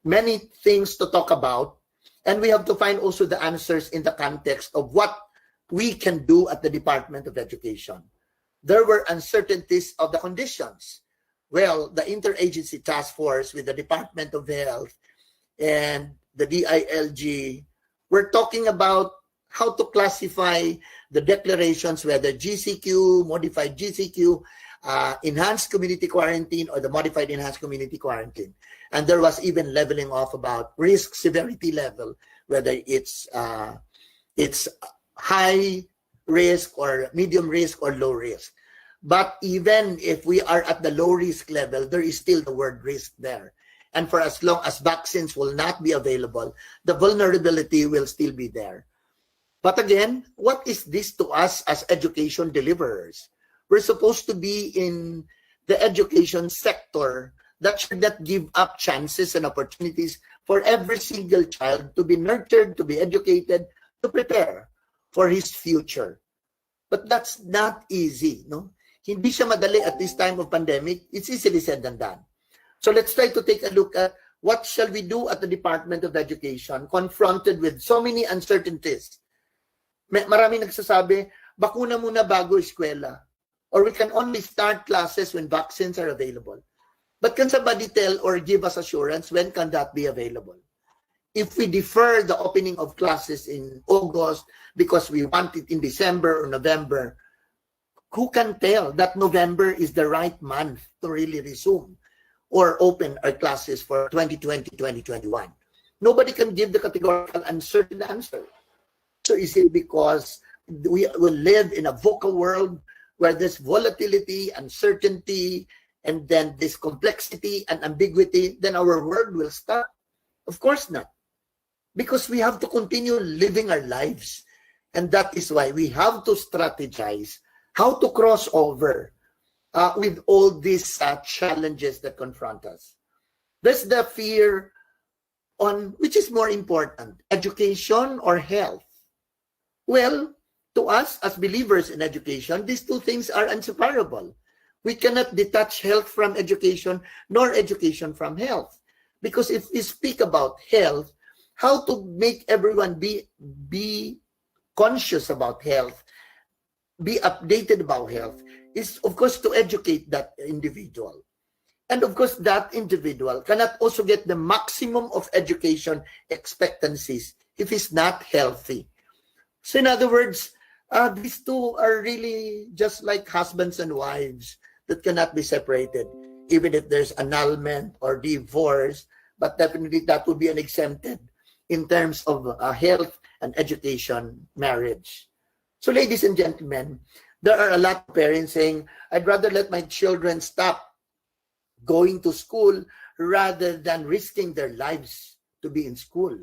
Many things to talk about, and we have to find also the answers in the context of what we can do at the Department of Education. There were uncertainties of the conditions. Well, the interagency task force with the Department of Health and the DILG were talking about how to classify the declarations, whether GCQ, modified GCQ, enhanced community quarantine, or the modified enhanced community quarantine. And there was even leveling off about risk severity level, whether it's high risk or medium risk or low risk. But even if we are at the low risk level, there is still the word risk there. And for as long as vaccines will not be available, the vulnerability will still be there. But again, what is this to us as education deliverers? We're supposed to be in the education sector that should not give up chances and opportunities for every single child to be nurtured, to be educated, to prepare for his future. But that's not easy, no? Hindi siya madali at this time of pandemic. It's easily said than done. So let's try to take a look at what shall we do at the Department of Education confronted with so many uncertainties. Maraming nagsasabi, bakuna muna bago eskwela. Or we can only start classes when vaccines are available. But can somebody tell or give us assurance when can that be available? If we defer the opening of classes in August because we want it in December or November, who can tell that November is the right month to really resume or open our classes for 2020-2021? Nobody can give the categorical uncertain answer. So is it because we will live in a VUCA world where there's volatility, uncertainty, and then this complexity and ambiguity, then our world will stop? Of course not. Because we have to continue living our lives. And that is why we have to strategize how to cross over with all these challenges that confront us. There's the fear on which is more important, education or health? Well, to us as believers in education, these two things are inseparable. We cannot detach health from education, nor education from health. Because if we speak about health, how to make everyone be conscious about health, be updated about health, is of course to educate that individual. And of course that individual cannot also get the maximum of education expectancies if he's not healthy. So in other words, these two are really just like husbands and wives that cannot be separated, even if there's annulment or divorce, but definitely that would be an exempted in terms of health and education, marriage. So ladies and gentlemen, there are a lot of parents saying, I'd rather let my children stop going to school rather than risking their lives to be in school.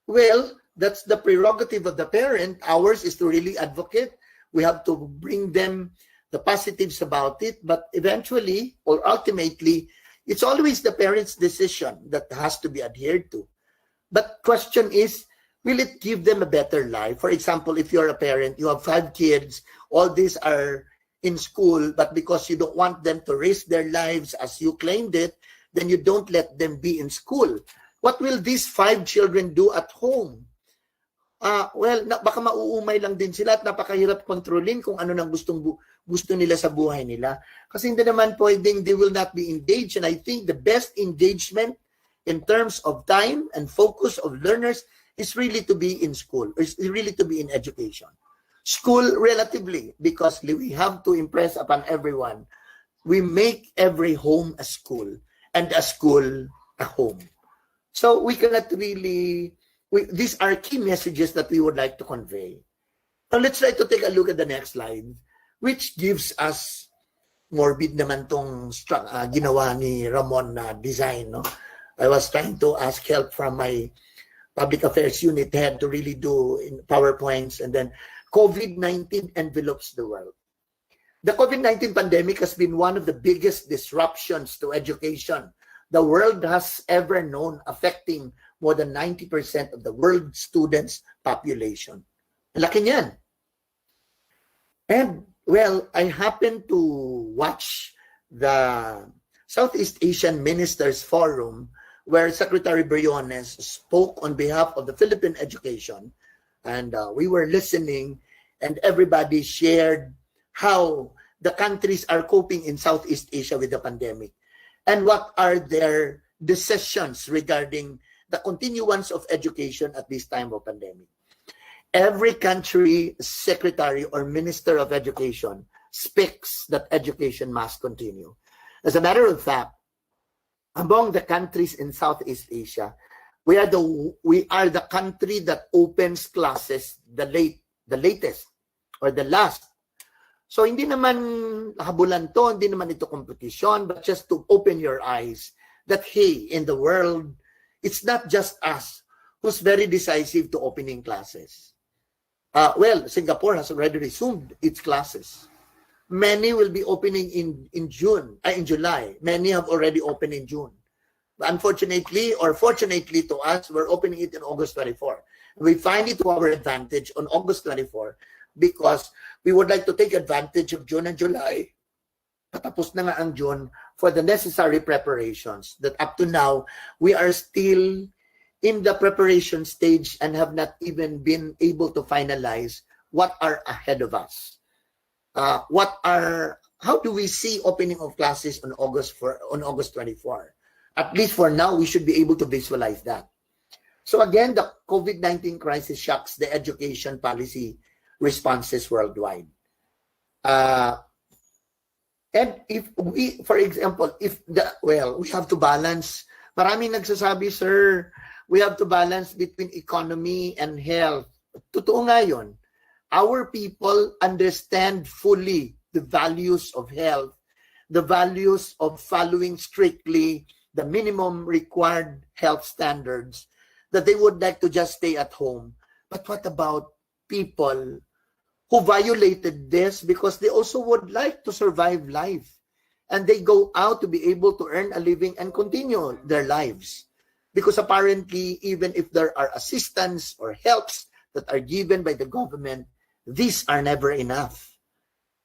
Well, that's the prerogative of the parent. Ours is to really advocate. We have to bring them the positives about it, but eventually or ultimately, it's always the parent's decision that has to be adhered to. But question is, will it give them a better life? For example, if you're a parent, you have 5 kids, all these are in school, but because you don't want them to risk their lives as you claimed it, then you don't let them be in school. What will these 5 children do at home? Well, baka mauumay lang din sila at napakahirap kontrolin kung ano nang gusto nila sa buhay nila. Kasi hindi naman pwedeng they will not be engaged. And I think the best engagement in terms of time and focus of learners is really to be in school, is really to be in education. School relatively, because we have to impress upon everyone, we make every home a school and a school a home. So we cannot really, these are key messages that we would like to convey. Now let's try to take a look at the next slide, which gives us morbid naman tong ginawa ni Ramon na design. No? I was trying to ask help from my public affairs unit head to really do in PowerPoints, and then COVID-19 envelops the world. The COVID-19 pandemic has been one of the biggest disruptions to education the world has ever known, affecting more than 90% of the world students' population. Laki niyan. And, well, I happened to watch the Southeast Asian Ministers Forum where Secretary Briones spoke on behalf of the Philippine education, and we were listening, and everybody shared how the countries are coping in Southeast Asia with the pandemic, and what are their decisions regarding the continuance of education at this time of pandemic. Every country secretary or minister of education speaks that education must continue. As a matter of fact, among the countries in Southeast Asia, we are the country that opens classes the latest or the last. So hindi naman habulan to, hindi naman ito competition, but just to open your eyes that, hey, in the world, it's not just us who's very decisive to opening classes. Well, Singapore has already resumed its classes. Many will be opening in July. Many have already opened in June. Unfortunately, or fortunately to us, we're opening it in August 24. We find it to our advantage on August 24 because we would like to take advantage of June and July. Patapos na nga ang June for the necessary preparations that up to now, we are still in the preparation stage and have not even been able to finalize what are ahead of us. How do we see opening of classes on August 24? At least for now, we should be able to visualize that. So again, the COVID-19 crisis shocks the education policy responses worldwide. And if we, for example, we have to balance, maraming nagsasabi, sir, we have to balance between economy and health. Totoo nga yun. Our people understand fully the values of health, the values of following strictly the minimum required health standards, that they would like to just stay at home. But what about people who violated this because they also would like to survive life, and they go out to be able to earn a living and continue their lives? Because apparently, even if there are assistance or helps that are given by the government, these are never enough.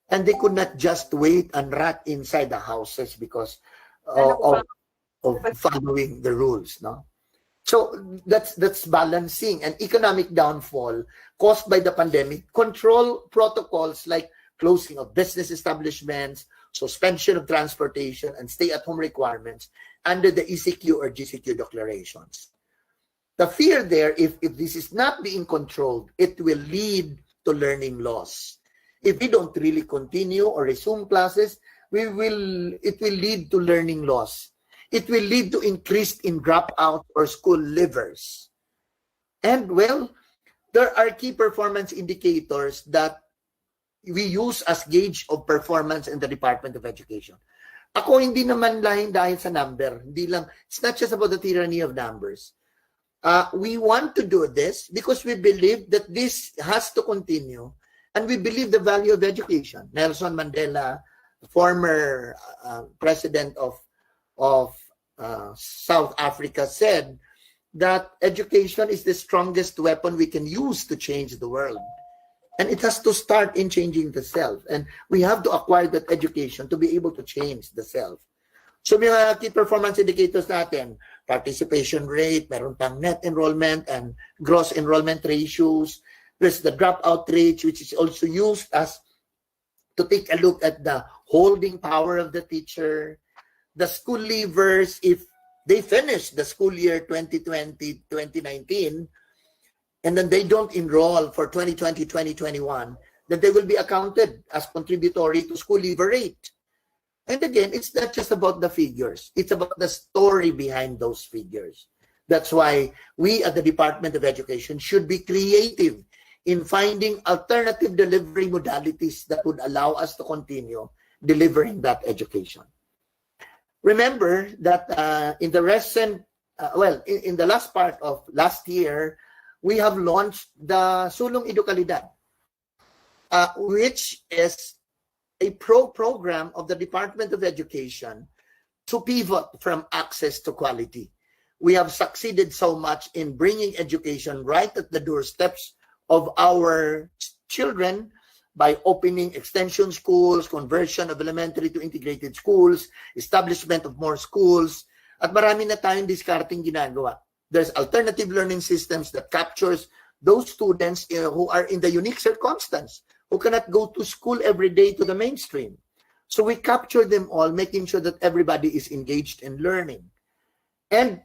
And they could not just wait and rot inside the houses because of following the rules, no? So that's balancing an economic downfall caused by the pandemic, control protocols like closing of business establishments, suspension of transportation, and stay-at-home requirements under the ECQ or GCQ declarations. The fear there, if this is not being controlled, it will lead to learning loss. If we don't really continue or resume classes, it will lead to learning loss. It will lead to increase in dropout or school leavers. And well, there are key performance indicators that we use as gauge of performance in the Department of Education. Ako hindi naman dahil sa number, hindi lang, it's not just about the tyranny of numbers. We want to do this because we believe that this has to continue, and we believe the value of education. Nelson Mandela, former president of South Africa, said that education is the strongest weapon we can use to change the world. And it has to start in changing the self. And we have to acquire that education to be able to change the self. So may mga key performance indicators natin, participation rate, meron pang net enrollment and gross enrollment ratios. There's the dropout rate, which is also used as to take a look at the holding power of the teacher. The school leavers, if they finish the school year 2020-2019, and then they don't enroll for 2020-2021, then they will be accounted as contributory to school leaver rate. And again, it's not just about the figures. It's about the story behind those figures. That's why we at the Department of Education should be creative in finding alternative delivery modalities that would allow us to continue delivering that education. Remember that in the recent, in the last part of last year, we have launched the Sulong Edukalidad, which is a program of the Department of Education to pivot from access to quality. We have succeeded so much in bringing education right at the doorsteps of our children by opening extension schools, conversion of elementary to integrated schools, establishment of more schools, at marami na tayong discarding ginagawa. There's alternative learning systems that captures those students who are in the unique circumstance, who cannot go to school every day to the mainstream. So we capture them all, making sure that everybody is engaged in learning. And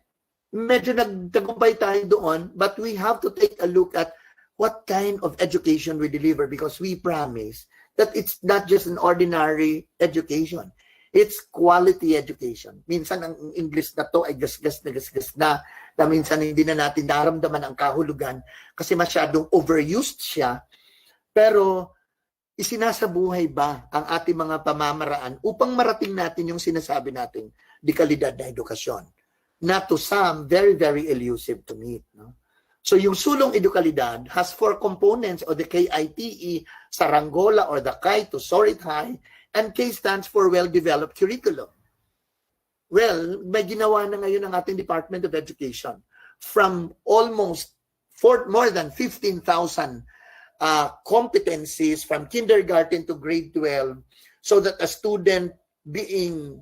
medyo nagtagumpay tayo doon, but we have to take a look at what kind of education we deliver, because we promise that it's not just an ordinary education. It's quality education. Minsan ang English na to ay gasgas na minsan hindi na natin naramdaman ang kahulugan kasi masyadong overused siya. Pero isinasabuhay ba ang ating mga pamamaraan upang marating natin yung sinasabi nating dekalidad na edukasyon? Na to some, very, very elusive to meet. No? So yung Sulong Edukalidad has 4 components, o the KITE, Saranggola or the KAI to soar it high, and K stands for well-developed curriculum. Well, may ginawa na ngayon ang ating Department of Education from almost more than 15,000 competencies from kindergarten to grade 12, so that a student being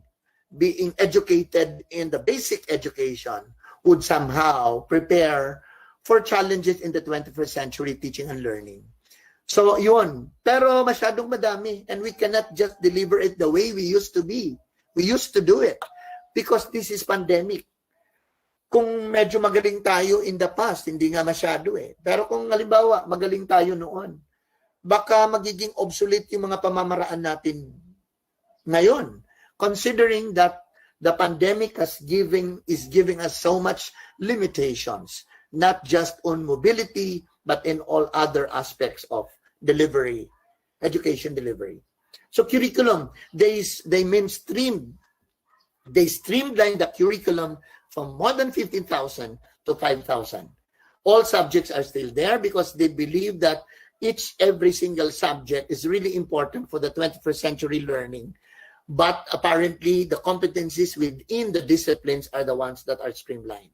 educated in the basic education would somehow prepare for challenges in the 21st century teaching and learning. So, yun. Pero masyadong madami, and we cannot just deliver it the way we used to be. We used to do it because this is pandemic. Kung medyo magaling tayo in the past, hindi nga masyado eh. Pero kung halimbawa, magaling tayo noon, baka magiging obsolete yung mga pamamaraan natin ngayon. Considering that the pandemic is giving us so much limitations, not just on mobility, but in all other aspects of delivery, education delivery. So curriculum, they streamlined the curriculum from more than 15,000 to 5,000. All subjects are still there because they believe that every single subject is really important for the 21st century learning. But apparently, the competencies within the disciplines are the ones that are streamlined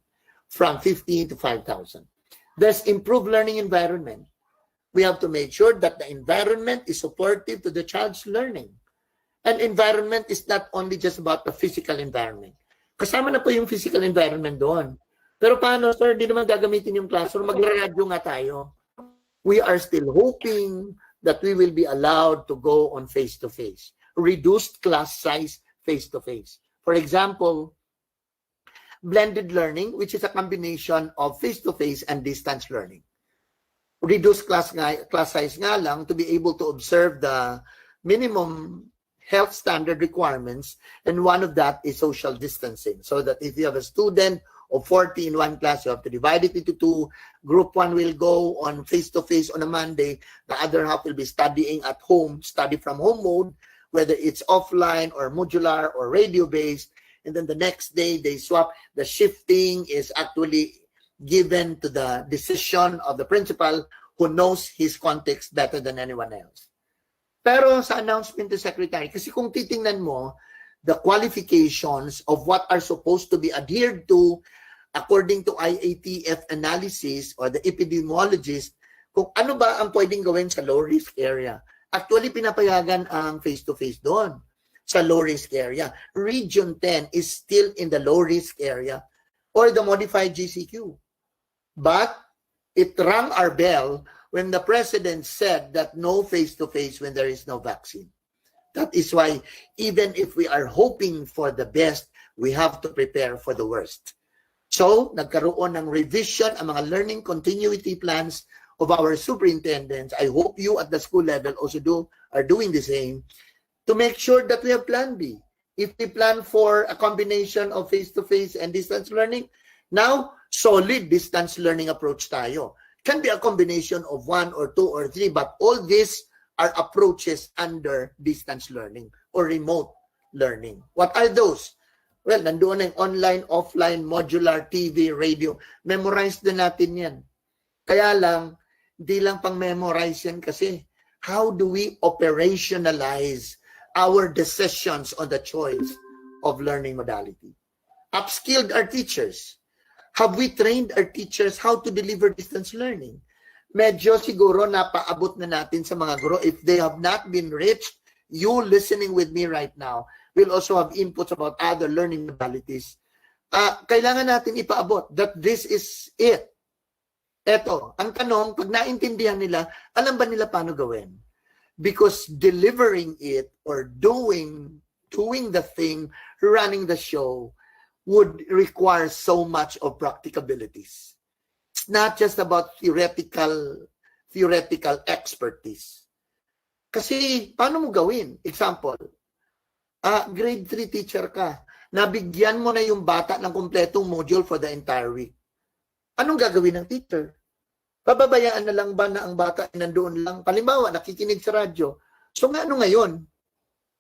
from 15 to 5,000. There's improved learning environment. We have to make sure that the environment is supportive to the child's learning. And environment is not only just about the physical environment. Kasama na po yung physical environment doon. Pero paano, sir, di naman gagamitin yung classroom, maglaradyo nga tayo. We are still hoping that we will be allowed to go on face-to-face. Reduced class size face-to-face. For example, blended learning, which is a combination of face-to-face and distance learning. Reduced class size nga lang to be able to observe the minimum health standard requirements, and one of that is social distancing. So that if you have a student of 40 in one class, you have to divide it into two. Group 1 will go on face-to-face on a Monday. The other half will be studying at home, study from home mode, whether it's offline or modular or radio-based. And then the next day, they swap. The shifting is actually given to the decision of the principal who knows his context better than anyone else. Pero sa announcement to secretary, kasi kung titingnan mo, the qualifications of what are supposed to be adhered to according to IATF analysis or the epidemiologist, kung ano ba ang pwedeng gawin sa low-risk area. Actually, pinapayagan ang face-to-face doon sa low-risk area. Region 10 is still in the low-risk area or the modified GCQ. But it rang our bell when the president said that no face-to-face when there is no vaccine. That is why even if we are hoping for the best, we have to prepare for the worst. So, nagkaroon ng revision ang mga learning continuity plans of our superintendents. I hope you at the school level also are doing the same to make sure that we have plan B. If we plan for a combination of face-to-face and distance learning, now, solid distance learning approach tayo. Can be a combination of 1 or 2 or 3, but all these are approaches under distance learning or remote learning. What are those? Well, nandoon ang online, offline, modular, TV, radio. Memorize din natin yan. Kaya lang, di lang pang memorize yan kasi how do we operationalize our decisions on the choice of learning modality? Upskilled our teachers. Have we trained our teachers how to deliver distance learning? Medyo siguro napaabot na natin sa mga guro. If they have not been reached, you listening with me right now will also have inputs about other learning modalities. Kailangan natin ipaabot that this is it. Eto, ang tanong, pag naintindihan nila, alam ba nila paano gawin? Because delivering it or doing the thing, running the show, would require so much of practicabilities. It's not just about theoretical expertise. Kasi, paano mo gawin? Example, grade 3 teacher ka, nabigyan mo na yung bata ng kompletong module for the entire week. Anong gagawin ng teacher? Pababayaan na lang ba na ang bata ay nandoon lang? Halimbawa, nakikinig sa radyo. So nga, ano ngayon?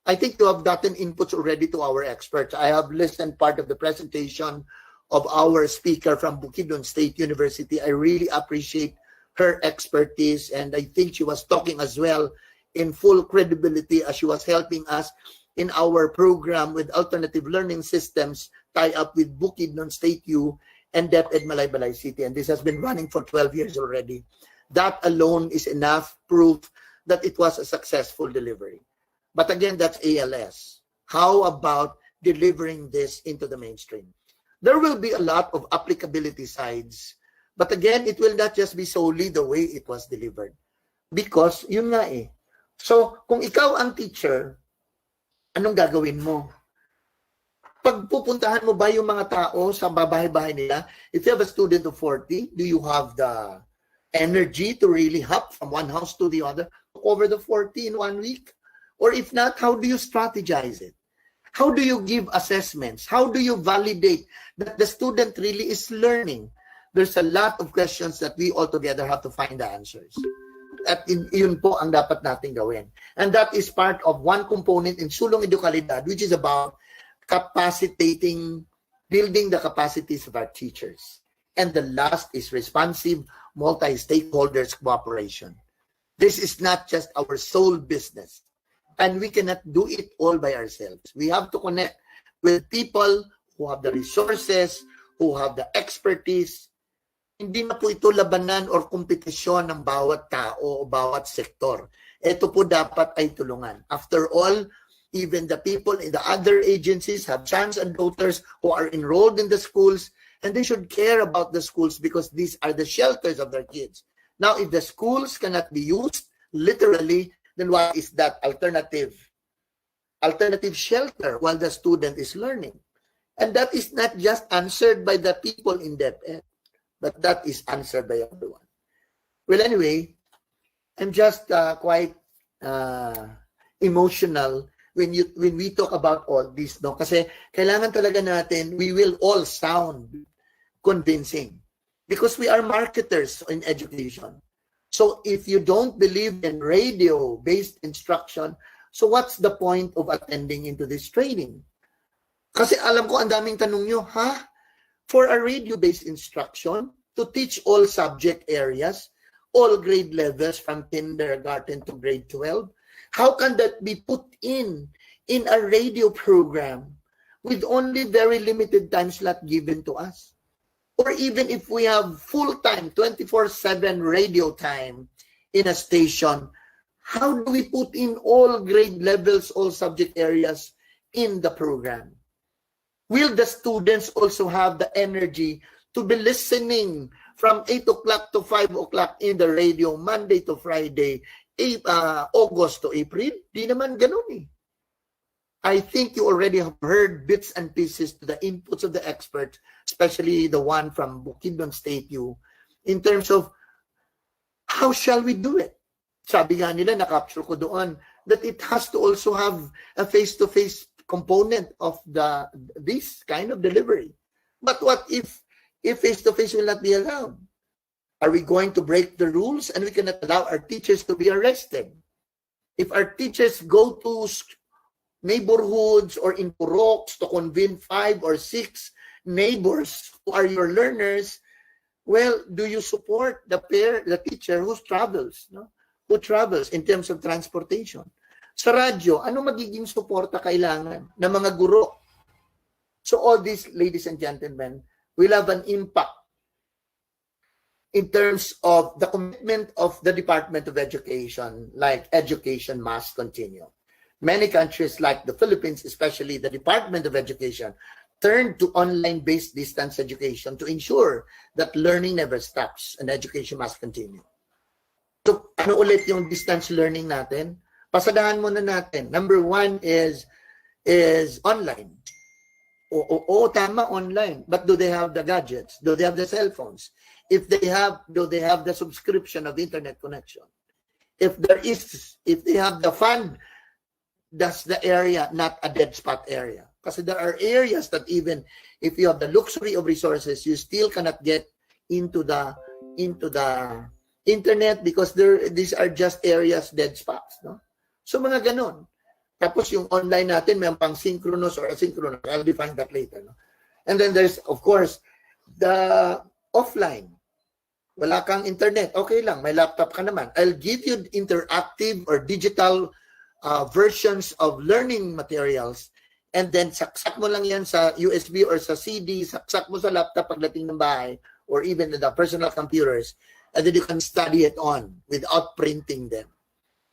I think you have gotten inputs already to our experts. I have listened part of the presentation of our speaker from Bukidnon State University. I really appreciate her expertise, and I think she was talking as well in full credibility as she was helping us in our program with alternative learning systems tie up with Bukidnon State U and DepEd Malaybalay City. And this has been running for 12 years already. That alone is enough proof that it was a successful delivery. But again, that's ALS. How about delivering this into the mainstream? There will be a lot of applicability sides. But again, it will not just be solely the way it was delivered. Because, yun nga eh. So, kung ikaw ang teacher, anong gagawin mo? Pagpupuntahan mo ba yung mga tao sa bahay-bahay nila? If you have a student of 40, do you have the energy to really hop from one house to the other to cover the 40 in 1 week? Or if not, how do you strategize it? How do you give assessments? How do you validate that the student really is learning? There's a lot of questions that we all together have to find the answers. At yun po ang dapat natin gawin. And that is part of one component in Sulong Edukalidad, which is about capacitating, building the capacities of our teachers. And the last is responsive multi-stakeholders cooperation. This is not just our sole business. And we cannot do it all by ourselves. We have to connect with people who have the resources, who have the expertise. Hindi na po ito labanan or kompetisyon ng bawat tao o bawat sektor. Ito po dapat ay tulungan. After all, even the people in the other agencies have sons and daughters who are enrolled in the schools, and they should care about the schools because these are the shelters of their kids. Now, if the schools cannot be used literally, then what is that alternative shelter while the student is learning? And that is not just answered by the people in DepEd, but that is answered by everyone. Well, anyway, I'm just quite emotional when we talk about all this, no? Kasi kailangan talaga natin, we will all sound convincing because we are marketers in education. So if you don't believe in radio-based instruction, so what's the point of attending into this training? Kasi alam ko ang daming tanong nyo, for a radio-based instruction to teach all subject areas, all grade levels from kindergarten to grade 12, how can that be put in a radio program with only very limited time slot given to us? Or even if we have full-time, 24/7 radio time in a station, how do we put in all grade levels, all subject areas in the program? Will the students also have the energy to be listening from 8 o'clock to 5 o'clock in the radio, Monday to Friday, August to April? Di naman ganun eh. I think you already have heard bits and pieces to the inputs of the experts, especially the one from Bukidnon State U, in terms of how shall we do it? Sabi nga nila, na-capture ko doon, that it has to also have a face-to-face component of this kind of delivery. But what if face-to-face will not be allowed? Are we going to break the rules and we cannot allow our teachers to be arrested? If our teachers go to neighborhoods or in Puroks to convene 5 or 6 neighbors who are your learners, well, do you support the teacher who travels, who travels in terms of transportation? Sa radyo, ano magiging suporta kailangan ng mga guro? So all these, ladies and gentlemen, will have an impact in terms of the commitment of the Department of Education, like education must continue. Many countries like the Philippines, especially the Department of Education, turned to online-based distance education to ensure that learning never stops and education must continue. So, ano ulit yung distance learning natin? Pasadahan muna natin. Number 1 is online. Tama, online. But do they have the gadgets? Do they have the cell phones? If they have, do they have the subscription of internet connection? If they have the fund, that's the area, not a dead spot area. Kasi there are areas that even if you have the luxury of resources, you still cannot get into the internet because these are just areas, dead spots. No? So mga ganon. Tapos yung online natin, may pang synchronous or asynchronous. I'll define that later. No? And then there's, of course, the offline. Wala kang internet. Okay lang, may laptop ka naman. I'll give you interactive or digital versions of learning materials, and then saksak mo lang yan sa USB or sa CD, saksak mo sa laptop pagdating ng bahay, or even the personal computers, and then you can study it on without printing them.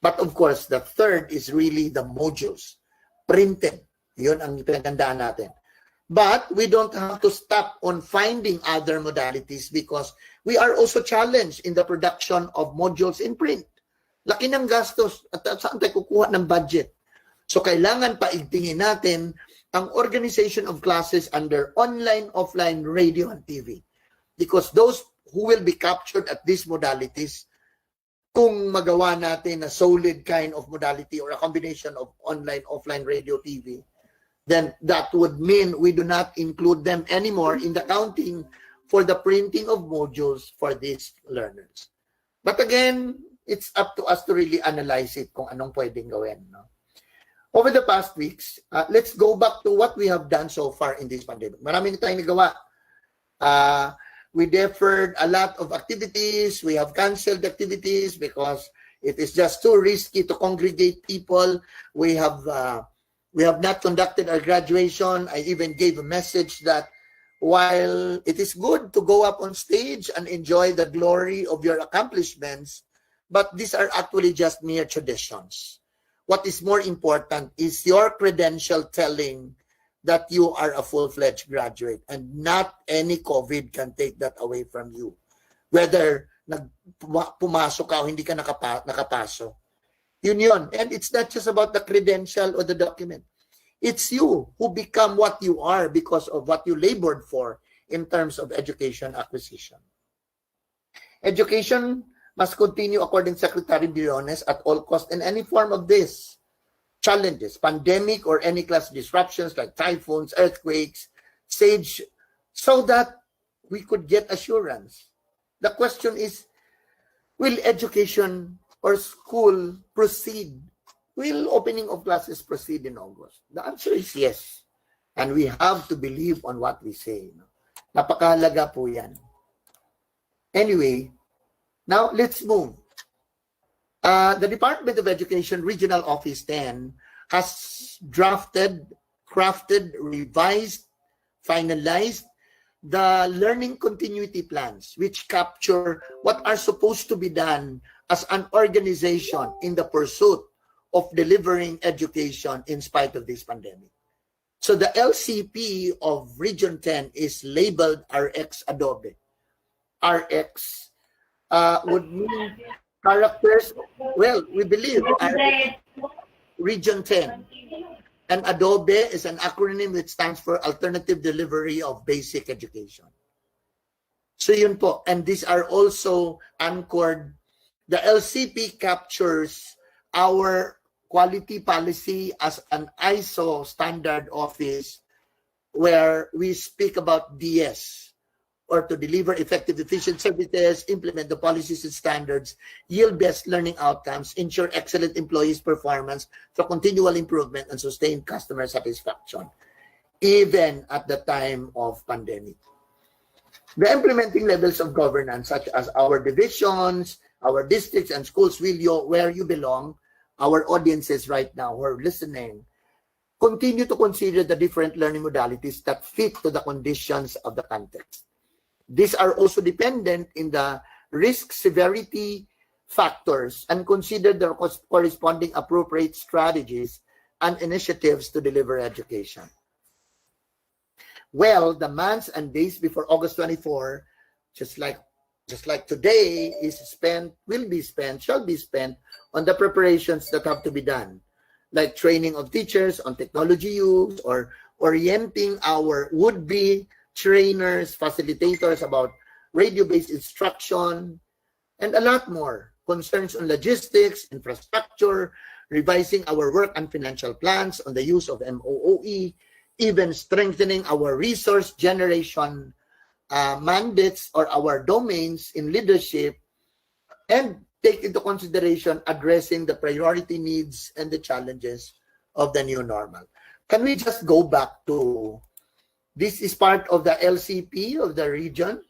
But of course, the third is really the modules. Printed. Yun ang pinagandaan natin. But we don't have to stop on finding other modalities because we are also challenged in the production of modules in print. Laki ng gastos at saan tayo kukuha ng budget. So kailangan paigtingin natin ang organization of classes under online, offline, radio, and TV. Because those who will be captured at these modalities, kung magawa natin a solid kind of modality or a combination of online, offline, radio, TV, then that would mean we do not include them anymore in the counting for the printing of modules for these learners. But again, it's up to us to really analyze it kung anong pwedeng gawin. No? Over the past weeks, let's go back to what we have done so far in this pandemic. Maraming tayong nagawa. We deferred a lot of activities. We have canceled activities because it is just too risky to congregate people. We have not conducted our graduation. I even gave a message that while it is good to go up on stage and enjoy the glory of your accomplishments, but these are actually just mere traditions. What is more important is your credential telling that you are a full-fledged graduate, and not any COVID can take that away from you. Whether pumasok ka o hindi ka nakapasok. Yun. And it's not just about the credential or the document. It's you who become what you are because of what you labored for in terms of education acquisition. Education must continue according to Secretary Briones at all costs in any form of this challenges, pandemic or any class disruptions like typhoons, earthquakes, so that we could get assurance. The question is, will education or school proceed? Will opening of classes proceed in August? The answer is yes. And we have to believe on what we say. Napakahalaga po yan. Anyway, now let's move. The Department of Education Regional Office 10 has drafted, crafted, revised, finalized the learning continuity plans, which capture what are supposed to be done as an organization in the pursuit of delivering education in spite of this pandemic. So the LCP of Region 10 is labeled RX Adobe. RX would mean characters, well, we believe Region 10. And Adobe is an acronym which stands for Alternative Delivery of Basic Education. So yun po. And these are also anchored. The LCP captures our quality policy as an ISO standard office where we speak about DS, or to deliver effective, efficient services, implement the policies and standards, yield best learning outcomes, ensure excellent employees' performance through continual improvement, and sustain customer satisfaction, even at the time of pandemic. The implementing levels of governance, such as our divisions, our districts, and schools, where you belong, our audiences right now who are listening, continue to consider the different learning modalities that fit to the conditions of the context. These are also dependent in the risk severity factors and consider the corresponding appropriate strategies and initiatives to deliver education. Well, the months and days before August 24, just like today, shall be spent on the preparations that have to be done, like training of teachers on technology use or orienting our would-be trainers, facilitators about radio-based instruction, and a lot more. Concerns on logistics, infrastructure, revising our work and financial plans on the use of MOOE, even strengthening our resource generation mandates or our domains in leadership, and take into consideration addressing the priority needs and the challenges of the new normal. Can we just go back to, this is part of the LCP of the region,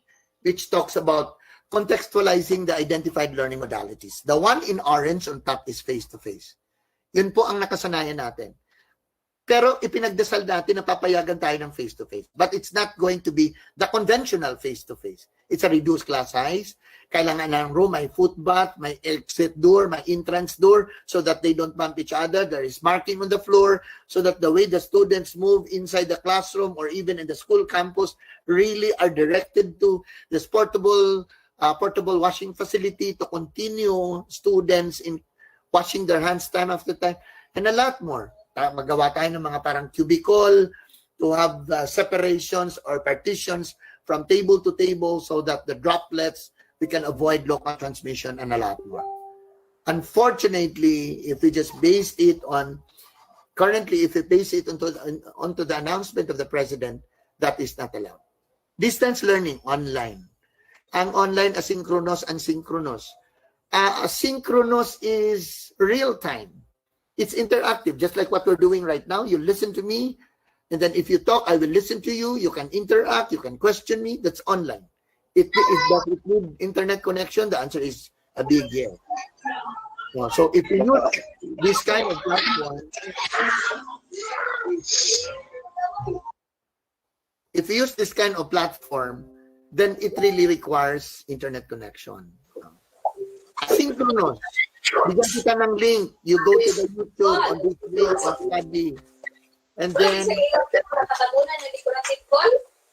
which talks about contextualizing the identified learning modalities. The one in orange on top is face-to-face. Yun po ang nakasanayan natin. Pero ipinagdasal natin na papayagan tayo ng face-to-face. But it's not going to be the conventional face-to-face. It's a reduced class size. Kailangan ng room, may foot bath, may exit door, may entrance door so that they don't bump each other. There is marking on the floor so that the way the students move inside the classroom or even in the school campus really are directed to this portable washing facility to continue students in washing their hands time after time, and a lot more. Magawa tayo ng mga parang cubicle to have separations or partitions from table to table so that the droplets, we can avoid local transmission, and a lot more. Unfortunately, if we just base it on, currently, if we base it onto the announcement of the president, that is not allowed. Distance learning, online. Ang online, asynchronous, unsynchronous. Asynchronous is real time. It's interactive, just like what we're doing right now. You listen to me, and then if you talk, I will listen to you. You can interact, you can question me. That's online. Does it need internet connection? The answer is a big yes. So if you use this kind of platform, then it really requires internet connection. Asynchronous. Bigyan kita ng link. You go to the YouTube on this link on study. And then,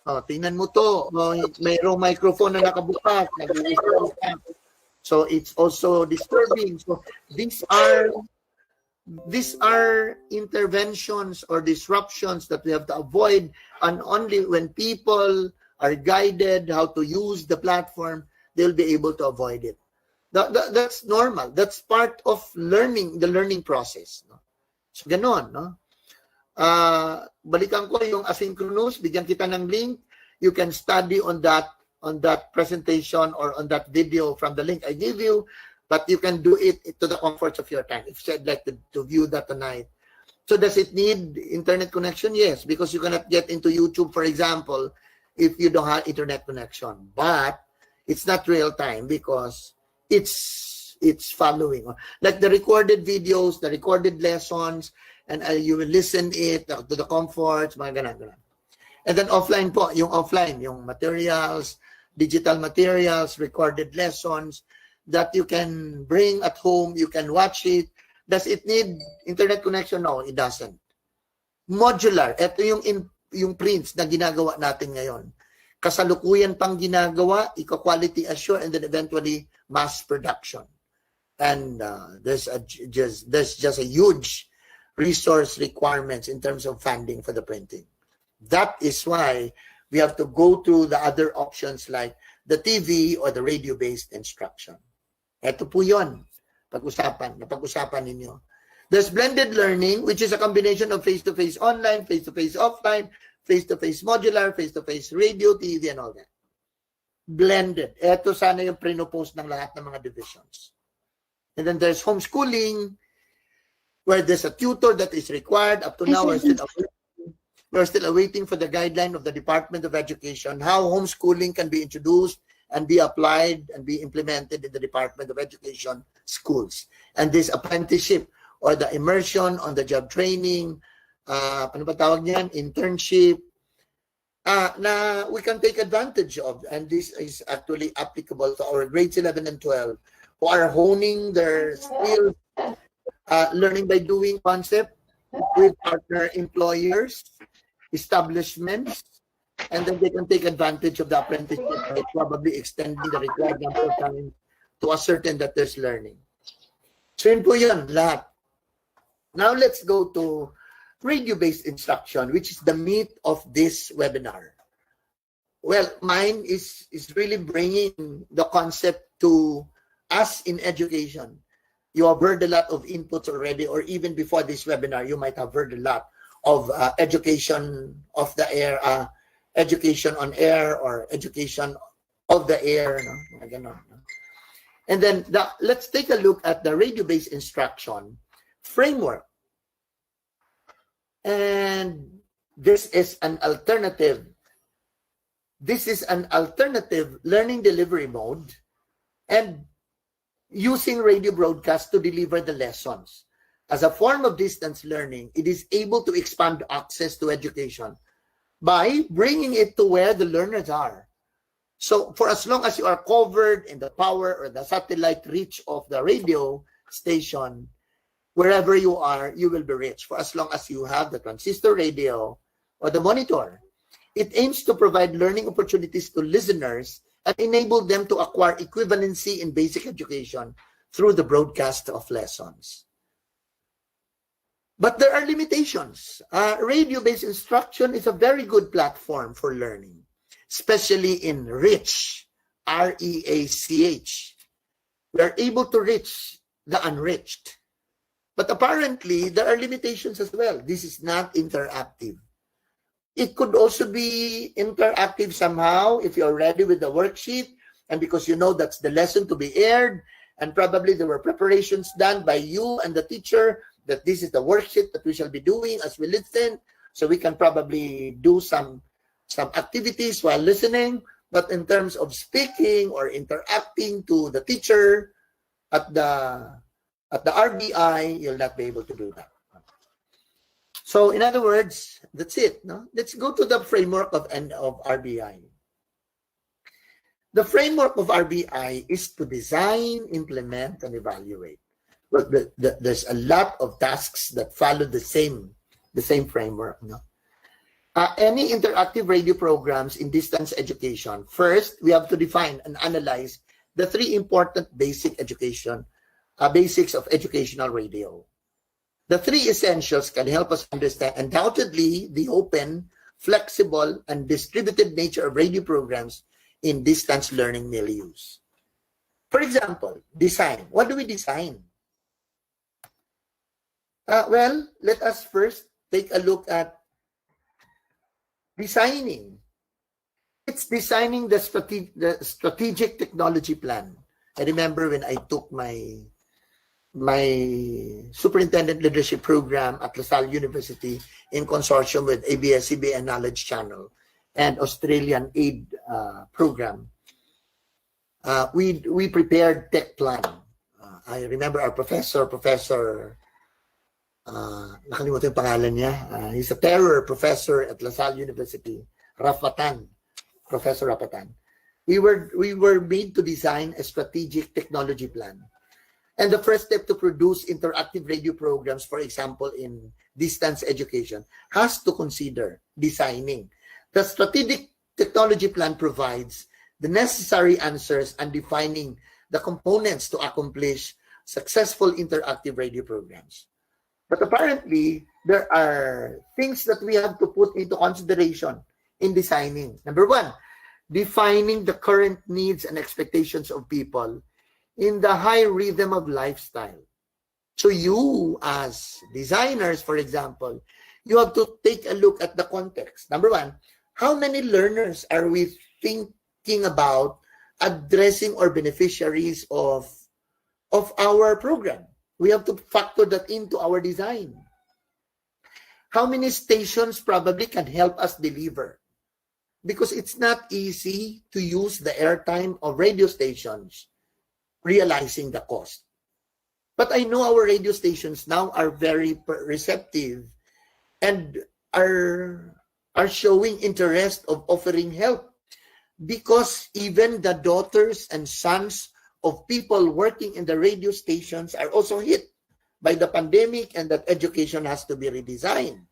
tingnan mo to. Mayroong microphone na nakabukas. So it's also disturbing. So these are interventions or disruptions that we have to avoid, and only when people are guided how to use the platform, they'll be able to avoid it. That's normal. That's part of learning, the learning process. No? So, ganon. No? Balikan ko yung asynchronous, bigyan kita ng link. You can study on that presentation or on that video from the link I give you, but you can do it to the comforts of your time. If you'd like to view that tonight. So does it need internet connection? Yes, because you cannot get into YouTube, for example, if you don't have internet connection. But it's not real time because it's following. Like the recorded videos, the recorded lessons, and you will listen it to the comforts, mga ganun. And then offline po, yung materials, digital materials, recorded lessons that you can bring at home, you can watch it. Does it need internet connection? No, it doesn't. Modular. Ito yung prints na ginagawa natin ngayon. Kasalukuyan pang ginagawa, quality assure, and then eventually mass production. And there's just a huge resource requirements in terms of funding for the printing. That is why we have to go through the other options like the TV or the radio-based instruction. Ito po yun. Napag-usapan ninyo. There's blended learning, which is a combination of face-to-face online, face-to-face offline, face-to-face modular, face-to-face radio, TV, and all that. Blended. Ito sana yung pre-post ng lahat ng mga divisions. And then there's homeschooling, where there's a tutor that is required. Up to now, we're still awaiting for the guideline of the Department of Education, how homeschooling can be introduced and be applied and be implemented in the Department of Education schools. And this apprenticeship or the immersion on the job training, ano ba tawag niyan? Internship, na we can take advantage of. And this is actually applicable to our grades 11 and 12 who are honing their skills, learning by doing concept with partner employers, establishments, and then they can take advantage of the apprenticeship by probably extending the required number of time to ascertain that there's learning. So yun po yun, lahat. Now let's go to radio-based instruction, which is the meat of this webinar. Well, mine is really bringing the concept to us in education. You have heard a lot of inputs already, or even before this webinar, you might have heard a lot of education of the air, education on air, or education of the air. No? And then let's take a look at the radio-based instruction framework. And this is an alternative. This is an alternative learning delivery mode and using radio broadcast to deliver the lessons. As a form of distance learning, it is able to expand access to education by bringing it to where the learners are. So for as long as you are covered in the power or the satellite reach of the radio station, wherever you are, you will be reached for as long as you have the transistor radio or the monitor. It aims to provide learning opportunities to listeners and enable them to acquire equivalency in basic education through the broadcast of lessons. But there are limitations. Radio-based instruction is a very good platform for learning, especially in reach, R-E-A-C-H. We are able to reach the unreached. But apparently, there are limitations as well. This is not interactive. It could also be interactive somehow if you're ready with the worksheet and because you know that's the lesson to be aired, and probably there were preparations done by you and the teacher that this is the worksheet that we shall be doing as we listen. So we can probably do some activities while listening, but in terms of speaking or interacting to the teacher at the RBI, you'll not be able to do that. So in other words, that's it. No? Let's go to the framework of RBI. The framework of RBI is to design, implement, and evaluate. Well, there's a lot of tasks that follow the same framework. No? Any interactive radio programs in distance education, first, we have to define and analyze the three important basics of educational radio. The three essentials can help us understand undoubtedly the open, flexible, and distributed nature of radio programs in distance learning milieus. For example, design. What do we design? Well, let us first take a look at designing it's designing the strategic technology plan. I remember when I took my superintendent leadership program at LaSalle University in consortium with ABS-CBN Knowledge Channel and Australian Aid program. We prepared tech plan. I remember our professor, nakalimutan yung pangalan niya. He's a terror professor at LaSalle University, Professor Rapatan. We were made to design a strategic technology plan. And the first step to produce interactive radio programs, for example, in distance education, has to consider designing. The strategic technology plan provides the necessary answers and defining the components to accomplish successful interactive radio programs. But apparently, there are things that we have to put into consideration in designing. Number one, defining the current needs and expectations of people in the high rhythm of lifestyle. So you, as designers, for example, you have to take a look at the context. Number one, how many learners are we thinking about addressing or beneficiaries of our program? We have to factor that into our design. How many stations probably can help us deliver? Because it's not easy to use the airtime of radio stations, realizing the cost. But I know our radio stations now are very receptive and are showing interest of offering help, because even the daughters and sons of people working in the radio stations are also hit by the pandemic, and that education has to be redesigned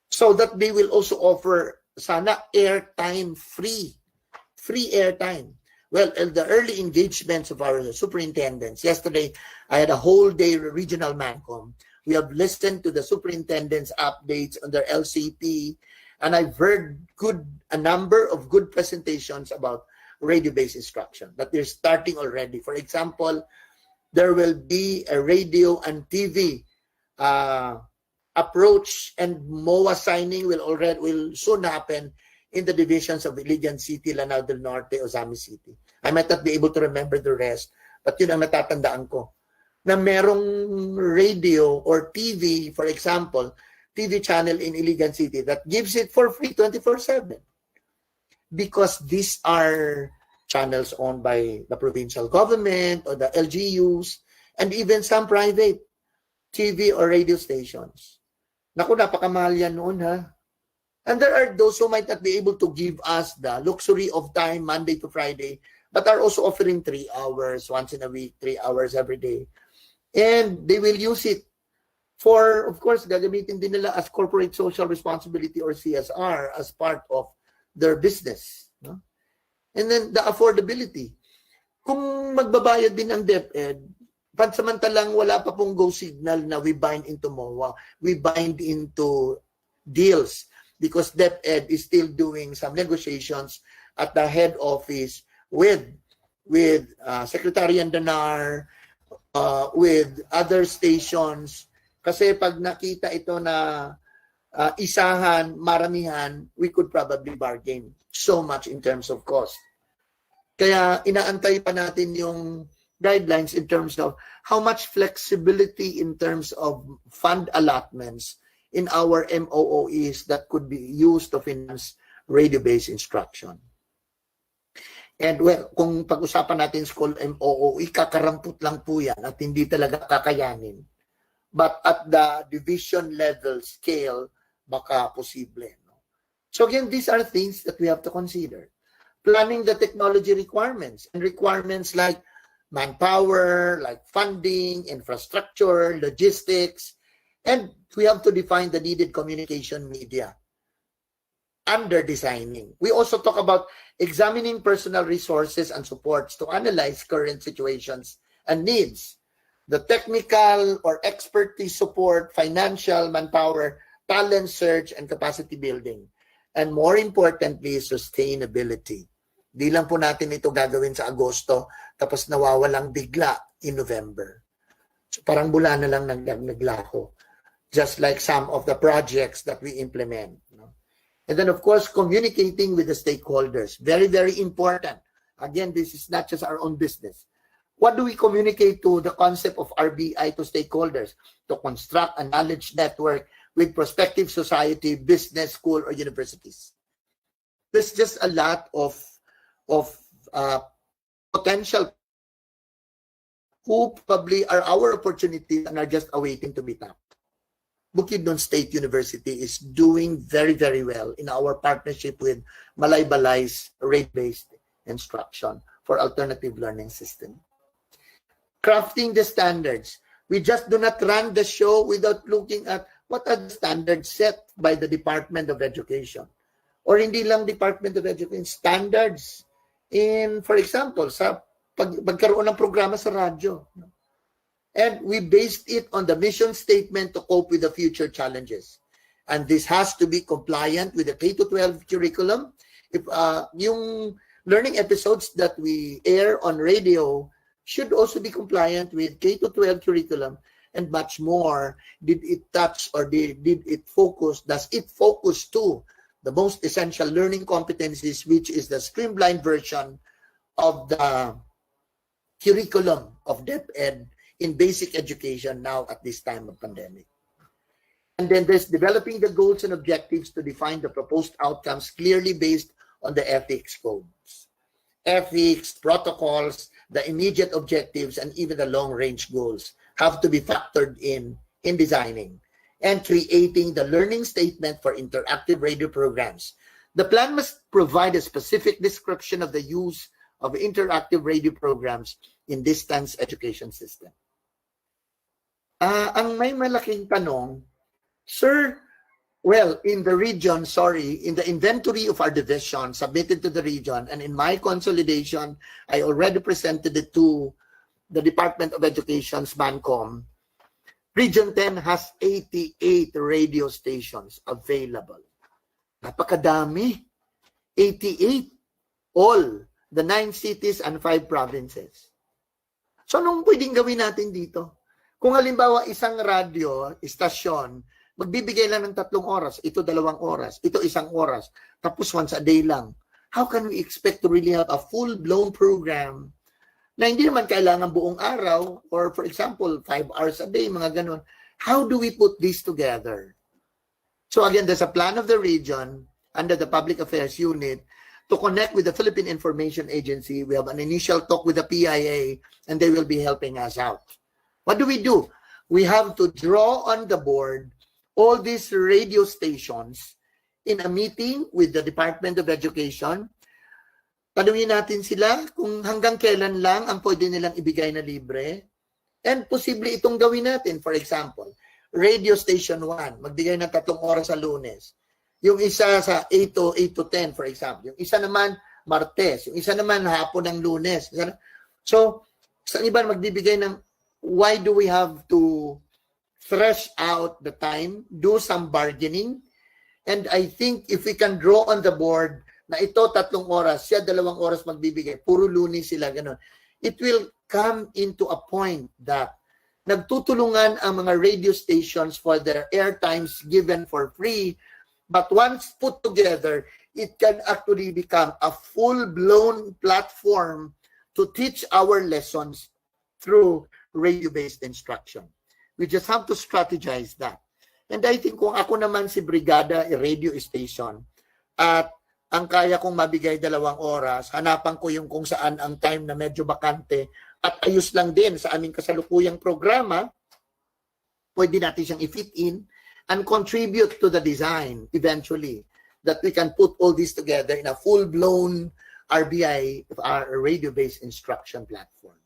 so that they will also offer sana airtime, free airtime. Well, the early engagements of our superintendents. Yesterday, I had a whole day regional MANCOM. We have listened to the superintendent's updates on their LCP, and I've heard a number of good presentations about radio-based instruction that they're starting already. For example, there will be a radio and TV approach, and MOA signing will soon happen in the divisions of Iligan City, Lanao del Norte, Ozami City. I might not be able to remember the rest, but yun ang natatandaan ko. Na merong radio or TV, for example, TV channel in Iligan City that gives it for free 24/7. Because these are channels owned by the provincial government or the LGUs and even some private TV or radio stations. Naku, napakamahal yan noon, ha? And there are those who might not be able to give us the luxury of time Monday to Friday, but are also offering 3 hours once in a week, 3 hours every day. And they will use it for, of course, gagamitin din nila as corporate social responsibility or CSR as part of their business. No? And then the affordability. Kung magbabayad din ang DepEd, pansamantalang wala pa pong go signal na we bind into MOA, we bind into deals, because DepEd is still doing some negotiations at the head office with Secretary Andanar, with other stations. Kasi pag nakita ito na isahan, maramihan, we could probably bargain so much in terms of cost. Kaya inaantay pa natin yung guidelines in terms of how much flexibility in terms of fund allotments in our MOOEs that could be used to finance radio-based instruction. And well, kung pag-usapan natin school MOOE, kakaramput lang po yan at hindi talaga kakayanin. But at the division level scale, baka posible. No? So again, these are things that we have to consider. Planning the technology requirements, and requirements like manpower, like funding, infrastructure, logistics, and we have to define the needed communication media under designing. We also talk about examining personal resources and supports to analyze current situations and needs. The technical or expertise support, financial, manpower, talent search, and capacity building. And more importantly, sustainability. Di lang po natin ito gagawin sa Agosto, tapos nawawalang bigla in November. So parang bula na lang naglaho. Just like some of the projects that we implement. No? And then, of course, communicating with the stakeholders. Very, very important. Again, this is not just our own business. What do we communicate to the concept of RBI to stakeholders? To construct a knowledge network with prospective society, business, school, or universities. There's just a lot of potential who probably are our opportunities and are just awaiting to be tapped. Bukidnon State University is doing very, very well in our partnership with Malaybalay's rate-based instruction for alternative learning system. Crafting the standards. We just do not run the show without looking at what are the standards set by the Department of Education. Or hindi lang Department of Education, standards in, for example, sa pagkaroon ng programa sa radyo. And we based it on the mission statement to cope with the future challenges. And this has to be compliant with the K-12 curriculum. If yung learning episodes that we air on radio should also be compliant with K-12 curriculum and much more. Did it touch or did it focus? Does it focus to the most essential learning competencies, which is the streamlined version of the curriculum of DepEd in basic education now at this time of pandemic. And then there's developing the goals and objectives to define the proposed outcomes clearly based on the ethics codes. Ethics, protocols, the immediate objectives, and even the long-range goals have to be factored in designing and creating the learning statement for interactive radio programs. The plan must provide a specific description of the use of interactive radio programs in distance education system. Ang may malaking tanong, sir, well, in the region, in the inventory of our division submitted to the region and in my consolidation, I already presented it to the Department of Education's MANCOM. Region 10 has 88 radio stations available. Napakadami. 88. All the 9 cities and 5 provinces. So, anong pwedeng gawin natin dito? Kung halimbawa isang radyo, istasyon, magbibigay lang ng 3 oras, ito 2 oras, ito 1 oras, tapos once a day lang. How can we expect to really have a full-blown program na hindi naman kailangan buong araw or for example, 5 hours a day, mga ganun. How do we put this together? So again, there's a plan of the region under the Public Affairs Unit to connect with the Philippine Information Agency. We have an initial talk with the PIA and they will be helping us out. What do? We have to draw on the board all these radio stations in a meeting with the Department of Education. Tanungin natin sila kung hanggang kailan lang ang pwede nilang ibigay na libre. And posible itong gawin natin. For example, Radio Station 1, magbigay ng 3 oras sa Lunes. Yung isa sa 8 to 10, for example. Yung isa naman, Martes. Yung isa naman, hapon ng Lunes. So, sa iba magbibigay ng, why do we have to thresh out the time, do some bargaining? And I think if we can draw on the board na ito 3 oras, siya 2 oras magbibigay, puro Lunes sila, ganun. It will come into a point that nagtutulungan ang mga radio stations for their airtimes given for free, but once put together, it can actually become a full-blown platform to teach our lessons through radio-based instruction. We just have to strategize that. And I think kung ako naman si Brigada Radio Station at ang kaya kong mabigay 2 oras, hanapan ko yung kung saan ang time na medyo bakante at ayos lang din sa aming kasalukuyang programa, pwede natin siyang i-fit in and contribute to the design eventually that we can put all this together in a full-blown RBI, radio-based instruction platform.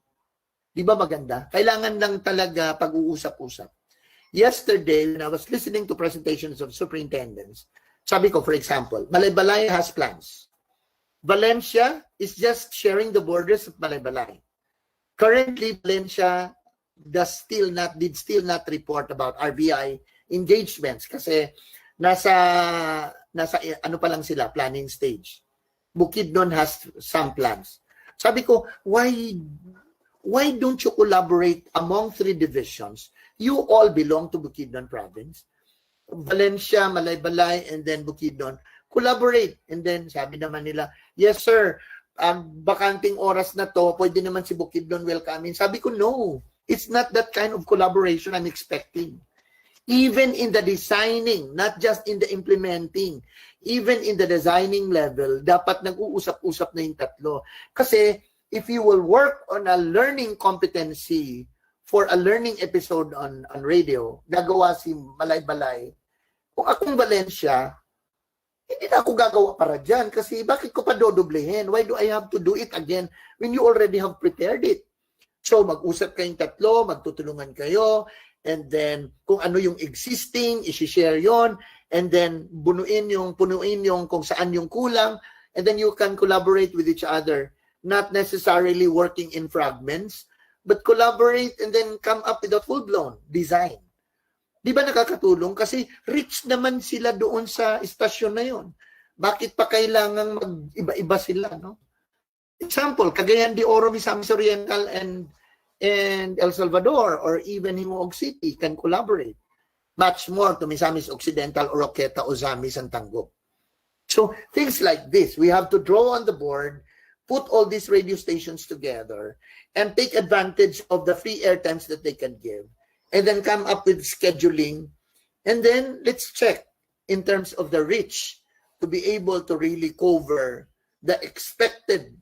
Di ba maganda? Kailangan lang talaga pag-uusap-usap. Yesterday, when I was listening to presentations of superintendents, sabi ko, for example, Malaybalay has plans. Valencia is just sharing the borders of Malaybalay. Currently, Valencia did still not report about RBI engagements kasi nasa ano pa lang sila, planning stage. Bukidnon has some plans. Sabi ko, why don't you collaborate among 3 divisions? You all belong to Bukidnon province. Valencia, Malaybalay, and then Bukidnon. collaborate. And then sabi naman nila, yes sir, ang bakanting oras na to, pwede naman si Bukidnon welcome in. Sabi ko, no, it's not that kind of collaboration I'm expecting. Even in the designing, not just in the implementing, even in the designing level, dapat nag-uusap-usap na yung tatlo. Kasi if you will work on a learning competency for a learning episode on radio, gagawa si Balay-Balay, kung akong Valencia, hindi na ako gagawa para dyan kasi bakit ko pa dodoblehin? Why do I have to do it again when you already have prepared it? So mag-usap kayong tatlo, magtutulungan kayo, and then kung ano yung existing, isi-share yon, and then punuin yung kung saan yung kulang, and then you can collaborate with each other, not necessarily working in fragments, but collaborate and then come up with a full-blown design. Di ba nakakatulong? Kasi rich naman sila doon sa istasyon na yon. Bakit pa kailangan mag-iba-iba sila, no? Example, Cagayan de Oro, Misamis Oriental, and El Salvador, or even Himuog City can collaborate. Much more to Misamis Occidental, Oroqueta, Ozamis, and Tanggol. So things like this, we have to draw on the board, put all these radio stations together, and take advantage of the free airtimes that they can give. And then come up with scheduling. And then let's check in terms of the reach to be able to really cover the expected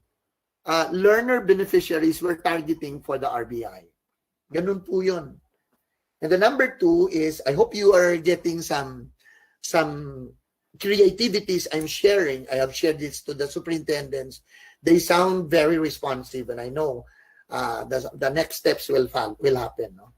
learner beneficiaries we're targeting for the RBI. Ganun po yun. And the number 2 is, I hope you are getting some creativities I'm sharing. I have shared this to the superintendents. They sound very responsive, and I know the next steps will happen. No?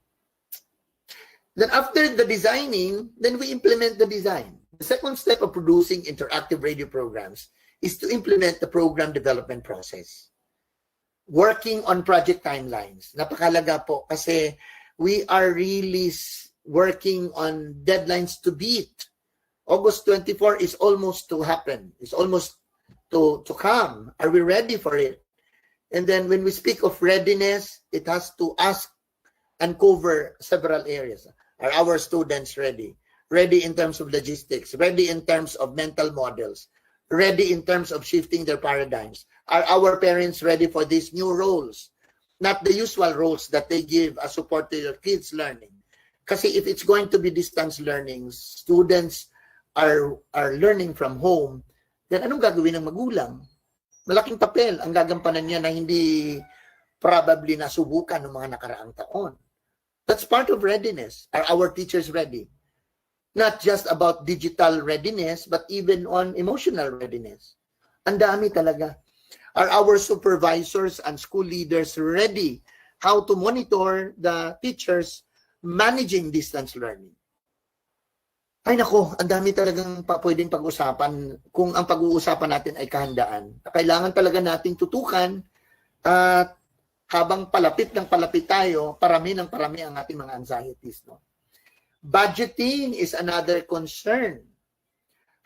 Then after the designing, then we implement the design. The second step of producing interactive radio programs is to implement the program development process. Working on project timelines. Napakalaga po kasi we are really working on deadlines to beat. August 24 is almost to happen. It's almost to come. Are we ready for it? And then when we speak of readiness, it has to ask and cover several areas. Are our students ready? Ready in terms of logistics, ready in terms of mental models, ready in terms of shifting their paradigms. Are our parents ready for these new roles? Not the usual roles that they give as support to their kids' learning. Kasi if it's going to be distance learning, students are learning from home, then anong gagawin ng magulang? Malaking papel ang gagampanan niya na hindi probably nasubukan ng mga nakaraang taon. That's part of readiness. Are our teachers ready? Not just about digital readiness, but even on emotional readiness. Ang dami talaga. Are our supervisors and school leaders ready? How to monitor the teachers managing distance learning? Ay nako, ang dami talagang pwedeng pag-usapan kung ang pag-uusapan natin ay kahandaan. Kailangan talaga nating tutukan at habang palapit tayo, parami ang ating mga anxieties. No? Budgeting is another concern.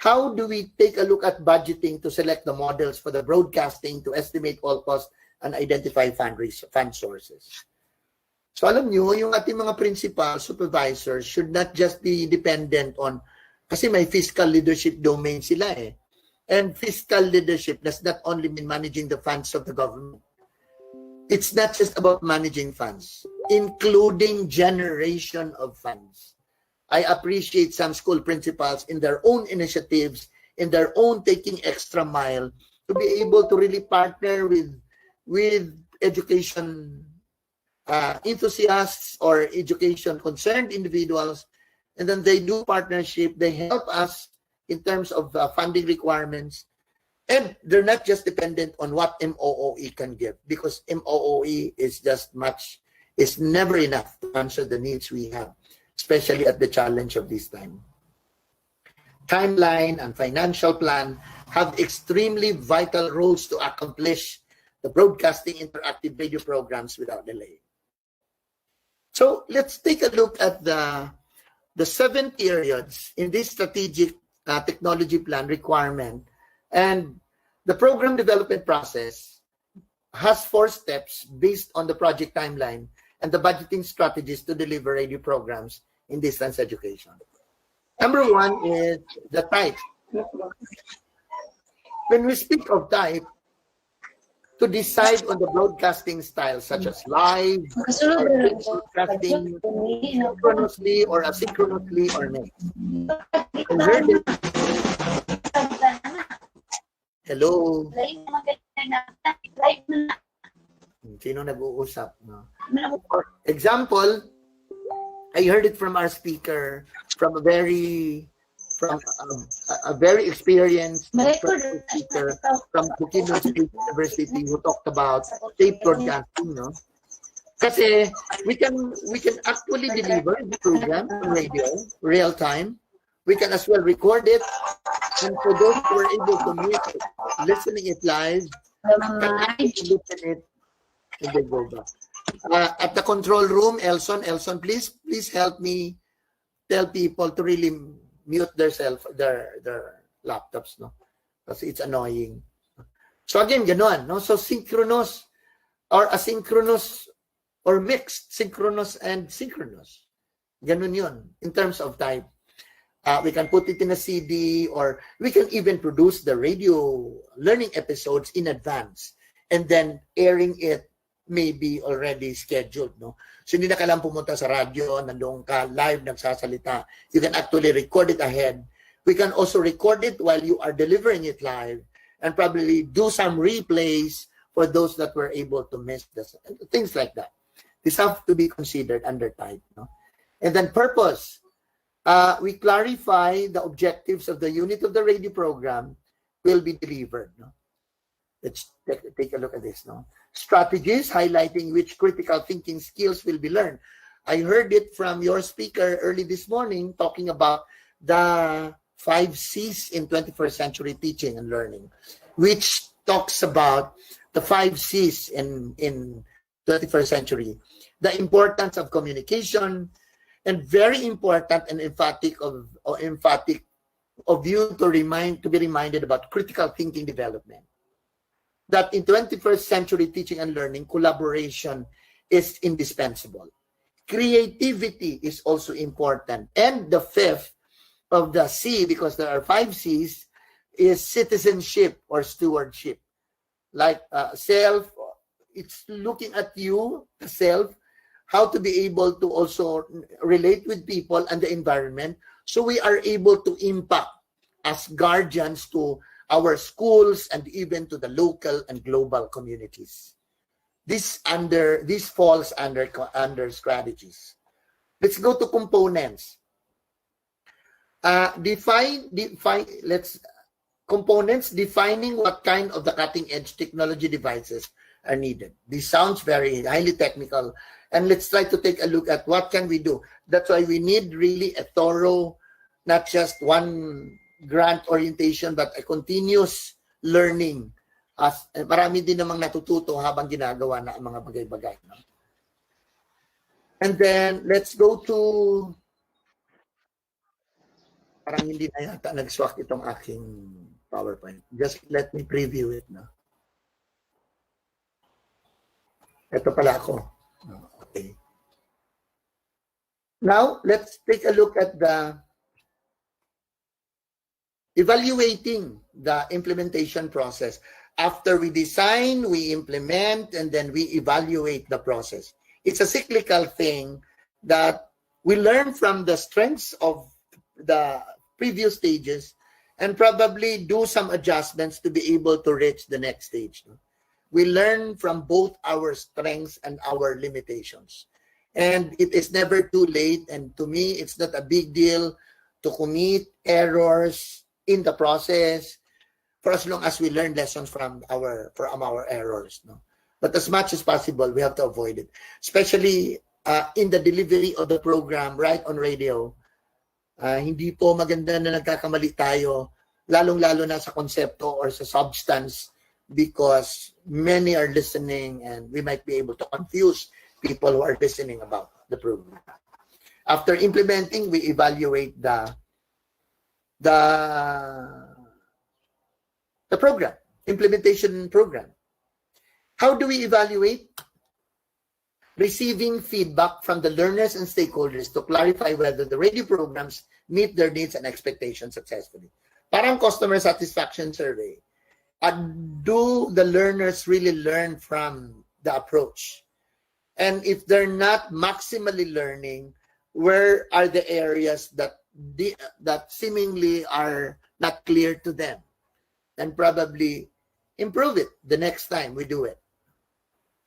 How do we take a look at budgeting to select the models for the broadcasting, to estimate all costs, and identify fund sources? So alam nyo, yung ating mga principal supervisors should not just be dependent on, kasi may fiscal leadership domain sila eh. And fiscal leadership does not only mean managing the funds of the government. It's not just about managing funds, including generation of funds. I appreciate some school principals in their own initiatives, in their own taking extra mile, to be able to really partner with education enthusiasts or education concerned individuals, and then they do partnership. They help us in terms of funding requirements. And they're not just dependent on what MOOE can give, because MOOE is never enough to answer the needs we have, especially at the challenge of this time. Timeline and financial plan have extremely vital roles to accomplish the broadcasting interactive radio programs without delay. So let's take a look at the 7 periods in this strategic technology plan requirement. And the program development process has 4 steps based on the project timeline and the budgeting strategies to deliver radio programs in distance education. Number 1 is the type When we speak of type, to decide on the broadcasting style such as live, or broadcasting synchronously or asynchronously or mixed. I heard it. Hello? Sino nag-uusap? No? For example, I heard it from our speaker, from a very experienced speaker from Bukidnon State University who talked about tape broadcasting, no? Kasi we can actually deliver the program on radio, real time. We can as well record it, and for those who are able to listening it live, can listen it and they go back. At the control room, Elson, please help me tell people to really mute their laptops, no? Kasi it's annoying. So again, gano'n, no? So synchronous or asynchronous or mixed, synchronous and synchronous. Ganun yun in terms of type. We can put it in a CD, or we can even produce the radio learning episodes in advance and then airing it maybe already scheduled, no? So hindi na kailangan pumunta sa radyo, nandun ka live nagsasalita. You can actually record it ahead. We can also record it while you are delivering it live and probably do some replays for those that were able to miss this, things like that. These have to be considered under type, no? And then purpose. We clarify the objectives of the unit of the radio program will be delivered, no? Let's take a look at this, no? Strategies highlighting which critical thinking skills will be learned. I heard it from your speaker early this morning talking about the 5 C's in 21st century teaching and learning, which talks about the 5 C's in 21st century. The importance of communication, and very important and emphatic of you to be reminded about critical thinking development. That in 21st century teaching and learning, collaboration is indispensable. Creativity is also important. And the 5th of the C, because there are 5 C's, is citizenship or stewardship. Like self, it's looking at you, the self, how to be able to also relate with people and the environment, so we are able to impact as guardians to our schools and even to the local and global communities. This falls under strategies. Let's go to components. Components defining what kind of the cutting edge technology devices are needed. This sounds very highly technical, and let's try to take a look at what can we do. That's why we need really a thorough, not just one grant orientation, but a continuous learning. As marami din namang natututo habang ginagawa na ang mga bagay-bagay, no? And then let's go to, parang hindi na yata nag-swak itong aking PowerPoint. Just let me preview it, no? Ito pala ako. Okay. Now, let's take a look at the evaluating the implementation process. After we design, we implement, and then we evaluate the process. It's a cyclical thing that we learn from the strengths of the previous stages and probably do some adjustments to be able to reach the next stage. We learn from both our strengths and our limitations. And it is never too late, and to me, it's not a big deal to commit errors in the process, for as long as we learn lessons from our errors, no? But as much as possible, we have to avoid it, especially in the delivery of the program right on radio. Hindi po maganda na nagkakamali tayo, lalong-lalo na sa konsepto or sa substance, because many are listening and we might be able to confuse people who are listening about the program. After implementing, we evaluate the program, implementation program. How do we evaluate? Receiving feedback from the learners and stakeholders to clarify whether the radio programs meet their needs and expectations successfully. Parang customer satisfaction survey. Do the learners really learn from the approach? And if they're not maximally learning, where are the areas that seemingly are not clear to them? And probably improve it the next time we do it.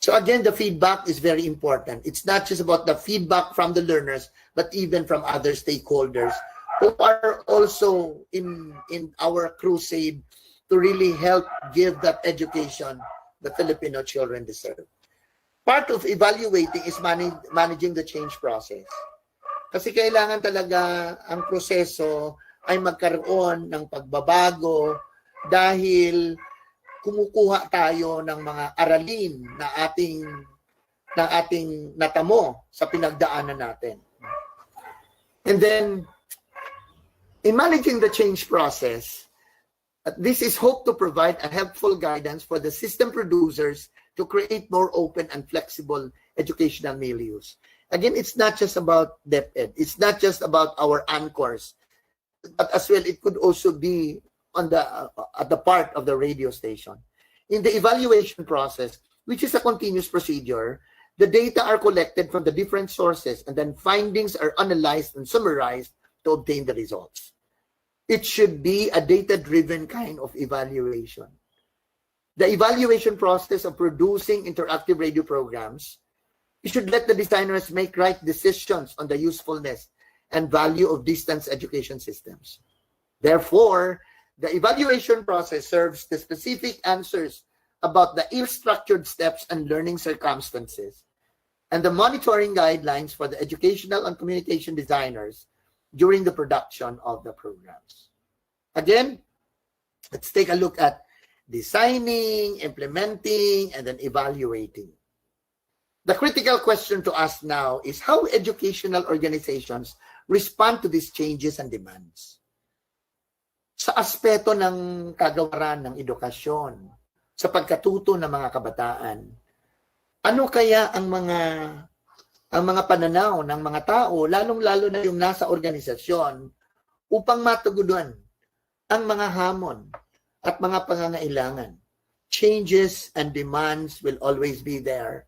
So again, the feedback is very important. It's not just about the feedback from the learners, but even from other stakeholders who are also in our crusade to really help give that education the Filipino children deserve. Part of evaluating is managing the change process. Kasi kailangan talaga ang proseso ay magkaroon ng pagbabago dahil kumukuha tayo ng mga aralin na ating natamo sa pinagdaanan natin. And then, in managing the change process, this is hoped to provide a helpful guidance for the system producers to create more open and flexible educational milieus. Again, it's not just about DepEd. It's not just about our anchors, but as well, it could also be on at the part of the radio station. In the evaluation process, which is a continuous procedure, the data are collected from the different sources, and then findings are analyzed and summarized to obtain the results. It should be a data-driven kind of evaluation. The evaluation process of producing interactive radio programs, you should let the designers make right decisions on the usefulness and value of distance education systems. Therefore, the evaluation process serves the specific answers about the ill-structured steps and learning circumstances, and the monitoring guidelines for the educational and communication designers during the production of the programs. Again, let's take a look at designing, implementing, and then evaluating. The critical question to ask now is how educational organizations respond to these changes and demands. Sa aspeto ng kagawaran ng edukasyon, sa pagkatuto ng mga kabataan, ano kaya ang mga pananaw ng mga tao, lalong-lalo na yung nasa organisasyon, upang matugunan ang mga hamon at mga pangangailangan. Changes and demands will always be there,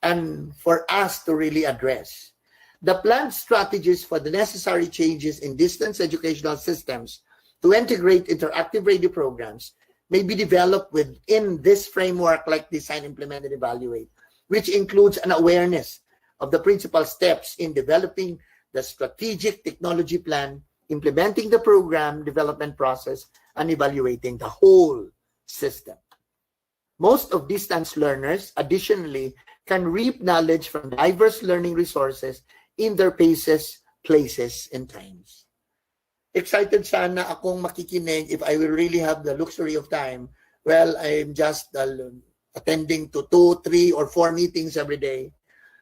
and for us to really address. The planned strategies for the necessary changes in distance educational systems to integrate interactive radio programs may be developed within this framework like Design, Implement, and Evaluate, which includes an awareness of the principal steps in developing the strategic technology plan, implementing the program development process, and evaluating the whole system. Most of distance learners, additionally, can reap knowledge from diverse learning resources in their paces, places, and times. Excited sana akong makikinig if I will really have the luxury of time. Well, I'm just attending to 2, 3, or 4 meetings every day.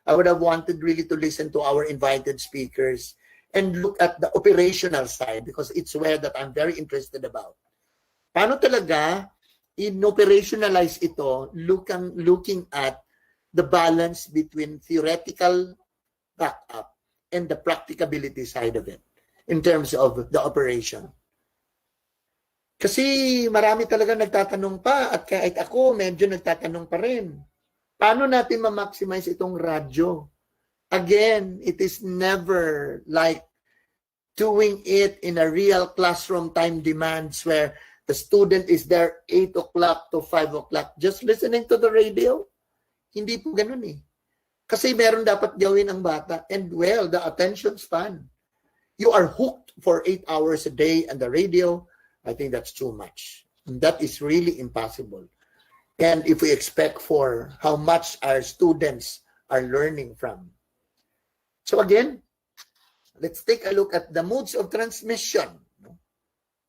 I would have wanted really to listen to our invited speakers and look at the operational side because it's where that I'm very interested about. Paano talaga in-operationalize ito looking at the balance between theoretical backup and the practicability side of it in terms of the operation. Kasi marami talaga nagtatanong pa at kahit ako medyo nagtatanong pa rin. Paano natin ma-maximize itong radyo? Again, it is never like doing it in a real classroom time demands where the student is there 8 o'clock to 5 o'clock just listening to the radio. Hindi po ganun eh. Kasi meron dapat gawin ang bata. And well, the attention span. You are hooked for 8 hours a day on the radio. I think that's too much. And that is really impossible. And if we expect for how much our students are learning from. So again, let's take a look at the modes of transmission.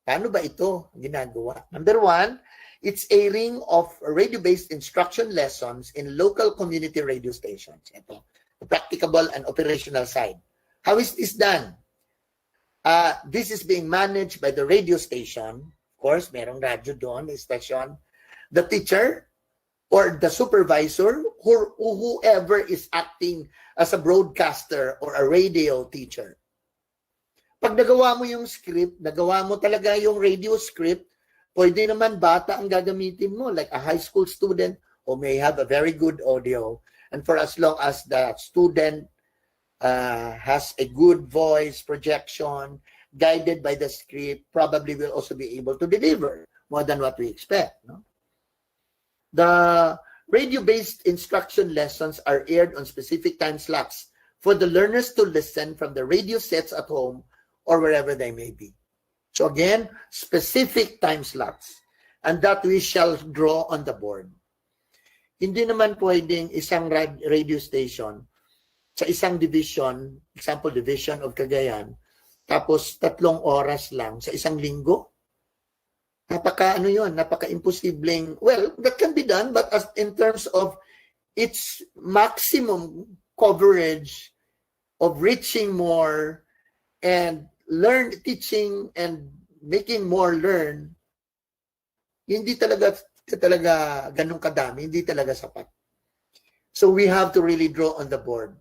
Paano ba ito ginagawa? Number 1, it's airing of radio-based instruction lessons in local community radio stations. Ito, the practicable and operational side. How is this done? This is being managed by the radio station. Of course, merong radio doon, station. The teacher or the supervisor or whoever is acting as a broadcaster or a radio teacher. Pag nagawa mo yung script, nagawa mo talaga yung radio script, pwede naman bata ang gagamitin mo, like a high school student who may have a very good audio. And for as long as the student has a good voice projection, guided by the script, probably will also be able to deliver more than what we expect. No? The radio-based instruction lessons are aired on specific time slots for the learners to listen from the radio sets at home or wherever they may be. So again, specific time slots, and that we shall draw on the board. Hindi naman pwedeng isang radio station sa isang division, example division of Cagayan, tapos 3 oras lang sa isang linggo. Napaka-imposibleng, well, that can be done, but as in terms of its maximum coverage of reaching more and teaching and making more learn, hindi talaga ganun kadami, hindi talaga sapat. So we have to really draw on the board.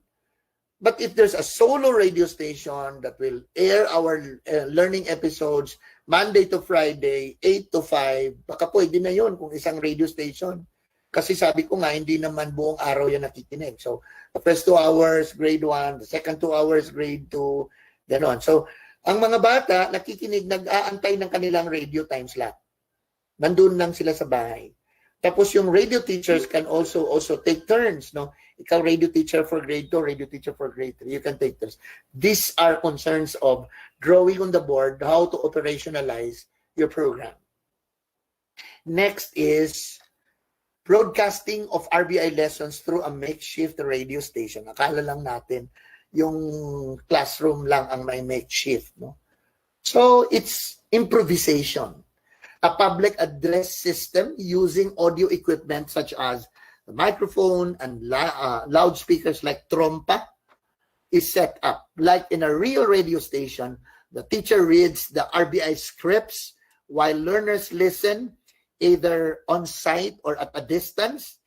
But if there's a solo radio station that will air our learning episodes Monday to Friday, 8 to 5, baka pwede na yun kung isang radio station. Kasi sabi ko nga, hindi naman buong araw yan nakikinig. So, the first 2 hours, grade 1, the second 2 hours, grade 2, gano'n. So, ang mga bata, nakikinig, nag-aantay ng kanilang radio time slot. Nandun lang sila sa bahay. Tapos yung radio teachers can also take turns, no? Ikaw radio teacher for grade 2, radio teacher for grade 3, you can take turns. These are concerns of drawing on the board how to operationalize your program. Next is broadcasting of RBI lessons through a makeshift radio station. Akala lang natin yung classroom lang ang may makeshift, no? So it's improvisation. A public address system using audio equipment such as the microphone and loudspeakers like trompa is set up. Like in a real radio station, the teacher reads the RBI scripts while learners listen either on site or at a distance,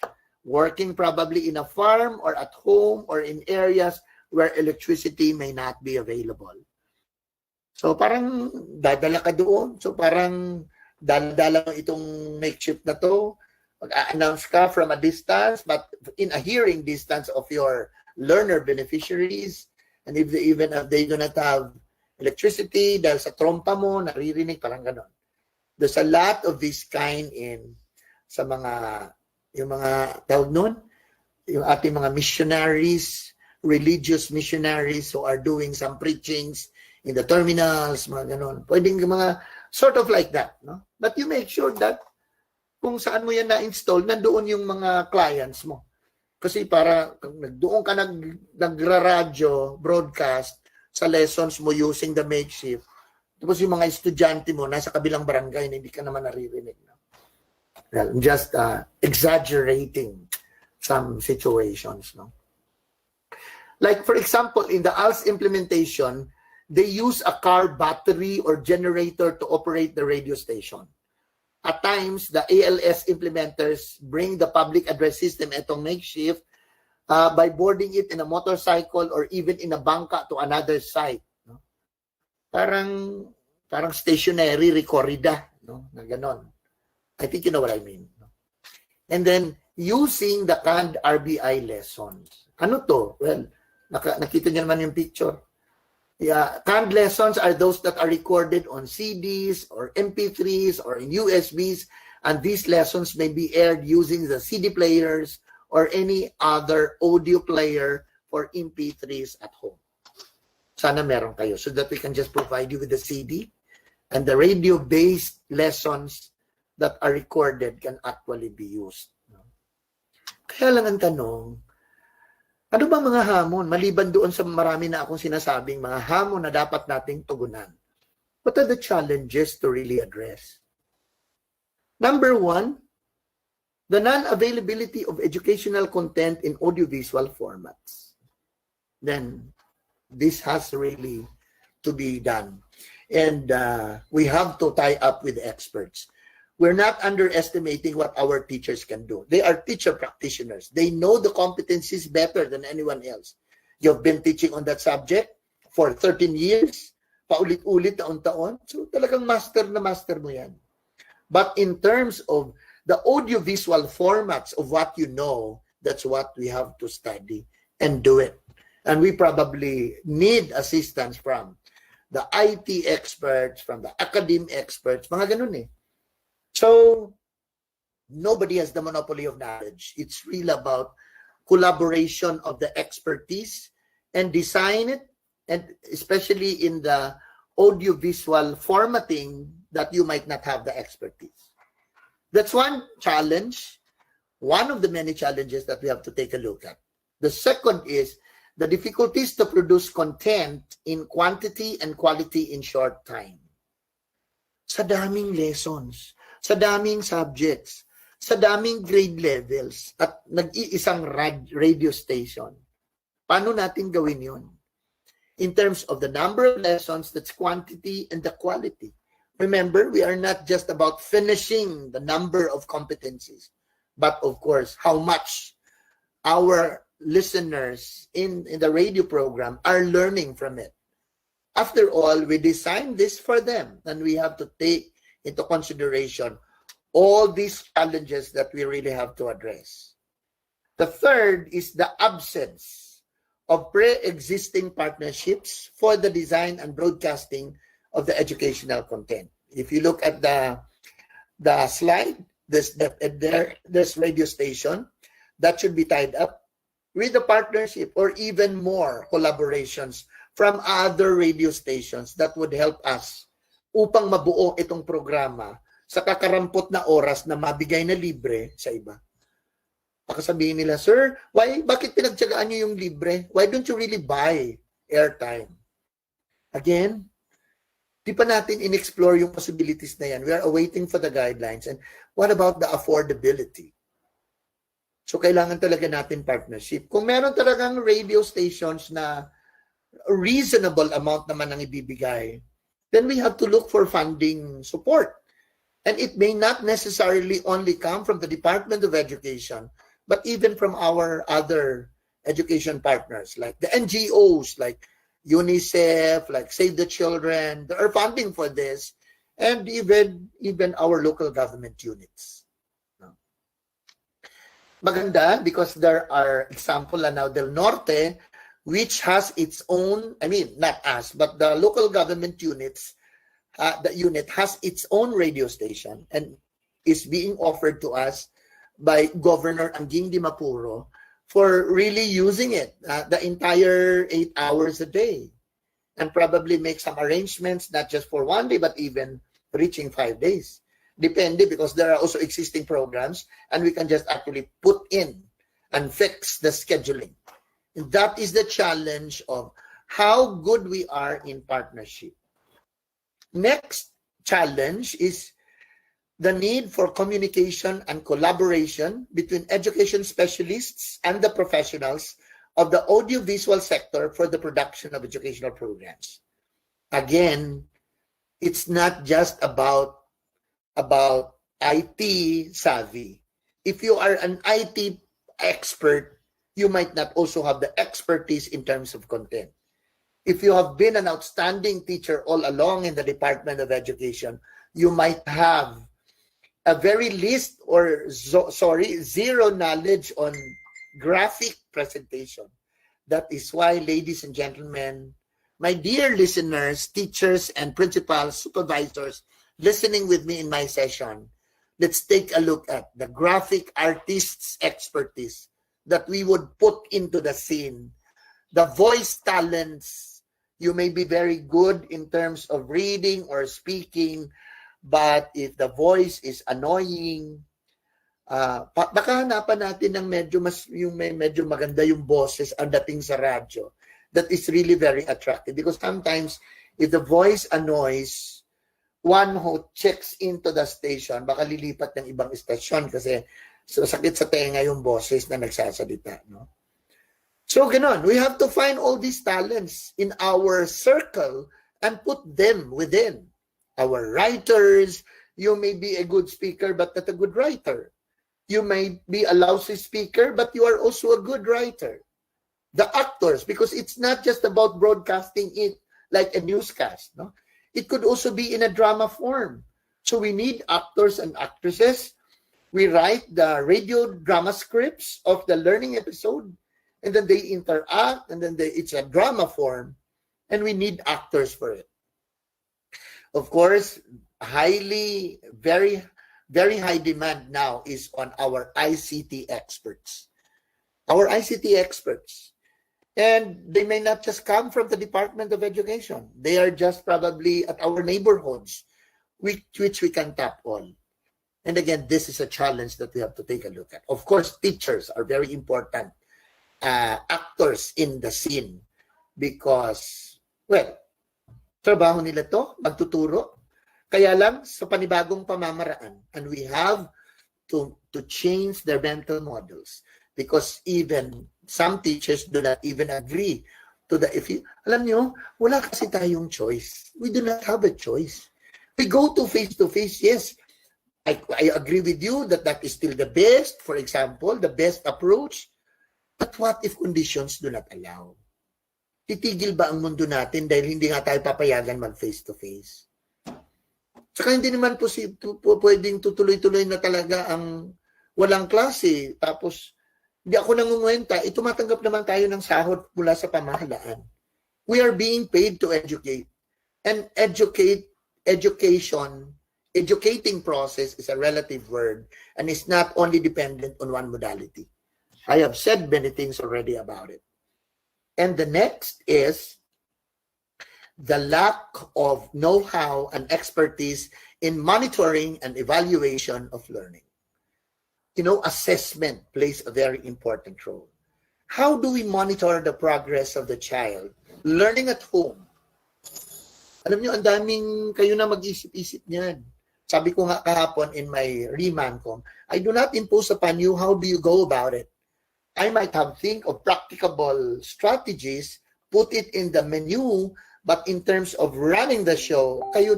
working probably in a farm or at home or in areas where electricity may not be available. So parang dadala ka doon. So parang dala itong makeshift na to, mag-a-announce ka from a distance, but in a hearing distance of your learner beneficiaries, and if they do not have electricity, dahil sa trompa mo, naririnig, parang ganon. There's a lot of this kind sa yung mga tawag nun, yung ating mga missionaries, religious missionaries who are doing some preachings in the terminals, mga ganon. Pwedeng mga sort of like that, no? But you make sure that kung saan mo yan na-install, nandoon yung mga clients mo. Kasi para doon ka nagra-radyo, broadcast sa lessons mo using the makeshift. Tapos yung mga estudyante mo nasa kabilang barangay na hindi ka naman naririnig. No? Well, I'm just exaggerating some situations. No? Like for example, in the ALS implementation, they use a car battery or generator to operate the radio station. At times, the ALS implementers bring the public address system etong makeshift by boarding it in a motorcycle or even in a bangka to another site. No? Parang stationary recorrida, no? Na ganon. I think you know what I mean. No? And then, using the canned RBI lessons. Ano to? Well, nakita niyo naman yung picture. Yeah, canned lessons are those that are recorded on CDs or MP3s or in USBs, and these lessons may be aired using the CD players or any other audio player for MP3s at home. Sana meron kayo so that we can just provide you with the CD, and the radio-based lessons that are recorded can actually be used. Kaya lang ang tanong, ano ba mga hamon? Maliban doon sa marami na akong sinasabing mga hamon na dapat nating tugunan. What are the challenges to really address? Number 1, the non-availability of educational content in audiovisual formats. Then, this has really to be done. And we have to tie up with experts. We're not underestimating what our teachers can do. They are teacher practitioners. They know the competencies better than anyone else. You've been teaching on that subject for 13 years, paulit-ulit taon-taon. So talagang master na master mo yan. But in terms of the audiovisual formats of what you know, that's what we have to study and do it. And we probably need assistance from the IT experts, from the academic experts, mga ganun eh. So, nobody has the monopoly of knowledge. It's really about collaboration of the expertise and design it, and especially in the audiovisual formatting that you might not have the expertise. That's one challenge, one of the many challenges that we have to take a look at. The second is the difficulties to produce content in quantity and quality in short time. Sa daming lessons, sa daming subjects, sa daming grade levels, at nag-iisang radio station. Paano natin gawin yun? In terms of the number of lessons, that's quantity and the quality. Remember, we are not just about finishing the number of competencies, but of course, how much our listeners in the radio program are learning from it. After all, we designed this for them, and we have to take into consideration all these challenges that we really have to address. The third is the absence of pre-existing partnerships for the design and broadcasting of the educational content. If you look at the slide, there's radio station that should be tied up with the partnership or even more collaborations from other radio stations that would help us upang mabuo itong programa sa kakarampot na oras na mabigay na libre sa iba. Baka sabihin nila, sir, bakit pinagtyagaan nyo yung libre? Why don't you really buy airtime? Again, di pa natin in-explore yung possibilities na yan. We are awaiting for the guidelines. And what about the affordability? So, kailangan talaga natin partnership. Kung meron talagang radio stations na a reasonable amount naman ang ibibigay, then we have to look for funding support. And it may not necessarily only come from the Department of Education, but even from our other education partners, like the NGOs, like UNICEF, like Save the Children. There are funding for this, and even our local government units. Maganda because there are example now Del Norte, which has its own, not us, but the local government units, the unit has its own radio station and is being offered to us by Governor Anguing Di Mapuro for really using it the entire 8 hours a day, and probably make some arrangements, not just for 1 day, but even reaching 5 days. Depende, because there are also existing programs and we can just actually put in and fix the scheduling. And that is the challenge of how good we are in partnership. Next challenge is the need for communication and collaboration between education specialists and the professionals of the audiovisual sector for the production of educational programs. Again, it's not just about IT savvy. If you are an IT expert, you might not also have the expertise in terms of content. If you have been an outstanding teacher all along in the Department of Education, you might have a very least zero knowledge on graphic presentation. That is why, ladies and gentlemen, my dear listeners, teachers and principals, supervisors, listening with me in my session, let's take a look at the graphic artist's expertise that we would put into the scene. The voice talents, you may be very good in terms of reading or speaking, but if the voice is annoying, baka hanapan natin ng medyo maganda yung boses ang dating sa radyo. That is really very attractive, because sometimes if the voice annoys, one who checks into the station, baka lilipat ng ibang station kasi sakit sa tenga yung boses na nagsasalita. No? So, ganon. We have to find all these talents in our circle and put them within. Our writers, you may be a good speaker but not a good writer. You may be a lousy speaker but you are also a good writer. The actors, because it's not just about broadcasting it like a newscast. No? It could also be in a drama form. So we need actors and actresses. We write the radio drama scripts of the learning episode, and then they interact, and then it's a drama form, and we need actors for it. Of course, very, very high demand now is on our ICT experts. Our ICT experts. And they may not just come from the Department of Education. They are just probably at our neighborhoods, which we can tap on. And again, this is a challenge that we have to take a look at. Of course, teachers are very important actors in the scene because, well, trabaho nila to, magtuturo. Kaya lang, sa panibagong pamamaraan. And we have to change their mental models. Because even some teachers do not even agree to the, alam nyo, wala kasi tayong choice. We do not have a choice. We go to face-to-face, yes. I agree with you that that is still the best, for example, the best approach. But what if conditions do not allow? Titigil ba ang mundo natin dahil hindi nga tayo papayagan mag-face-to-face? Saka hindi naman pwedeng tutuloy-tuloy na talaga ang walang klase. Tapos, hindi ako nangungwenta, tumatanggap naman tayo ng sahod mula sa pamahalaan. We are being paid to educate. And educating process is a relative word and is not only dependent on one modality. I have said many things already about it. And the next is the lack of know-how and expertise in monitoring and evaluation of learning. You know, assessment plays a very important role. How do we monitor the progress of the child learning at home? Alam nyo, ang daming kayo na mag-isip-isip niyan. Sabi ko nga kahapon in my remand-com, I do not impose upon you how do you go about it. I might have think of practicable strategies, put it in the menu, but in terms of running the show, kayo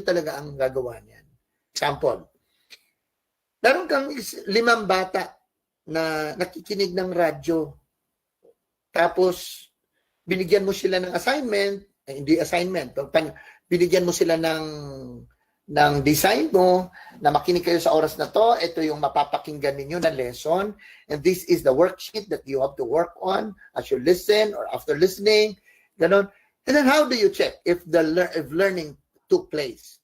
talaga ang gagawa niyan. Example, meron kang 5 bata na nakikinig ng radyo. Tapos, binigyan mo sila ng assignment, hindi assignment, binigyan mo sila ng design mo, na makinig kayo sa oras na to, ito yung mapapakinggan ninyo na lesson, and this is the worksheet that you have to work on as you listen or after listening, ganon. And then how do you check if learning took place?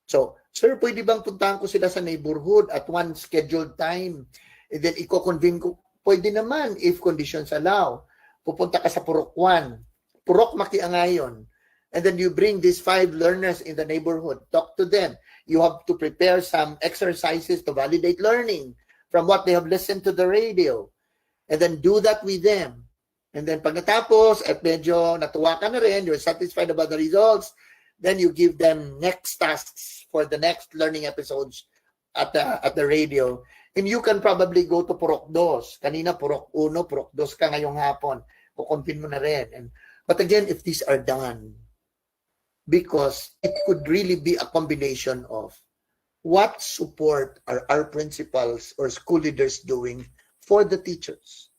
So, sir, pwede bang puntahan ko sila sa neighborhood at one scheduled time? And then, i-convene ko, pwede naman if conditions allow. Pupunta ka sa Purok 1. Purok Makiangayon. And then you bring these 5 learners in the neighborhood. Talk to them. You have to prepare some exercises to validate learning from what they have listened to the radio. And then do that with them. And then pag natapos, at medyo natuwa ka na rin, you're satisfied about the results, then you give them next tasks for the next learning episodes at the radio. And you can probably go to Purok 2. Kanina Purok 1, Purok 2 ka ngayong hapon. Kukumpin mo na rin. But again, if these are done, because it could really be a combination of what support are our principals or school leaders doing for the teachers.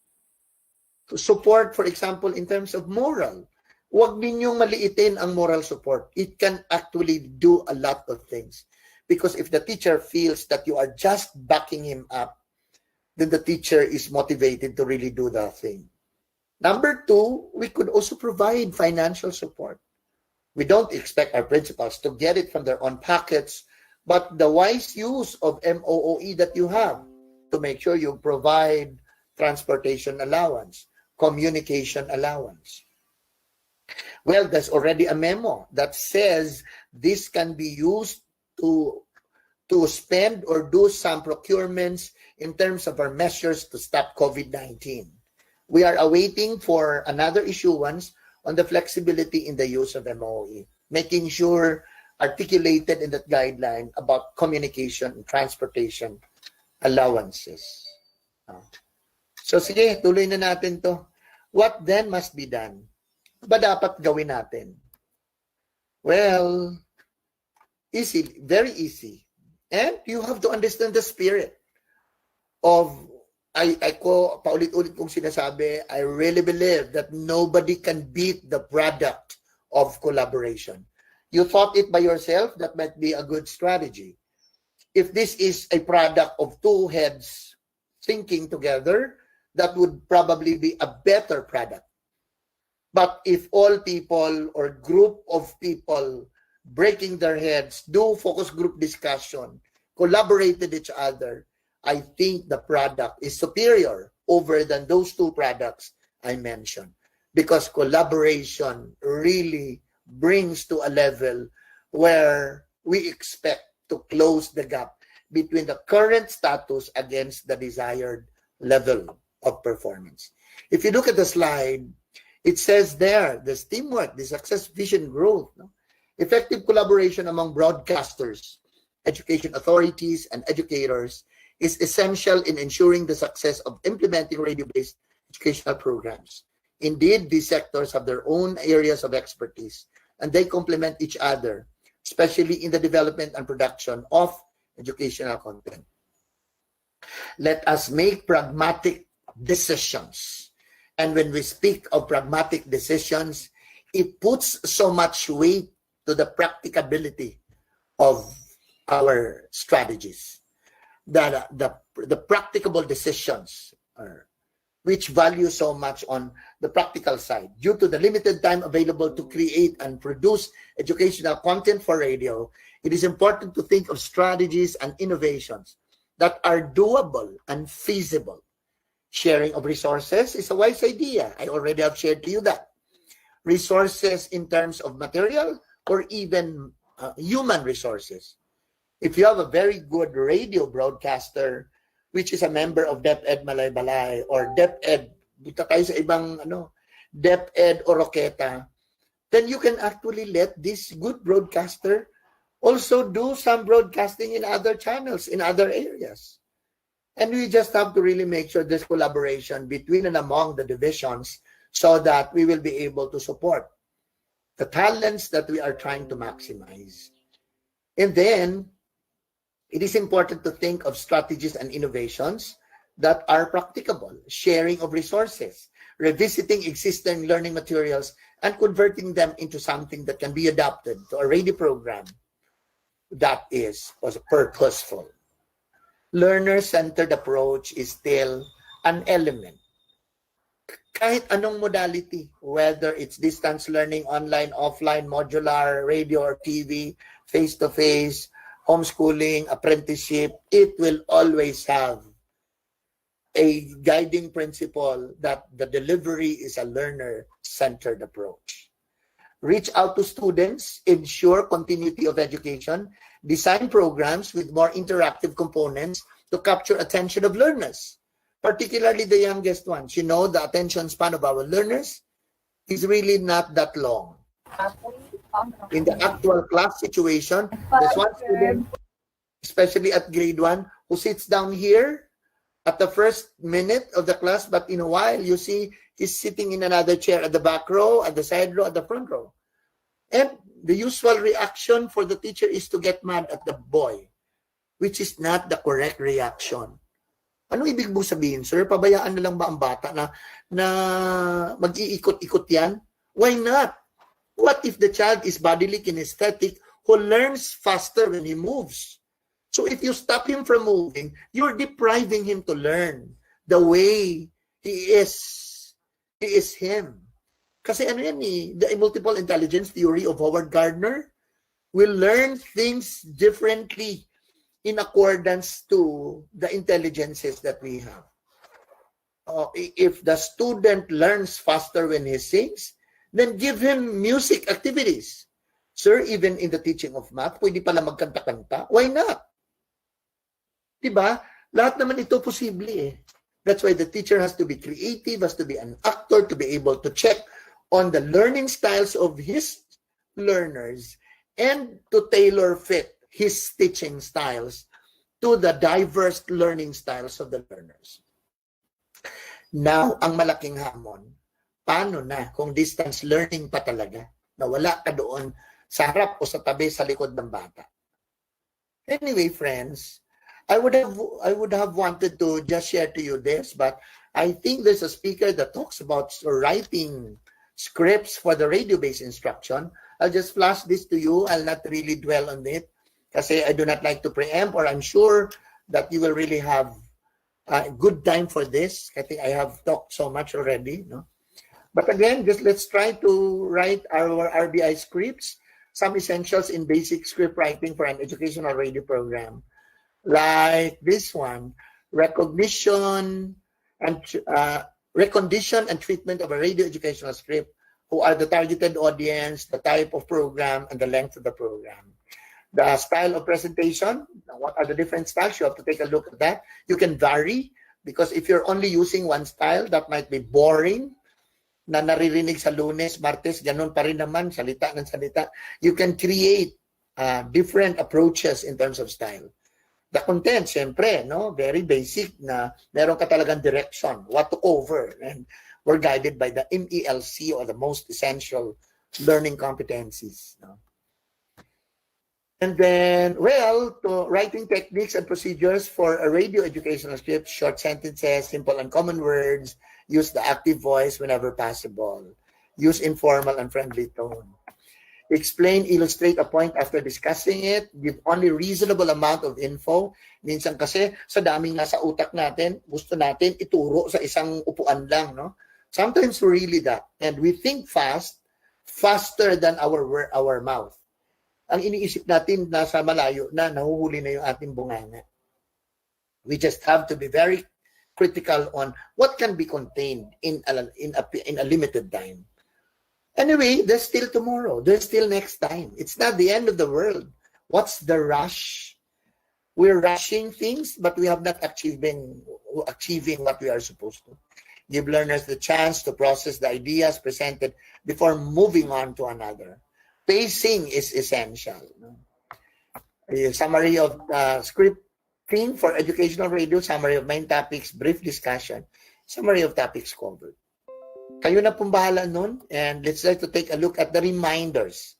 To support, for example, in terms of moral. Huwag ninyong maliitin ang moral support. It can actually do a lot of things. Because if the teacher feels that you are just backing him up, then the teacher is motivated to really do the thing. Number 2, we could also provide financial support. We don't expect our principals to get it from their own pockets, but the wise use of MOOE that you have to make sure you provide transportation allowance, communication allowance. Well, there's already a memo that says this can be used to spend or do some procurements in terms of our measures to stop COVID-19. We are awaiting for another issuance on the flexibility in the use of MOE, making sure articulated in that guideline about communication and transportation allowances. So sige, tuloy na natin to. What then must be done? Ba dapat gawin natin? Well, easy, very easy. And you have to understand the spirit of, paulit-ulit kong sinasabi, I really believe that nobody can beat the product of collaboration. You thought it by yourself, that might be a good strategy. If this is a product of two heads thinking together, that would probably be a better product. But if all people or group of people breaking their heads do focus group discussion, collaborate with each other, I think the product is superior over than those two products I mentioned. Because collaboration really brings to a level where we expect to close the gap between the current status against the desired level of performance. If you look at the slide, it says there, there's teamwork, the success, vision, growth. No? Effective collaboration among broadcasters, education authorities, and educators is essential in ensuring the success of implementing radio-based educational programs. Indeed, these sectors have their own areas of expertise, and they complement each other, especially in the development and production of educational content. Let us make pragmatic decisions. And when we speak of pragmatic decisions, it puts so much weight to the practicability of our strategies. That the practicable decisions are, which value so much on the practical side. Due to the limited time available to create and produce educational content for radio, it is important to think of strategies and innovations that are doable and feasible. Sharing of resources is a wise idea. I already have shared to you that. Resources in terms of material or even human resources. If you have a very good radio broadcaster, which is a member of DepEd Malaybalay or DepEd, dito tayo sa ibang DepEd or Roqueta, then you can actually let this good broadcaster also do some broadcasting in other channels, in other areas. And we just have to really make sure there's collaboration between and among the divisions so that we will be able to support the talents that we are trying to maximize. And then, it is important to think of strategies and innovations that are practicable, sharing of resources, revisiting existing learning materials, and converting them into something that can be adapted to a radio program that was purposeful. Learner-centered approach is still an element. Kahit anong modality, whether it's distance learning, online, offline, modular, radio or TV, face-to-face, homeschooling, apprenticeship, it will always have a guiding principle that the delivery is a learner-centered approach. Reach out to students, ensure continuity of education, design programs with more interactive components to capture attention of learners, particularly the youngest ones. You know, the attention span of our learners is really not that long. In the actual class situation, there's one student, especially at grade 1, who sits down here at the first minute of the class, but in a while, you see he's sitting in another chair at the back row, at the side row, at the front row. And the usual reaction for the teacher is to get mad at the boy, which is not the correct reaction. Ano ibig mo sabihin, sir? Pabayaan na lang ba ang bata na mag-iikot-ikot yan? Why not? What if the child is bodily kinesthetic who learns faster when he moves? So if you stop him from moving, you're depriving him to learn the way he is him. Kasi ano yan the multiple intelligence theory of Howard Gardner will learn things differently in accordance to the intelligences that we have. If the student learns faster when he sings, then give him music activities. Sir, even in the teaching of math, pwede pala magkanta-kanta. Why not? Diba? Lahat naman ito posible eh. That's why the teacher has to be creative, has to be an actor, to be able to check on the learning styles of his learners and to tailor fit his teaching styles to the diverse learning styles of the learners. Now, ang malaking hamon, paano na kung distance learning pa talaga na wala ka doon sa harap o sa tabi sa likod ng bata? Anyway, friends, I would have wanted to just share to you this, but I think there's a speaker that talks about writing scripts for the radio-based instruction. I'll just flash this to you. I'll not really dwell on it kasi I do not like to preempt, or I'm sure that you will really have a good time for this. I think I have talked so much already. No? But again, just let's try to write our RBI scripts, some essentials in basic script writing for an educational radio program. Like this one, recognition and treatment of a radio educational script. Who are the targeted audience, the type of program, and the length of the program. The style of presentation, what are the different styles? You have to take a look at that. You can vary, because if you're only using one style, that might be boring. Na naririnig sa Lunes, Martes, ganun pa rin naman, salita ng salita. You can create different approaches in terms of style. The content, syempre, no? Very basic na meron ka talagang direction, what to cover. And we're guided by the MELC, or the most essential learning competencies. No? And then, well, to writing techniques and procedures for a radio educational script, short sentences, simple and common words, use the active voice whenever possible, use informal and friendly tone. Explain, illustrate a point after discussing it, give only reasonable amount of info. Minsan kasi, sa daming nasa utak natin, gusto natin ituro sa isang upuan lang, no? Sometimes we're really that. And we think fast, faster than our mouth. Ang iniisip natin, nasa malayo na, nahuhuli na yung ating bunganga. We just have to be very critical on what can be contained in a limited time. Anyway, there's still tomorrow. There's still next time. It's not the end of the world. What's the rush? We're rushing things, but we have not achieving what we are supposed to. Give learners the chance to process the ideas presented before moving on to another. Pacing is essential. A summary of scripting for educational radio, summary of main topics, brief discussion, summary of topics covered. Kayo na pong bahala nun, and let's try to take a look at the reminders.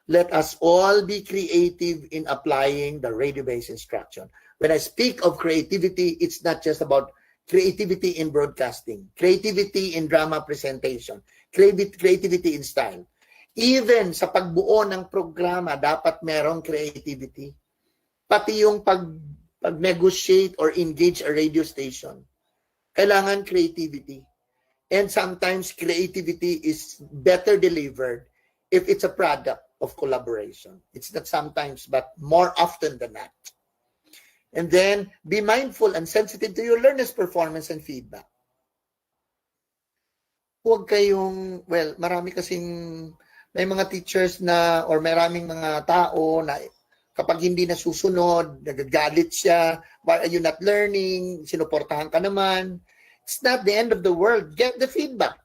Let us all be creative in applying the radio-based instruction. When I speak of creativity, it's not just about creativity in broadcasting, creativity in drama presentation, creativity in style. Even sa pagbuo ng programa, dapat merong creativity. Pati yung pag-negotiate or engage a radio station, kailangan creativity. And sometimes creativity is better delivered if it's a product of collaboration. It's not sometimes, but more often than that. And then, be mindful and sensitive to your learners' performance and feedback. Huwag kayong, well, marami kasing, may mga teachers na, or maraming mga tao na kapag hindi nasusunod, nagagalit siya, why are you not learning, sinuportahan ka naman. It's not the end of the world. Get the feedback.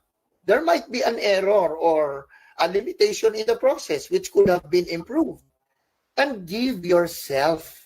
There might be an error or a limitation in the process which could have been improved. And give yourself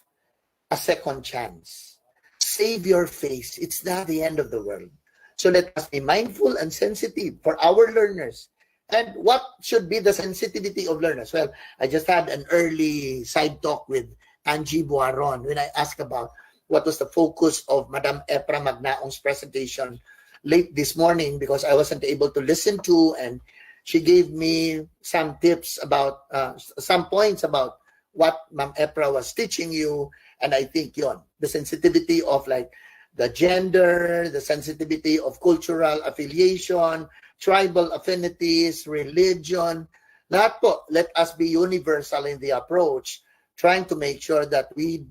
a second chance. Save your face. It's not the end of the world. So let us be mindful and sensitive for our learners. And what should be the sensitivity of learners? Well, I just had an early side talk with Angie Buaron when I asked about what was the focus of Madam Epra Magnaong's presentation late this morning, because I wasn't able to listen to, and she gave me some tips about, some points about what Ma'am Epra was teaching you, and I think yun, the sensitivity of like the gender, the sensitivity of cultural affiliation, tribal affinities, religion, lahat po, let us be universal in the approach, trying to make sure that we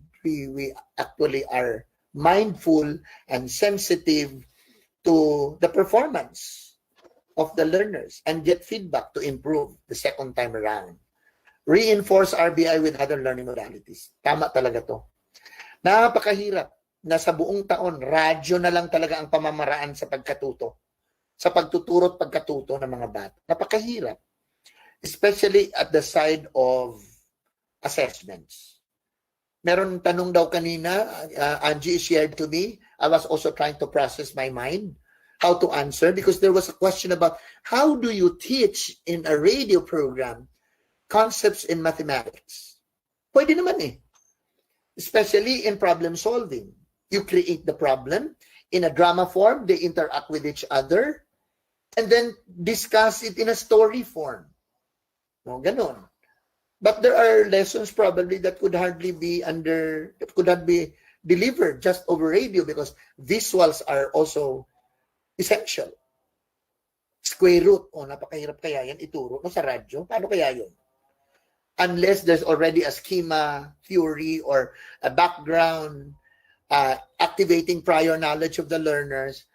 actually are mindful and sensitive to the performance of the learners and get feedback to improve the second time around. Reinforce RBI with other learning modalities. Tama talaga to. Napakahirap na sa buong taon, radyo na lang talaga ang pamamaraan sa pagkatuto. Sa pagtuturo at pagkatuto ng mga bata. Napakahirap. Especially at the side of assessments. Meron tanong daw kanina, Angie shared to me. I was also trying to process my mind how to answer, because there was a question about how do you teach in a radio program concepts in mathematics? Pwede naman eh. Especially in problem solving. You create the problem in a drama form, they interact with each other. and then discuss it in a story form. No, ganon. But there are lessons probably that could hardly be delivered just over radio because visuals are also essential. Square root, napakahirap kaya yan ituro no, sa radyo. Paano kaya yun? Unless there's already a schema theory or a background activating prior knowledge of the learners.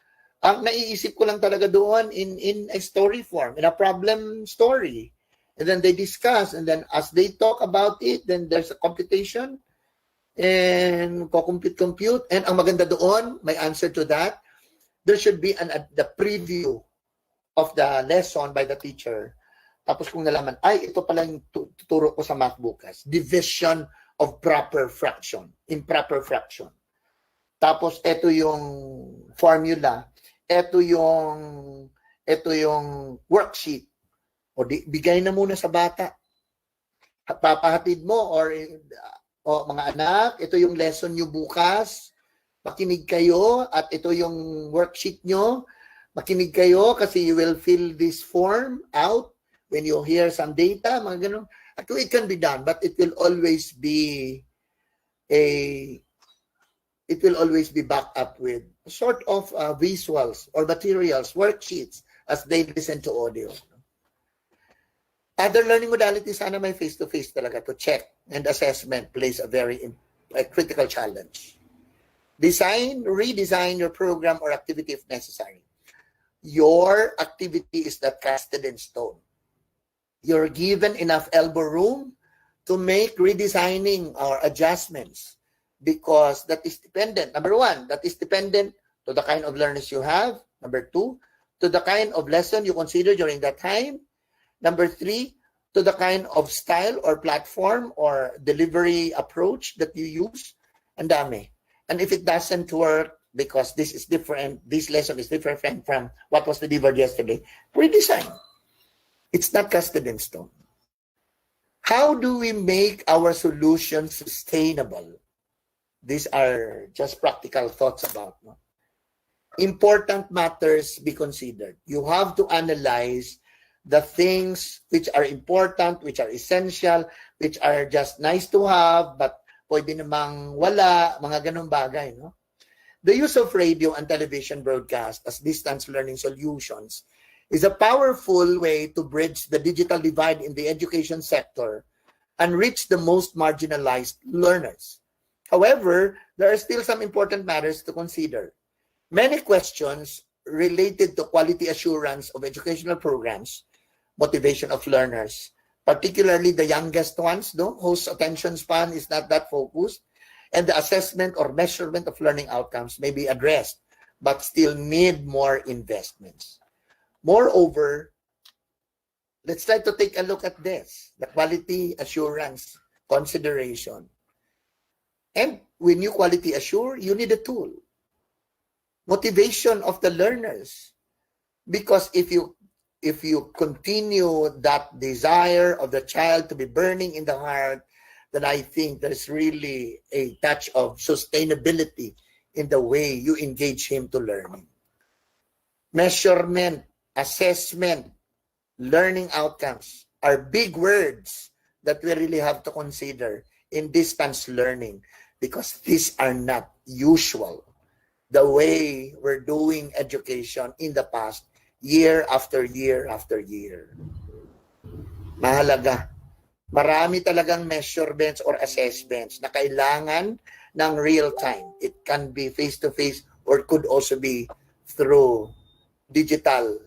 Ang naiisip ko lang talaga doon in a story form, in a problem story. And then they discuss, and then as they talk about it, then there's a computation and compute. And ang maganda doon, may answer to that. There should be the preview of the lesson by the teacher. Tapos kung nalaman, ito pala yung tuturo ko sa math bukas. Division of proper fraction, improper fraction. Tapos ito yung formula, ito yung worksheet. O bigay na muna sa bata. Papahatid mo or mga anak, ito yung lesson nyo bukas. Makinig kayo at ito yung worksheet nyo. Makinig kayo kasi you will fill this form out when you hear some data, mga ganun. It can be done, but it will always be backed up with sort of visuals or materials, worksheets as they listen to audio. Other learning modalities, sana may face-to-face talaga to check, and assessment plays a very critical challenge. Redesign your program or activity if necessary. Your activity is not casted in stone. You're given enough elbow room to make redesigning or adjustments because that is dependent. Number one, that is dependent to the kind of learners you have. Number two, to the kind of lesson you consider during that time. Number three, to the kind of style or platform or delivery approach that you use. Ang dami. And if it doesn't work because this is different, this lesson is different from what was delivered yesterday, redesign. It's not casted in stone. How do we make our solutions sustainable? These are just practical thoughts about. No? Important matters be considered. You have to analyze the things which are important, which are essential, which are just nice to have, but pwede namang wala, mga ganong bagay. No? The use of radio and television broadcast as distance learning solutions is a powerful way to bridge the digital divide in the education sector and reach the most marginalized learners. However, there are still some important matters to consider. Many questions related to quality assurance of educational programs, motivation of learners, particularly the youngest ones, whose attention span is not that focused, and the assessment or measurement of learning outcomes may be addressed, but still need more investments. Moreover, let's try to take a look at this, the quality assurance consideration. And when you quality assure, you need a tool. Motivation of the learners. Because if you continue that desire of the child to be burning in the heart, then I think there's really a touch of sustainability in the way you engage him to learning. Measurement, assessment, learning outcomes are big words that we really have to consider in distance learning because these are not usual the way we're doing education in the past, year after year after year. Mahalaga. Marami talagang measurements or assessments na kailangan ng real time. It can be face-to-face or could also be through digital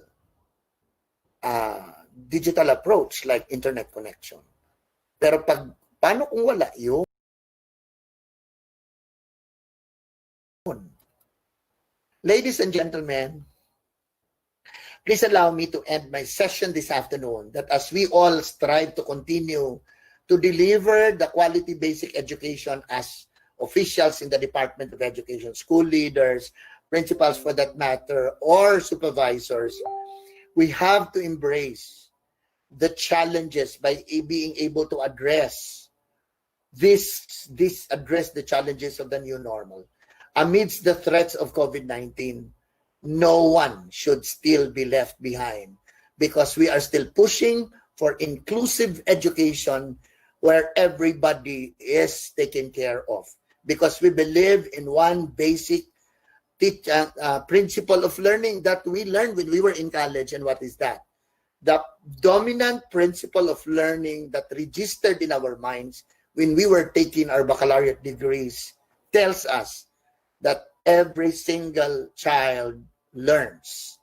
approach like internet connection. Pero paano kung wala yun? Ladies and gentlemen, please allow me to end my session this afternoon that as we all strive to continue to deliver the quality basic education as officials in the Department of Education, school leaders, principals for that matter, or supervisors, we have to embrace the challenges by being able to address address the challenges of the new normal. Amidst the threats of COVID-19, no one should still be left behind, because we are still pushing for inclusive education where everybody is taken care of, because we believe in one basic principle of learning that we learned when we were in college. And what is that? The dominant principle of learning that registered in our minds when we were taking our baccalaureate degrees tells us that every single child learns,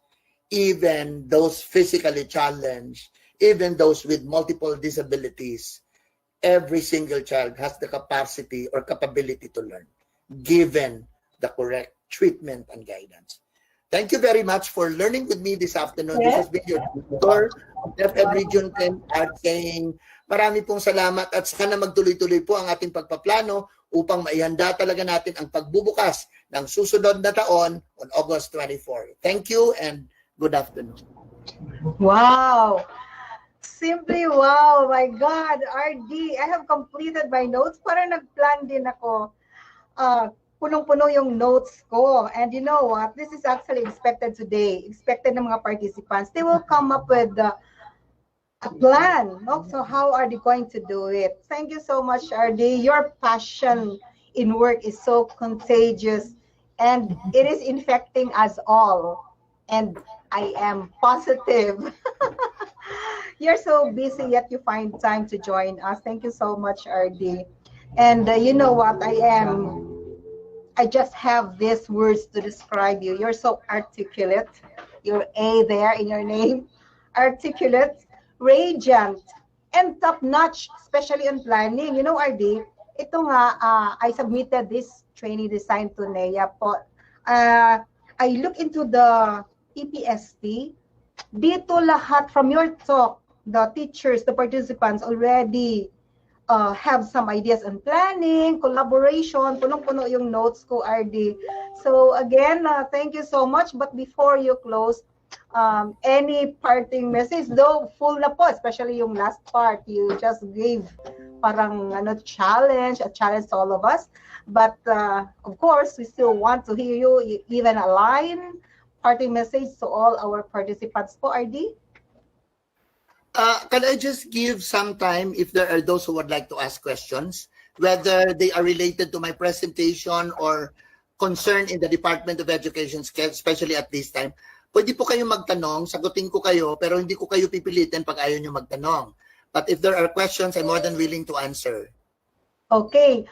even those physically challenged, even those with multiple disabilities. Every single child has the capacity or capability to learn, given the correct treatment and guidance. Thank you very much for learning with me this afternoon. This has been your tutor of DepEd Region 10, Art saying marami pong salamat at sana magtuloy-tuloy po ang ating pagpaplano upang maihanda talaga natin ang pagbubukas ng susunod na taon on August 24. Thank you and good afternoon. Wow! Simply wow! My God, RD, I have completed my notes. Parang nag-plan din ako. Punong-puno yung notes ko. And you know what? This is actually expected today. Expected ng mga participants. They will come up with a plan. No? So how are they going to do it? Thank you so much, RD. Your passion in work is so contagious. And it is infecting us all. And I am positive. You're so busy, yet you find time to join us. Thank you so much, RD. And you know what? I just have these words to describe you. You're so articulate. Your A there in your name. Articulate, radiant, and top-notch, especially on planning. You know, RD, ito nga, I submitted this training design to NEA po. I look into the EPST. Dito lahat from your talk, the teachers, the participants already have some ideas on planning, collaboration, punong-puno yung notes ko, RD. So again, thank you so much. But before you close, any parting message, though full na po, especially yung last part, you just gave parang a challenge to all of us. But of course, we still want to hear you, even a line, parting message to all our participants po, RD. Can I just give some time if there are those who would like to ask questions, whether they are related to my presentation or concerned in the Department of Education, especially at this time? Pwede po kayong magtanong, sagutin ko kayo, pero hindi ko kayo pipilitin pag ayaw nyo magtanong. But if there are questions, I'm more than willing to answer. Okay.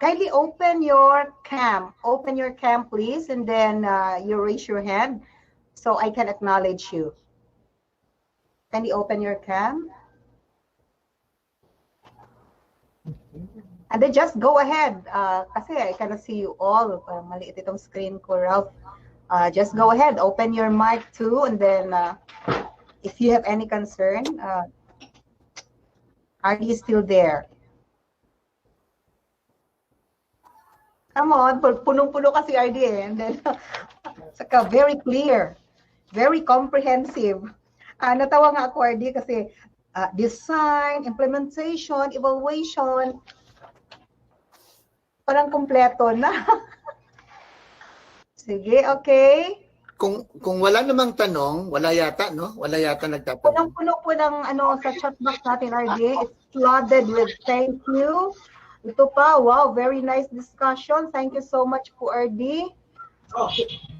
Kindly open your cam. Open your cam, please, and then you raise your hand so I can acknowledge you. Can you open your cam? And then just go ahead. Kasi I cannot see you all. Maliit itong screen ko, Ralph. Just go ahead. Open your mic too. And then if you have any concern, are you still there? Come on. Punong-puno kasi RD eh. And then, saka very clear. Very comprehensive. Natawa nga ako, RD, kasi design, implementation, evaluation, parang kompleto na. Sige, okay. Kung wala namang tanong, wala yata, no? Wala yata nagtatanong. Punong-puno po ng sa chat box natin, RD. It's flooded with thank you. Ito pa, wow, very nice discussion. Thank you so much po, RD.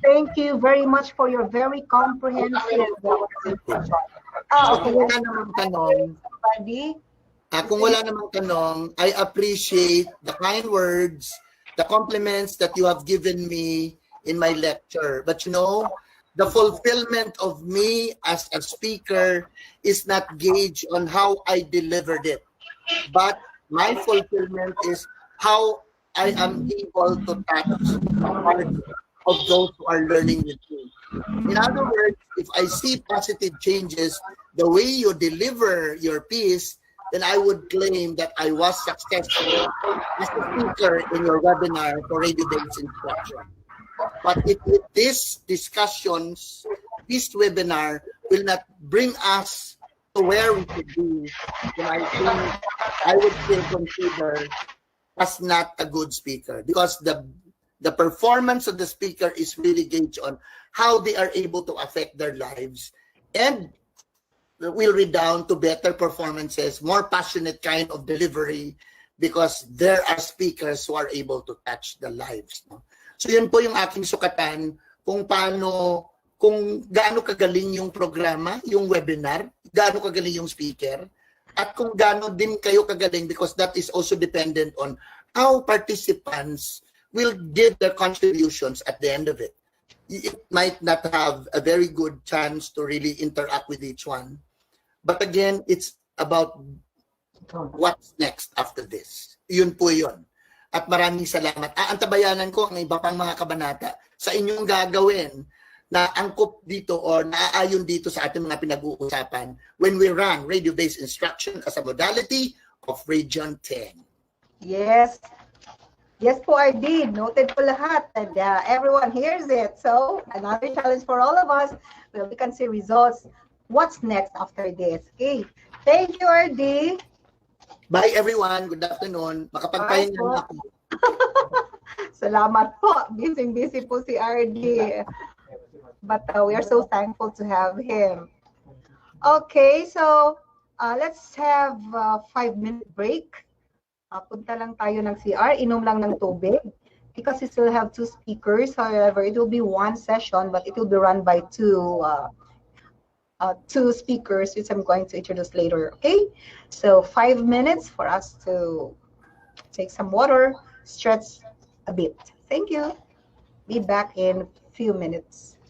Thank you very much for your very comprehensive. Kung wala namang tanong, kung wala namang tanong, I appreciate the kind words, the compliments that you have given me in my lecture. But you know, the fulfillment of me as a speaker is not gauged on how I delivered it, but my fulfillment is how I am able to touch the heart of those who are learning with me. In other words, if I see positive changes, the way you deliver your piece, then I would claim that I was successful as a speaker in your webinar for radio-based instruction. But if these discussions, this webinar will not bring us to where we should be, then I think I would still consider as not a good speaker, because the The performance of the speaker is really gauged on how they are able to affect their lives and will redound to better performances, more passionate kind of delivery because there are speakers who are able to touch the lives. No? So yun po yung aking sukatan kung gaano kagaling yung programa, yung webinar, gaano kagaling yung speaker, at kung gaano din kayo kagaling because that is also dependent on how participants will give their contributions at the end of it. It might not have a very good chance to really interact with each one. But again, it's about what's next after this. Yun po yun. At maraming salamat. Antabayanan ko ang iba pang mga kabanata sa inyong gagawin na angkop dito or naaayon dito sa ating mga pinag-uusapan when we run radio-based instruction as a modality of Region 10. Yes. Yes po, RD. Noted po lahat. And everyone hears it. So, another challenge for all of us. We can see results. What's next after this? Okay. Thank you, RD. Bye, everyone. Good afternoon. Makapagpahinga na ako. Salamat po. Busy po si RD. But we are so thankful to have him. Okay, so let's have a 5-minute break. Punta lang tayo ng CR, inom lang ng tubig. Because we still have 2 speakers. However, it will be 1 session, but it will be run by 2 speakers, which I'm going to introduce later, okay? So 5 minutes for us to take some water, stretch a bit. Thank you. Be back in a few minutes.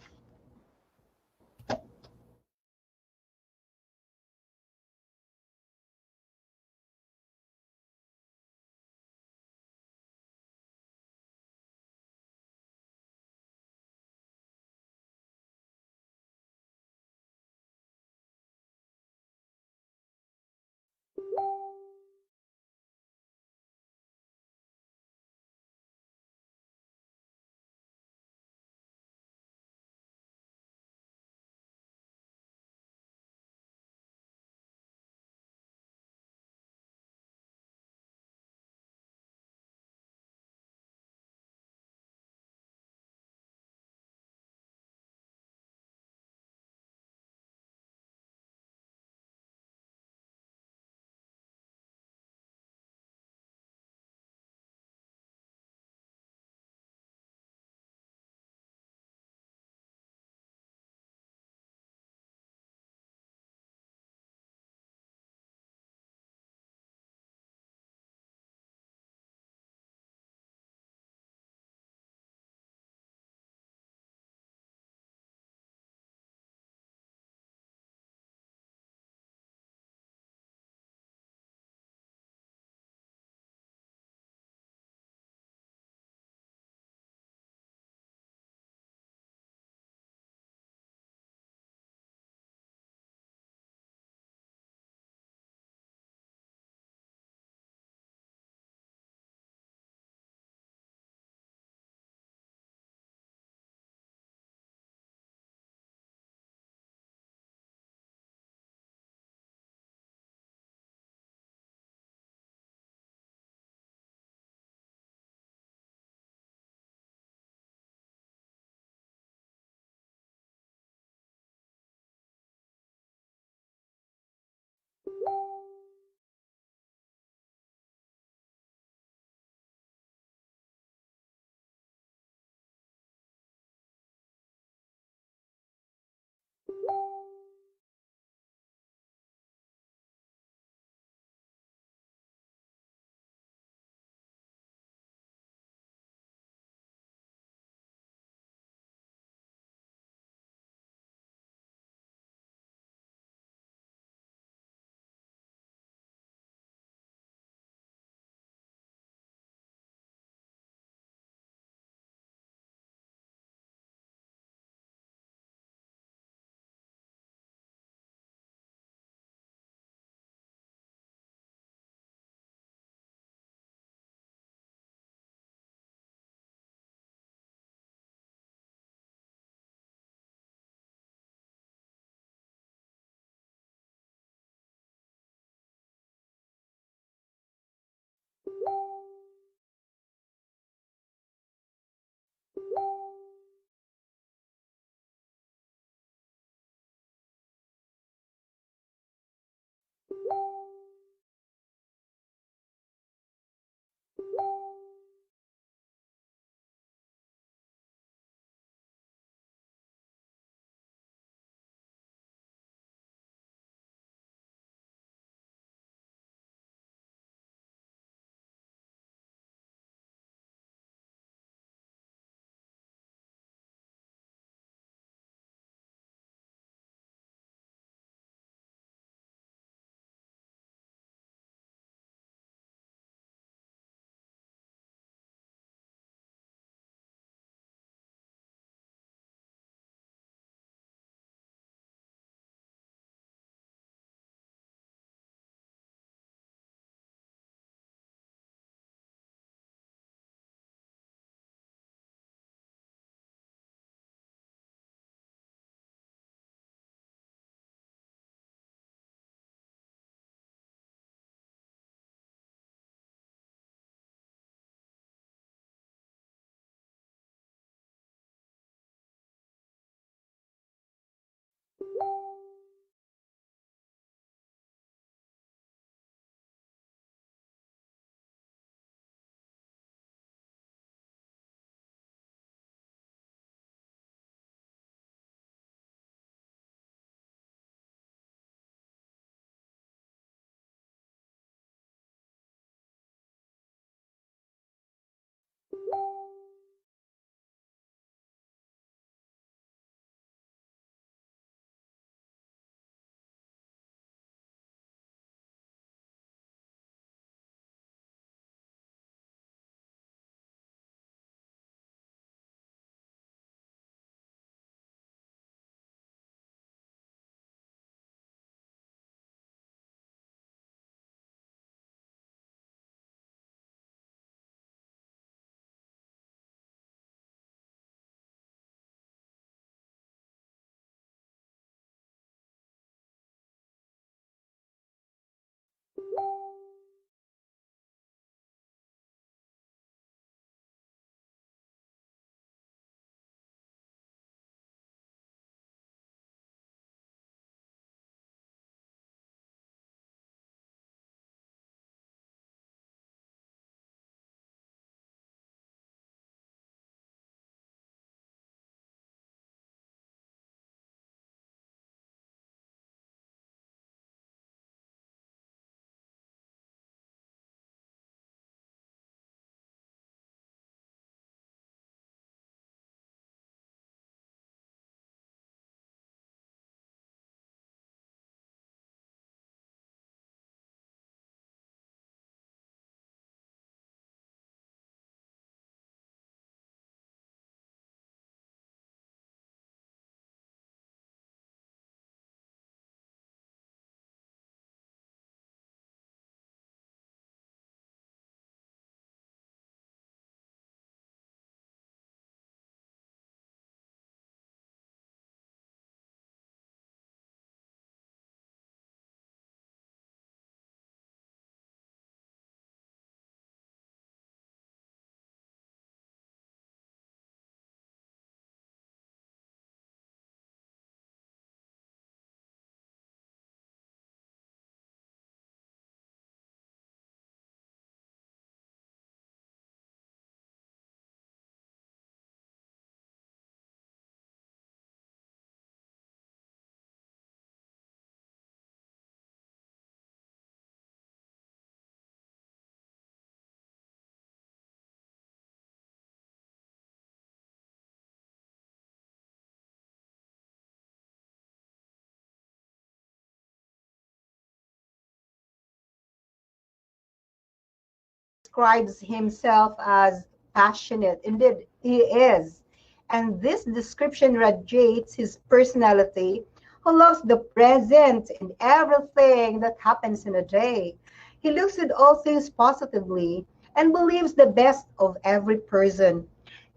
describes himself as passionate. Indeed, he is. And this description radiates his personality, who loves the present in everything that happens in a day. He looks at all things positively and believes the best of every person.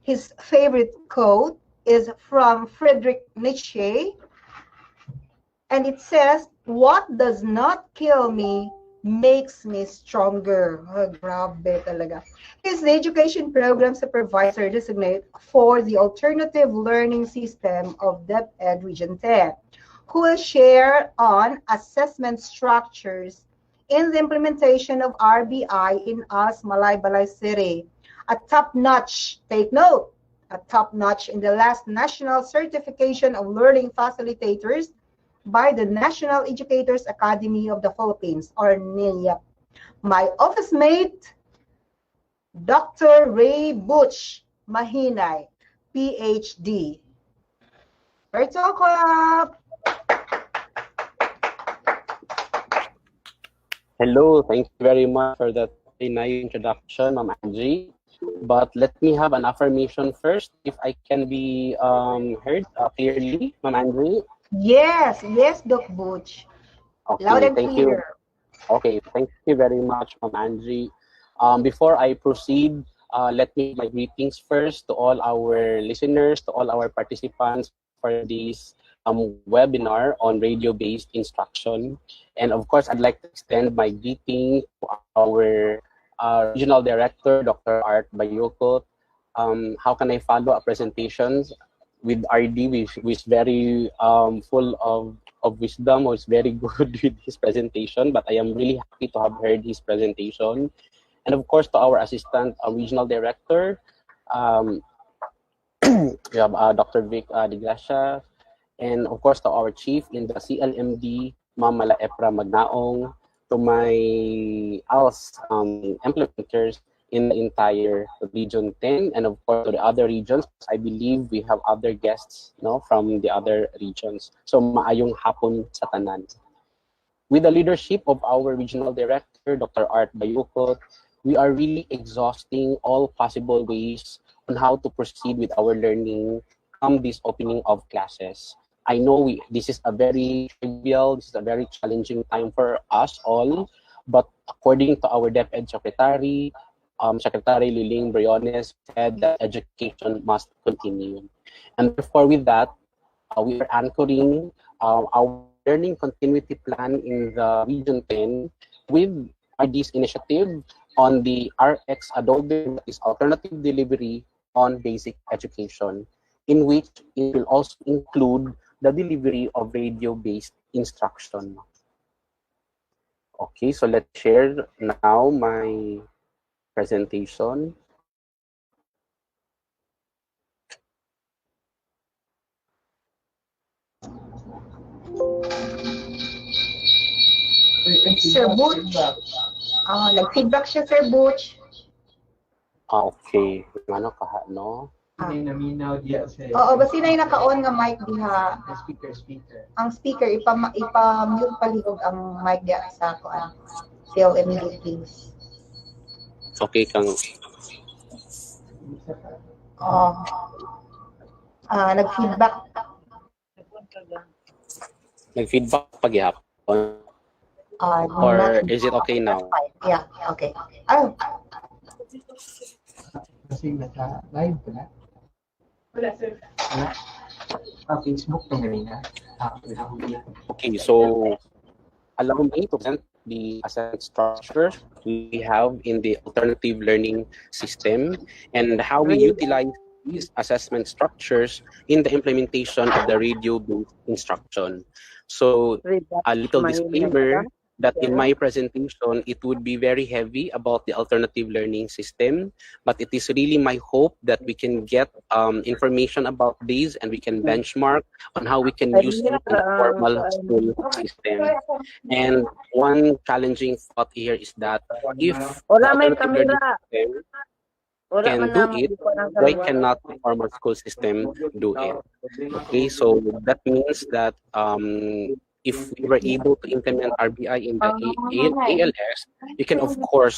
His favorite quote is from Friedrich Nietzsche, and it says, "What does not kill me makes me stronger." Oh, grabe talaga. He's the education program supervisor designate for the alternative learning system of DepEd Region 10, who will share on assessment structures in the implementation of RBI in us Malaybalay City. A top-notch, take note, a top-notch in the last National Certification of Learning Facilitators by the National Educators Academy of the Philippines, or NIAP. My office mate, Dr. Ray Butch Mahinay, PhD. Virtual clap. Hello, thank you very much for that very nice introduction, Ma'am Angie. But let me have an affirmation first, if I can be heard clearly, Ma'am Angie. Yes, Doc Butch. Okay, Loud and thank clear. you. Okay, thank you very much, Ma'am Angie. Before I proceed, let me give my greetings first to all our listeners, to all our participants for this webinar on radio-based instruction. And of course, I'd like to extend my greeting to our Regional Director, Dr. Art Bayukot. How can I follow a presentation with RD, who is very full of wisdom, who is very good with his presentation, but I am really happy to have heard his presentation. And of course, to our Assistant Regional Director, we have Dr. Vic De Gracia, and of course, to our Chief in the CLMD, Ma'am Mala Epra Magnaong, to my ALS implementers in the entire Region 10, and of course to the other regions. I believe we have other guests, from the other regions. So maayong hapon sa tanan. With the leadership of our Regional Director, Dr. Art Bayukot, we are really exhausting all possible ways on how to proceed with our learning from this opening of classes. I know this is a very trivial, this is a very challenging time for us all, but according to our DepEd Secretary, Secretary Liling Briones said that education must continue. And therefore with that, we are anchoring our learning continuity plan in the Region 10 with this initiative on the RX Adobe, that is alternative delivery on basic education, in which it will also include the delivery of radio-based instruction. Okay, so let's share now my presentation. Sir Butch. Nag-feedback siya, Sir Butch. Okay. Ano kaha, no? Hindi naminaw diya sa... Oo, basta na yung naka-on nga mic diha. Speaker. Ang speaker, ipa-mute palihog ang mic diya sa kuan. CLMD, please. Okay kang... Nag-feedback. Nag-feedback paghihapon? Or is it okay now? Yeah, okay. Oh. Kasi naka-live ka na? Wala, sir. Wala? Facebook na ganina. Okay, so allow me to present the assessment structure we have in the alternative learning system and how we utilize these assessment structures in the implementation of the radio-based instruction. So a little disclaimer that in my presentation, it would be very heavy about the alternative learning system, but it is really my hope that we can get information about these and we can benchmark on how we can use it in the formal school system. And one challenging thought here is that if the alternative learning system can do it, why cannot the formal school system do it? Okay, so that means that if we were able to implement RBI in the ALS, you can of course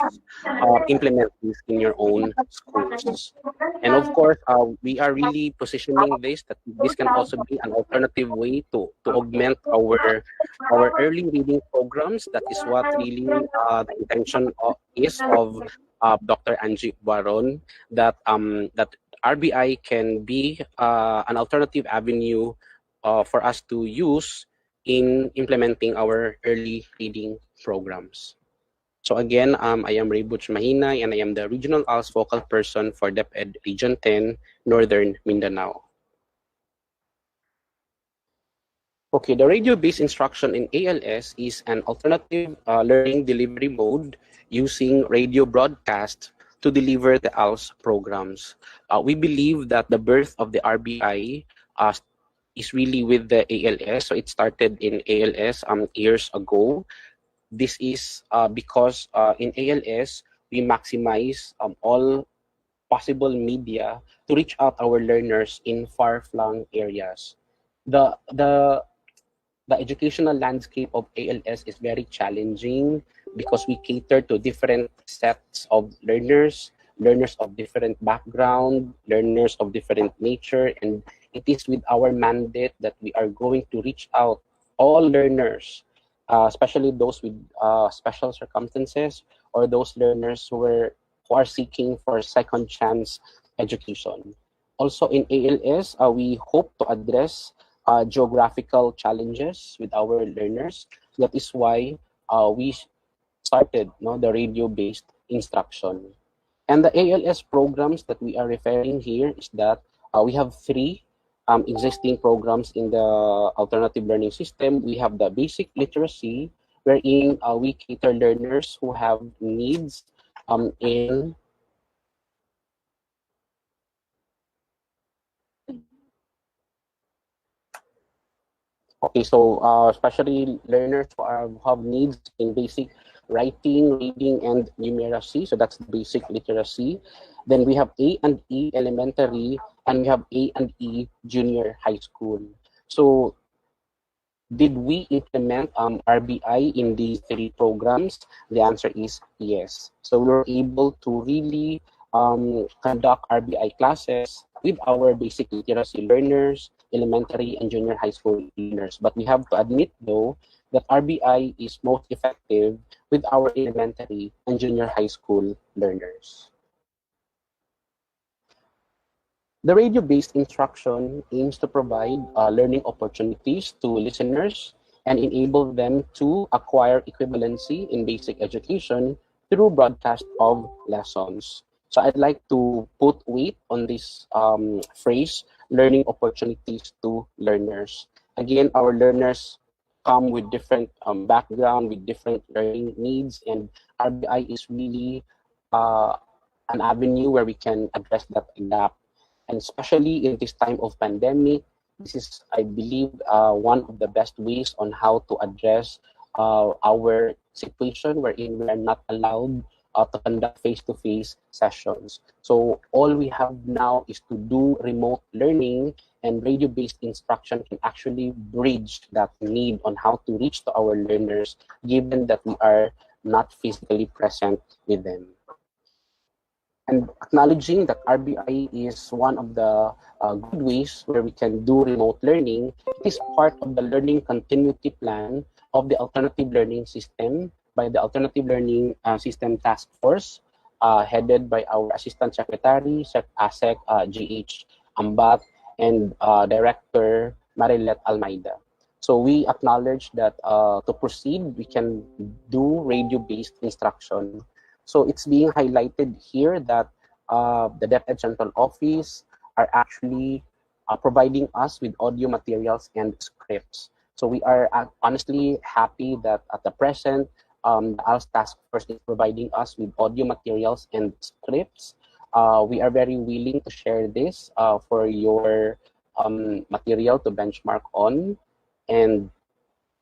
implement this in your own schools. And of course, we are really positioning this that this can also be an alternative way to augment our early reading programs. That is what really the intention of Dr. Angie Baron, that that RBI can be an alternative avenue for us to use in implementing our early reading programs. So again, I am Ray Butch Mahinay, and I am the Regional ALS Focal Person for DepEd Region 10, Northern Mindanao. Okay, the radio-based instruction in ALS is an alternative learning delivery mode using radio broadcast to deliver the ALS programs. We believe that the birth of the RBI is really with the ALS. So it started in ALS years ago. This is because in ALS, we maximize all possible media to reach out our learners in far-flung areas. The educational landscape of ALS is very challenging because we cater to different sets of learners of different background, learners of different nature, and it is with our mandate that we are going to reach out all learners, especially those with special circumstances or those learners who are seeking for second chance education. Also in ALS, we hope to address geographical challenges with our learners. That is why we started the radio-based instruction. And the ALS programs that we are referring here is that we have three existing programs in the alternative learning system. We have the basic literacy, wherein we cater learners who have needs in especially learners who have needs in basic writing, reading, and numeracy. So that's the basic literacy. Then we have A and E elementary, and we have A and E junior high school. So did we implement RBI in these three programs? The answer is yes. So we were able to really conduct RBI classes with our basic literacy learners, elementary and junior high school learners. But we have to admit, though, that RBI is most effective with our elementary and junior high school learners. The radio-based instruction aims to provide learning opportunities to listeners and enable them to acquire equivalency in basic education through broadcast of lessons. So I'd like to put weight on this phrase, learning opportunities to learners. Again, our learners come with different background, with different learning needs, and RBI is really an avenue where we can address that gap. And especially in this time of pandemic, this is, I believe, one of the best ways on how to address our situation wherein we are not allowed to conduct face-to-face sessions. So all we have now is to do remote learning, and radio-based instruction can actually bridge that need on how to reach to our learners, given that we are not physically present with them. And acknowledging that RBI is one of the good ways where we can do remote learning, it is part of the learning continuity plan of the alternative learning system by the Alternative Learning System Task Force, headed by our Assistant Secretary, ASEC GH Ambat, and Director Marilet Almeida. So we acknowledge that to proceed, we can do radio-based instruction. So it's being highlighted here that the DepEd Central Office are actually providing us with audio materials and scripts. So we are honestly happy that at the present, the ALS Task Force is providing us with audio materials and scripts. We are very willing to share this for your material to benchmark on. And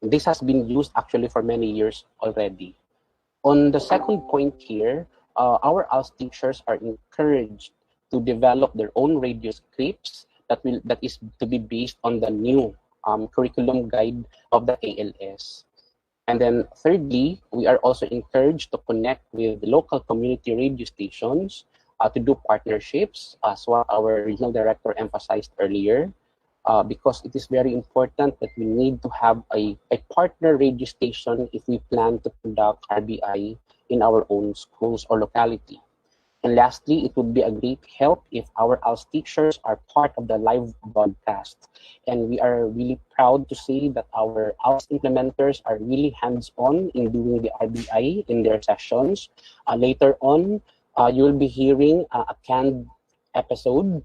this has been used actually for many years already. On the second point here, our ALS teachers are encouraged to develop their own radio scripts that is to be based on the new curriculum guide of the KLS. And then thirdly, we are also encouraged to connect with local community radio stations to do partnerships, as what our regional director emphasized earlier, because it is very important that we need to have a partner radio station if we plan to conduct RBI in our own schools or locality. And lastly, it would be a great help if our ALS teachers are part of the live broadcast. And we are really proud to say that our ALS implementers are really hands-on in doing the RBI in their sessions. Later on, you will be hearing a canned episode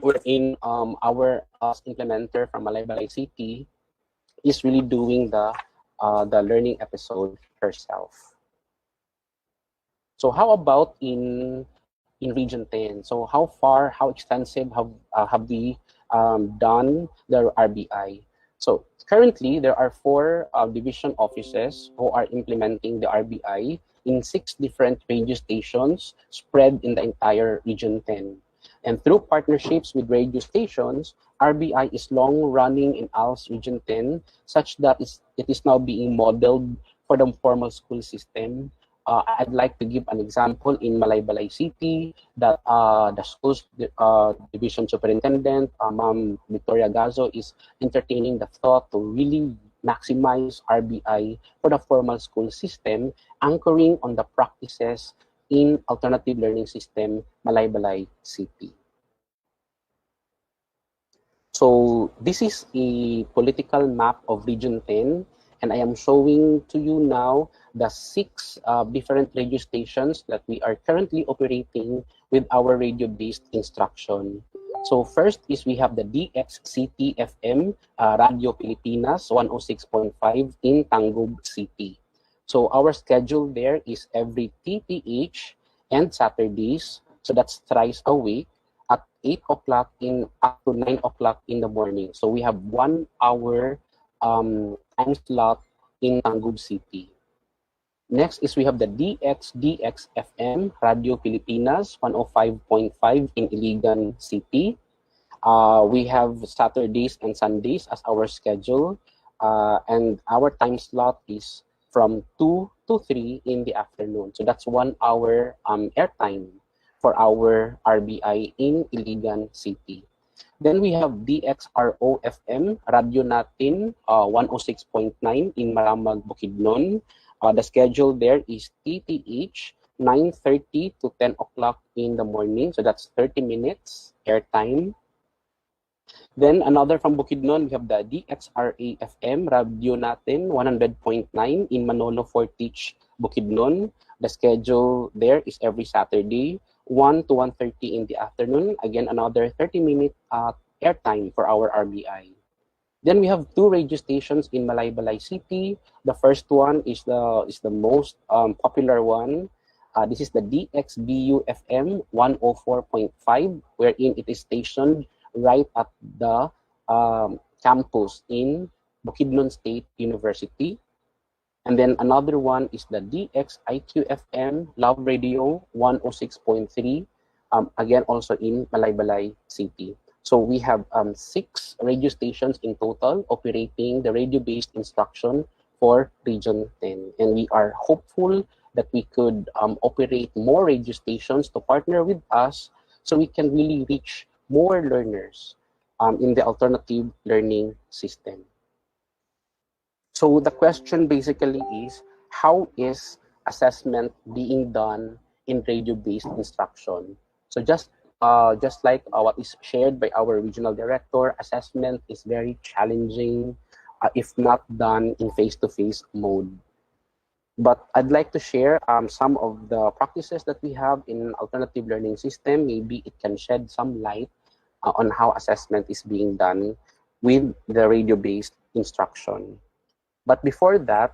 wherein our ALS implementer from Malaybalay City is really doing the learning episode herself. So how about in Region 10? So how extensive have we done the RBI? So currently, there are 4 division offices who are implementing the RBI in 6 different radio stations spread in the entire Region 10. And through partnerships with radio stations, RBI is long running in ALS Region 10, such that it is now being modeled for the formal school system. I'd like to give an example in Malaybalay City that the school's division superintendent, Ma'am Victoria Gazo, is entertaining the thought to really maximize RBI for the formal school system, anchoring on the practices in alternative learning system Malaybalay City. So this is a political map of Region 10, and I am showing to you now the 6 different radio stations that we are currently operating with our radio-based instruction. So first is we have the DXCT-FM Radio Pilipinas 106.5 in Tangub City. So our schedule there is every TTH and Saturdays, so that's thrice a week at 8 o'clock up to 9 o'clock in the morning. So we have 1 hour time slot in Tangub City. Next is we have the DXDX-FM Radio Pilipinas 105.5 in Iligan City. We have Saturdays and Sundays as our schedule, and our time slot is from 2 to 3 in the afternoon. So that's 1 hour airtime for our RBI in Iligan City. Then we have DXRO-FM Radio Natin 106.9 in Maramag, Bukidnon. The schedule there is TTH 9:30 to 10 o'clock in the morning. So that's 30 minutes airtime. Then another from Bukidnon, we have the DXRA-FM Radio Natin 100.9 in Manolo Fortich, Bukidnon. The schedule there is every Saturday, 1 to 1:30 in the afternoon. Again, another 30-minute airtime for our RBI. Then we have 2 radio stations in Malaybalay City. The first one is the most popular one. This is the DXBU-FM 104.5, wherein it is stationed right at the campus in Bukidnon State University. And then another one is the DXIQ-FM Love Radio 106.3, again also in Malaybalay City. So we have 6 radio stations in total operating the radio-based instruction for Region 10. And we are hopeful that we could operate more radio stations to partner with us so we can really reach more learners in the alternative learning system. So the question basically is, how is assessment being done in radio-based instruction? So just like what is shared by our regional director, assessment is very challenging if not done in face-to-face mode. But I'd like to share some of the practices that we have in alternative learning system. Maybe it can shed some light on how assessment is being done with the radio-based instruction. But before that,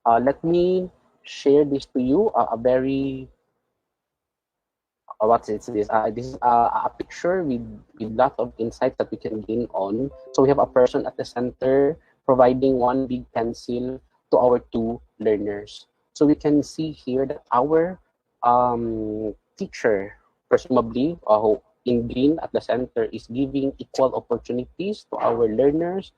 let me share this to you, a very this is a picture with lot of insights that we can gain on. So we have a person at the center providing one big pencil to our 2 learners. So we can see here that our teacher, presumably in green at the center, is giving equal opportunities to our learners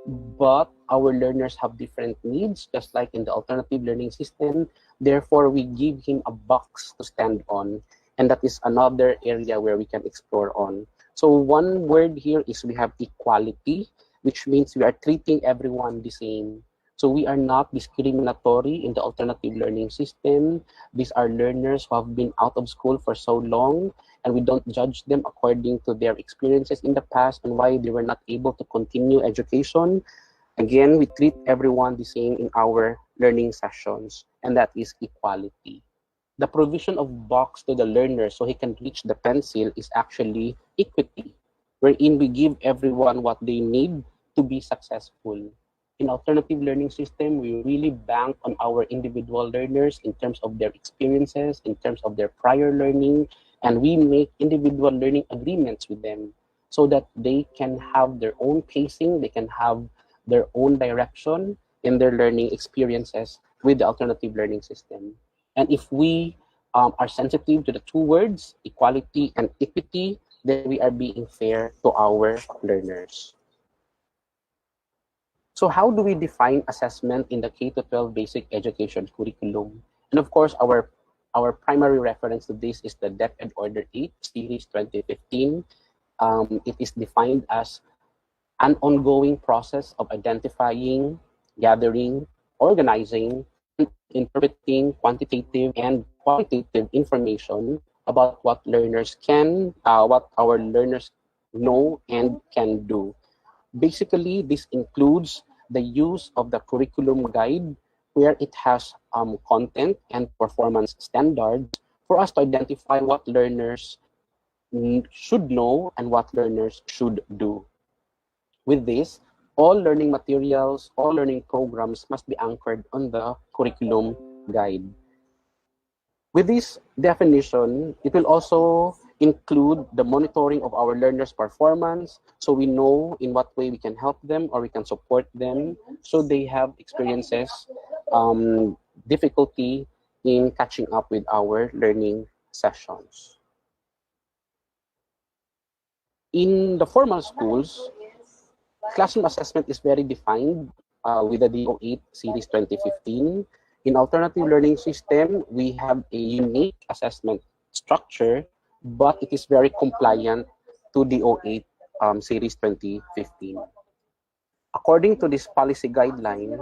but our learners have different needs, just like in the alternative learning system. Therefore, we give him a box to stand on, and that is another area where we can explore on. So one word here is we have equality, which means we are treating everyone the same. So we are not discriminatory in the alternative learning system. These are learners who have been out of school for so long, and we don't judge them according to their experiences in the past and why they were not able to continue education. Again, we treat everyone the same in our learning sessions, and that is equality. The provision of box to the learner so he can reach the pencil is actually equity, wherein we give everyone what they need to be successful. In alternative learning system, we really bank on our individual learners in terms of their experiences, in terms of their prior learning, and we make individual learning agreements with them so that they can have their own pacing, they can have their own direction in their learning experiences with the alternative learning system. And if we are sensitive to the two words, equality and equity, then we are being fair to our learners. So how do we define assessment in the K-12 basic education curriculum? And of course, our primary reference to this is the DepEd Order 8, Series 2015. It is defined as an ongoing process of identifying, gathering, organizing, and interpreting quantitative and qualitative information about what learners what our learners know and can do. Basically, this includes the use of the curriculum guide, where it has content and performance standards for us to identify what learners should know and what learners should do. With this, all learning materials, all learning programs must be anchored on the curriculum guide. With this definition, it will also include the monitoring of our learners' performance, so we know in what way we can help them or we can support them so they have experiences, difficulty in catching up with our learning sessions. In the formal schools, classroom assessment is very defined with the DO8 Series 2015. In alternative learning system, we have a unique assessment structure, but it is very compliant to DO8 Series 2015. According to this policy guideline,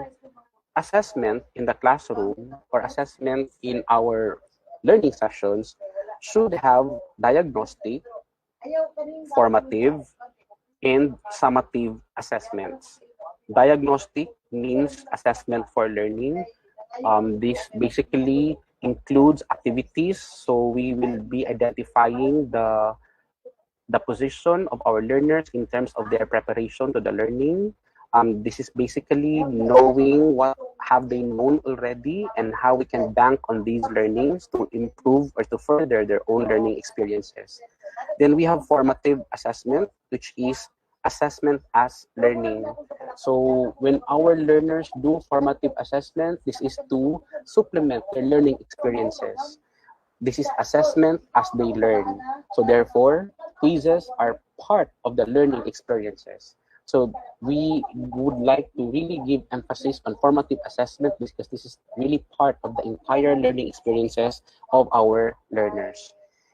assessment in the classroom or assessment in our learning sessions should have diagnostic, formative, and summative assessments. Diagnostic means assessment for learning. This basically includes activities, so we will be identifying the position of our learners in terms of their preparation to the learning. This is basically knowing what have they known already and how we can bank on these learnings to improve or to further their own learning experiences. Then we have formative assessment, which is assessment as learning. So when our learners do formative assessment, this is to supplement their learning experiences. This is assessment as they learn. So therefore, quizzes are part of the learning experiences. So we would like to really give emphasis on formative assessment because this is really part of the entire learning experiences of our learners.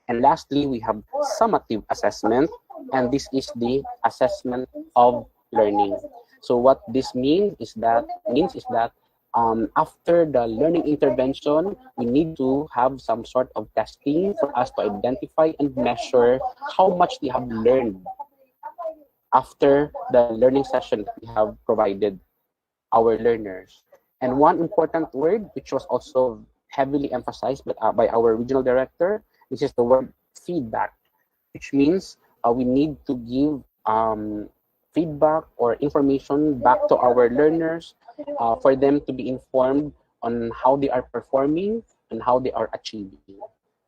And lastly, we have summative assessment, and this is the assessment of learning. So what this means is that after the learning intervention, we need to have some sort of testing for us to identify and measure how much they have learned after the learning session we have provided our learners. And one important word, which was also heavily emphasized by our regional director, this is the word feedback, which means we need to give feedback or information back to our learners for them to be informed on how they are performing and how they are achieving.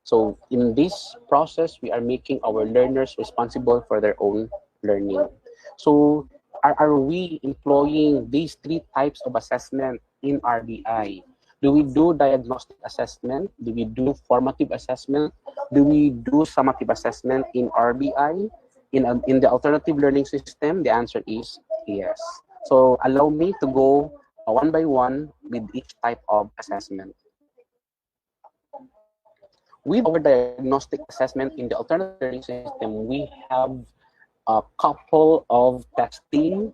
So in this process, we are making our learners responsible for their own learning. So are we employing these three types of assessment in RBI? Do we do diagnostic assessment? Do we do formative assessment? Do we do summative assessment in RBI? In the alternative learning system, the answer is yes. So allow me to go one by one with each type of assessment. With our diagnostic assessment in the alternative learning system, we have a couple of testing.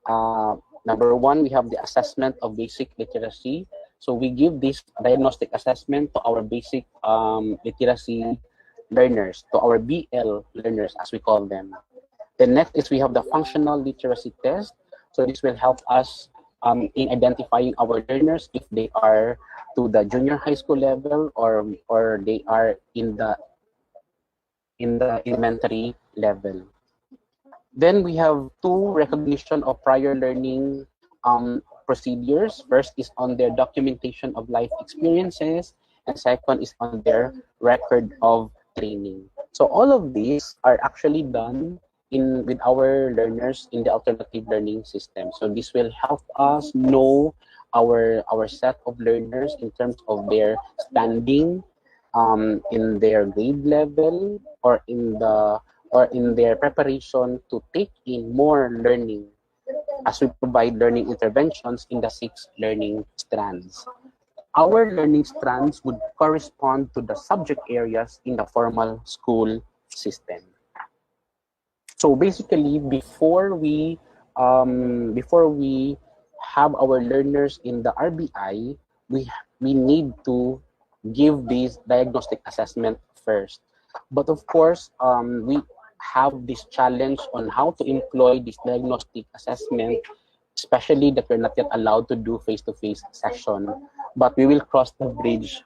Number one, we have the assessment of basic literacy. So we give this diagnostic assessment to our basic literacy learners, to our BL learners, as we call them. The next is we have the functional literacy test. So this will help us in identifying our learners if they are to the junior high school level or they are in the elementary level. Then we have two recognition of prior learning procedures. First is on their documentation of life experiences, and second is on their record of training. So all of these are actually done with our learners in the alternative learning system. So this will help us know our set of learners in terms of their standing in their grade level or in their preparation to take in more learning as we provide learning interventions in the 6 learning strands. Our learning strands would correspond to the subject areas in the formal school system. So basically, before we have our learners in the RBI, we need to give this diagnostic assessment first. But of course, we have this challenge on how to employ this diagnostic assessment, especially that we're not yet allowed to do face-to-face session. But we will cross the bridge,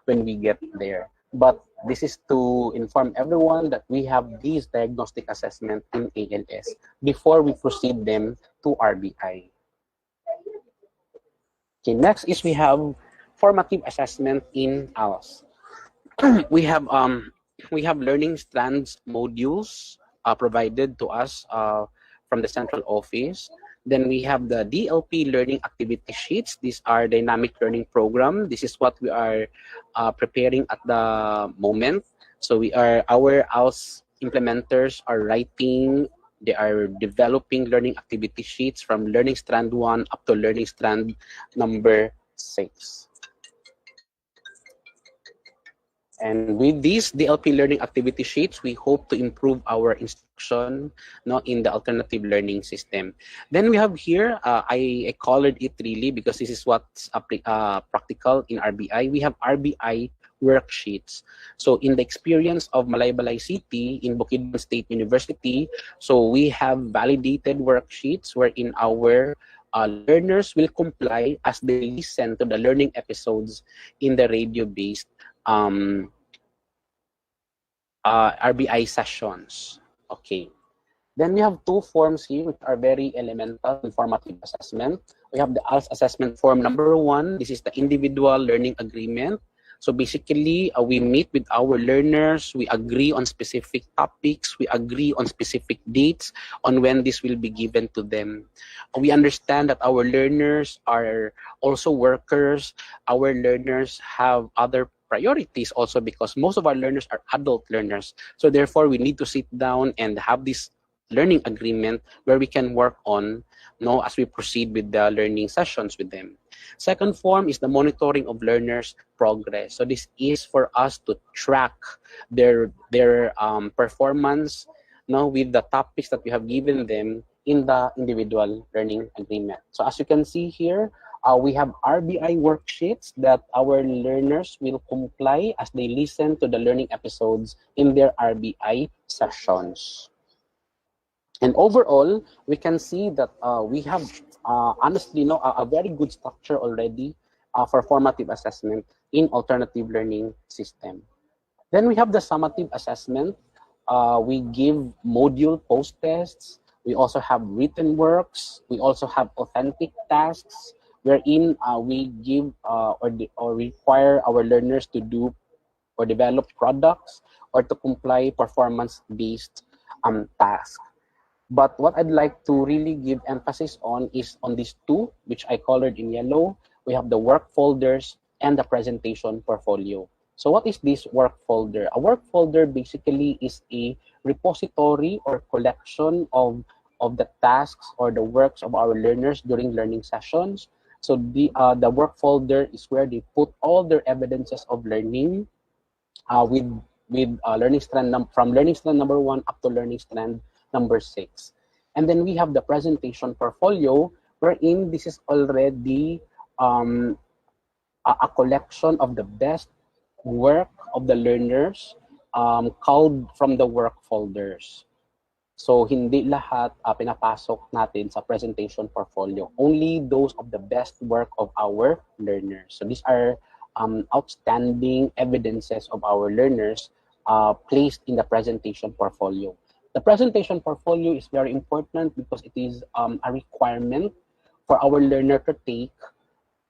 when we get there. But this is to inform everyone that we have these diagnostic assessment in ALS before we proceed them to RBI. Okay, next is we have formative assessment in ALS. we have learning strands modules provided to us from the central office. Then we have the DLP learning activity sheets. These are dynamic learning program. This is what we are preparing at the moment. So our ALS implementers are writing, they are developing learning activity sheets from learning strand 1 up to learning strand number 6. And with these DLP learning activity sheets, we hope to improve our instruction in the alternative learning system. Then we have here, I colored it really because this is what's practical in RBI. We have RBI worksheets. So in the experience of Malaybalay City in Bukidnon State University, so we have validated worksheets wherein our learners will comply as they listen to the learning episodes in the radio-based RBI sessions. Okay. Then we have 2 forms here which are very elemental in formative assessment. We have the ALS assessment form number 1. This is the individual learning agreement. So basically, we meet with our learners, we agree on specific topics, we agree on specific dates on when this will be given to them. We understand that our learners are also workers. Our learners have other priorities also because most of our learners are adult learners. So therefore, we need to sit down and have this learning agreement where we can work on as we proceed with the learning sessions with them. Second form is the monitoring of learners' progress. So this is for us to track their performance with the topics that we have given them in the individual learning agreement. So as you can see here, we have RBI worksheets that our learners will comply as they listen to the learning episodes in their RBI sessions. And overall, we can see that we have honestly a very good structure already for formative assessment in alternative learning system. Then we have the summative assessment. We give module post-tests. We also have written works. We also have authentic tasks wherein we give or require our learners to do or develop products or to comply performance-based tasks. But what I'd like to really give emphasis on is on these 2, which I colored in yellow. We have the work folders and the presentation portfolio. So what is this work folder? A work folder basically is a repository or collection of of the tasks or the works of our learners during learning sessions. So the work folder is where they put all their evidences of learning with learning strand from learning strand number 1 up to learning strand number 6. And then we have the presentation portfolio, wherein this is already a collection of the best work of the learners culled from the work folders. So hindi lahat pinapasok natin sa presentation portfolio. Only those of the best work of our learners. So these are outstanding evidences of our learners placed in the presentation portfolio. The presentation portfolio is very important because it is a requirement for our learner to take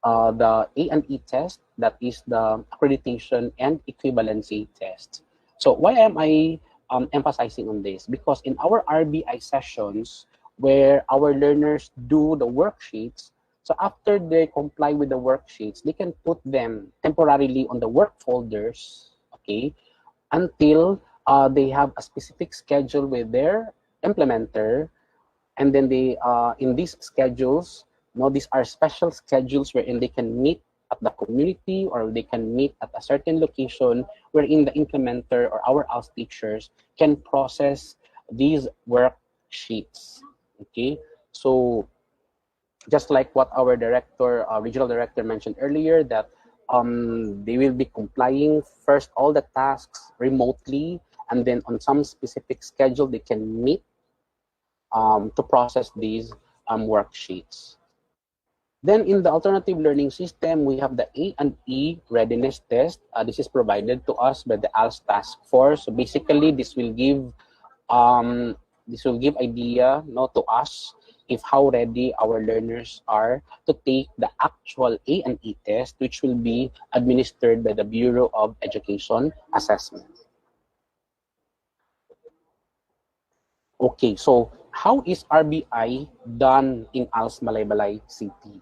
the A&E test, that is the accreditation and equivalency test. So why am I emphasizing on this? Because in our RBI sessions, where our learners do the worksheets, so after they comply with the worksheets, they can put them temporarily on the work folders, okay, until they have a specific schedule with their implementer. And then they, in these schedules, these are special schedules wherein they can meet at the community, or they can meet at a certain location wherein the implementer or our ALS teachers can process these worksheets. Okay, so just like what our director, regional director mentioned earlier, that they will be complying first all the tasks remotely, and then on some specific schedule they can meet to process these worksheets. Then in the alternative learning system, we have the A&E readiness test. This is provided to us by the ALS task force. So basically, this will give idea to us if how ready our learners are to take the actual A&E test, which will be administered by the Bureau of Education Assessment. Okay, so how is RBI done in ALS Malaybalay City?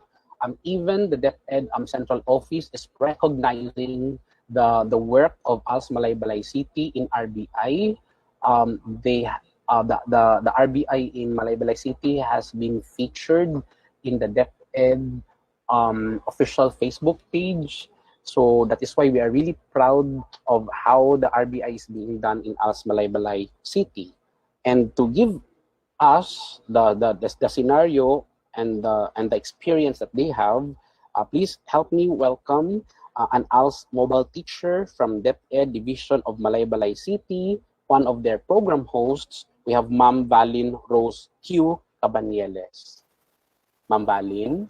Even the DepEd Central Office is recognizing the work of ALS Malaybalay City in RBI. The RBI in Malaybalay City has been featured in the DepEd official Facebook page. So that is why we are really proud of how the RBI is being done in ALS Malaybalay City. And to give us the scenario and the experience that they have, please help me welcome an ALS mobile teacher from DepEd Division of Malaybalay City, one of their program hosts. We have Ma'am Valin Rose Q. Cabanieles. Ma'am Valin.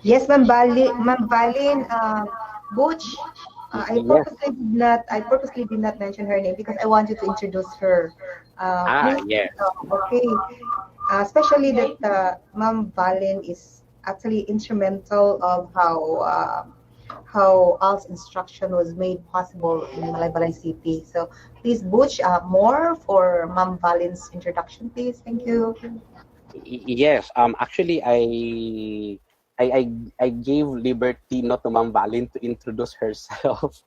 Yes, Ma'am Valin, Butch. I purposely did not mention her name because I wanted to introduce her. Yes. Okay. Especially that Ma'am Valin is actually instrumental of how ALS instruction was made possible in Malaybalay City. So please, Butch, more for Ma'am Valin's introduction, please. Thank you. Yes. Actually, I gave liberty not to Ma'am Valin to introduce herself.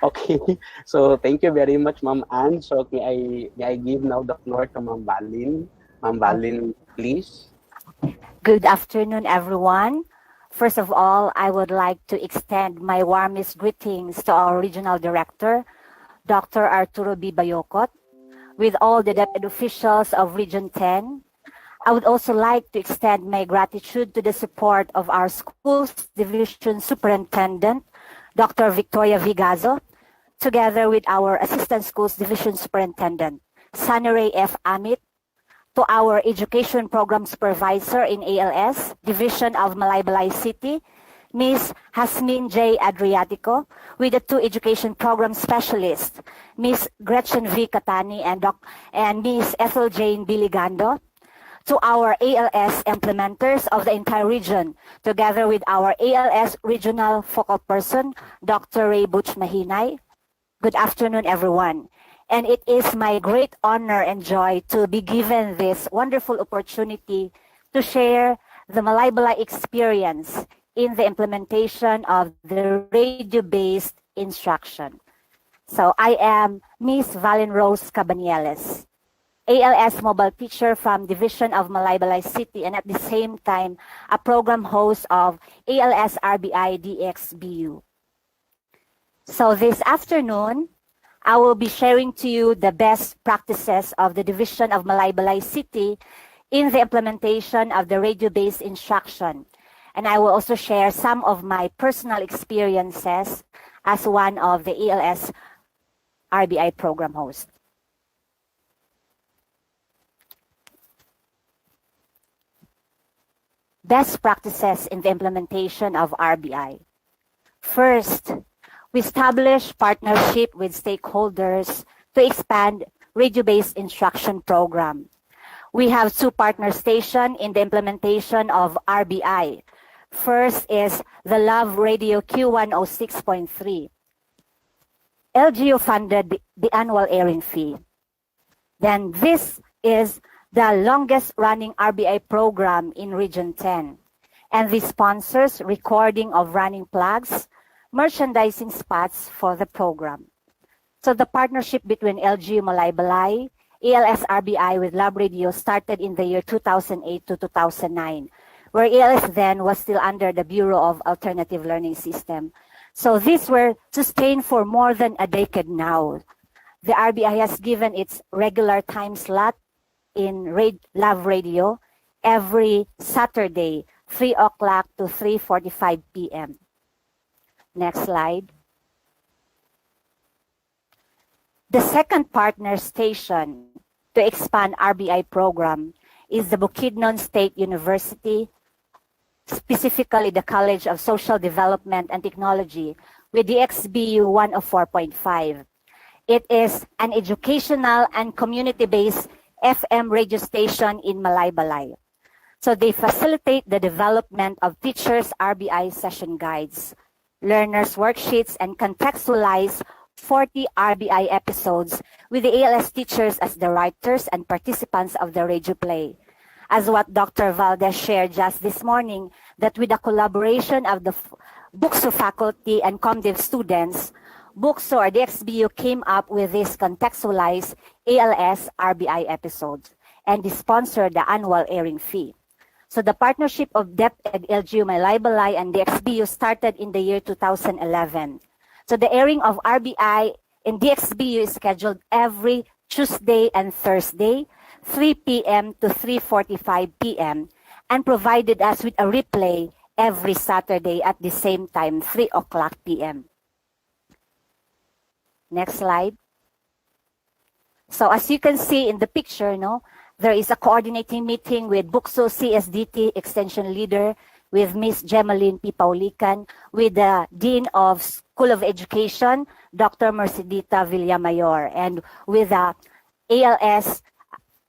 Okay. So thank you very much, Ma'am Anne. So may I give now the floor to Ma'am Valin. Ma'am Valin, please. Good afternoon, everyone. First of all, I would like to extend my warmest greetings to our Regional Director, Dr. Arturo B. Bayocot, with all the DepEd officials of Region 10. I would also like to extend my gratitude to the support of our Schools Division Superintendent, Dr. Victoria Vigazo, together with our Assistant Schools Division Superintendent, Sunny F. Amit, to our Education Program Supervisor in ALS, Division of Malaybalay City, Ms. Hasmin J. Adriatico, with the two Education Program Specialists, Ms. Gretchen V. Catani and Ms. Ethel Jane Biligando, to our ALS implementers of the entire region, together with our ALS Regional Focal Person, Dr. Ray Butch Mahinay. Good afternoon, everyone. And it is my great honor and joy to be given this wonderful opportunity to share the Malaybalay experience in the implementation of the radio-based instruction. So I am Ms. Valin Rose Cabanieles. ALS mobile teacher from Division of Malaybalay City, and at the same time, a program host of ALS RBI DXBU. So this afternoon, I will be sharing to you the best practices of the Division of Malaybalay City in the implementation of the radio-based instruction. And I will also share some of my personal experiences as one of the ALS RBI program hosts. Best practices in the implementation of RBI. First, we establish partnership with stakeholders to expand radio-based instruction program. We have 2 partner stations in the implementation of RBI. First is the Love Radio Q106.3. LGU funded the annual airing fee. Then this is the longest running RBI program in Region 10. And this sponsors recording of running plugs, merchandising spots for the program. So the partnership between LGU Malaybalay, ALS RBI with Love Radio started in the year 2008 to 2009, where ALS then was still under the Bureau of Alternative Learning System. So these were sustained for more than a decade now. The RBI has given its regular time slot in Love Radio every Saturday, 3 o'clock to 3:45 p.m. Next slide. The second partner station to expand RBI program is the Bukidnon State University, specifically the College of Social Development and Technology with the XBU 104.5. It is an educational and community-based FM radio station in Malaybalay. So they facilitate the development of teachers' RBI session guides, learners' worksheets, and contextualize 40 RBI episodes with the ALS teachers as the writers and participants of the radio play. As what Dr. Valdez shared just this morning, that with the collaboration of the BUCSO faculty and ComDiv students, BUCSO or the XBU came up with this contextualized ALS RBI episodes, and they sponsored the annual airing fee. So the partnership of DepEd, LGU Malaybalay, and the XBU started in the year 2011. So the airing of RBI in the XBU is scheduled every Tuesday and Thursday, 3 p.m. to 3:45 p.m. and provided us with a replay every Saturday at the same time, 3 o'clock p.m. Next slide. So as you can see in the picture, there is a coordinating meeting with BUCSO CSDT Extension Leader, with Ms. Gemaline P. Paulican, with the Dean of School of Education, Dr. Mercedita Villamayor, and with the ALS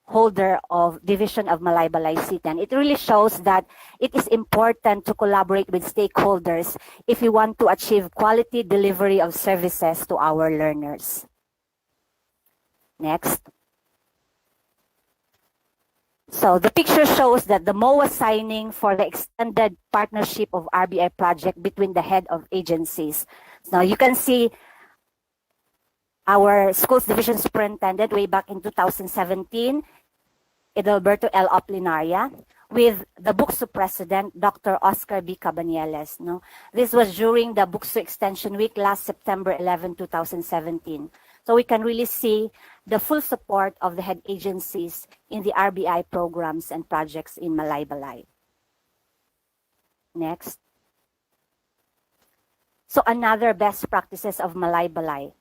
holder of Division of Malaybalay City. And it really shows that it is important to collaborate with stakeholders if we want to achieve quality delivery of services to our learners. Next. So the picture shows that the MOA signing for the extended partnership of RBI project between the head of agencies. Now you can see our schools division superintendent way back in 2017, Edalberto L. Oplinaria, with the BUCSO president, Dr. Oscar B. Cabanieles. This was during the BUCSO Extension Week last September 11, 2017. So we can really see the full support of the head agencies in the RBI programs and projects in Malaybalay. Next. So another best practices of Malaybalay,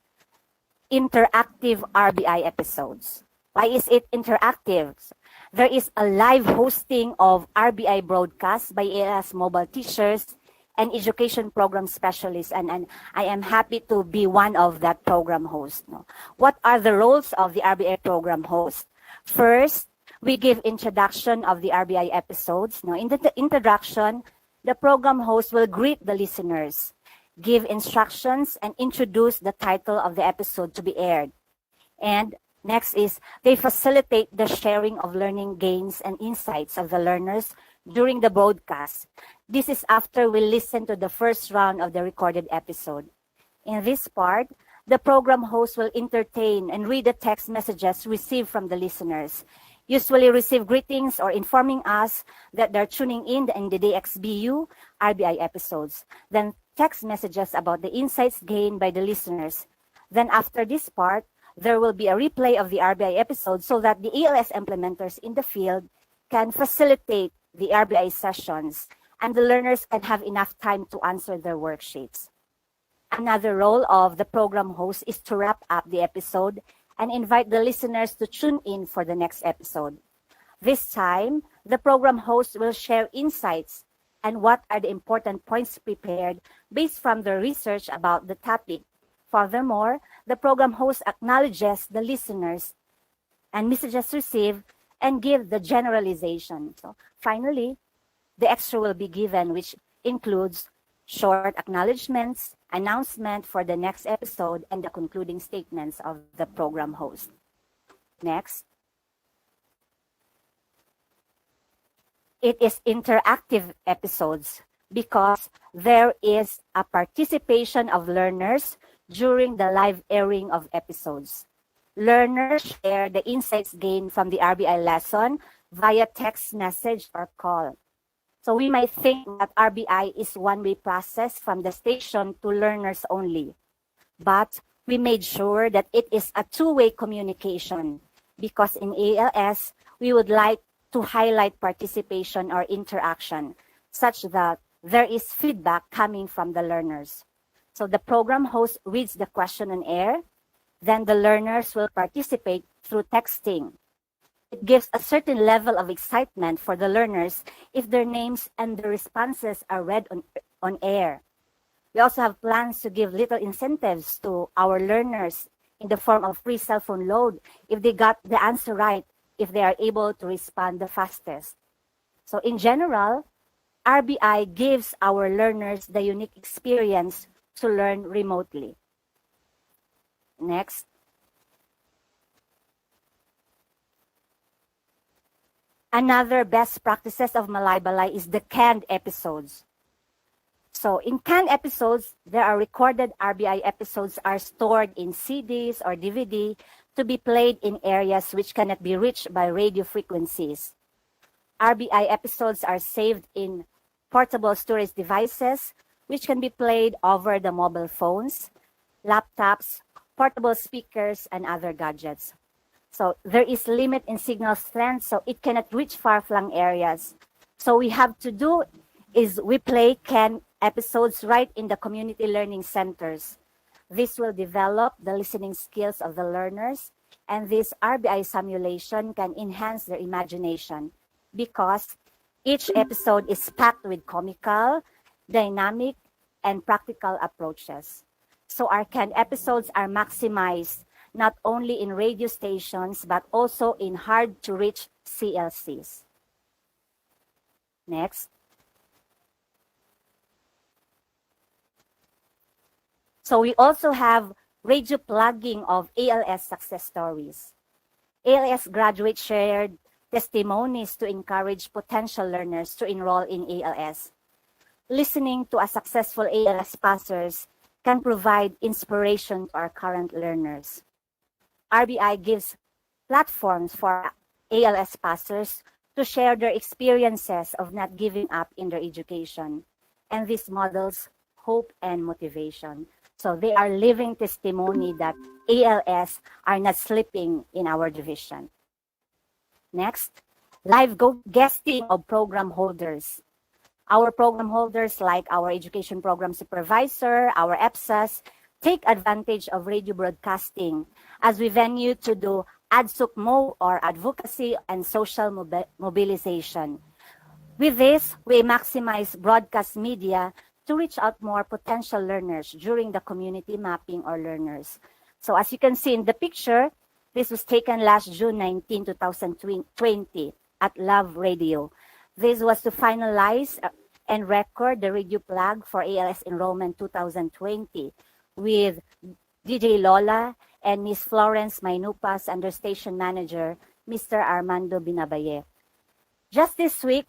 interactive RBI episodes. Why is it interactive? There is a live hosting of RBI broadcasts by ALS mobile teachers and education program specialists, and I am happy to be one of that program host. What are the roles of the RBI program host? First, we give introduction of the RBI episodes. In the introduction, the program host will greet the listeners, give instructions, and introduce the title of the episode to be aired. And next is they facilitate the sharing of learning gains and insights of the learners during the broadcast. This is after we listen to the first round of the recorded episode. In this part, the program host will entertain and read the text messages received from the listeners, usually receive greetings or informing us that they're tuning in the DXBU RBI episodes. Then text messages about the insights gained by the listeners. Then after this part, there will be a replay of the RBI episode so that the ALS implementers in the field can facilitate the RBI sessions and the learners can have enough time to answer their worksheets. Another role of the program host is to wrap up the episode and invite the listeners to tune in for the next episode. This time, the program host will share insights and what are the important points prepared based from the research about the topic. Furthermore, the program host acknowledges the listeners and messages received and give the generalization. So finally, the extra will be given, which includes short acknowledgements, announcement for the next episode, and the concluding statements of the program host. Next. It is interactive episodes because there is a participation of learners during the live airing of episodes. Learners share the insights gained from the RBI lesson via text message or call. So we might think that RBI is one-way process from the station to learners only. But we made sure that it is a two-way communication because in ALS, we would like to highlight participation or interaction such that there is feedback coming from the learners. So the program host reads the question on air, then the learners will participate through texting. It gives a certain level of excitement for the learners if their names and the responses are read on air. We also have plans to give little incentives to our learners in the form of free cell phone load if they got the answer right, if they are able to respond the fastest. So in general, RBI gives our learners the unique experience to learn remotely. Next. Another best practices of Malaybalay is the canned episodes. So in canned episodes, there are recorded RBI episodes are stored in CDs or DVD to be played in areas which cannot be reached by radio frequencies. RBI episodes are saved in portable storage devices which can be played over the mobile phones, laptops, portable speakers, and other gadgets. So there is limit in signal strength, so it cannot reach far-flung areas. So we have to do is we play canned episodes right in the community learning centers. This will develop the listening skills of the learners, and this RBI simulation can enhance their imagination because each episode is packed with comical, dynamic, and practical approaches. So our canned episodes are maximized not only in radio stations, but also in hard-to-reach CLCs. Next. So we also have radio plugging of ALS success stories. ALS graduates shared testimonies to encourage potential learners to enroll in ALS. Listening to a successful ALS passers can provide inspiration to our current learners. RBI gives platforms for ALS passers to share their experiences of not giving up in their education. And this models hope and motivation. So they are living testimony that ALS are not slipping in our division. Next, live guesting of program holders. Our program holders, like our education program supervisor, our EPSAs, take advantage of radio broadcasting as we venue to do ADSUCMO or advocacy and social mobilization. With this, we maximize broadcast media to reach out more potential learners during the community mapping or learners. So as you can see in the picture, this was taken last June 19, 2020 at Love Radio. This was to finalize and record the radio plug for ALS Enrollment 2020 with DJ Lola and Miss Florence Mainupas and their station manager, Mr. Armando Binabaye. Just this week,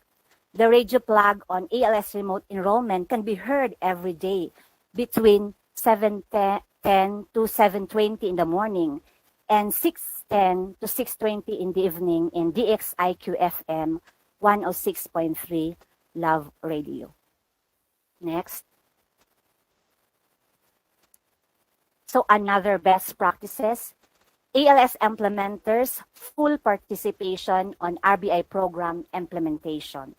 the radio plug on ALS remote enrollment can be heard every day between 7 6:10 to 7:20 in the morning, and 6:10 to 6:20 in the evening in DXIQ FM 106.3 Love Radio. Next. So another best practices, ALS implementers full participation on RBI program implementation.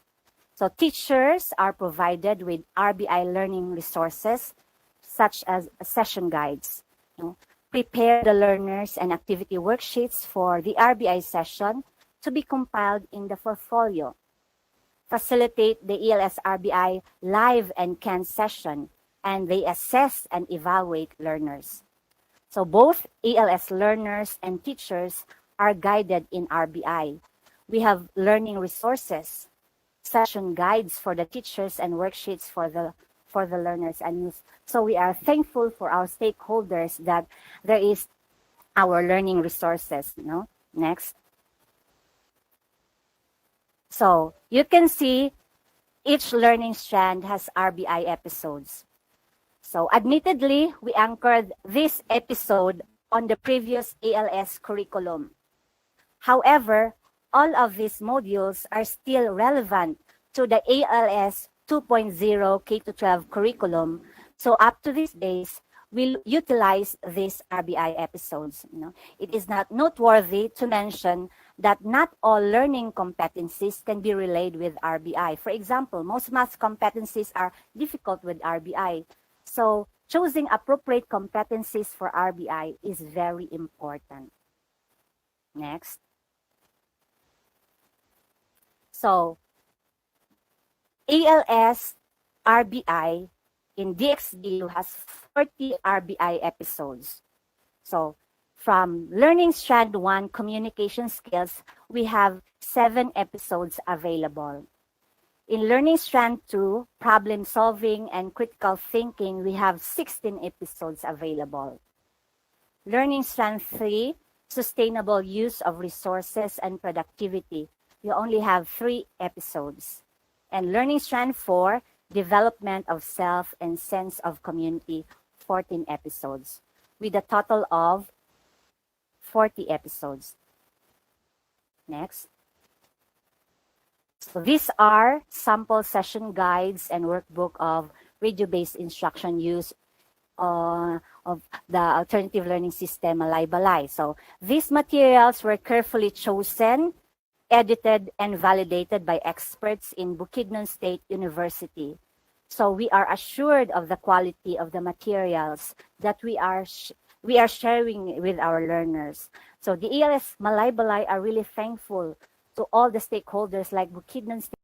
So teachers are provided with RBI learning resources such as session guides. Prepare the learners and activity worksheets for the RBI session to be compiled in the portfolio. Facilitate the ELS RBI live and canned session, and they assess and evaluate learners. So both ELS learners and teachers are guided in RBI. We have learning resources, session guides for the teachers, and worksheets for the learners and youth. So we are thankful for our stakeholders that there is our learning resources. Next. So you can see each learning strand has RBI episodes. So admittedly, we anchored this episode on the previous ALS curriculum. However, all of these modules are still relevant to the ALS 2.0 K-12 curriculum. So up to these days, we'll utilize these RBI episodes. It is not noteworthy to mention that not all learning competencies can be relayed with RBI. For example, most math competencies are difficult with RBI. So choosing appropriate competencies for RBI is very important. Next. So ALS RBI in DXDU has 40 RBI episodes. So from Learning Strand 1 Communication Skills, we have 7 episodes available. In Learning Strand 2, Problem Solving and Critical Thinking, we have 16 episodes available. Learning Strand 3, Sustainable Use of Resources and Productivity, we only have 3 episodes. And Learning Strand 4, Development of Self and Sense of Community, 14 episodes, with a total of 40 episodes. Next. So these are sample session guides and workbook of radio-based instruction use of the alternative learning system, Malay-Balay. So these materials were carefully chosen, edited, and validated by experts in Bukidnon State University. So we are assured of the quality of the materials that we are sharing with our learners. So the ELS Malay-Balay are really thankful to all the stakeholders like Bukidnon State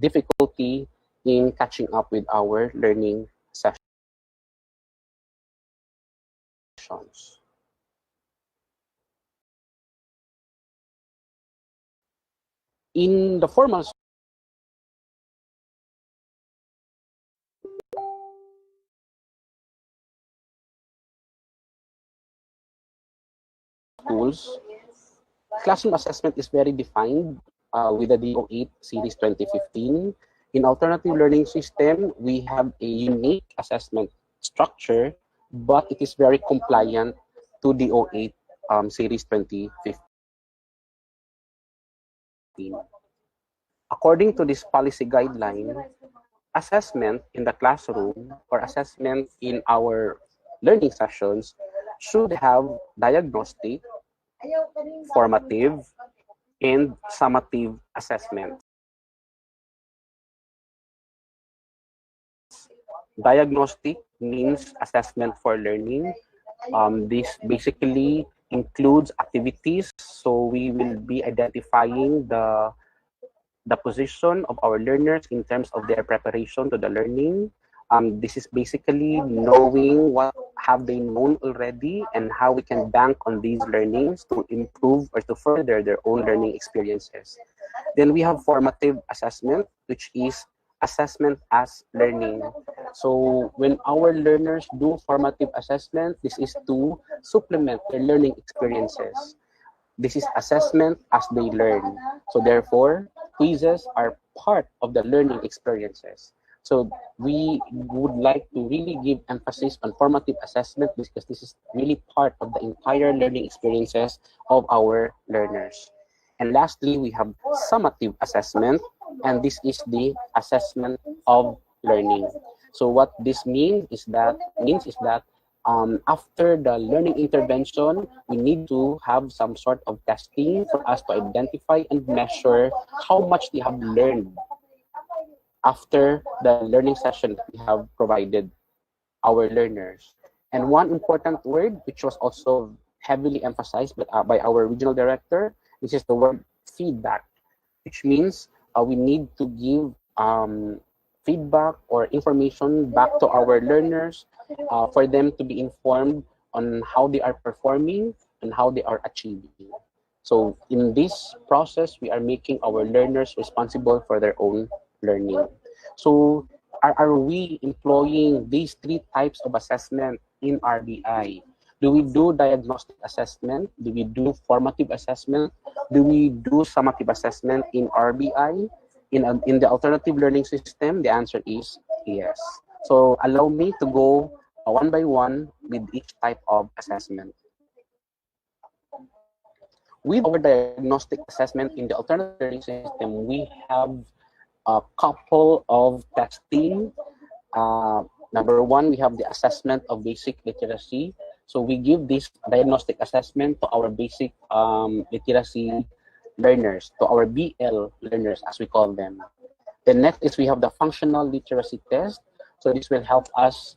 Difficulty in catching up with our learning sessions. In the formal schools, classroom assessment is very defined with the DO8 Series 2015. In alternative learning system, we have a unique assessment structure, but it is very compliant to DO8 Series 2015. According to this policy guideline, assessment in the classroom or assessment in our learning sessions should have diagnostic, formative, and summative assessment. Diagnostic means assessment for learning. This basically includes activities, so we will be identifying the position of our learners in terms of their preparation to the learning. This is basically knowing what have they known already and how we can bank on these learnings to improve or to further their own learning experiences. Then we have formative assessment, which is assessment as learning. So when our learners do formative assessment, this is to supplement their learning experiences. This is assessment as they learn. So therefore, quizzes are part of the learning experiences. So we would like to really give emphasis on formative assessment because this is really part of the entire learning experiences of our learners. And lastly, we have summative assessment, and this is the assessment of learning. So what this means is that after the learning intervention, we need to have some sort of testing for us to identify and measure how much they have learned after the learning session that we have provided our learners. And one important word, which was also heavily emphasized by our regional director, which is the word feedback, which means we need to give feedback or information back to our learners for them to be informed on how they are performing and how they are achieving. So in this process, we are making our learners responsible for their own learning. So are we employing these three types of assessment in RBI? Do we do diagnostic assessment? Do we do formative assessment? Do we do summative assessment in RBI? In the alternative learning system, the answer is yes. So allow me to go one by one with each type of assessment. With our diagnostic assessment in the alternative learning system, we have a couple of testing. Number one, we have the assessment of basic literacy. So we give this diagnostic assessment to our basic literacy learners, to our BL learners, as we call them. The next is we have the functional literacy test. So this will help us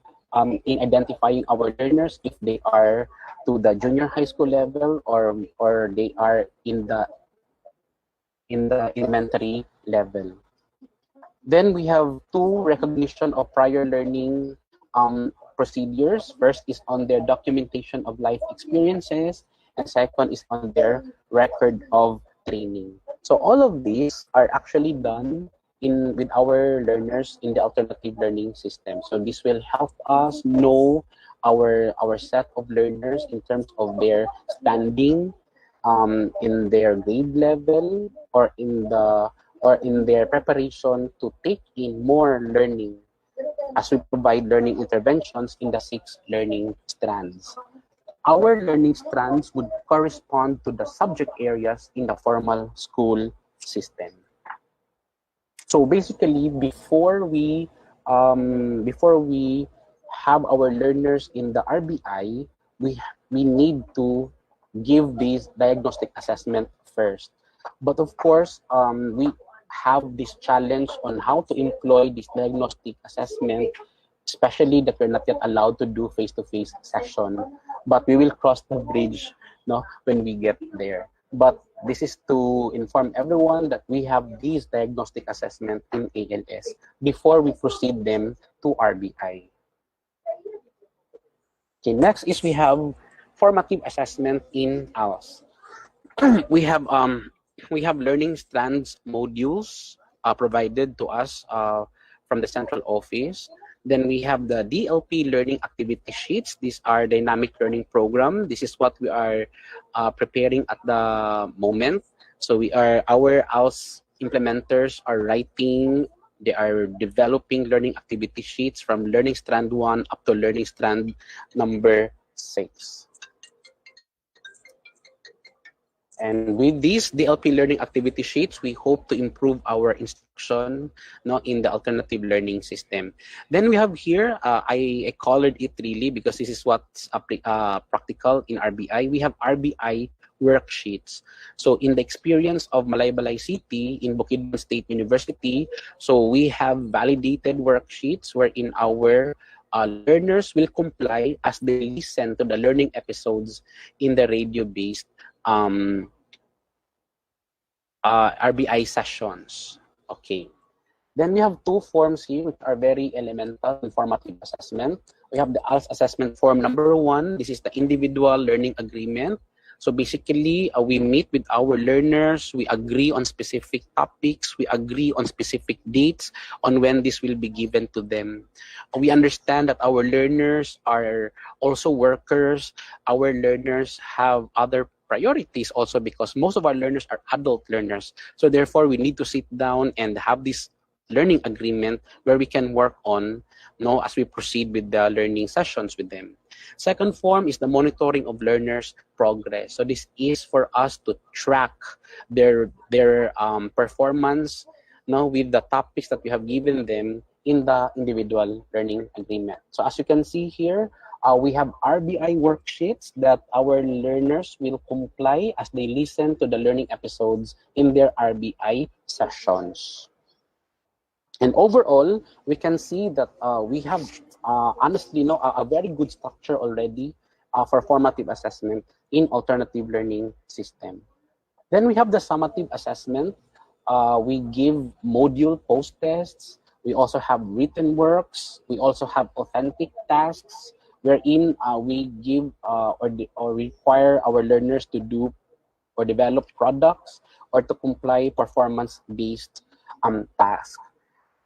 in identifying our learners if they are to the junior high school level or they are in the elementary level. Then we have two recognition of prior learning procedures. First is on their documentation of life experiences, and second is on their record of training. So all of these are actually done with our learners in the alternative learning system. So this will help us know our set of learners in terms of their standing in their grade level or in their preparation to take in more learning as we provide learning interventions in the 6 learning strands. Our learning strands would correspond to the subject areas in the formal school system. So basically, before we have our learners in the RBI, we need to give this diagnostic assessment first. But of course, we have this challenge on how to employ this diagnostic assessment, especially that we're not yet allowed to do face-to-face session. But we will cross the bridge, when we get there. But this is to inform everyone that we have these diagnostic assessment in ALS before we proceed them to RBI. Okay, next is we have formative assessment in ALS. we have learning strands modules provided to us from the central office. Then we have the DLP learning activity sheets. These are dynamic learning program. This is what we are preparing at the moment. So our ALS implementers are writing, they are developing learning activity sheets from learning strand 1 up to learning strand number 6. And with these DLP learning activity sheets, we hope to improve our instruction in the alternative learning system. Then we have here, I colored it really because this is what's practical in RBI. We have RBI worksheets. So in the experience of Malaybalay City in Bukidnon State University, so we have validated worksheets wherein our learners will comply as they listen to the learning episodes in the radio-based RBI sessions. Okay. Then we have 2 forms here which are very elemental in formative assessment. We have the ALS assessment form number 1. This is the individual learning agreement. So basically, we meet with our learners, we agree on specific topics, we agree on specific dates on when this will be given to them. We understand that our learners are also workers. Our learners have other priorities also because most of our learners are adult learners. So therefore, we need to sit down and have this learning agreement where we can work on as we proceed with the learning sessions with them. Second form is the monitoring of learners' progress. So this is for us to track their performance with the topics that we have given them in the individual learning agreement. So as you can see here, we have RBI worksheets that our learners will comply as they listen to the learning episodes in their RBI sessions. And overall, we can see that we have honestly a very good structure already for formative assessment in alternative learning system. Then we have the summative assessment. We give module post-tests. We also have written works. We also have authentic tasks wherein we give or require our learners to do or develop products or to comply performance-based tasks.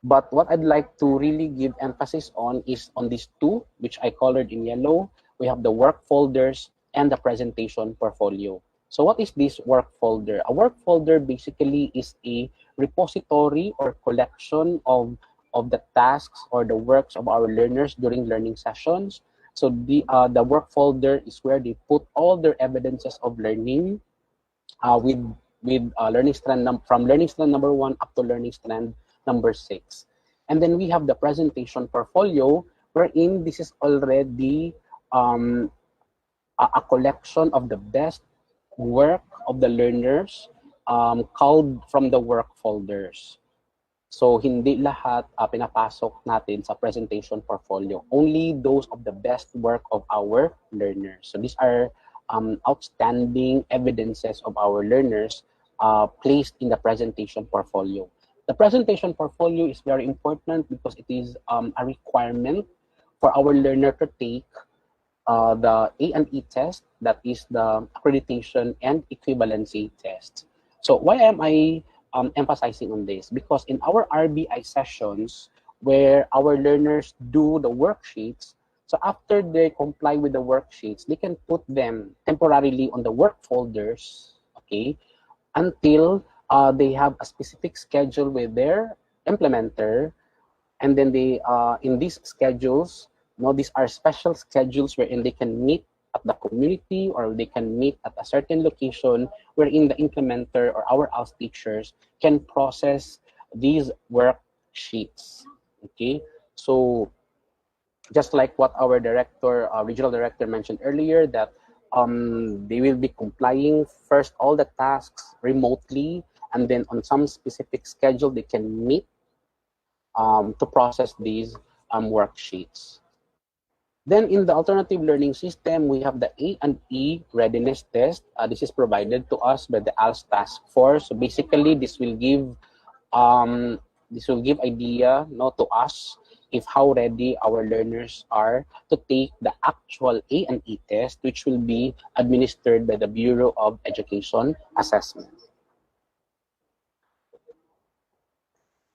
But what I'd like to really give emphasis on is on these 2, which I colored in yellow. We have the work folders and the presentation portfolio. So what is this work folder? A work folder basically is a repository or collection of of the tasks or the works of our learners during learning sessions. So the work folder is where they put all their evidences of learning with learning strand from learning strand number 1 up to learning strand number 6. And then we have the presentation portfolio, wherein this is already a collection of the best work of the learners culled from the work folders. So hindi lahat pinapasok natin sa presentation portfolio. Only those of the best work of our learners. So these are outstanding evidences of our learners placed in the presentation portfolio. The presentation portfolio is very important because it is a requirement for our learner to take the A&E test, that is the accreditation and equivalency test. So why am I emphasizing on this? Because in our RBI sessions, where our learners do the worksheets, so after they comply with the worksheets, they can put them temporarily on the work folders, okay, until they have a specific schedule with their implementer. And then they, in these schedules, these are special schedules wherein they can meet at the community or they can meet at a certain location wherein the implementer or our ALS teachers can process these worksheets. Okay, so just like what our director, regional director mentioned earlier, that they will be complying first all the tasks remotely, and then on some specific schedule they can meet to process these worksheets. Then in the alternative learning system, we have the A&E readiness test. This is provided to us by the ALS task force. So basically, this will give idea to us if how ready our learners are to take the actual A&E test, which will be administered by the Bureau of Education Assessment.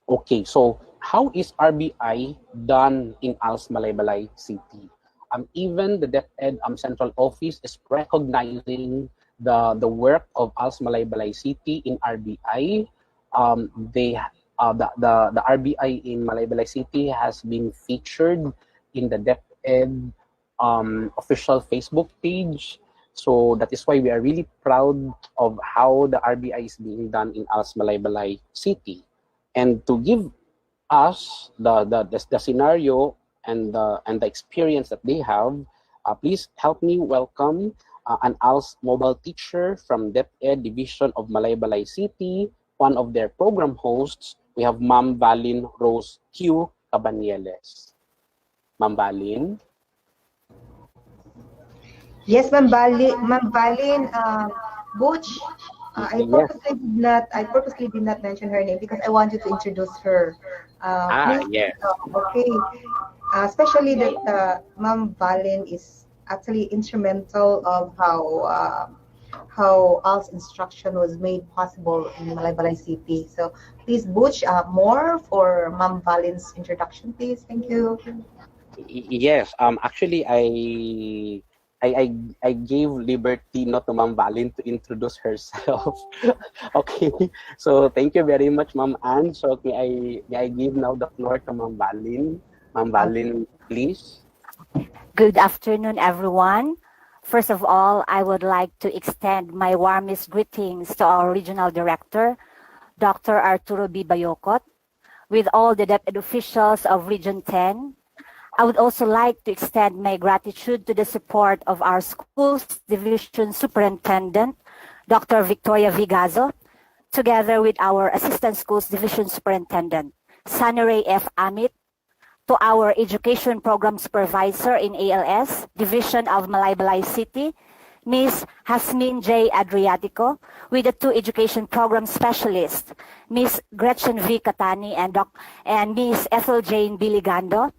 Okay, so how is RBI done in ALS Malaybalay City? Even the DepEd Central Office is recognizing the work of ALS Malaybalay City in RBI. The RBI in Malaybalay City has been featured in the DepEd official Facebook page. So that is why we are really proud of how the RBI is being done in ALS Malaybalay City. And to give us the scenario and the experience that they have, please help me welcome an ALS mobile teacher from DepEd Division of Malaybalay City, one of their program hosts. We have Ma'am Valin Rose Q. Cabanieles. Ma'am Valin? Yes, Ma'am Valin, Butch, I purposely did not mention her name because I wanted to introduce her. Yes. Okay. Especially that Ma'am Valin is actually instrumental of how ALS instruction was made possible in Malaybalay City. So please, Butch, more for Ma'am Valin's introduction, please. Thank you. Yes. Actually, I gave liberty not to Ma'am Valin to introduce herself. Okay. So thank you very much, Ma'am Anne. So may I give now the floor to Ma'am Valin. Ma'am Valin, please. Good afternoon, everyone. First of all, I would like to extend my warmest greetings to our Regional Director, Dr. Arturo B. Bayocot, with all the DepEd officials of Region 10. I would also like to extend my gratitude to the support of our Schools Division Superintendent, Dr. Victoria Vigazo, together with our Assistant Schools Division Superintendent, Sanaray F. Amit, to our Education Program Supervisor in ALS, Division of Malaybalay City, Ms. Hasmin J. Adriatico, with the 2 Education Program Specialists, Ms. Gretchen V. Catani and Ms. Ethel Jane Biligando,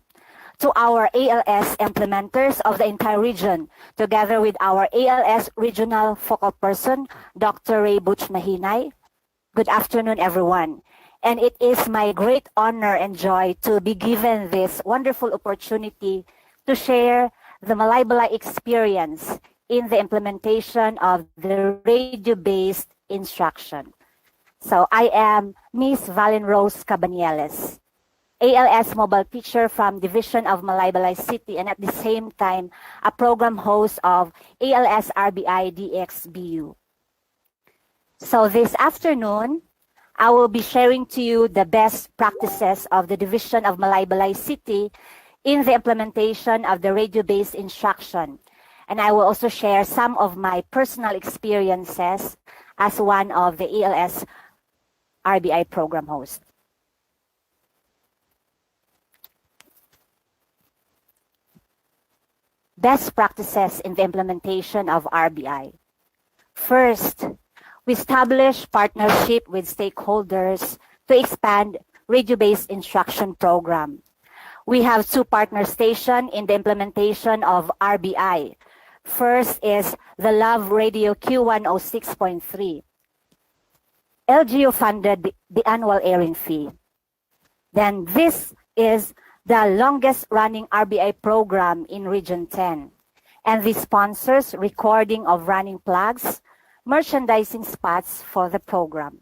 to our ALS implementers of the entire region, together with our ALS Regional Focal Person, Dr. Ray Butch Mahinay. Good afternoon, everyone. And it is my great honor and joy to be given this wonderful opportunity to share the Malaybalay experience in the implementation of the radio-based instruction. So I am Miss Valin Rose Cabanieles. ALS mobile teacher from Division of Malaybalay City, and at the same time, a program host of ALS RBI DXBU. So this afternoon, I will be sharing to you the best practices of the Division of Malaybalay City in the implementation of the radio-based instruction. And I will also share some of my personal experiences as one of the ALS RBI program hosts. Best practices in the implementation of RBI. First, we establish partnership with stakeholders to expand radio-based instruction program. We have 2 partner stations in the implementation of RBI. First is the Love Radio Q106.3. LGU funded the annual airing fee. Then this is the longest running RBI program in Region 10. And this sponsors recording of running plugs, merchandising spots for the program.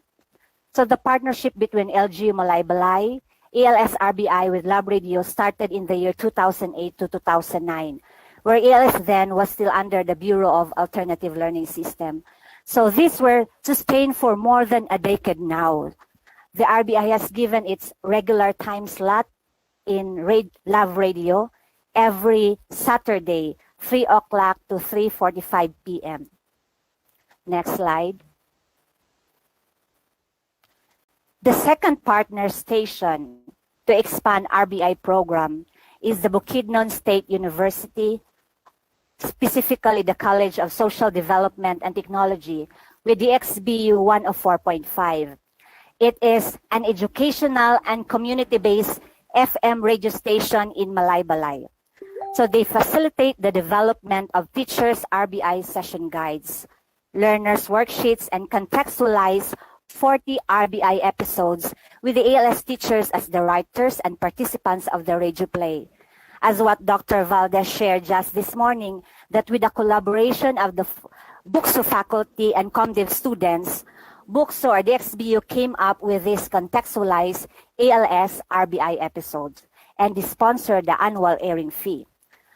So the partnership between LGU Malaybalay, ALS RBI with Love Radio started in the year 2008 to 2009, where ALS then was still under the Bureau of Alternative Learning System. So these were sustained for more than a decade now. The RBI has given its regular time slot in Love Radio every Saturday, 3 o'clock to 3:45 p.m. Next slide. The second partner station to expand RBI program is the Bukidnon State University, specifically the College of Social Development and Technology with the XBU 104.5. It is an educational and community-based FM radio station in Malaybalay. So they facilitate the development of teachers' RBI session guides, learners' worksheets, and contextualize 40 RBI episodes with the ALS teachers as the writers and participants of the radio play. As what Dr. Valdez shared just this morning, that with the collaboration of the BUCSO faculty and ComDev students, BUCSO or the XBU came up with this contextualized ALS RBI episodes, and they sponsored the annual airing fee.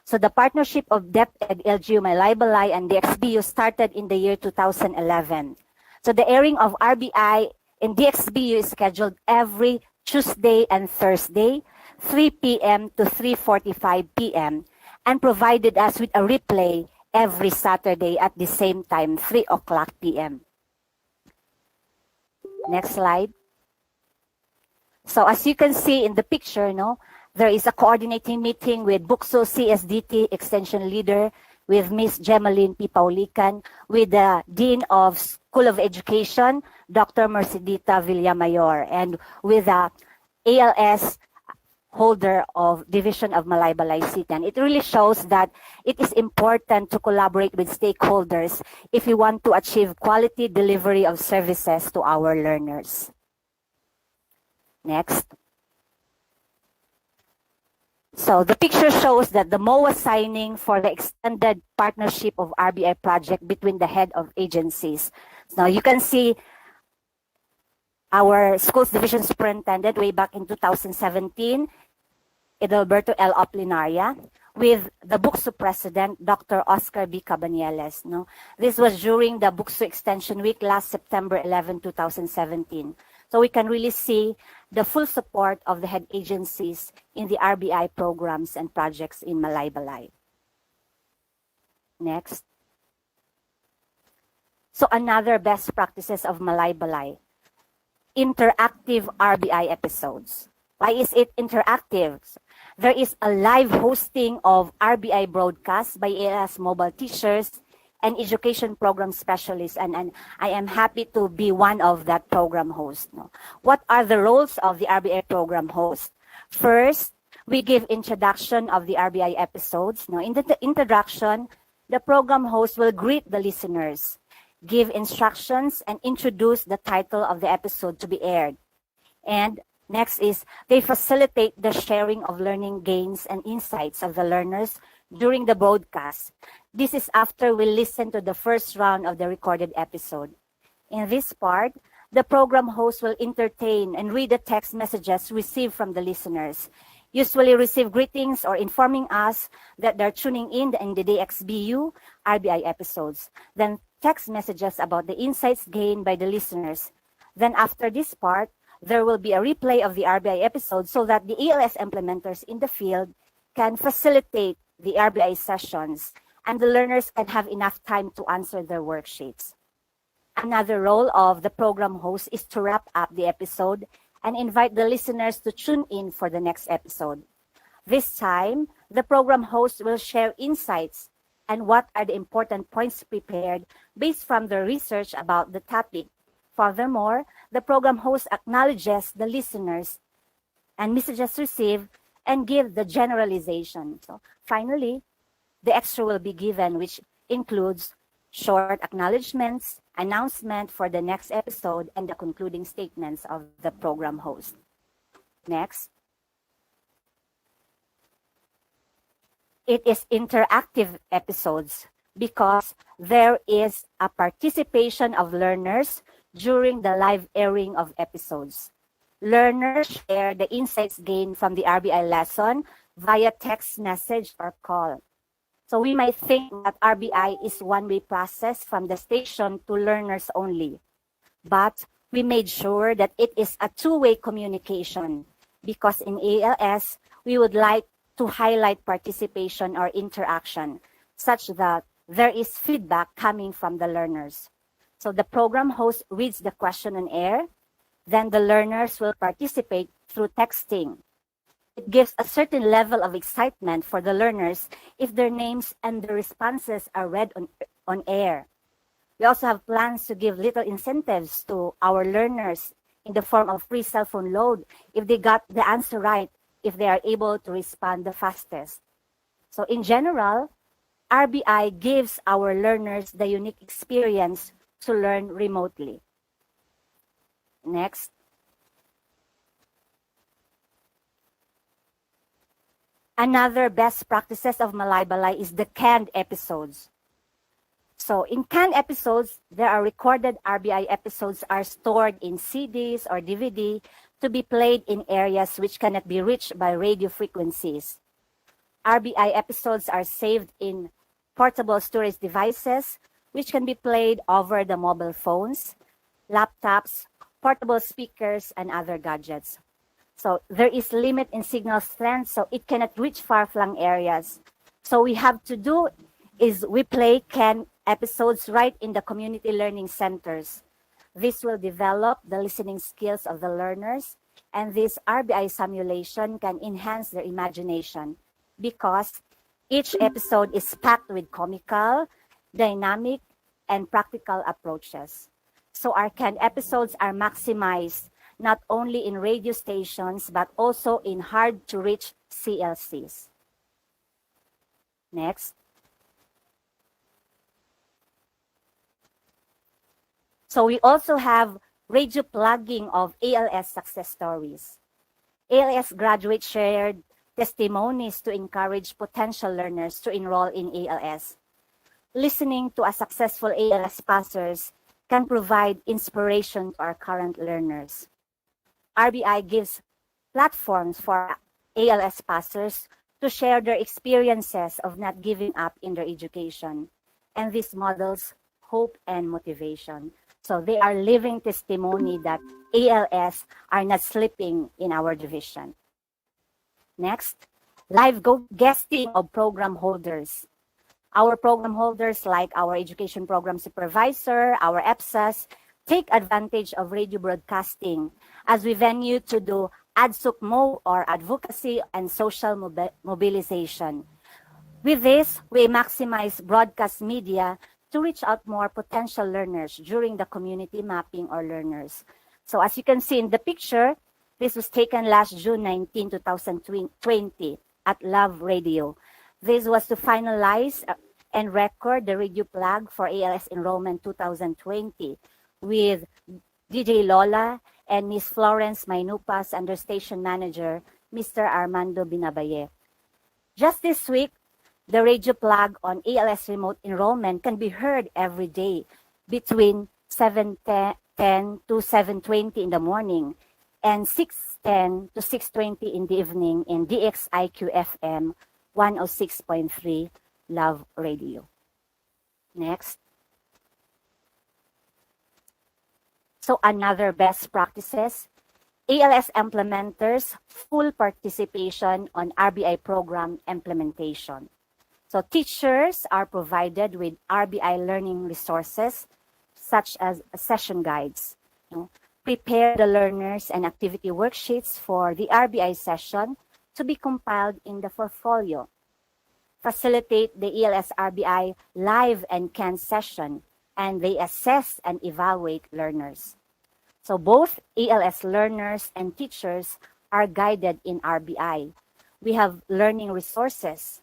So the partnership of DepEd, LGU Malaybalay, and the XBU started in the year 2011. So the airing of RBI in the XBU is scheduled every Tuesday and Thursday, 3 p.m. to 3:45 p.m. and provided us with a replay every Saturday at the same time, 3 o'clock p.m. Next slide. So as you can see in the picture, there is a coordinating meeting with BUCSO CSDT Extension Leader, with Ms. Gemaline P. Paulican, with the Dean of School of Education, Dr. Mercedita Villamayor, and with the ALS holder of Division of Malaybalay City. And it really shows that it is important to collaborate with stakeholders if we want to achieve quality delivery of services to our learners. Next. So the picture shows that the MOA signing for the extended partnership of RBI project between the head of agencies. Now you can see our schools division superintendent way back in 2017, Edalberto L. Oplinaria, with the BUCSO president, Dr. Oscar B. Cabanieles. This was during the BUCSO Extension Week last September 11, 2017. So we can really see the full support of the head agencies in the RBI programs and projects in Malaybalay. Next. So another best practices of Malaybalay, interactive RBI episodes. Why is it interactive? There is a live hosting of RBI broadcasts by ALS mobile teachers and education program specialists, and I am happy to be one of that program host. What are the roles of the RBI program host? First, we give introduction of the RBI episodes. In the introduction, the program host will greet the listeners, give instructions, and introduce the title of the episode to be aired. And next is they facilitate the sharing of learning gains and insights of the learners during the broadcast. This is after we listen to the first round of the recorded episode. In this part, the program host will entertain and read the text messages received from the listeners. Usually receive greetings or informing us that they're tuning in the DXBU RBI episodes. Then text messages about the insights gained by the listeners. Then after this part, there will be a replay of the RBI episode so that the ALS implementers in the field can facilitate the RBI sessions and the learners can have enough time to answer their worksheets. Another role of the program host is to wrap up the episode and invite the listeners to tune in for the next episode. This time, the program host will share insights and what are the important points prepared based from the research about the topic. Furthermore, the program host acknowledges the listeners and messages received and give the generalization. So finally, the extra will be given, which includes short acknowledgements, announcement for the next episode, and the concluding statements of the program host. Next. It is interactive episodes because there is a participation of learners during the live airing of episodes. Learners share the insights gained from the RBI lesson via text message or call. So we might think that RBI is one-way process from the station to learners only. But we made sure that it is a two-way communication because in ALS, we would like to highlight participation or interaction such that there is feedback coming from the learners. So the program host reads the question on air, then the learners will participate through texting. It gives a certain level of excitement for the learners if their names and their responses are read on air. We also have plans to give little incentives to our learners in the form of free cell phone load if they got the answer right, if they are able to respond the fastest. So in general, RBI gives our learners the unique experience to learn remotely. Next. Another best practices of Malaybalay is the canned episodes. So in canned episodes, there are recorded RBI episodes are stored in CDs or DVD to be played in areas which cannot be reached by radio frequencies. RBI episodes are saved in portable storage devices, which can be played over the mobile phones, laptops, portable speakers, and other gadgets. So there is limit in signal strength, so it cannot reach far-flung areas. So we have to do is we play canned episodes right in the community learning centers. This will develop the listening skills of the learners, and this RBI simulation can enhance their imagination because each episode is packed with comical, dynamic, and practical approaches. So our canned episodes are maximized not only in radio stations, but also in hard-to-reach CLCs. Next. So we also have radio plugging of ALS success stories. ALS graduates shared testimonies to encourage potential learners to enroll in ALS. Listening to a successful ALS passers can provide inspiration to our current learners. RBI gives platforms for ALS passers to share their experiences of not giving up in their education. And this models hope and motivation. So they are living testimony that ALS are not sleeping in our division. Next, live guesting of program holders. Our program holders, like our education program supervisor, our EPSAs, take advantage of radio broadcasting as we venue to do ADSUCMO or advocacy and social mobilization. With this, we maximize broadcast media to reach out more potential learners during the community mapping or learners. So as you can see in the picture, this was taken last June 19, 2020 at Love Radio. This was to finalize and record the radio plug for ALS Enrollment 2020 with DJ Lola and Miss Florence Mainupas and their station manager, Mr. Armando Binabaye. Just this week, the radio plug on ALS remote enrollment can be heard every day between 7 6:10 to 7:20 in the morning, and 6:10 to 6:20 in the evening in DXIQ FM 106.3 Love Radio. Next. So another best practices, ALS implementers full participation on RBI program implementation. So teachers are provided with RBI learning resources such as session guides. Prepare the learners and activity worksheets for the RBI session to be compiled in the portfolio. Facilitate the ELS RBI live and canned session, and they assess and evaluate learners. So both ELS learners and teachers are guided in RBI. We have learning resources,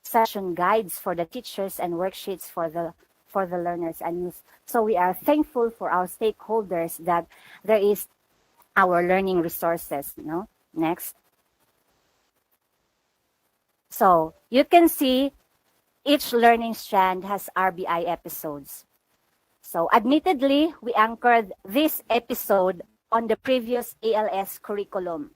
session guides for the teachers, and worksheets for the learners and youth. So we are thankful for our stakeholders that there is our learning resources. Next. So you can see each learning strand has RBI episodes. So admittedly, we anchored this episode on the previous ALS curriculum.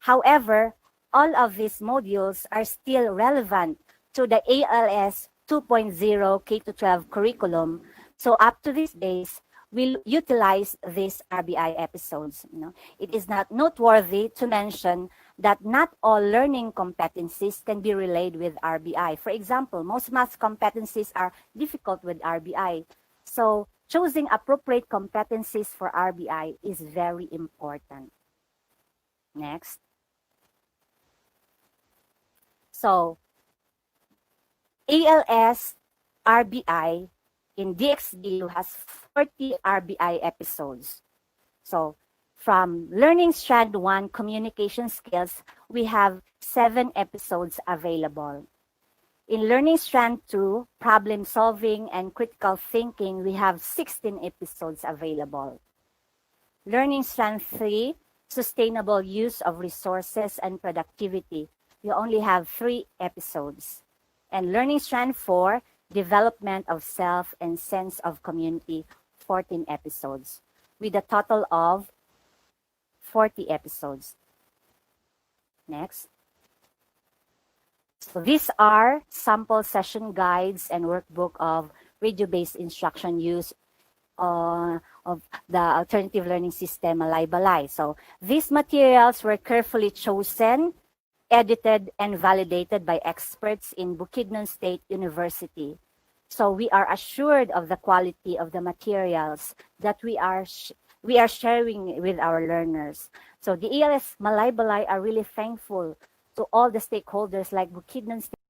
However, all of these modules are still relevant to the ALS 2.0 K-12 curriculum. So up to these days, we'll utilize these RBI episodes. It is not noteworthy to mention that not all learning competencies can be relayed with RBI. For example, most math competencies are difficult with RBI. So choosing appropriate competencies for RBI is very important. Next. So ALS RBI in DXDU has 40 RBI episodes. So from Learning Strand 1 Communication Skills, we have 7 episodes available. In Learning Strand 2, Problem Solving and Critical Thinking, we have 16 episodes available. Learning Strand 3, Sustainable Use of Resources and Productivity, we only have 3 episodes. And Learning Strand 4, Development of Self and Sense of Community, 14 episodes, with a total of 40 episodes. Next. So these are sample session guides and workbook of radio-based instruction use of the alternative learning system, Malay-Balay. So these materials were carefully chosen, edited, and validated by experts in Bukidnon State University. So we are assured of the quality of the materials that we are sharing with our learners. So the ELS Malay-Balay are really thankful to all the stakeholders like Bukidnon State